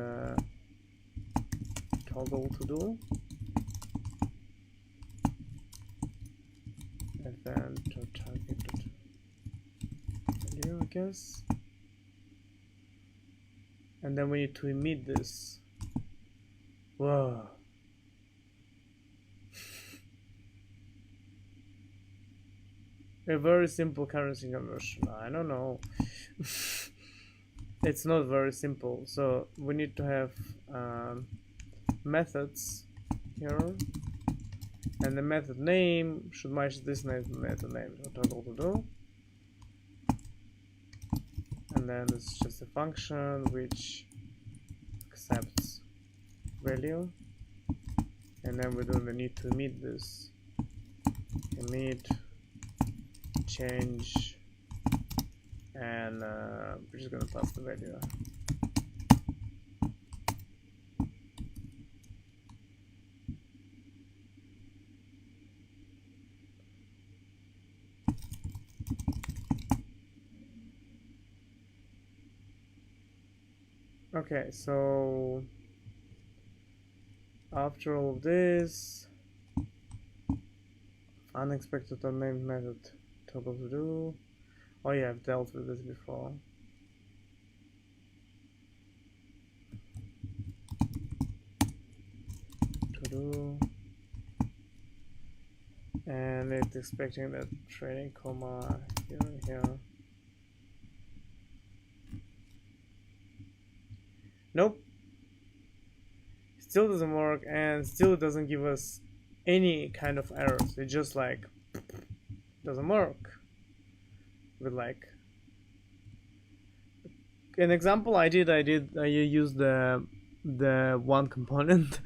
toggle to do, and then to target value, I guess, and then we need to emit this. Whoa. A very simple currency conversion. I don't know. It's not very simple. So we need to have methods here, and the method name should match this method name. So toggle to do, and then it's just a function which accepts value, and then we don't need to emit this. Emit change, and we're just gonna pass the value. Okay, so after all of this, unexpected unnamed method toggle to do. Oh yeah, I've dealt with this before. To do, and it's expecting that training comma here and here. Nope, still doesn't work, and still doesn't give us any kind of errors. It just like doesn't work. With like an example I used the one component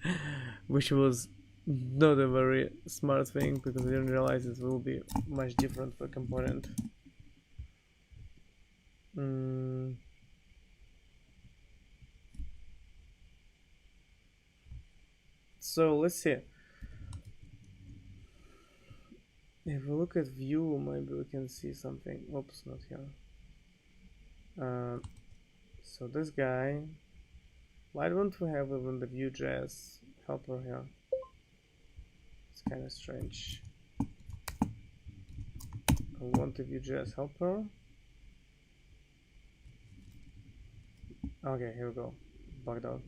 which was not a very smart thing because I didn't realize it will be much different per component. So let's see. If we look at Vue, maybe we can see something. Oops, not here. So this guy, why don't we have even the Vue.js helper here? It's kind of strange. I want the Vue.js helper. Okay, here we go. Bugged out.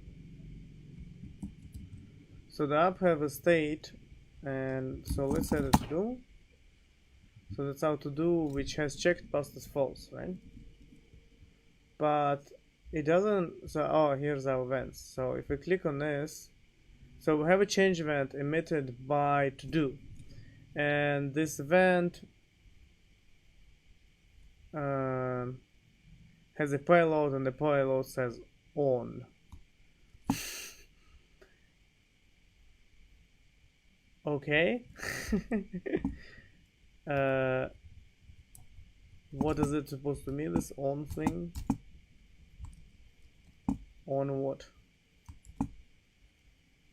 So the app have a state, and so let's set it to do. So that's how to do, which has checked past as false, right? But it doesn't. So oh, here's our events. So if we click on this, so we have a change event emitted by to do, and this event has a payload, and the payload says on. Okay. What is it supposed to mean, this on thing? On what?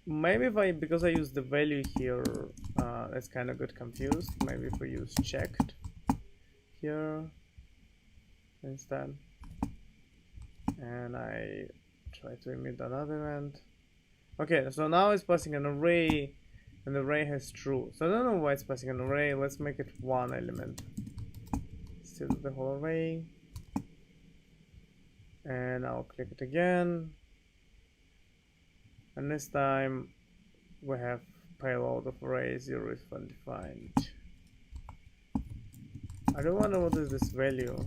Maybe because I use the value here, it's kind of got confused. Maybe if we use checked here instead, and I try to emit another event. Okay, so now it's passing an array and the array has true. So I don't know why it's passing an array. Let's make it one element instead of the whole array. And I'll click it again. And this time we have payload of array 0 is undefined. I don't wonder what is this value.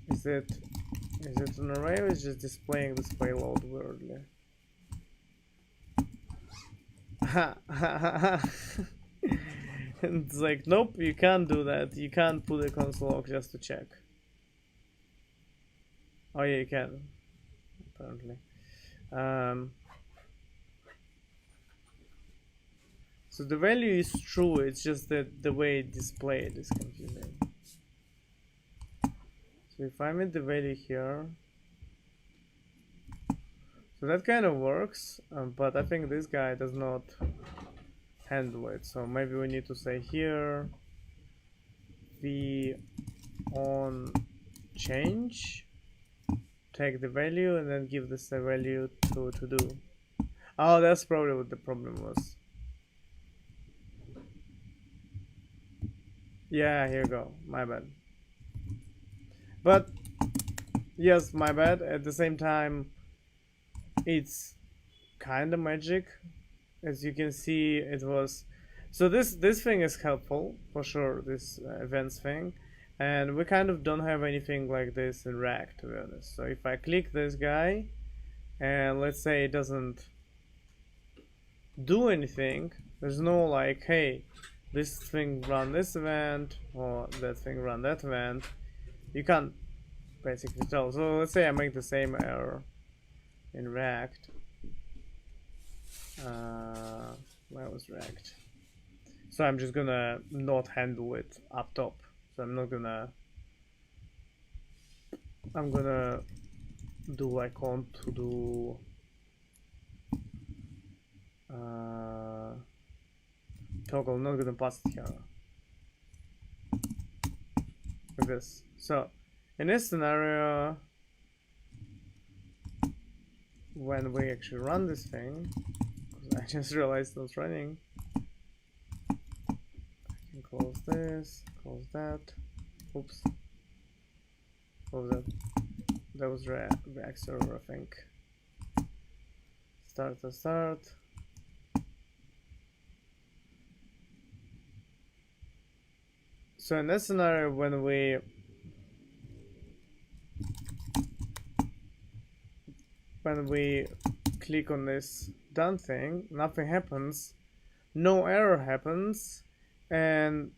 Is it an array or is it just displaying this payload weirdly? It's like, nope, you can't do that. You can't put a console log just to check. Oh yeah, you can, apparently. So the value is true, it's just that the way it's displayed is confusing. So if I made the value here, so that kind of works, but I think this guy does not handle it. So maybe we need to say here v on change, take the value and then give this a value to do. Oh, that's probably what the problem was. Yeah, here you go, my bad. But yes, my bad. At the same time, it's kind of magic. As you can see, it was. So this thing is helpful for sure. This events thing, and we kind of don't have anything like this in React, to be honest. So if I click this guy, and let's say it doesn't do anything, there's no like, hey, this thing run this event or that thing run that event. You can't basically tell. So let's say I make the same error in React. Where was React? So I'm just gonna not handle it up top. So I'm gonna do like on to do toggle, not gonna pass it here like this. So in this scenario, when we actually run this thing, because I just realized it's running, I can close this, close that. Oops, what was that? That was React server, I think. Start. So in this scenario, when we click on this done thing, nothing happens, no error happens, and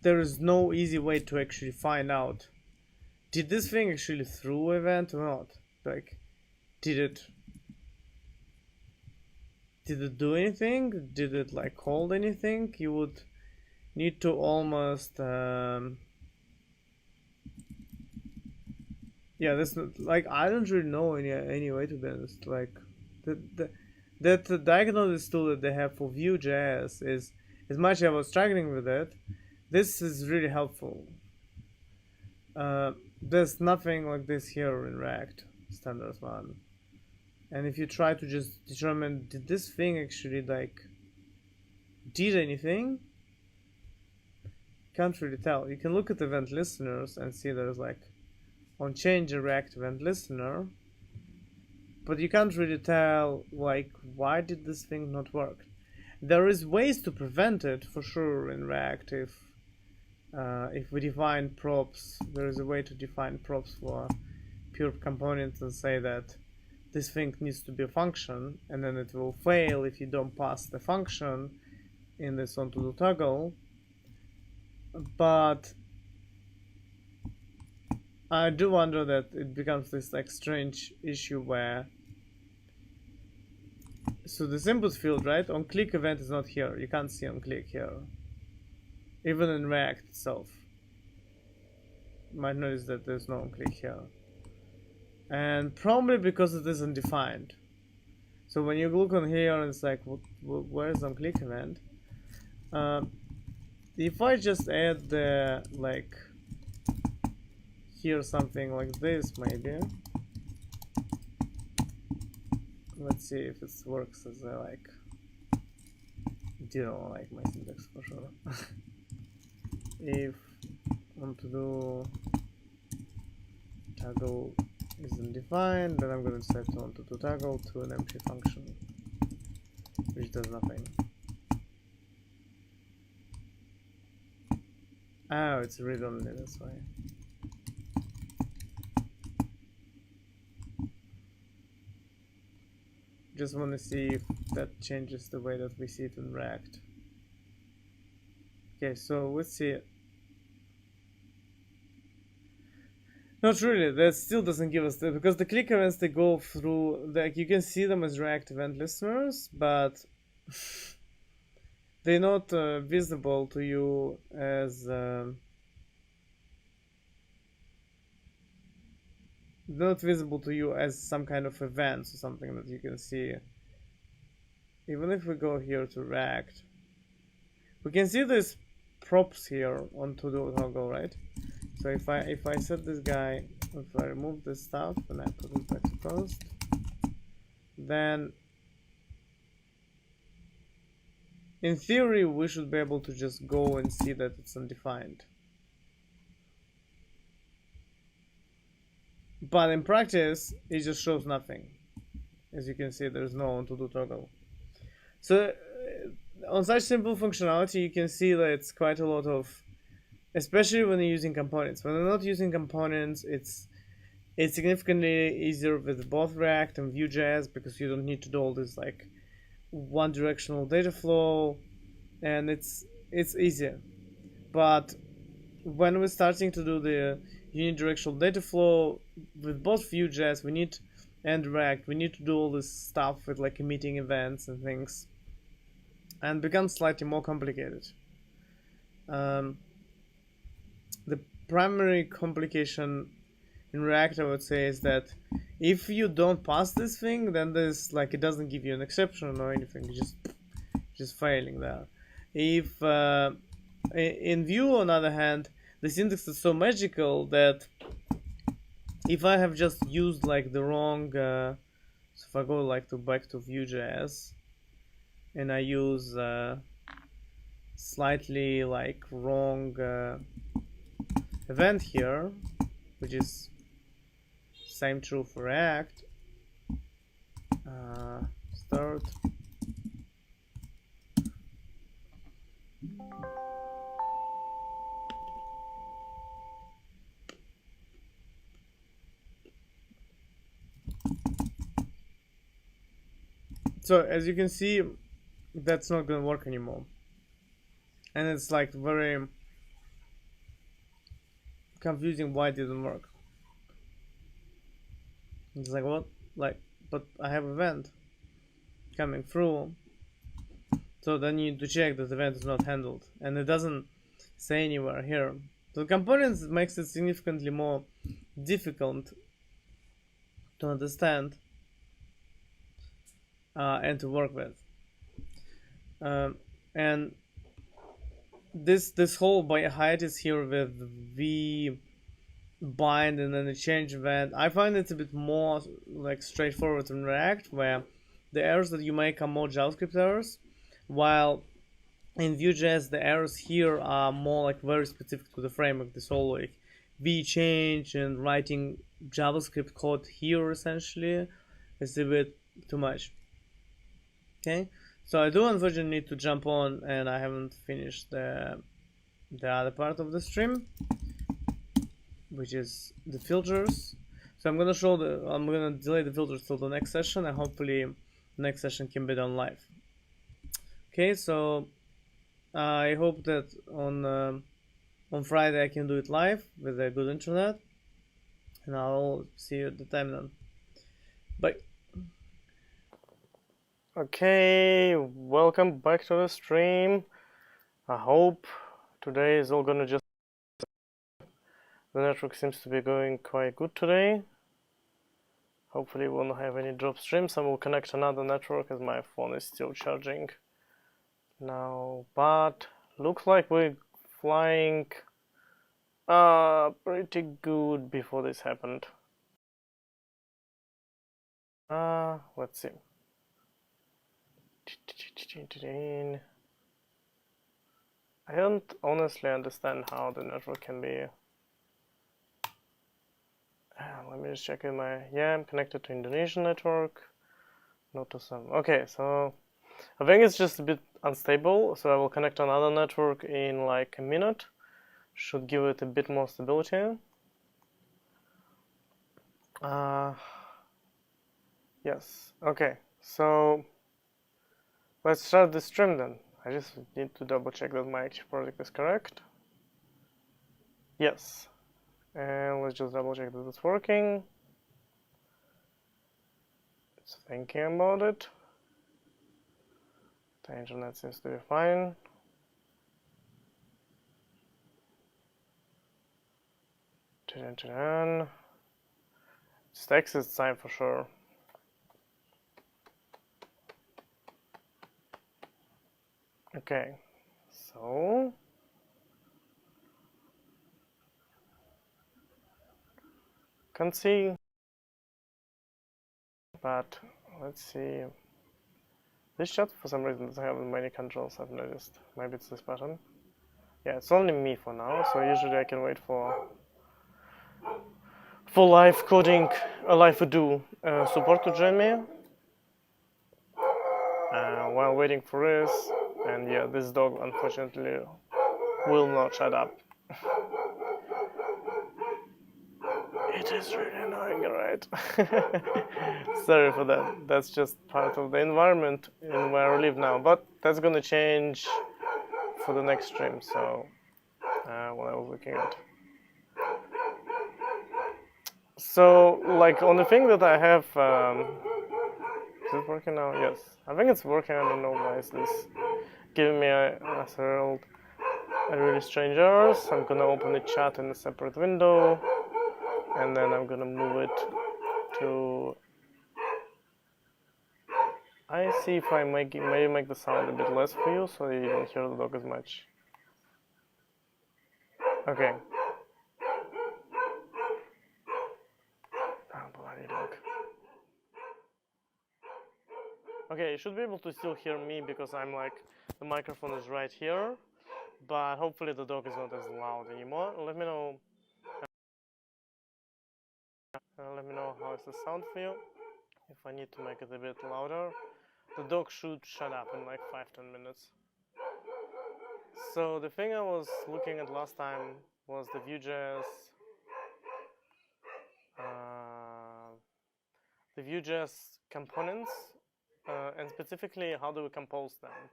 there is no easy way to actually find out, did this thing actually throw event or not? Like, did it do anything? Did it like hold anything? You would need to almost yeah, this like I don't really know any way to be honest. Like that diagnosis tool that they have for Vue.js is, as much as I was struggling with it, this is really helpful. There's nothing like this here in React standard one, and if you try to just determine did this thing actually like did anything, can't really tell. You can look at event listeners and see there's like on change a React event listener, but you can't really tell like why did this thing not work. There is ways to prevent it for sure in React. If we define props, there is a way to define props for pure components and say that this thing needs to be a function, and then it will fail if you don't pass the function in this onto the toggle. But I do wonder that it becomes this like strange issue where, so the input field, right, on click event is not here. You can't see on click here, even in React itself. You might notice that there's no on click here, and probably because it isn't defined. So when you look on here, it's like, where's on click event? If I just add the like here something like this, maybe let's see if it works as a like. You don't like my syntax for sure. If I want to do toggle isn't defined, then I'm going to set on to do toggle to an empty function, which does nothing. Oh, it's read-only, that's why. Just want to see if that changes the way that we see it in React. Okay, so let's see it. Not really, that still doesn't give us because the click events, they go through, like you can see them as React event listeners, but they're not visible to you as not visible to you as some kind of events or something that you can see. Even if we go here to React, we can see these props here on to-do toggle, right? So if I set this guy, if I remove this stuff and I put it back to post, then in theory we should be able to just go and see that it's undefined. But in practice, it just shows nothing. As you can see, there's no on to-do toggle. So on such simple functionality, you can see that it's quite a lot of, especially when you're using components. When you're not using components, it's significantly easier with both React and Vue.js because you don't need to do all this like one-directional data flow, and it's easier. But when we're starting to do the unidirectional data flow with both Vue.js, and React, we need to do all this stuff with like emitting events and things, and becomes slightly more complicated. The primary complication in React, I would say, is that if you don't pass this thing, then there's like it doesn't give you an exception or anything, just failing there. If in Vue, on the other hand, the syntax is so magical that if I have just used like the wrong, so if I go like back to Vue.js and I use slightly like wrong event here, which is same true for React. Start. So as you can see, that's not gonna work anymore, and it's like very confusing why it didn't work. It's like, what? Like, but I have event coming through, so then you need to check that the event is not handled, and it doesn't say anywhere here. So components makes it significantly more difficult to understand and to work with. And this whole hiatus here with v bind and then the change event, I find it's a bit more like straightforward in React, where the errors that you make are more JavaScript errors, while in Vue.js the errors here are more like very specific to the framework. This whole like v change and writing JavaScript code here essentially is a bit too much. Okay, so I do unfortunately need to jump on, and I haven't finished the other part of the stream, which is the filters. So I'm gonna delay the filters till the next session, and hopefully the next session can be done live. Okay, so I hope that on Friday I can do it live with a good internet, and I'll see you at the time then. Bye. Okay, welcome back to the stream. I hope today is all gonna just. The network seems to be going quite good today. Hopefully we won't have any drop streams. I will connect another network as my phone is still charging now, but looks like we're flying pretty good before this happened. Let's see. I don't honestly understand how the network can be. Let me just check in my. Yeah, I'm connected to Indonesian network. Not to some. Okay, so I think it's just a bit unstable. So I will connect another network in like a minute. Should give it a bit more stability. Yes. Okay. So let's start the stream then. I just need to double check that my active project is correct. Yes. And let's just double check that it's working. It's thinking about it. The internet seems to be fine. It's the exit sign for sure. Okay, so can't see, but let's see. This chat for some reason doesn't have many controls, I've noticed. Maybe it's this button. Yeah, it's only me for now, so usually I can wait for live coding, live do support to join me while waiting for this. And yeah, this dog unfortunately will not shut up. It is really annoying, right? Sorry for that. That's just part of the environment in where I live now. But that's gonna change for the next stream. So what I was looking at. So like on the thing that I have, is it working now? Yes, I think it's working. I don't know why is this giving me a really strange errors. I'm gonna open the chat in a separate window, and then I'm gonna move it to. I see if I maybe make the sound a bit less for you, so you don't hear the dog as much. Okay. Oh, bloody dog. Okay, you should be able to still hear me because I'm like the microphone is right here, but hopefully the dog is not as loud anymore. Let me know. Let me know how is the sound for you. If I need to make it a bit louder, the dog should shut up in like 5-10 minutes. So the thing I was looking at last time was the Vue.js components, and specifically how do we compose them.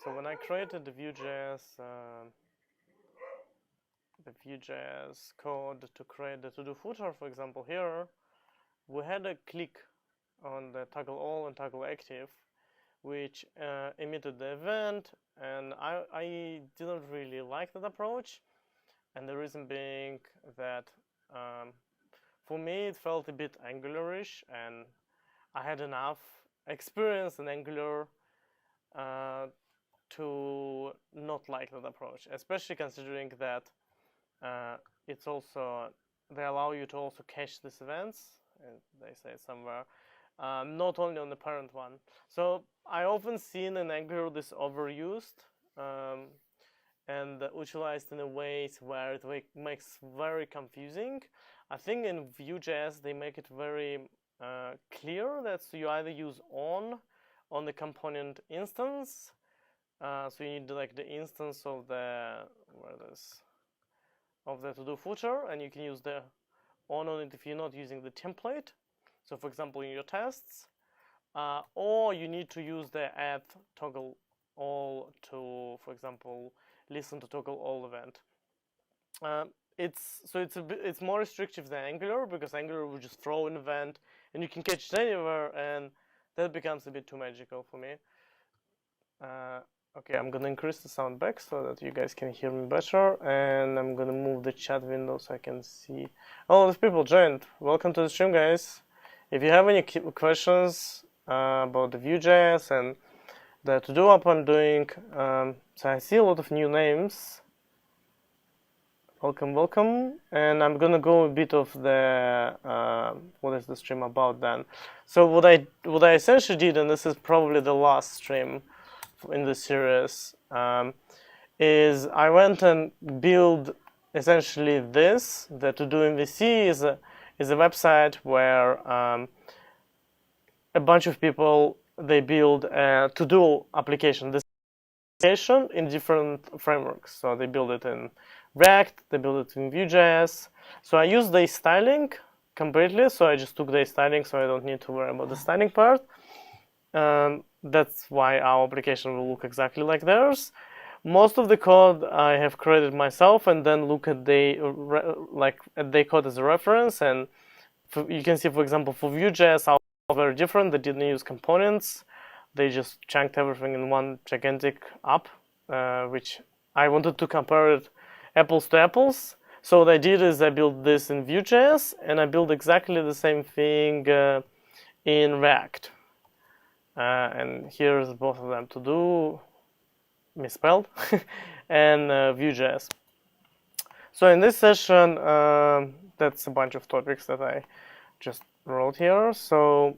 So when I created the Vue.js code to create the to-do footer, for example, here we had a click on the toggle all and toggle active, which emitted the event, and I didn't really like that approach, and the reason being that for me it felt a bit Angularish, and I had enough experience in Angular to not like that approach, especially considering that it's also they allow you to also cache these events, and they say somewhere, not only on the parent one. So I often seen in Angular this overused and utilized in a ways where it makes very confusing. I think in Vue.js they make it very clear that you either use on the component instance, so you need like the instance of the to-do footer, and you can use the on it if you're not using the template. So for example, in your tests, or you need to use the add toggle all to, for example, listen to toggle all event. It's more restrictive than Angular, because Angular will just throw an event and you can catch it anywhere, and that becomes a bit too magical for me. Okay, I'm gonna increase the sound back so that you guys can hear me better, and I'm gonna move the chat window so I can see. Oh, there's people joined. Welcome to the stream, guys. If you have any questions about the Vue.js and the to-do app I'm doing, so I see a lot of new names. welcome. And I'm gonna go a bit of the what is the stream about then. So what I essentially did, and this is probably the last stream in the series, is I went and built essentially this. The To Do MVC is a website where a bunch of people, they build a to-do application. This application in different frameworks. So they build it in React, they build it in Vue.js. So I use the styling completely. So I just took the styling, so I don't need to worry about the styling part. That's why our application will look exactly like theirs. Most of the code I have created myself, and then look at the code as a reference. And you can see, for example, for Vue.js, our very different. They didn't use components. They just chunked everything in one gigantic app, which I wanted to compare it apples to apples. So what I did is I built this in Vue.js, and I built exactly the same thing in React. And here's both of them: To Do, misspelled, and Vue.js. So in this session, that's a bunch of topics that I just wrote here. So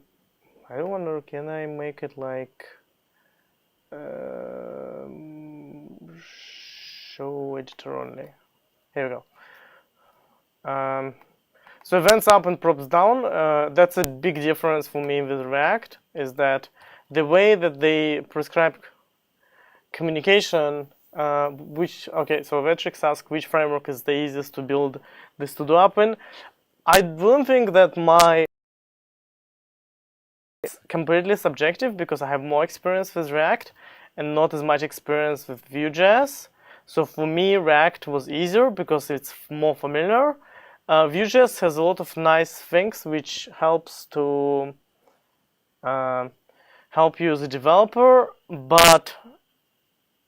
I wonder, can I make it like show editor only? Here we go. So events up and props down. That's a big difference for me with React, is that the way that they prescribe communication, so Vetrix asks which framework is the easiest to build this to-do app in. I don't think that my it's completely subjective, because I have more experience with React and not as much experience with Vue.js. So for me, React was easier because it's more familiar. Vue.js has a lot of nice things which helps to help you as a developer, but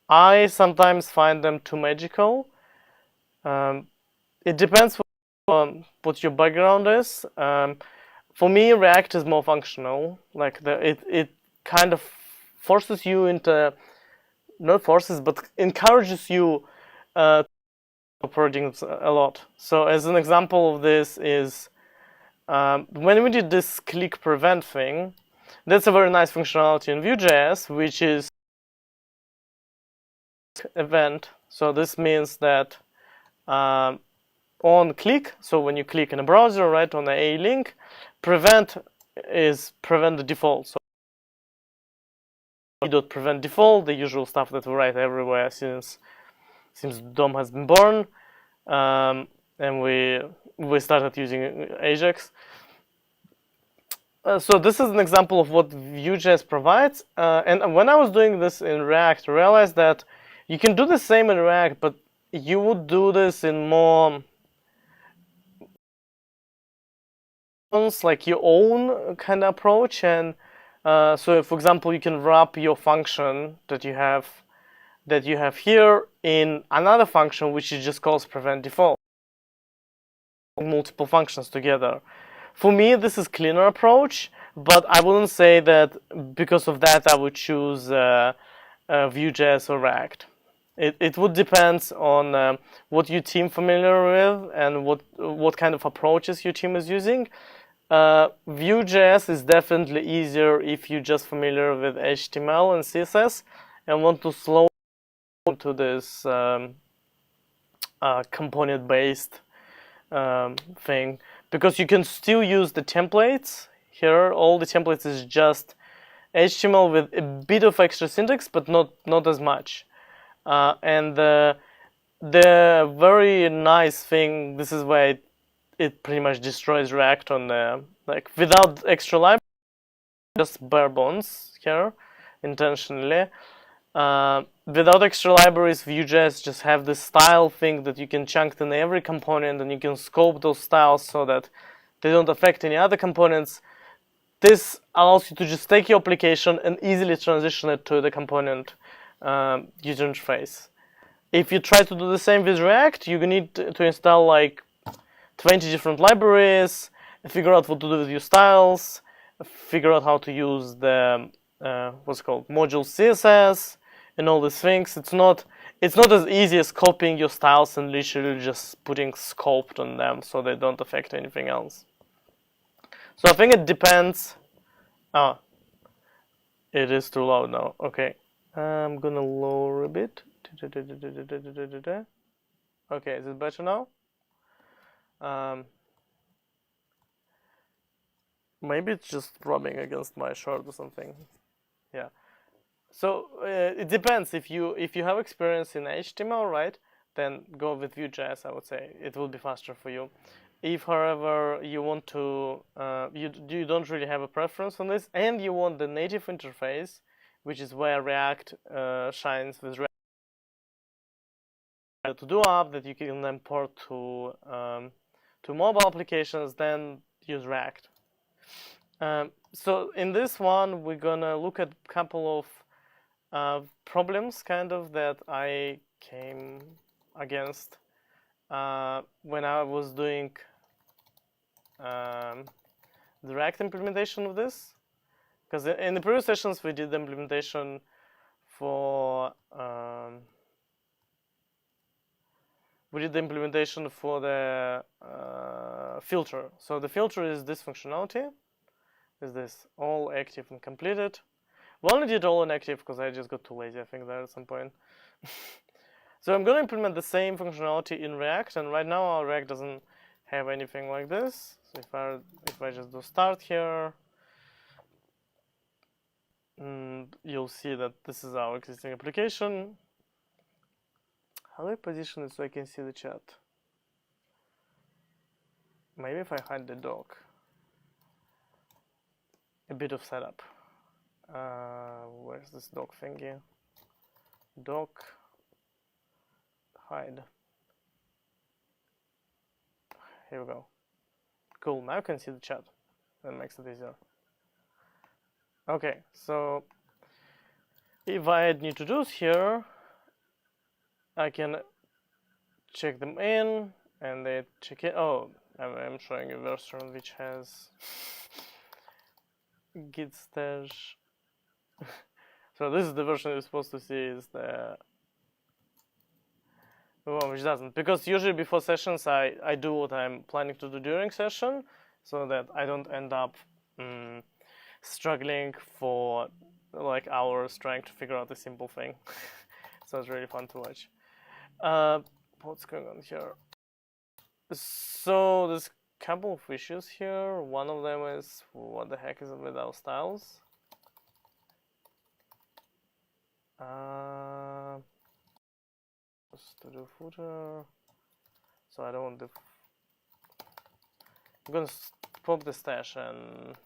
I sometimes find them too magical. It depends on what your background is. For me, React is more functional. Like it kind of forces you into, not forces, but encourages you operating a lot. So as an example of this is when we did this click prevent thing, that's a very nice functionality in Vue.js, which is event. So this means that on click, so when you click in a browser, right, on a link, prevent is prevent the default. So prevent default, the usual stuff that we write everywhere since DOM has been born, and we started using Ajax. So this is an example of what Vue.js provides. And when I was doing this in React, I realized that you can do the same in React, but you would do this in more like your own kind of approach. And so, for example, you can wrap your function that you have here in another function, which is just calls prevent default. Multiple functions together. For me, this is cleaner approach, but I wouldn't say that because of that I would choose Vue.js or React. It would depend on what your team familiar with and what kind of approaches your team is using. Vue.js is definitely easier if you're just familiar with HTML and CSS and want to slow to this component-based thing, because you can still use the templates. Here, all the templates is just HTML with a bit of extra syntax, but not as much. And the very nice thing, this is why it pretty much destroys React on the, like, without extra library, just bare bones here, intentionally. Without extra libraries, Vue.js just have this style thing that you can chunk in every component, and you can scope those styles so that they don't affect any other components. This allows you to just take your application and easily transition it to the component user interface. If you try to do the same with React, you need to install like 20 different libraries, figure out what to do with your styles, figure out how to use the what's called module CSS and all these things. It's not it's not as easy as copying your styles and literally just putting sculpt on them so they don't affect anything else. So I think it depends. Oh, it is too loud now. Okay, I'm gonna lower a bit. Okay, is it better now? Maybe it's just rubbing against my shirt or something. Yeah. So it depends. If you have experience in HTML, right, then go with Vue.js. I would say it will be faster for you. If, however, you want to, you don't really have a preference on this, and you want the native interface, which is where React shines with React to-do app that you can import to mobile applications, then use React. So in this one, we're gonna look at a couple of problems, kind of, that I came against when I was doing the React implementation of this. Because in the previous sessions, we did the implementation for the filter. So the filter is this functionality. Is this all active and completed? We only did all inactive because I just got too lazy, I think, there at some point. So I'm going to implement the same functionality in React, and right now our React doesn't have anything like this. So if I just do start here, you'll see that this is our existing application. How do I position it so I can see the chat? Maybe if I hide the dock. A bit of setup. Where's this dock thingy? Dock. Hide. Here we go. Cool, now you can see the chat. That makes it easier. Okay, so if I add new to-dos here, I can check them in, and they check it. Oh, I'm showing a version which has git stash. So this is the version you're supposed to see, is the one which doesn't, because usually before sessions I do what I'm planning to do during session, so that I don't end up struggling for like hours trying to figure out a simple thing. So it's really fun to watch. What's going on here? So there's a couple of issues here. One of them is, what the heck is it with our styles? Just to do footer. So I don't want the. I'm gonna pop the stash and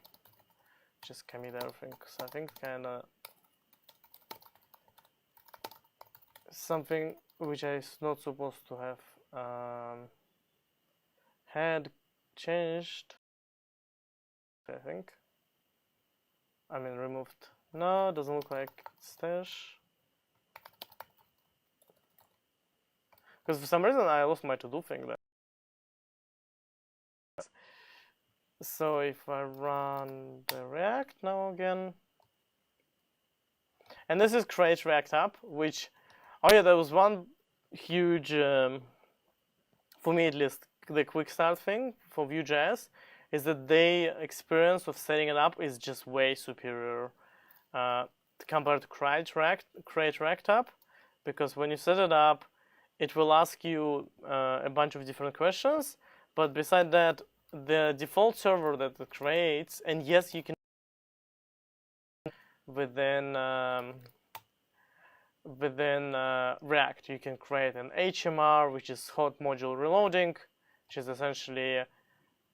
just commit everything, because I think kinda something which I is not supposed to have had changed. I think. I mean removed. No, doesn't look like stash. Because for some reason I lost my to-do thing there. So if I run the React now again, and this is create React app, which, oh yeah, there was one huge, for me at least, the quick start thing for Vue.js is that the experience of setting it up is just way superior compared to create React app, because when you set it up, it will ask you a bunch of different questions, but beside that, the default server that it creates, and yes, you can within React, you can create an HMR, which is hot module reloading, which is essentially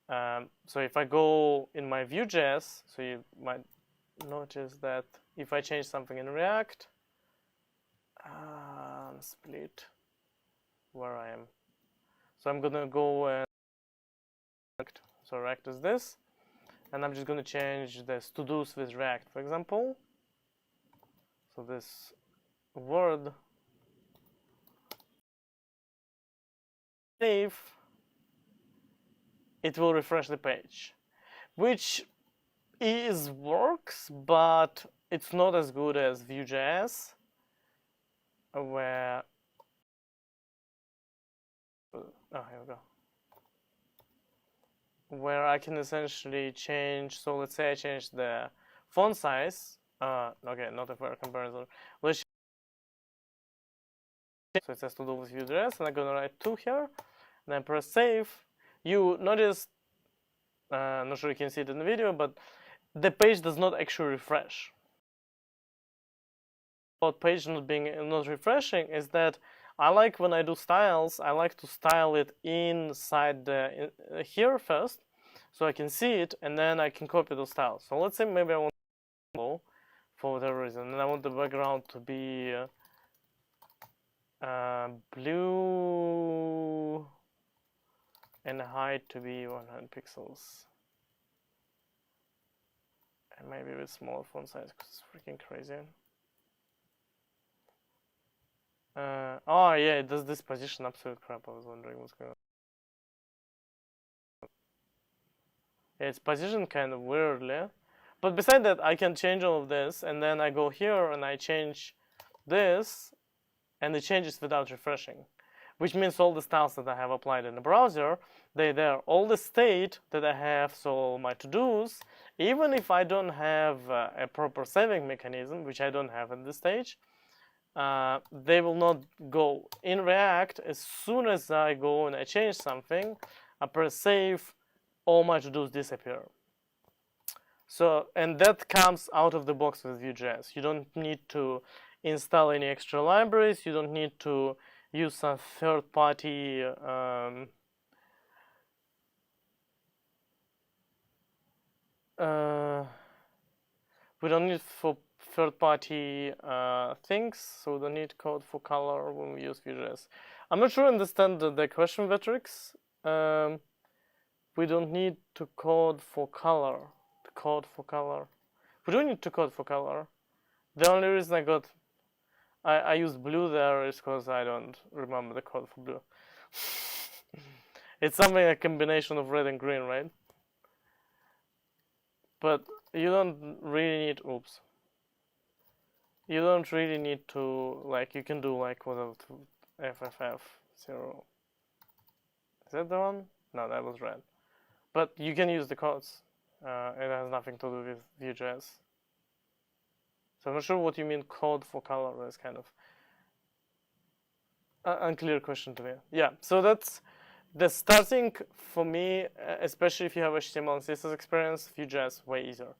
so if I go in my Vue.js, so you might notice that if I change something in React, split where I am. So I'm gonna go and so React is this, and I'm just gonna change this to-dos with React, for example. So this word save, it will refresh the page, which works, but it's not as good as Vue.js, where Oh, here we go. Where I can essentially change. So let's say I change the font size. Okay, not a fair comparison. Let's. So it says to do with Vue.js, and I'm gonna write 2 here, and then press save. You notice, I'm not sure you can see it in the video, but the page does not actually refresh. About page not refreshing is that I like when I do styles, I like to style it inside the here first, so I can see it, and then I can copy those styles. So let's say maybe I want for whatever reason, and I want the background to be blue and the height to be 100 pixels. And maybe a bit smaller font size because it's freaking crazy. Oh yeah, it does this position absolute crap. I was wondering what's going on. Yeah, it's positioned kind of weirdly. But besides that, I can change all of this, and then I go here and I change this, and it changes without refreshing. Which means all the styles that I have applied in the browser, they're there. All the state that I have, so my to-dos, even if I don't have a proper saving mechanism, which I don't have at this stage, they will not go. In React, as soon as I go and I change something, I press save, all my to-dos disappear. So, and that comes out of the box with Vue.js. You don't need to install any extra libraries. You don't need to use some third-party we don't need for third-party things, so we don't need code for color when we use Vue.js. I'm not sure I understand the question metrics. We don't need to code for color. We don't need to code for color. The only reason I used blue there is because I don't remember the code for blue. It's something a combination of red and green, right? But you don't really need, you don't really need to, like, you can do like whatever FFF0. Is that the one? No, that was red. But you can use the codes. It has nothing to do with Vue.js. So I'm not sure what you mean code for color. Is kind of unclear question to me. Yeah, so that's the starting for me, especially if you have HTML and CSS experience, Vue.js way easier.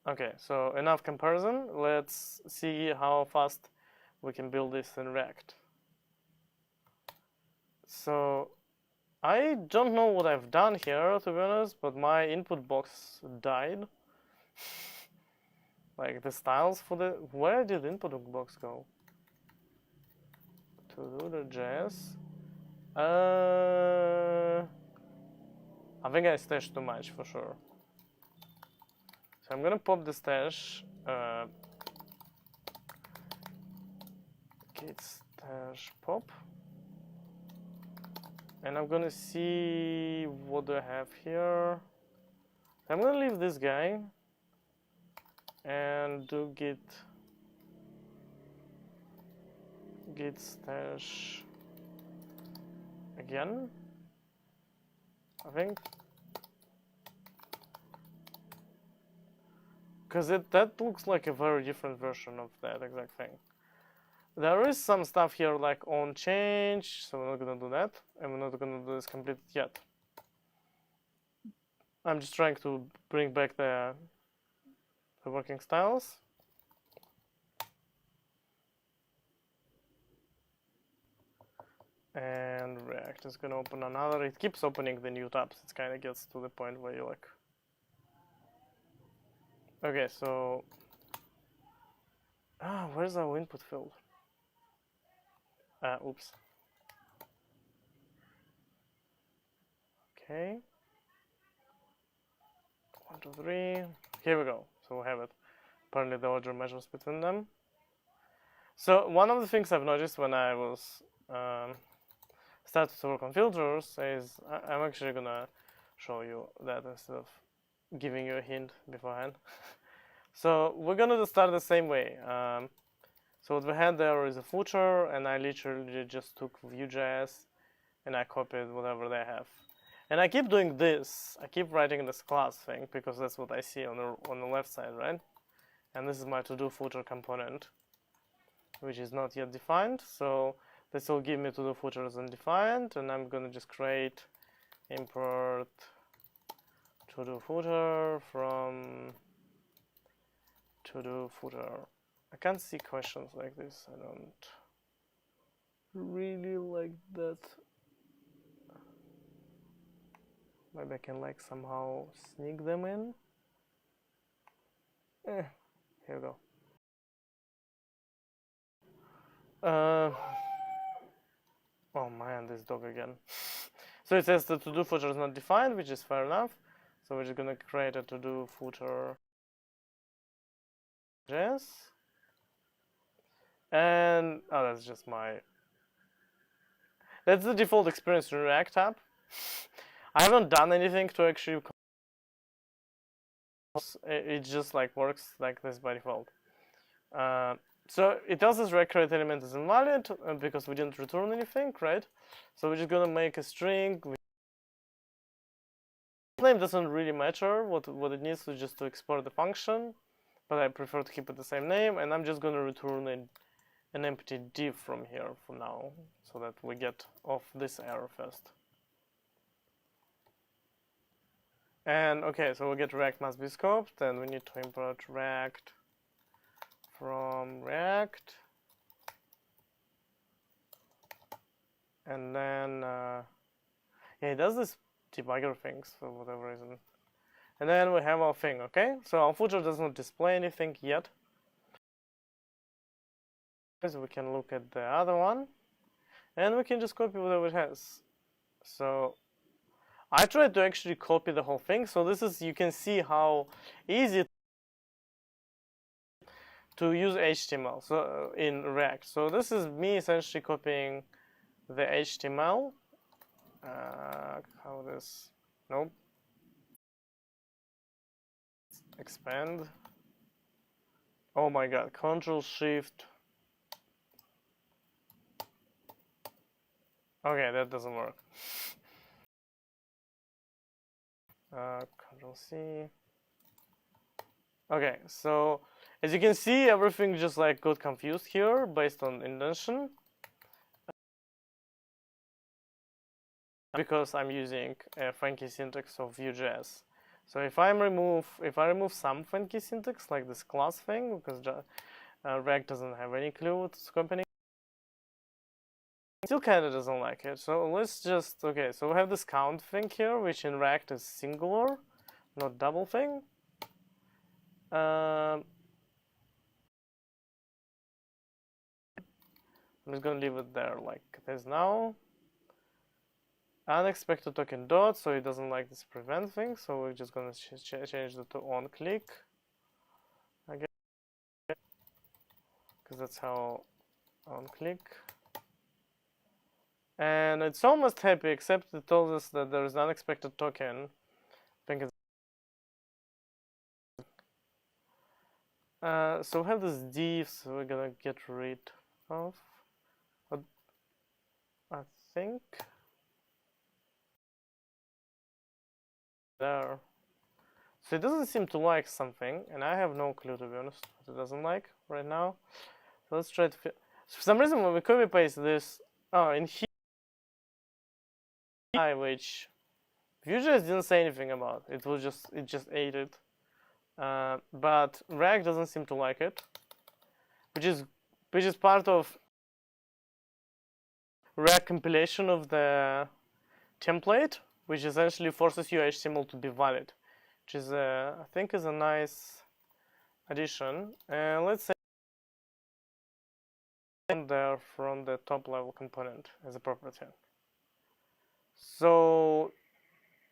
Okay, so enough comparison. Let's see how fast we can build this in React. So I don't know what I've done here, to be honest, but my input box died. Like the styles for the, where did input box go? To do the JS. I think I stashed too much for sure. So I'm gonna pop the stash. Git stash pop. And I'm gonna see what do I have here. I'm gonna leave this guy and do git stash again, I think, because that looks like a very different version of that exact thing. There is some stuff here like on change, so we're not gonna do that, and we're not gonna do this completed yet. I'm just trying to bring back the working styles. And React is gonna open another. It keeps opening the new tabs. It kind of gets to the point where you're like, okay, so where's our input field? Oops. Okay. 1, 2, 3. Here we go. So we have it. Apparently the order measures between them. So one of the things I've noticed when I was started to work on filters is I'm actually gonna show you that instead of giving you a hint beforehand. So we're gonna start the same way. So what we had there is a footer, and I literally just took Vue.js and I copied whatever they have. And I keep doing this. I keep writing this class thing because that's what I see on the left side, right? And this is my to-do footer component, which is not yet defined. So this will give me to-do footer as undefined, and I'm gonna just create import to-do footer from to-do footer. I can't see questions like this. I don't really like that. Maybe I can like somehow sneak them in. Here we go. Oh man, this dog again. So it says the to-do footer is not defined, which is fair enough. So we're just gonna create a to-do footer JS. And oh, that's just that's the default experience in React app. I haven't done anything to actually. It just like works like this by default. So it tells us React create element is invalid because we didn't return anything, right? So we're just gonna make a string. Name doesn't really matter. What it needs is just to export the function, but I prefer to keep it the same name, and I'm just gonna return an empty div from here for now, so that we get off this error first. And okay, so we get React must be scoped, and we need to import React from React, and then yeah, it does this debugger things for whatever reason. And then we have our thing. Okay, so our footer does not display anything yet, so we can look at the other one, and we can just copy whatever it has. So I tried to actually copy the whole thing. So this is, you can see how easy to use HTML so in React. So this is me essentially copying the HTML. How this? Nope. Expand. Oh my god! Control Shift. Okay, that doesn't work. Control C. Okay, so as you can see, everything just like got confused here based on indentation, because I'm using a funky syntax of Vue.js. So if I remove some funky syntax like this class thing, because React doesn't have any clue what's happening, still kind of doesn't like it. So let's just, okay, so we have this count thing here, which in React is singular, not double thing. I'm just gonna leave it there like it is now. Unexpected token dot, so it doesn't like this prevent thing, so we're just gonna change it to on click again, because that's how on click. And it's almost happy, except it tells us that there is an unexpected token. I think it's so we have this div, so we're gonna get rid of. I think there. So it doesn't seem to like something, and I have no clue, to be honest, what it doesn't like right now. So let's try to. For some reason, when we copy paste this, in here, which Vue.js didn't say anything about. It just ate it. But React doesn't seem to like it, which is part of React compilation of the template, which essentially forces your HTML to be valid, which is I think is a nice addition. Let's say there from the top level component as a property. So,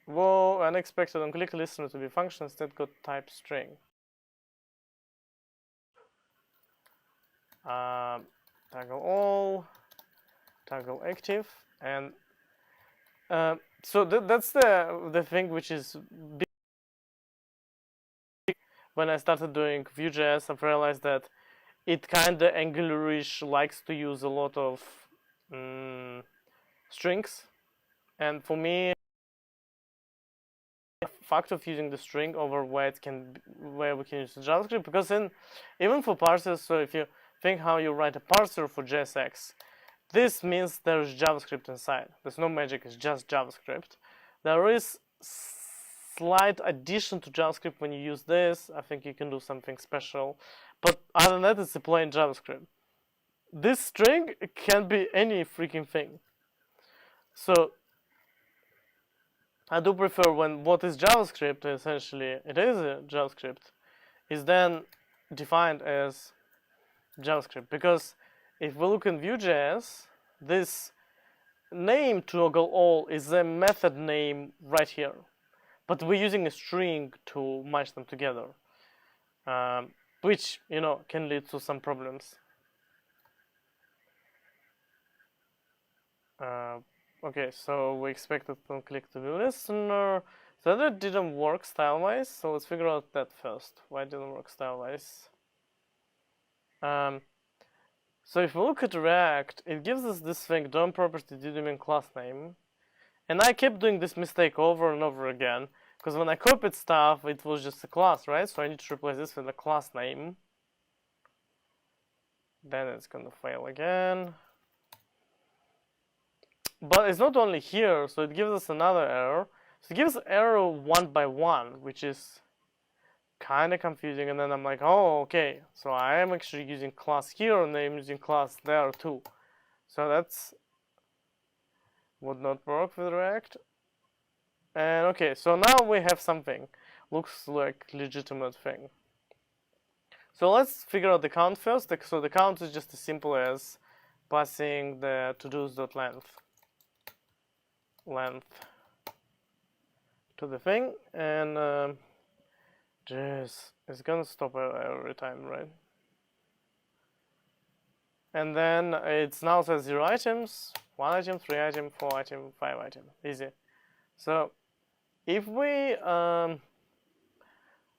whoa, unexpected on click listener to be function instead got type string. Toggle all, toggle active, and so that's the thing which is big. When I started doing Vue.js, I've realized that it kind of Angularish likes to use a lot of strings. And for me, the fact of using the string over where we can use the JavaScript, because even for parsers, so if you think how you write a parser for JSX, this means there's JavaScript inside. There's no magic, it's just JavaScript. There is slight addition to JavaScript when you use this. I think you can do something special. But other than that, it's a plain JavaScript. This string can be any freaking thing. So I do prefer when what is JavaScript, essentially, it is a JavaScript, is then defined as JavaScript. Because if we look in Vue.js, this name toggle all is a method name right here. But we're using a string to match them together, which, can lead to some problems. Okay, so we expected to click to view listener. So that didn't work style-wise, so let's figure out that first. Why it didn't work style-wise? So if we look at React, it gives us this thing, DOM property didn't mean class name. And I kept doing this mistake over and over again, because when I copied stuff, it was just a class, right? So I need to replace this with a class name. Then it's gonna fail again. But it's not only here, so it gives us another error. So it gives error 1 by 1, which is kind of confusing. And then I'm like, oh, okay. So I am actually using class here, and I'm using class there too. So that's would not work with React. And okay, so now we have something. Looks like legitimate thing. So let's figure out the count first. So the count is just as simple as passing the todos.length to the thing, and jeez, it's gonna stop every time, right? And then it's now says 0 items, 1 item, 3 item, 4 item, 5 item, easy. So if we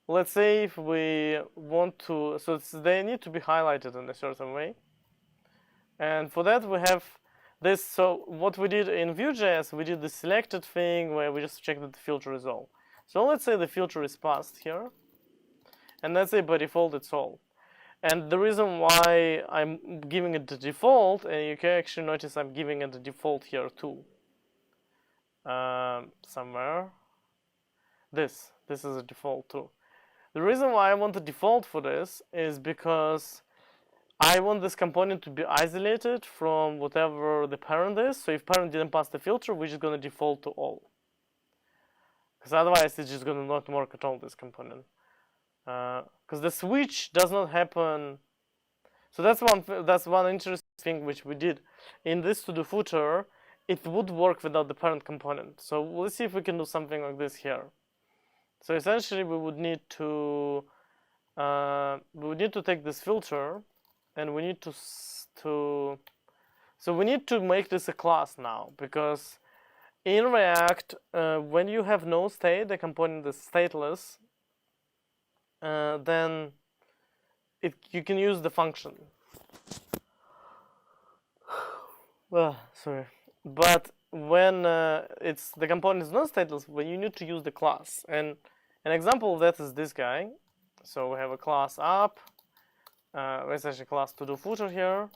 let's say if we want to, so they need to be highlighted in a certain way, and for that we have this. So what we did in Vue.js, we did the selected thing where we just checked that the filter is all. So let's say the filter is passed here, and let's say by default it's all. And the reason why I'm giving it the default, and you can actually notice I'm giving it the default here too. Somewhere. This is a default too. The reason why I want the default for this is because I want this component to be isolated from whatever the parent is. So if parent didn't pass the filter, we're just going to default to all. Because otherwise it's just going to not work at all, this component. Because the switch does not happen. So that's one interesting thing which we did. In this to-do footer, it would work without the parent component. So let's see if we can do something like this here. So essentially we would need to take this filter, and we need so we need to make this a class now, because in React, when you have no state, the component is stateless, then you can use the function. Well, sorry, but when the component is not stateless, when you need to use the class, and an example of that is this guy. So we have a class app. It's actually class to do footer here,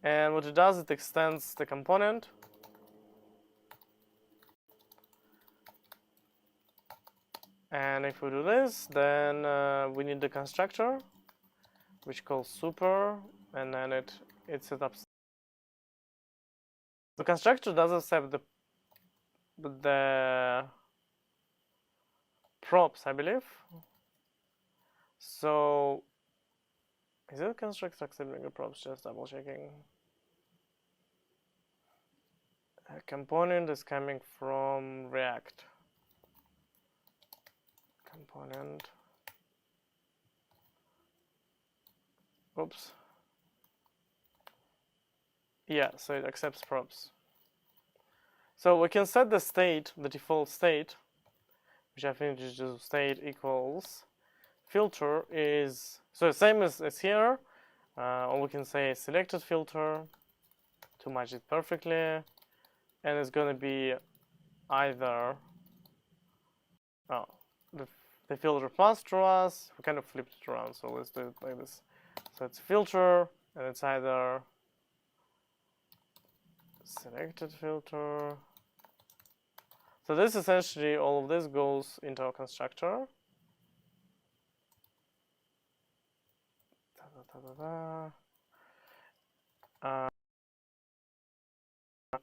and what it does, it extends the component. And if we do this, then we need the constructor, which calls super, and then it sets up. The constructor doesn't have the props, I believe. So is it constructor accepting the props? Just double checking. A component is coming from React. Component. Oops. Yeah, so it accepts props. So we can set the state, the default state, which I think is just state equals filter is, so same as here, or we can say selected filter to match it perfectly, and it's going to be either the filter passed to us. We kind of flipped it around, so let's do it like this. So it's filter, and it's either selected filter. So this essentially, all of this goes into our constructor.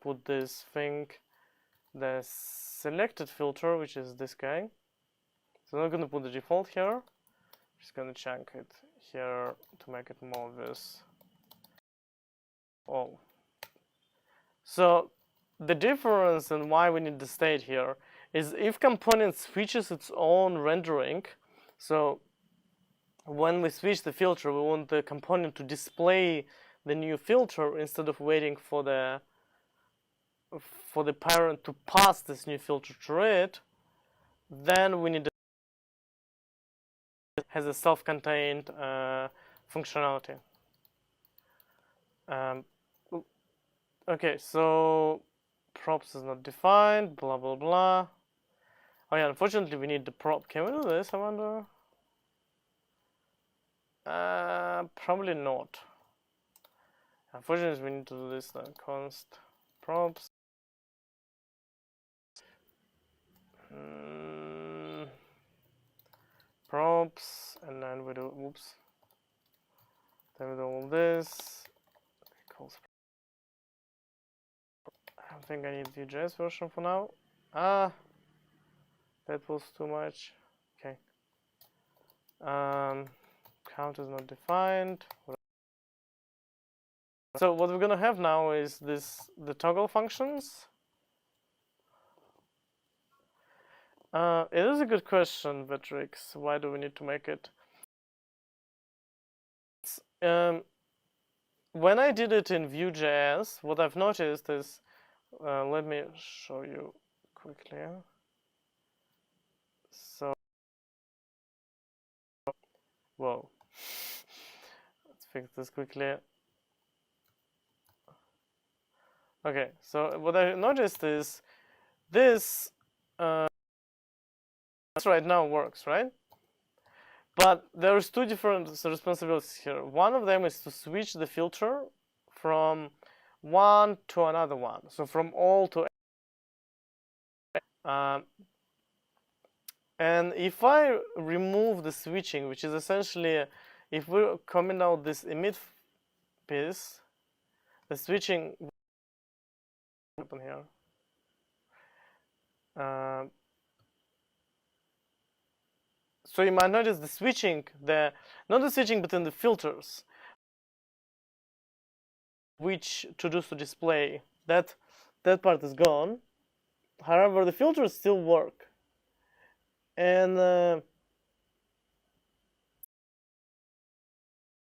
Put this thing, the selected filter, which is this guy. So I'm not going to put the default here. Just going to chunk it here to make it more obvious. Oh. So the difference and why we need the state here is if component switches its own rendering. So when we switch the filter, we want the component to display the new filter instead of waiting for the parent to pass this new filter to it. Then we need has a self-contained functionality. Okay, so props is not defined, blah blah blah. Oh yeah, unfortunately we need the prop. Can we do this, I wonder? Probably not. Unfortunately we need to do this then. Const props. Props, and then we do, oops. Then we do all this. I don't think I need the Vue.js version for now. That was too much. Okay. Count is not defined. So what we're gonna have now is the toggle functions. It is a good question, Vetrix. Why do we need to make it? When I did it in Vue.js, what I've noticed is, let me show you quickly. So, whoa. Let's fix this quickly. Okay, so what I noticed is this right now works, right? But there's two different responsibilities here. One of them is to switch the filter from one to another one. So from all to and if I remove the switching, which is essentially, if we're comment out this emit piece, the switching will happen here. So you might notice the switching, not the switching between the filters, which todos to display, that part is gone. However, the filters still work. And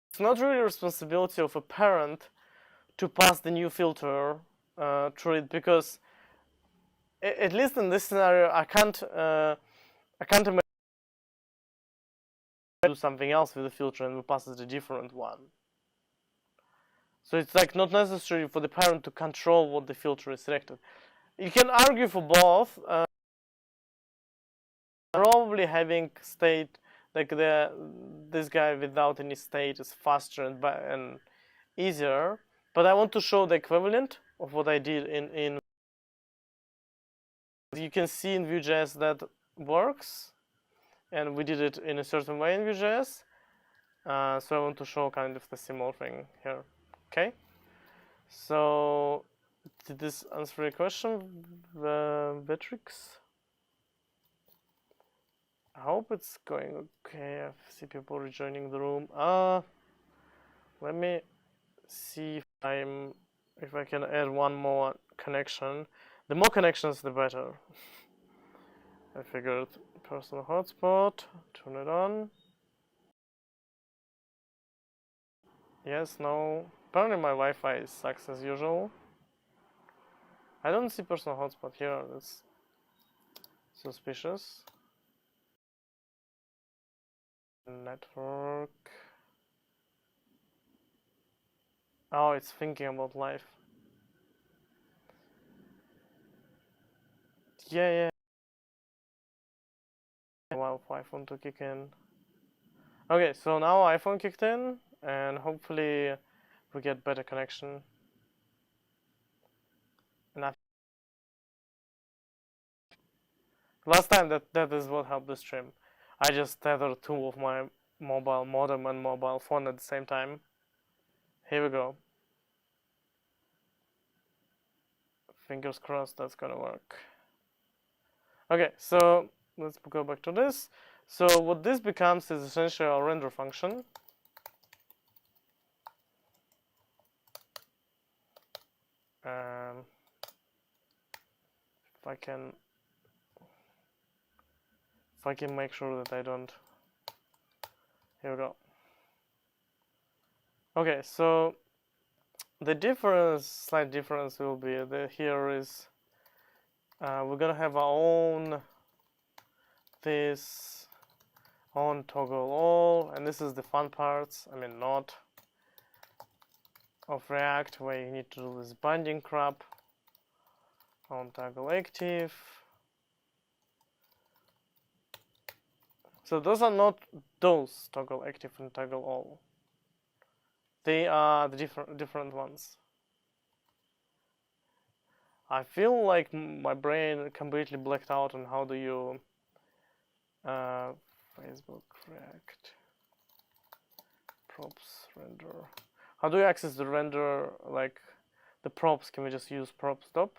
it's not really a responsibility of a parent to pass the new filter through it, because at least in this scenario, I can't imagine do something else with the filter and we pass it a different one. So it's like not necessary for the parent to control what the filter is selected. You can argue for both. Probably having state like this guy without any state is faster and easier. But I want to show the equivalent of what I did in. You can see in Vue.js that works, and we did it in a certain way in Vue.js. So I want to show kind of the similar thing here. Okay. So did this answer your question, Beatrix? I hope it's going okay. I see people rejoining the room. Let me see if I can add one more connection. The more connections, the better. I figured personal hotspot, turn it on. Yes, no. Apparently my Wi-Fi sucks as usual. I don't see personal hotspot here. That's suspicious. Network. Oh, it's thinking about life. Yeah. While iPhone to kick in. Okay, so now iPhone kicked in, and hopefully we get better connection. And last time that is what helped the stream. I just tethered two of my mobile modem and mobile phone at the same time. Here we go. Fingers crossed that's gonna work. Okay, so let's go back to this. So what this becomes is essentially our render function. If I can make sure that I don't. Here we go. Okay, so the slight difference will be that here is we're gonna have our own toggle all, and this is the fun parts. I mean, not of React, where you need to do this binding crap on toggle active. So those are not those toggle active and toggle all. They are the different ones. I feel like my brain completely blacked out on how do you Facebook React props render. How do you access the render, like the props? Can we just use prop stop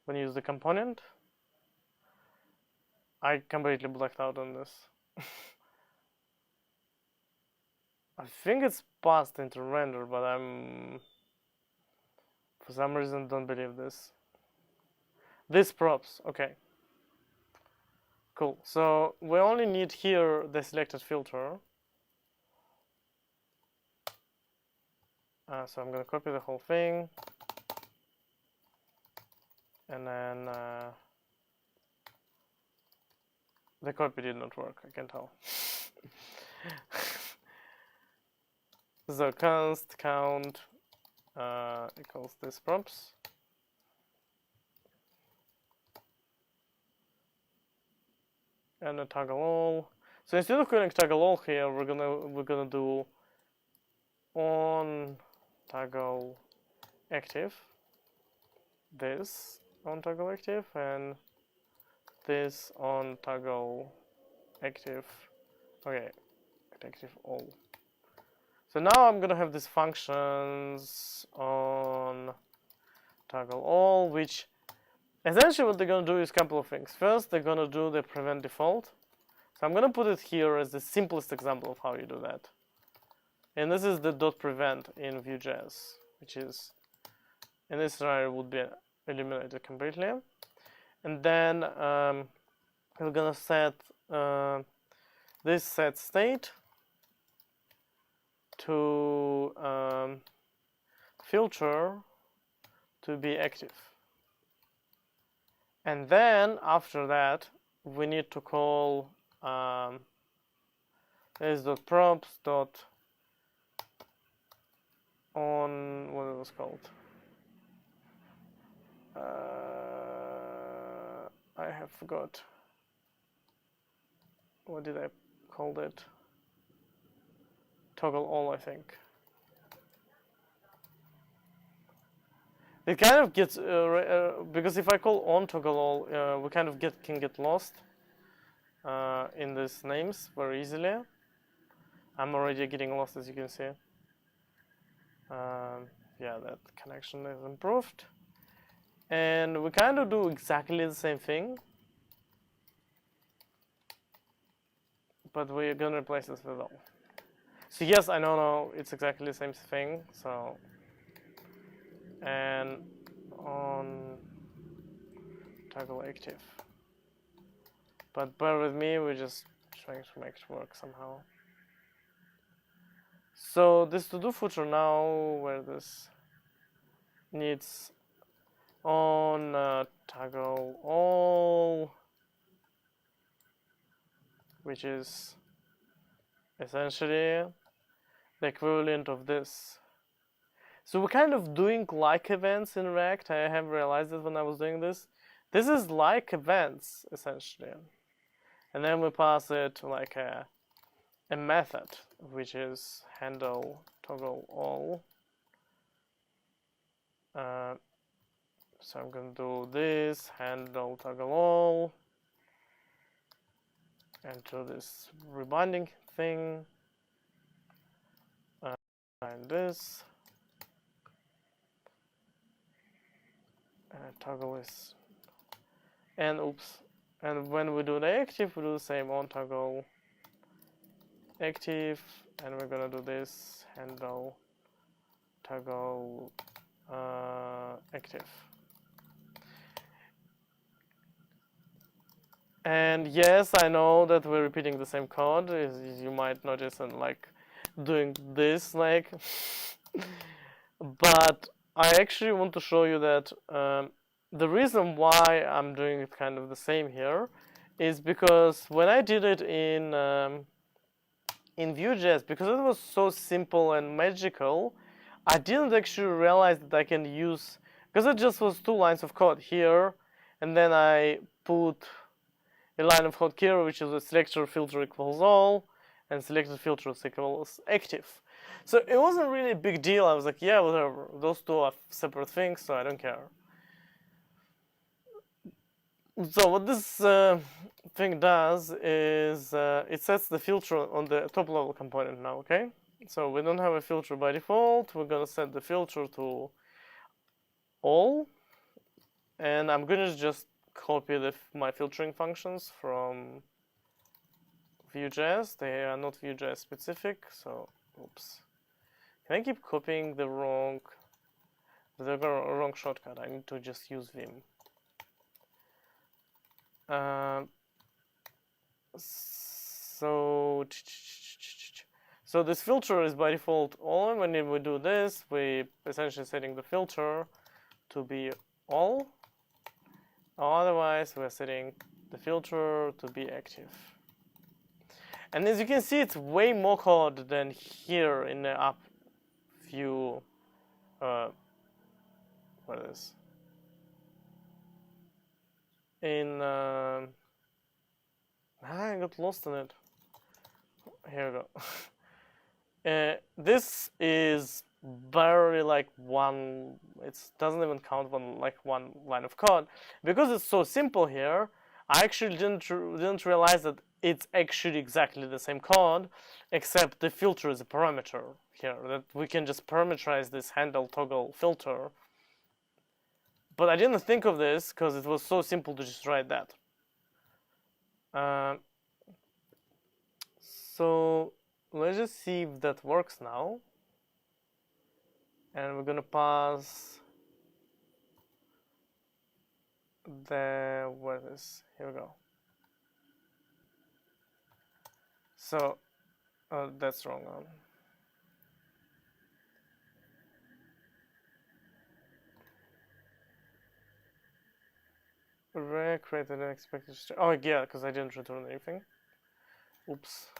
when you use the component? I completely blacked out on this. I think it's passed into render, but I'm for some reason don't believe this. This props, okay. Cool. So we only need here the selected filter. So I'm gonna copy the whole thing, and then the copy did not work. I can tell. So const count equals this props. And a toggle all. So instead of calling toggle all here, we're gonna do on toggle active. This on toggle active and this on toggle active. Okay, active all. So now I'm gonna have these functions on toggle all, which essentially what they're gonna do is a couple of things. First, they're gonna do the prevent default. So I'm gonna put it here as the simplest example of how you do that. And this is the .prevent in Vue.js, which is in this scenario would be eliminated completely. And then we're gonna set this set state to filter to be active. And then after that, we need to call this.props on what it was called. I have forgot. What did I call it? Toggle all, I think. It kind of gets because if I call on toggle all, we kind of can get lost in these names very easily. I'm already getting lost, as you can see. Yeah, that connection is improved, and we kind of do exactly the same thing, but we're gonna replace this with all. So yes, I know it's exactly the same thing. So and on toggle active, but bear with me, we're just trying to make it work somehow. So this to do footer now, where this needs on toggle all, which is essentially the equivalent of this. So we're kind of doing like events in React. I have realized that when I was doing this, this is like events essentially, and then we pass it like a method which is handle toggle all. So I'm gonna do this handle toggle all and do this rebinding thing and this toggle is, and oops, and when we do the active we do the same on toggle active, and we're gonna do this handle toggle active. And yes, I know that we're repeating the same code, as you might notice, and like doing this like but I actually want to show you that the reason why I'm doing it kind of the same here is because when I did it in Vue.js, because it was so simple and magical, I didn't actually realize that I can use, because it just was 2 lines of code here, and then I put a line of code here which is a selector filter equals all, and selected filters equals active. So it wasn't really a big deal. I was like, yeah, whatever. Those two are separate things, so I don't care. So what this thing does is it sets the filter on the top level component now, okay? So we don't have a filter by default. We're gonna set the filter to all, and I'm gonna just copy my filtering functions from Vue.js. They are not Vue.js specific, so oops. Can I keep copying the wrong shortcut? I need to just use Vim. So this filter is by default all, and when we do this, we essentially setting the filter to be all. Otherwise, we're setting the filter to be active. And as you can see, it's way more code than here in the app view. What is this? I got lost in it. Here we go. This is barely like one. It doesn't even count one line of code because it's so simple here. I actually didn't realize that it's actually exactly the same code, except the filter is a parameter here, that we can just parameterize this handle toggle filter. But I didn't think of this because it was so simple to just write that. So let's just see if that works now. And we're gonna pass where is this? Here we go. So that's wrong one. Create an unexpected string. Oh yeah, because I didn't return anything. Oops.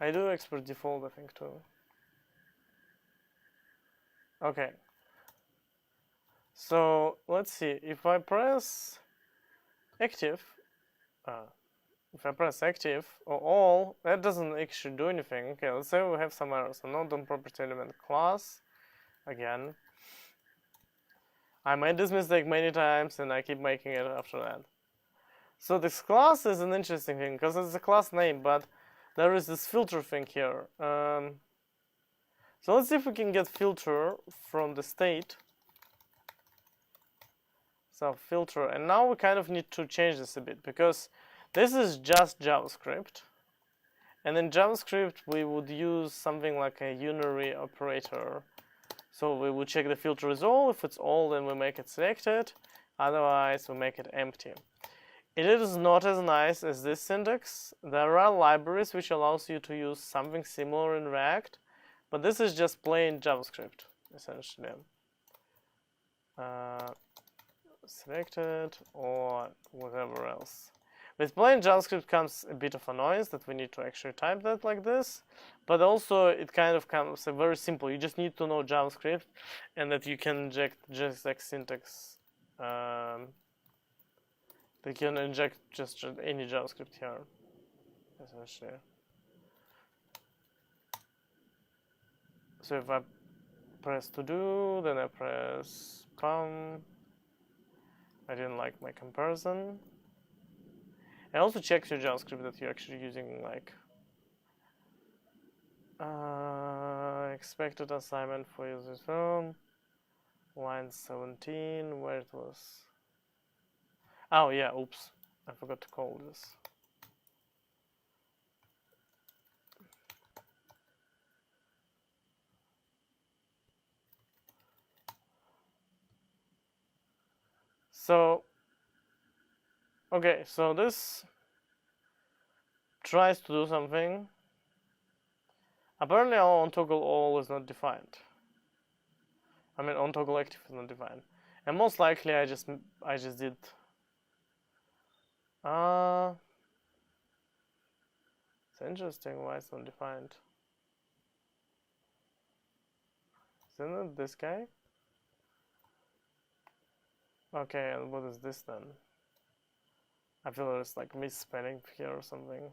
I do export default, I think, too. Okay. So let's see. If I press active, or all, that doesn't actually do anything. Okay, let's say we have some errors. So not on property element class. Again. I made this mistake many times and I keep making it after that. So this class is an interesting thing because it's a class name, but there is this filter thing here. So let's see if we can get filter from the state. So filter, and now we kind of need to change this a bit because this is just JavaScript. And in JavaScript we would use something like a unary operator. So we would check the filter is all. If it's all, then we make it selected. Otherwise, we make it empty. It is not as nice as this syntax. There are libraries which allows you to use something similar in React, but this is just plain JavaScript, essentially. Selected or whatever else. With plain JavaScript comes a bit of a noise that we need to actually type that like this, but also it kind of comes very simple. You just need to know JavaScript and that you can inject JSX syntax they can inject just any JavaScript here, essentially. So if I press to do, then I press come. I didn't like my comparison. It also checks your JavaScript that you're actually using, like expected assignment for user's phone, line 17, where it was. Oh yeah, oops, I forgot to call this. So, okay, so this tries to do something. Apparently our on-toggle all is not defined. I mean, on-toggle active is not defined. And most likely I just did it's interesting why it's not defined. Isn't it this guy? Okay, and what is this then? I feel there's like misspelling here or something.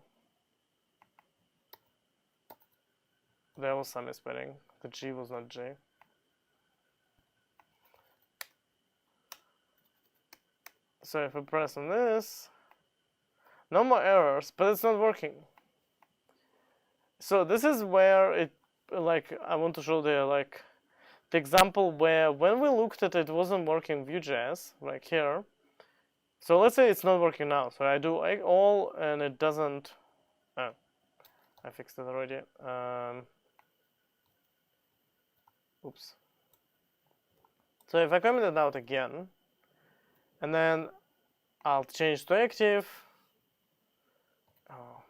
There was some misspelling. The G was not J. So if I press on this, no more errors, but it's not working. So this is where it, like, I want to show the example where when we looked at it, it wasn't working Vue.js, like here. So let's say it's not working now. So I do all and it doesn't. Oh, I fixed it already. Oops. So if I comment it out again, and then I'll change to active. Oh,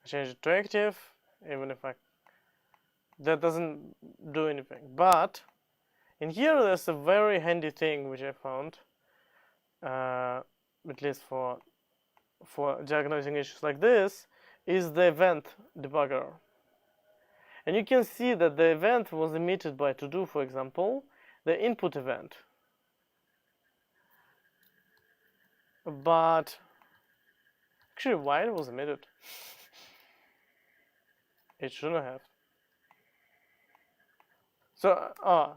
I change it to active, even if that doesn't do anything. But in here, there's a very handy thing which I found, at least for diagnosing issues like this, is the event debugger. And you can see that the event was emitted by to do, for example, the input event. But actually, why it was emitted? It shouldn't have. So,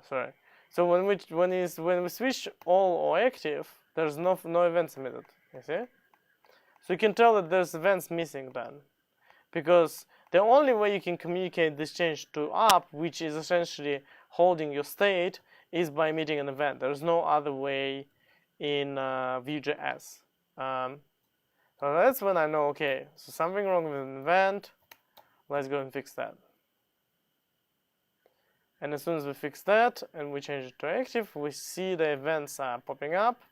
sorry. So when we switch all or active, there's no events emitted. You see? So you can tell that there's events missing then, because the only way you can communicate this change to app, which is essentially holding your state, is by emitting an event. There's no other way in Vue.js. So that's when I know, okay, so something wrong with an event. Let's go and fix that. And as soon as we fix that and we change it to active, we see the events are popping up.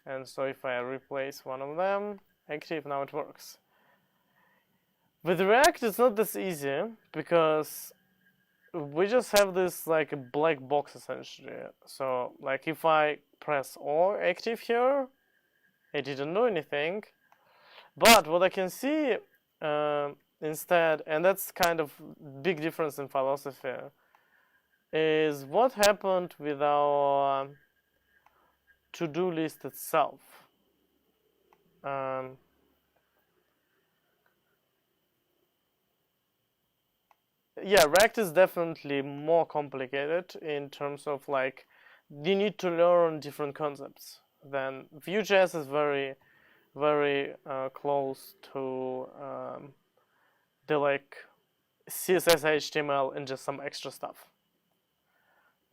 And so if I replace one of them, active, now it works. With React, it's not this easy because we just have this like a black box essentially. So like if I press or active here, it didn't do anything. But what I can see instead, and that's kind of big difference in philosophy, is what happened with our to-do list itself. Yeah, React is definitely more complicated in terms of like you need to learn different concepts. Then Vue.js is very, very close to the like CSS, HTML, and just some extra stuff.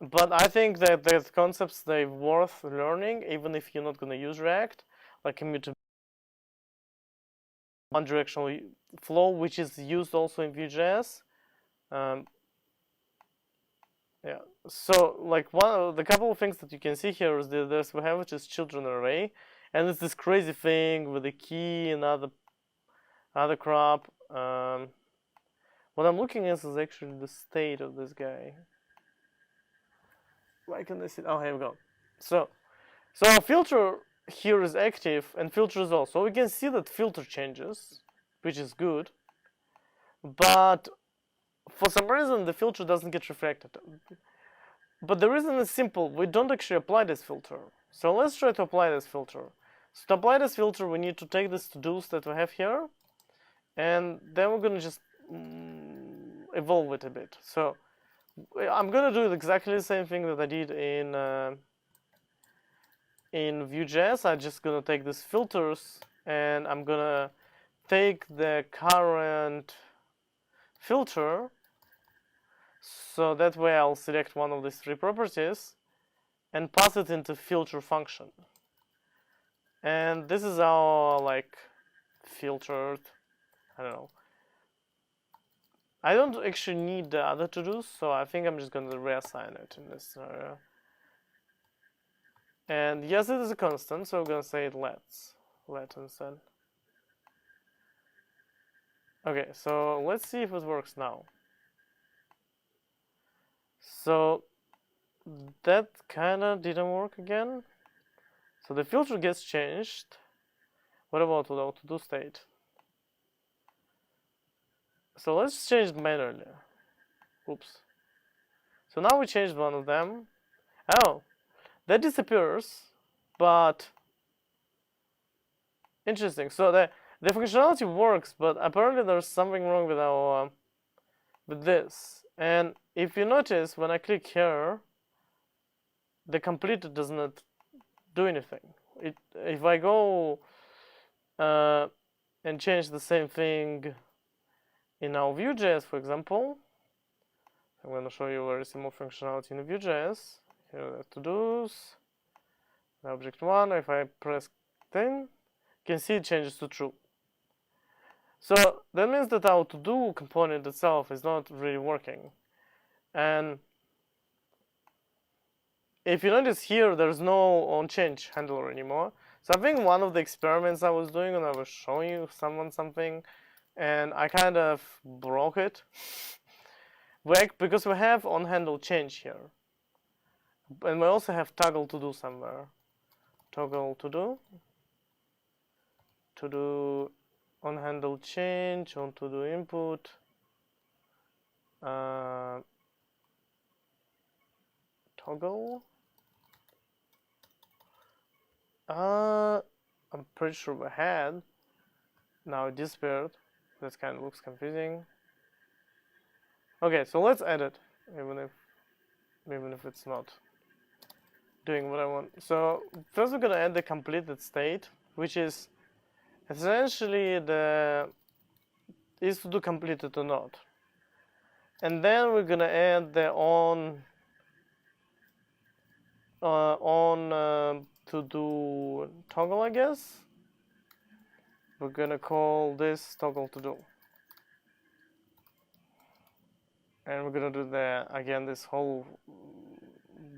But I think that there's concepts they're worth learning, even if you're not going to use React, like immutability, one-directional flow, which is used also in Vue.js. Yeah. So like one of the couple of things that you can see here is that we have which is children array, and it's this crazy thing with the key and other crap. What I'm looking at is actually the state of this guy. Why can I see? Oh, here we go. So our filter here is active and filter is also. So we can see that filter changes, which is good. But for some reason, the filter doesn't get reflected. But the reason is simple. We don't actually apply this filter. So let's try to apply this filter. So to apply this filter, we need to take this to-dos that we have here, and then we're gonna just evolve it a bit. So I'm gonna do exactly the same thing that I did in Vue.js. I'm just gonna take these filters, and I'm gonna take the current filter. So that way I'll select one of these three properties and pass it into filter function. And this is our like filtered, I don't know. I don't actually need the other to-dos, so I think I'm just going to reassign it in this scenario. And yes, it is a constant, so we're going to say let instead. Okay, so let's see if it works now. So that kind of didn't work again. So the filter gets changed. What about the to-do state? So let's change it manually. Oops. So now we changed one of them. Oh, that disappears, but interesting. So the functionality works, but apparently there's something wrong with our with this. And if you notice, when I click here, the completed does not do anything. If I go and change the same thing in our Vue.js, for example, I'm going to show you very similar functionality in Vue.js. Here are the to-dos, object 1. If I press 10, you can see it changes to true. So that means that our to-do component itself is not really working. And if you notice here, there's no onChange handler anymore. So I think one of the experiments I was doing when I was showing you someone something, and I kind of broke it. Because we have onHandle change here. And we also have toggle to do somewhere. Toggle to do onHandle change, on to do input. Toggle. I'm pretty sure we had. Now it disappeared. That kind of looks confusing. Okay, so let's add it, even if it's not doing what I want. So first we're gonna add the completed state, which is essentially is to do completed or not. And then we're gonna add the to do toggle, I guess. We're gonna call this toggle to do. And we're gonna do again this whole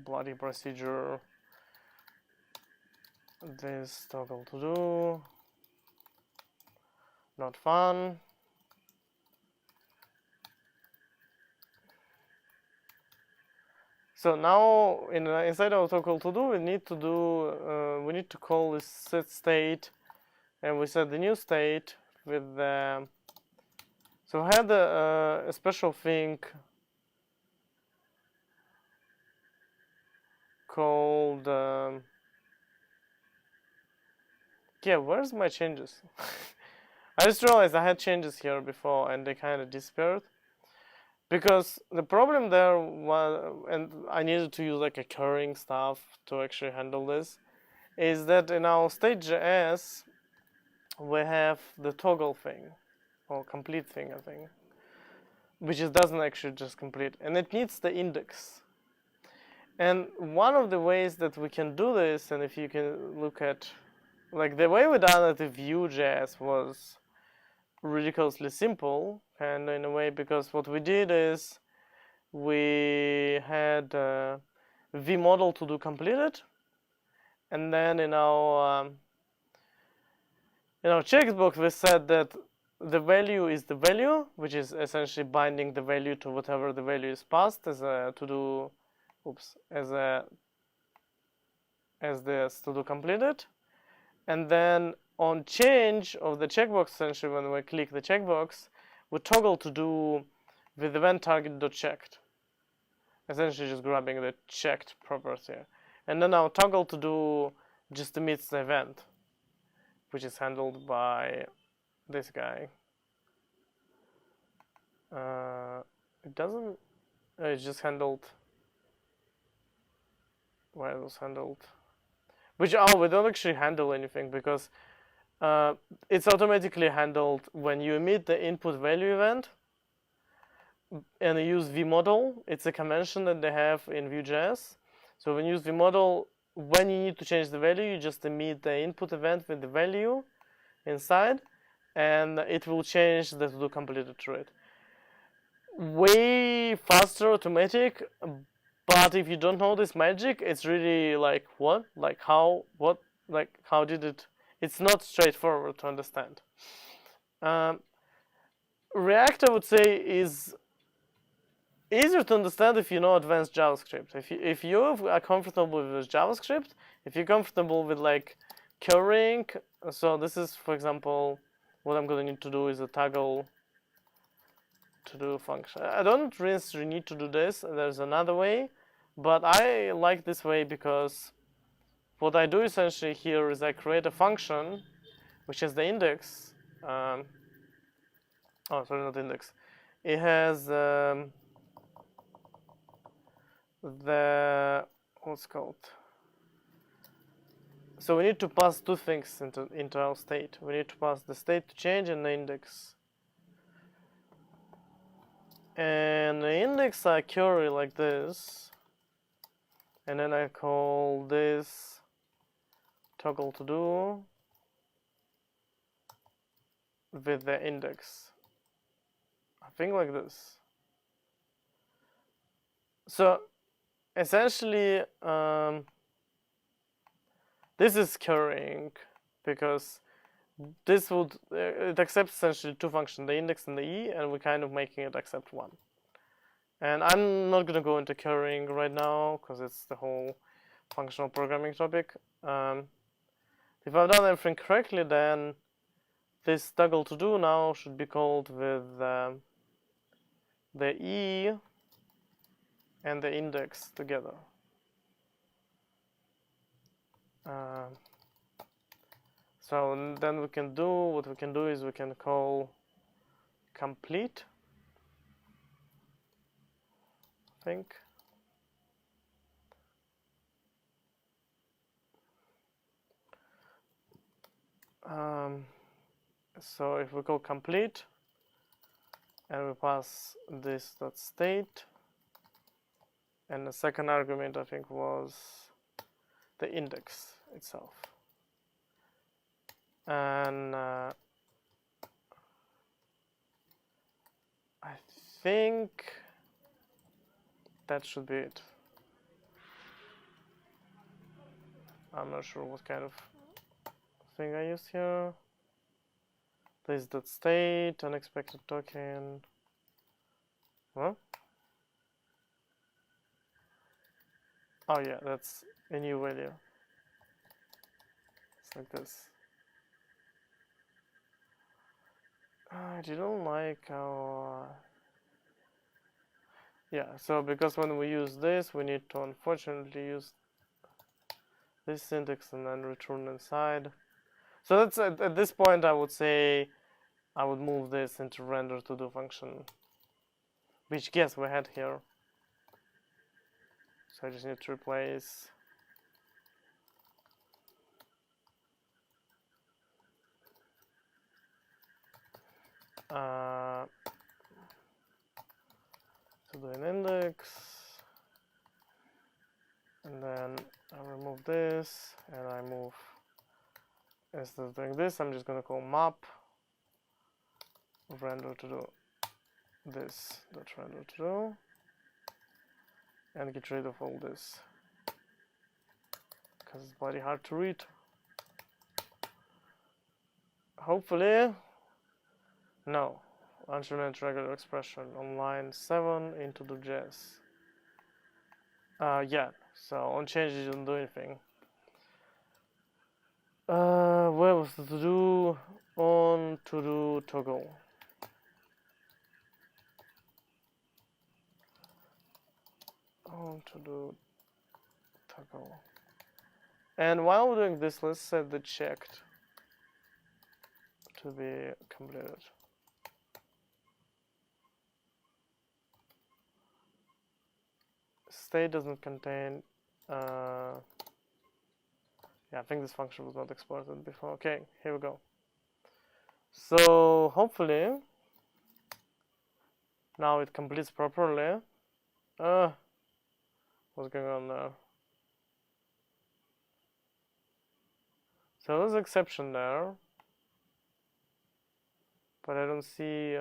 bloody procedure. This toggle to do. Not fun. So now inside our toggle to do, we need to call this set state, and we set the new state with the. So I had a special thing called yeah, where's my changes? I just realized I had changes here before and they kind of disappeared. Because the problem there was, and I needed to use like occurring stuff to actually handle this, is that in our state.js we have the toggle thing, or complete thing, I think, which doesn't actually just complete, and it needs the index. And one of the ways that we can do this, and if you can look at, like the way we done it in Vue.js was ridiculously simple, and in a way, because what we did is we had vModel to do completed, and then in our checkbox we said that the value is the value, which is essentially binding the value to whatever the value is passed as a to do, as the to do completed, and then on change of the checkbox, essentially when we click the checkbox, we toggle to do with event target.checked. essentially just grabbing the checked property. And then our toggle to do just emits the event, which is handled by this guy. It doesn't. It's just handled. Where it was handled. Which we don't actually handle anything because it's automatically handled when you emit the input value event and you use vModel. It's a convention that they have in Vue.js. So when you use vModel, when you need to change the value, you just emit the input event with the value inside, and it will change the to-do completed through it. Way faster, automatic, but if you don't know this magic, it's really like what? Like how? What? Like how did it? It's not straightforward to understand. React, I would say, is easier to understand if you know advanced JavaScript. If you are comfortable with JavaScript, if you're comfortable with like currying, so this is, for example, what I'm going to need to do is a toggle to do function. I don't really need to do this. There's another way, but I like this way because what I do essentially here is I create a function which has the index. Oh, sorry, not index. It has the what's called. So we need to pass two things into our state. We need to pass the state to change and the index. And the index I query like this, and then I call this toggle to do with the index. I think like this. So essentially, this is currying because this would it accepts essentially two functions, the index and the e, and we're kind of making it accept one. And I'm not gonna go into currying right now because it's the whole functional programming topic. If I've done everything correctly, then this toggle to do now should be called with the e and the index together. So then what we can do is we can call complete, I think. So if we call complete and we pass this dot state, and the second argument I think was the index itself. And I think that should be it. I'm not sure what kind of thing I used here. This dot state, unexpected token. Huh? Oh yeah, that's a new value. It's like this. I didn't like our... Yeah, so because when we use this, we need to unfortunately use this syntax and then return inside. So that's at this point I would say I would move this into render to do function, which guess we had here. So I just need to replace to do an index, and then I remove this, and I move, instead of doing this, I'm just going to call map render to do this dot render to do, and get rid of all this because it's bloody hard to read. Hopefully, no. Unchanged regular expression on line 7 into the JS. Yeah, so on change it didn't do anything. Where was the to do? On to do toggle. do toggle. And while we're doing this, let's set the checked to be completed. State doesn't contain. Yeah, I think this function was not exported before. Okay, here we go. So hopefully now it completes properly. What's going on there? So there's an exception there, but I don't see.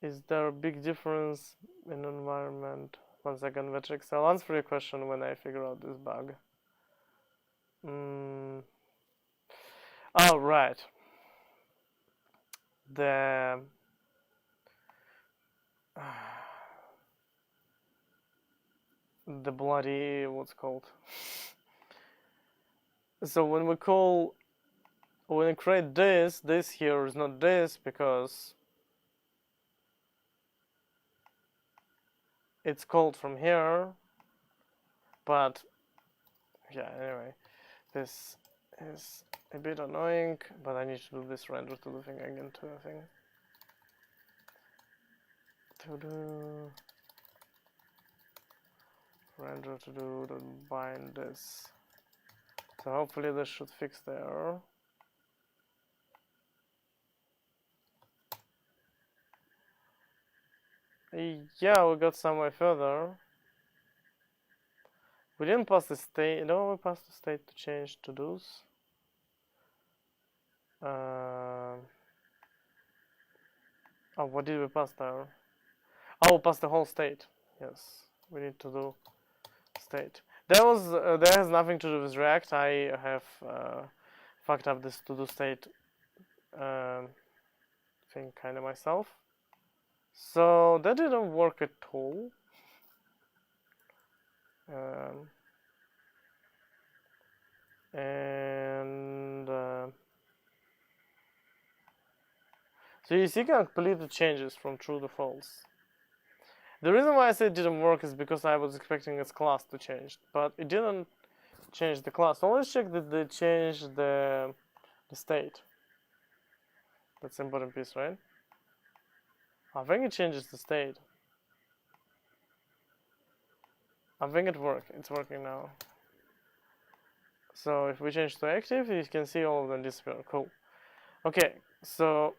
Is there a big difference in environment? 1 second, Vetrix. I'll answer your question when I figure out this bug. Oh, right. The bloody, what's called? So when we create this here is not this because it's called from here, but yeah, anyway, this is a bit annoying, but I need to do this render to the thing again to the thing. To do render to do the bind this. So hopefully this should fix the error. Yeah, we got some way further. We didn't pass the state. No, we passed the state to change to dos. Oh, what did we pass there? Oh, we passed the whole state. Yes, we need to do state. That has nothing to do with React. I have fucked up this to-do state thing kind of myself. So that didn't work at all. So you see completed changes from true to false. The reason why I said it didn't work is because I was expecting its class to change, but it didn't change the class. So let's check that they changed the state. That's the important piece, right? I think it changes the state. I think it worked. It's working now. So if we change to active, you can see all of them disappear. Cool. Okay, so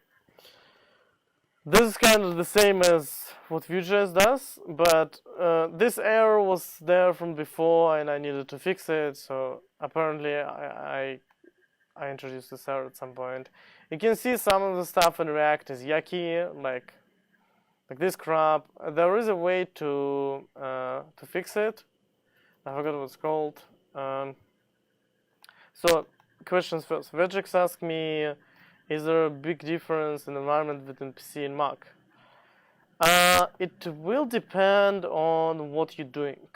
this is kind of the same as what Vue.js does, but this error was there from before and I needed to fix it, so apparently I introduced this error at some point. You can see some of the stuff in React is yucky, like this crap. There is a way to fix it. I forgot what it's called. So questions first. Vetrix asked me, is there a big difference in environment between PC and Mac? It will depend on what you're doing.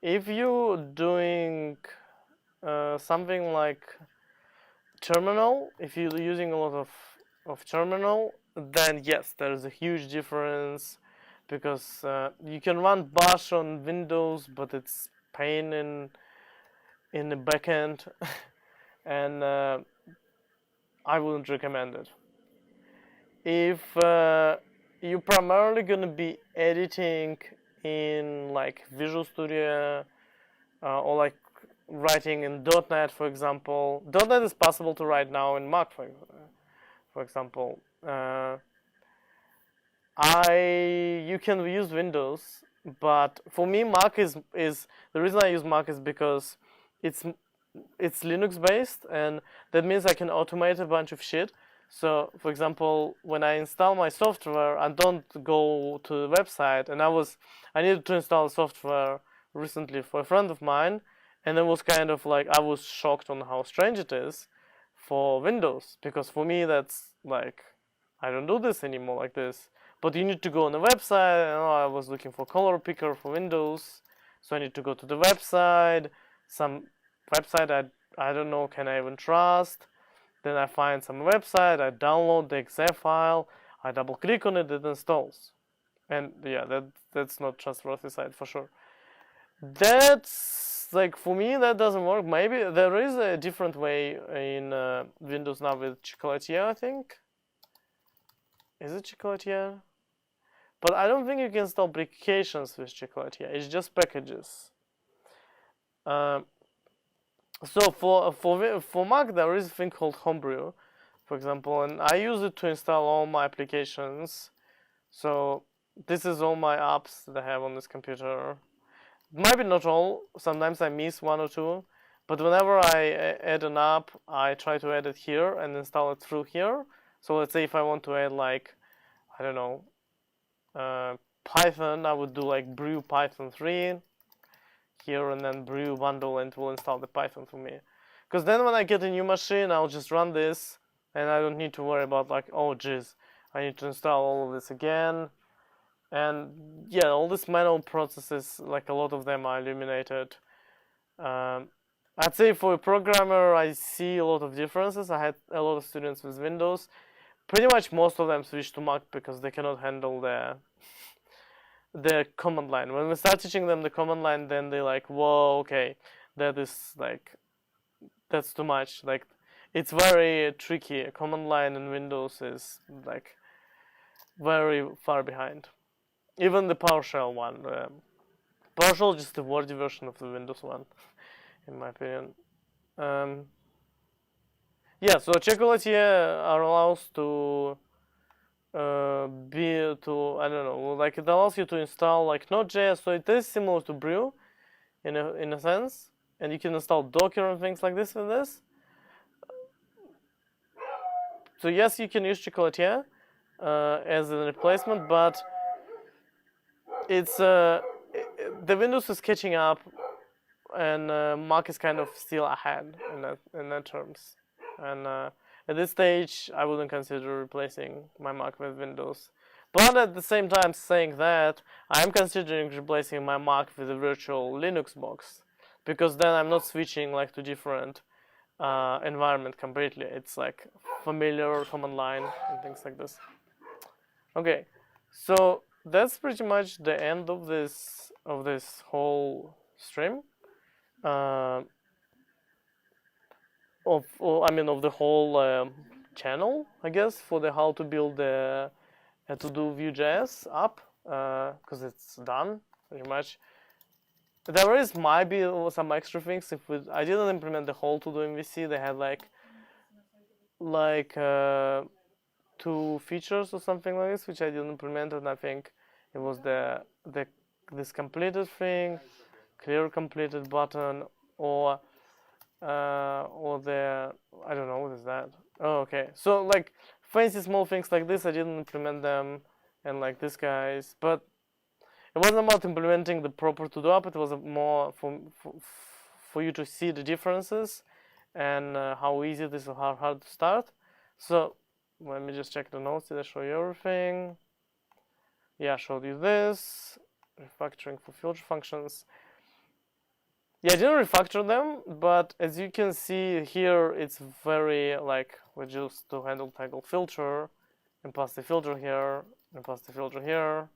If you're doing something like terminal, if you're using a lot of terminal, then yes, there's a huge difference because you can run bash on Windows, but it's pain in the backend, and I wouldn't recommend it. If you're primarily gonna be editing in like Visual Studio or like writing in .NET, for example, .NET is possible to write now in Mac, for example. You can use Windows, but for me, Mac is the reason I use Mac is because it's Linux based, and that means I can automate a bunch of shit. So, for example, when I install my software, I don't go to the website, and I needed to install software recently for a friend of mine, and it was kind of like I was shocked on how strange it is for Windows, because for me that's like I don't do this anymore like this. But you need to go on the website. I was looking for color picker for Windows, so I need to go to the website. Some website I don't know, can I even trust? Then I find some website, I download the exe file, I double click on it, it installs. And yeah, that's not trustworthy site for sure. That's like, for me, that doesn't work. Maybe there is a different way in Windows now with Chocolatier, I think. Is it Chocolatier? But I don't think you can install applications with Chocolatier. It's just packages. So for Mac, there is a thing called Homebrew, for example, and I use it to install all my applications. So this is all my apps that I have on this computer. Maybe not all. Sometimes I miss one or two. But whenever I add an app, I try to add it here and install it through here. So let's say if I want to add, like, I don't know, Python, I would do like brew Python 3 here and then brew bundle, and it will install the Python for me. Because then when I get a new machine, I'll just run this and I don't need to worry about, like, oh geez, I need to install all of this again. And yeah, all these manual processes, like a lot of them are eliminated. I'd say for a programmer, I see a lot of differences. I had a lot of students with Windows. Pretty much most of them switch to Mac because they cannot handle the command line. When we start teaching them the command line, then they're like, whoa, okay, that is like, that's too much. Like, it's very tricky. A command line in Windows is like very far behind. Even the PowerShell one. PowerShell is just a wordy version of the Windows one, in my opinion. Yeah, so Chocolatier allows to I don't know, like, it allows you to install like Node.js, so it is similar to Brew in a sense, and you can install Docker and things like this with this. So yes, you can use Chocolatier as a replacement, but it's the Windows is catching up, and Mac is kind of still ahead in that terms. And at this stage, I wouldn't consider replacing my Mac with Windows. But at the same time, saying that, I am considering replacing my Mac with a virtual Linux box, because then I'm not switching like to different environment completely. It's like familiar command line and things like this. Okay, so that's pretty much the end of this whole stream. Of the whole channel, I guess, for the how to build the to do Vue.js app, because it's done pretty much. There is might be some extra things. I didn't implement the whole to do MVC. They had like 2 features or something like this, which I didn't implement, and I think it was this completed thing, clear completed button, or the, I don't know, what is that? Oh, okay. So like fancy small things like this, I didn't implement them, and like this guys, but it wasn't about implementing the proper to-do app. It was more for you to see the differences and how easy it is or how hard to start. So let me just check the notes. Did I show you everything? Yeah, I showed you this refactoring for future functions. Yeah, I didn't refactor them, but as you can see here, it's very like, we just to handle toggle filter, and pass the filter here, and pass the filter here,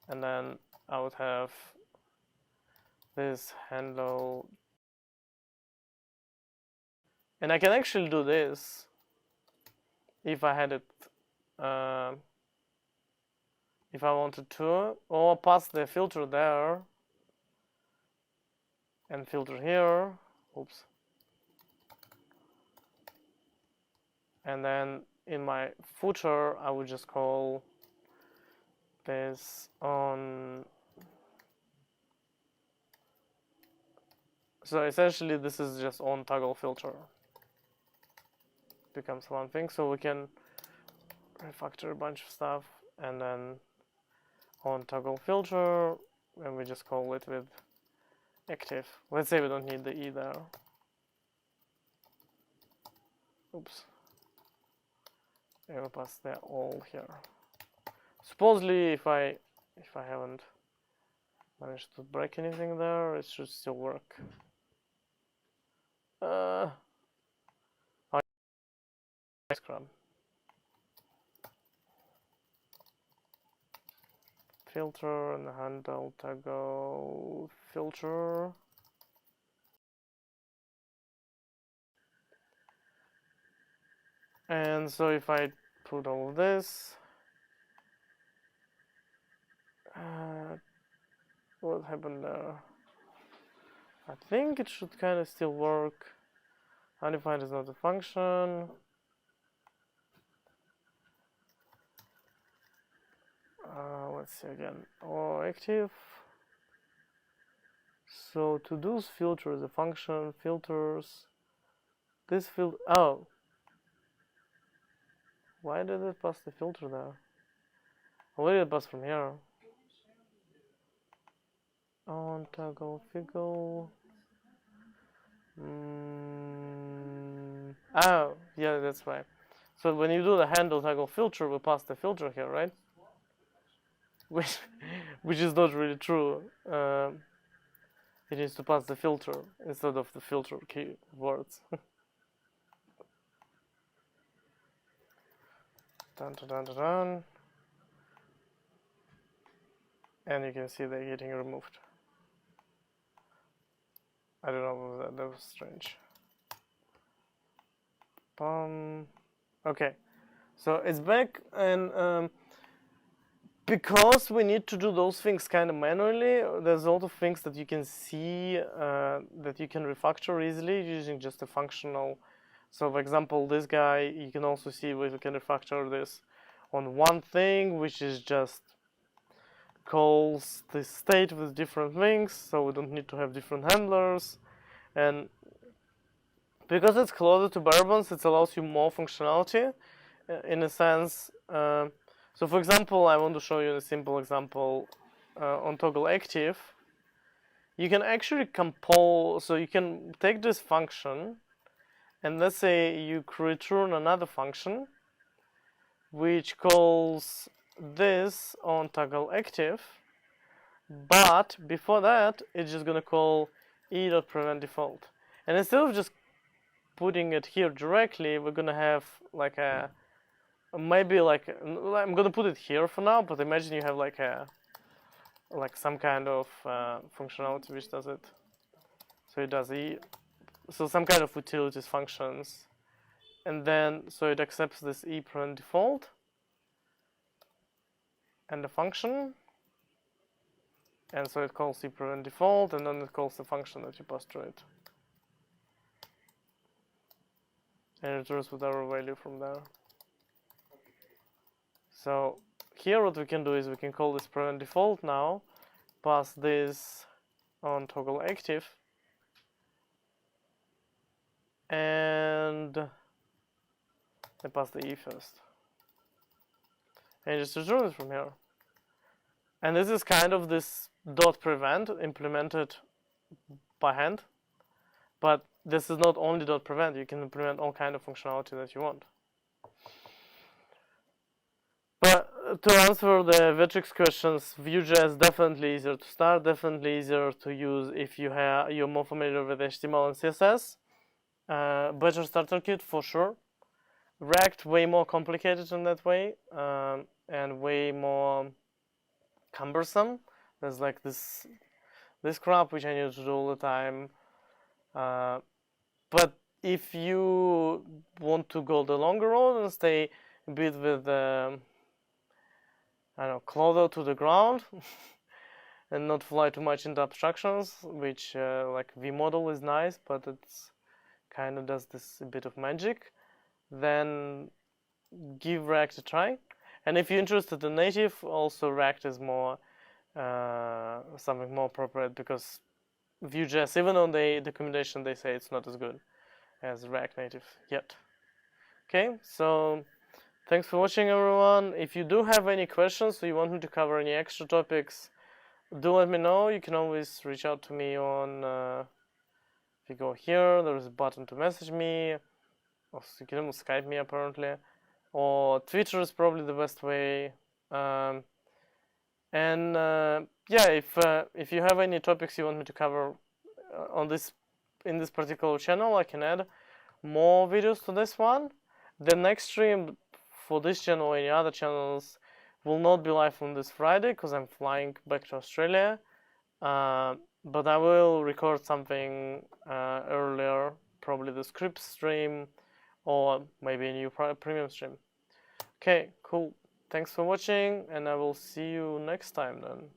and then I would have this handle, and I can actually do this if I had it, if I wanted to, or pass the filter there and filter here, oops, and then in my footer I would just call this on. So essentially this is just on toggle filter, becomes one thing, so we can refactor a bunch of stuff, and then on toggle filter, and we just call it with active. Let's say we don't need the E there. Oops. And we'll pass the all here. Supposedly, if I haven't managed to break anything there, it should still work. Scrum. filter and handle toggle filter. And so if I put all of this, what happened there? I think it should kind of still work. Undefined is not a function. Let's see again. Or active. So todos filter is a function. Filters. This filter. Oh. Why did it pass the filter there? Why did it pass from here? On toggle figure. Oh, yeah, that's right. So when you do the handle toggle filter, we pass the filter here, right? Which is not really true. It needs to pass the filter instead of the filter keywords. Dun, dun, dun, dun, dun. And you can see they're getting removed. I don't know, that was strange. Okay, so it's back, and because we need to do those things kind of manually, there's a lot of things that you can see that you can refactor easily using just a functional. So for example, this guy, you can also see we can refactor this on one thing, which is just calls the state with different things, so we don't need to have different handlers. And because it's closer to bare bones, it allows you more functionality in a sense. So for example, I want to show you a simple example on toggle active. You can actually compose, so you can take this function and let's say you return another function which calls this on toggle active, but before that it's just gonna call e.prevent default, and instead of just putting it here directly, we're gonna have like a maybe like I'm gonna put it here for now, but imagine you have like some kind of functionality which does it. So it does so some kind of utilities functions, and then so it accepts this e.prevent default and the function, and so it calls e.prevent default, and then it calls the function that you passed through it, and it returns whatever value from there. So here what we can do is we can call this prevent default now, pass this on toggle active, and I pass the e first, and just return it from here. And this is kind of this dot prevent implemented by hand, but this is not only dot prevent. You can implement all kind of functionality that you want. But to answer the Vue.js questions, Vue.js definitely easier to start, definitely easier to use if you're more familiar with HTML and CSS. Better starter kit for sure. React way more complicated in that way, and way more cumbersome. There's like this crap which I need to do all the time. But if you want to go the longer road and stay a bit with I don't know, closer to the ground and not fly too much into abstractions, which like vModel is nice, but it's kind of does this a bit of magic, then give React a try. And if you're interested in native, also React is more something more appropriate, because Vue.js, even on the documentation, they say it's not as good as React Native yet. Okay, so thanks for watching, everyone. If you do have any questions, or you want me to cover any extra topics, do let me know. You can always reach out to me on, if you go here, there's a button to message me, or you can almost Skype me apparently, or Twitter is probably the best way. Yeah, if you have any topics you want me to cover in this particular channel, I can add more videos to this one. The next stream for this channel or any other channels will not be live on this Friday because I'm flying back to Australia. But I will record something earlier, probably the script stream or maybe a new premium stream. Okay, cool. Thanks for watching, and I will see you next time then.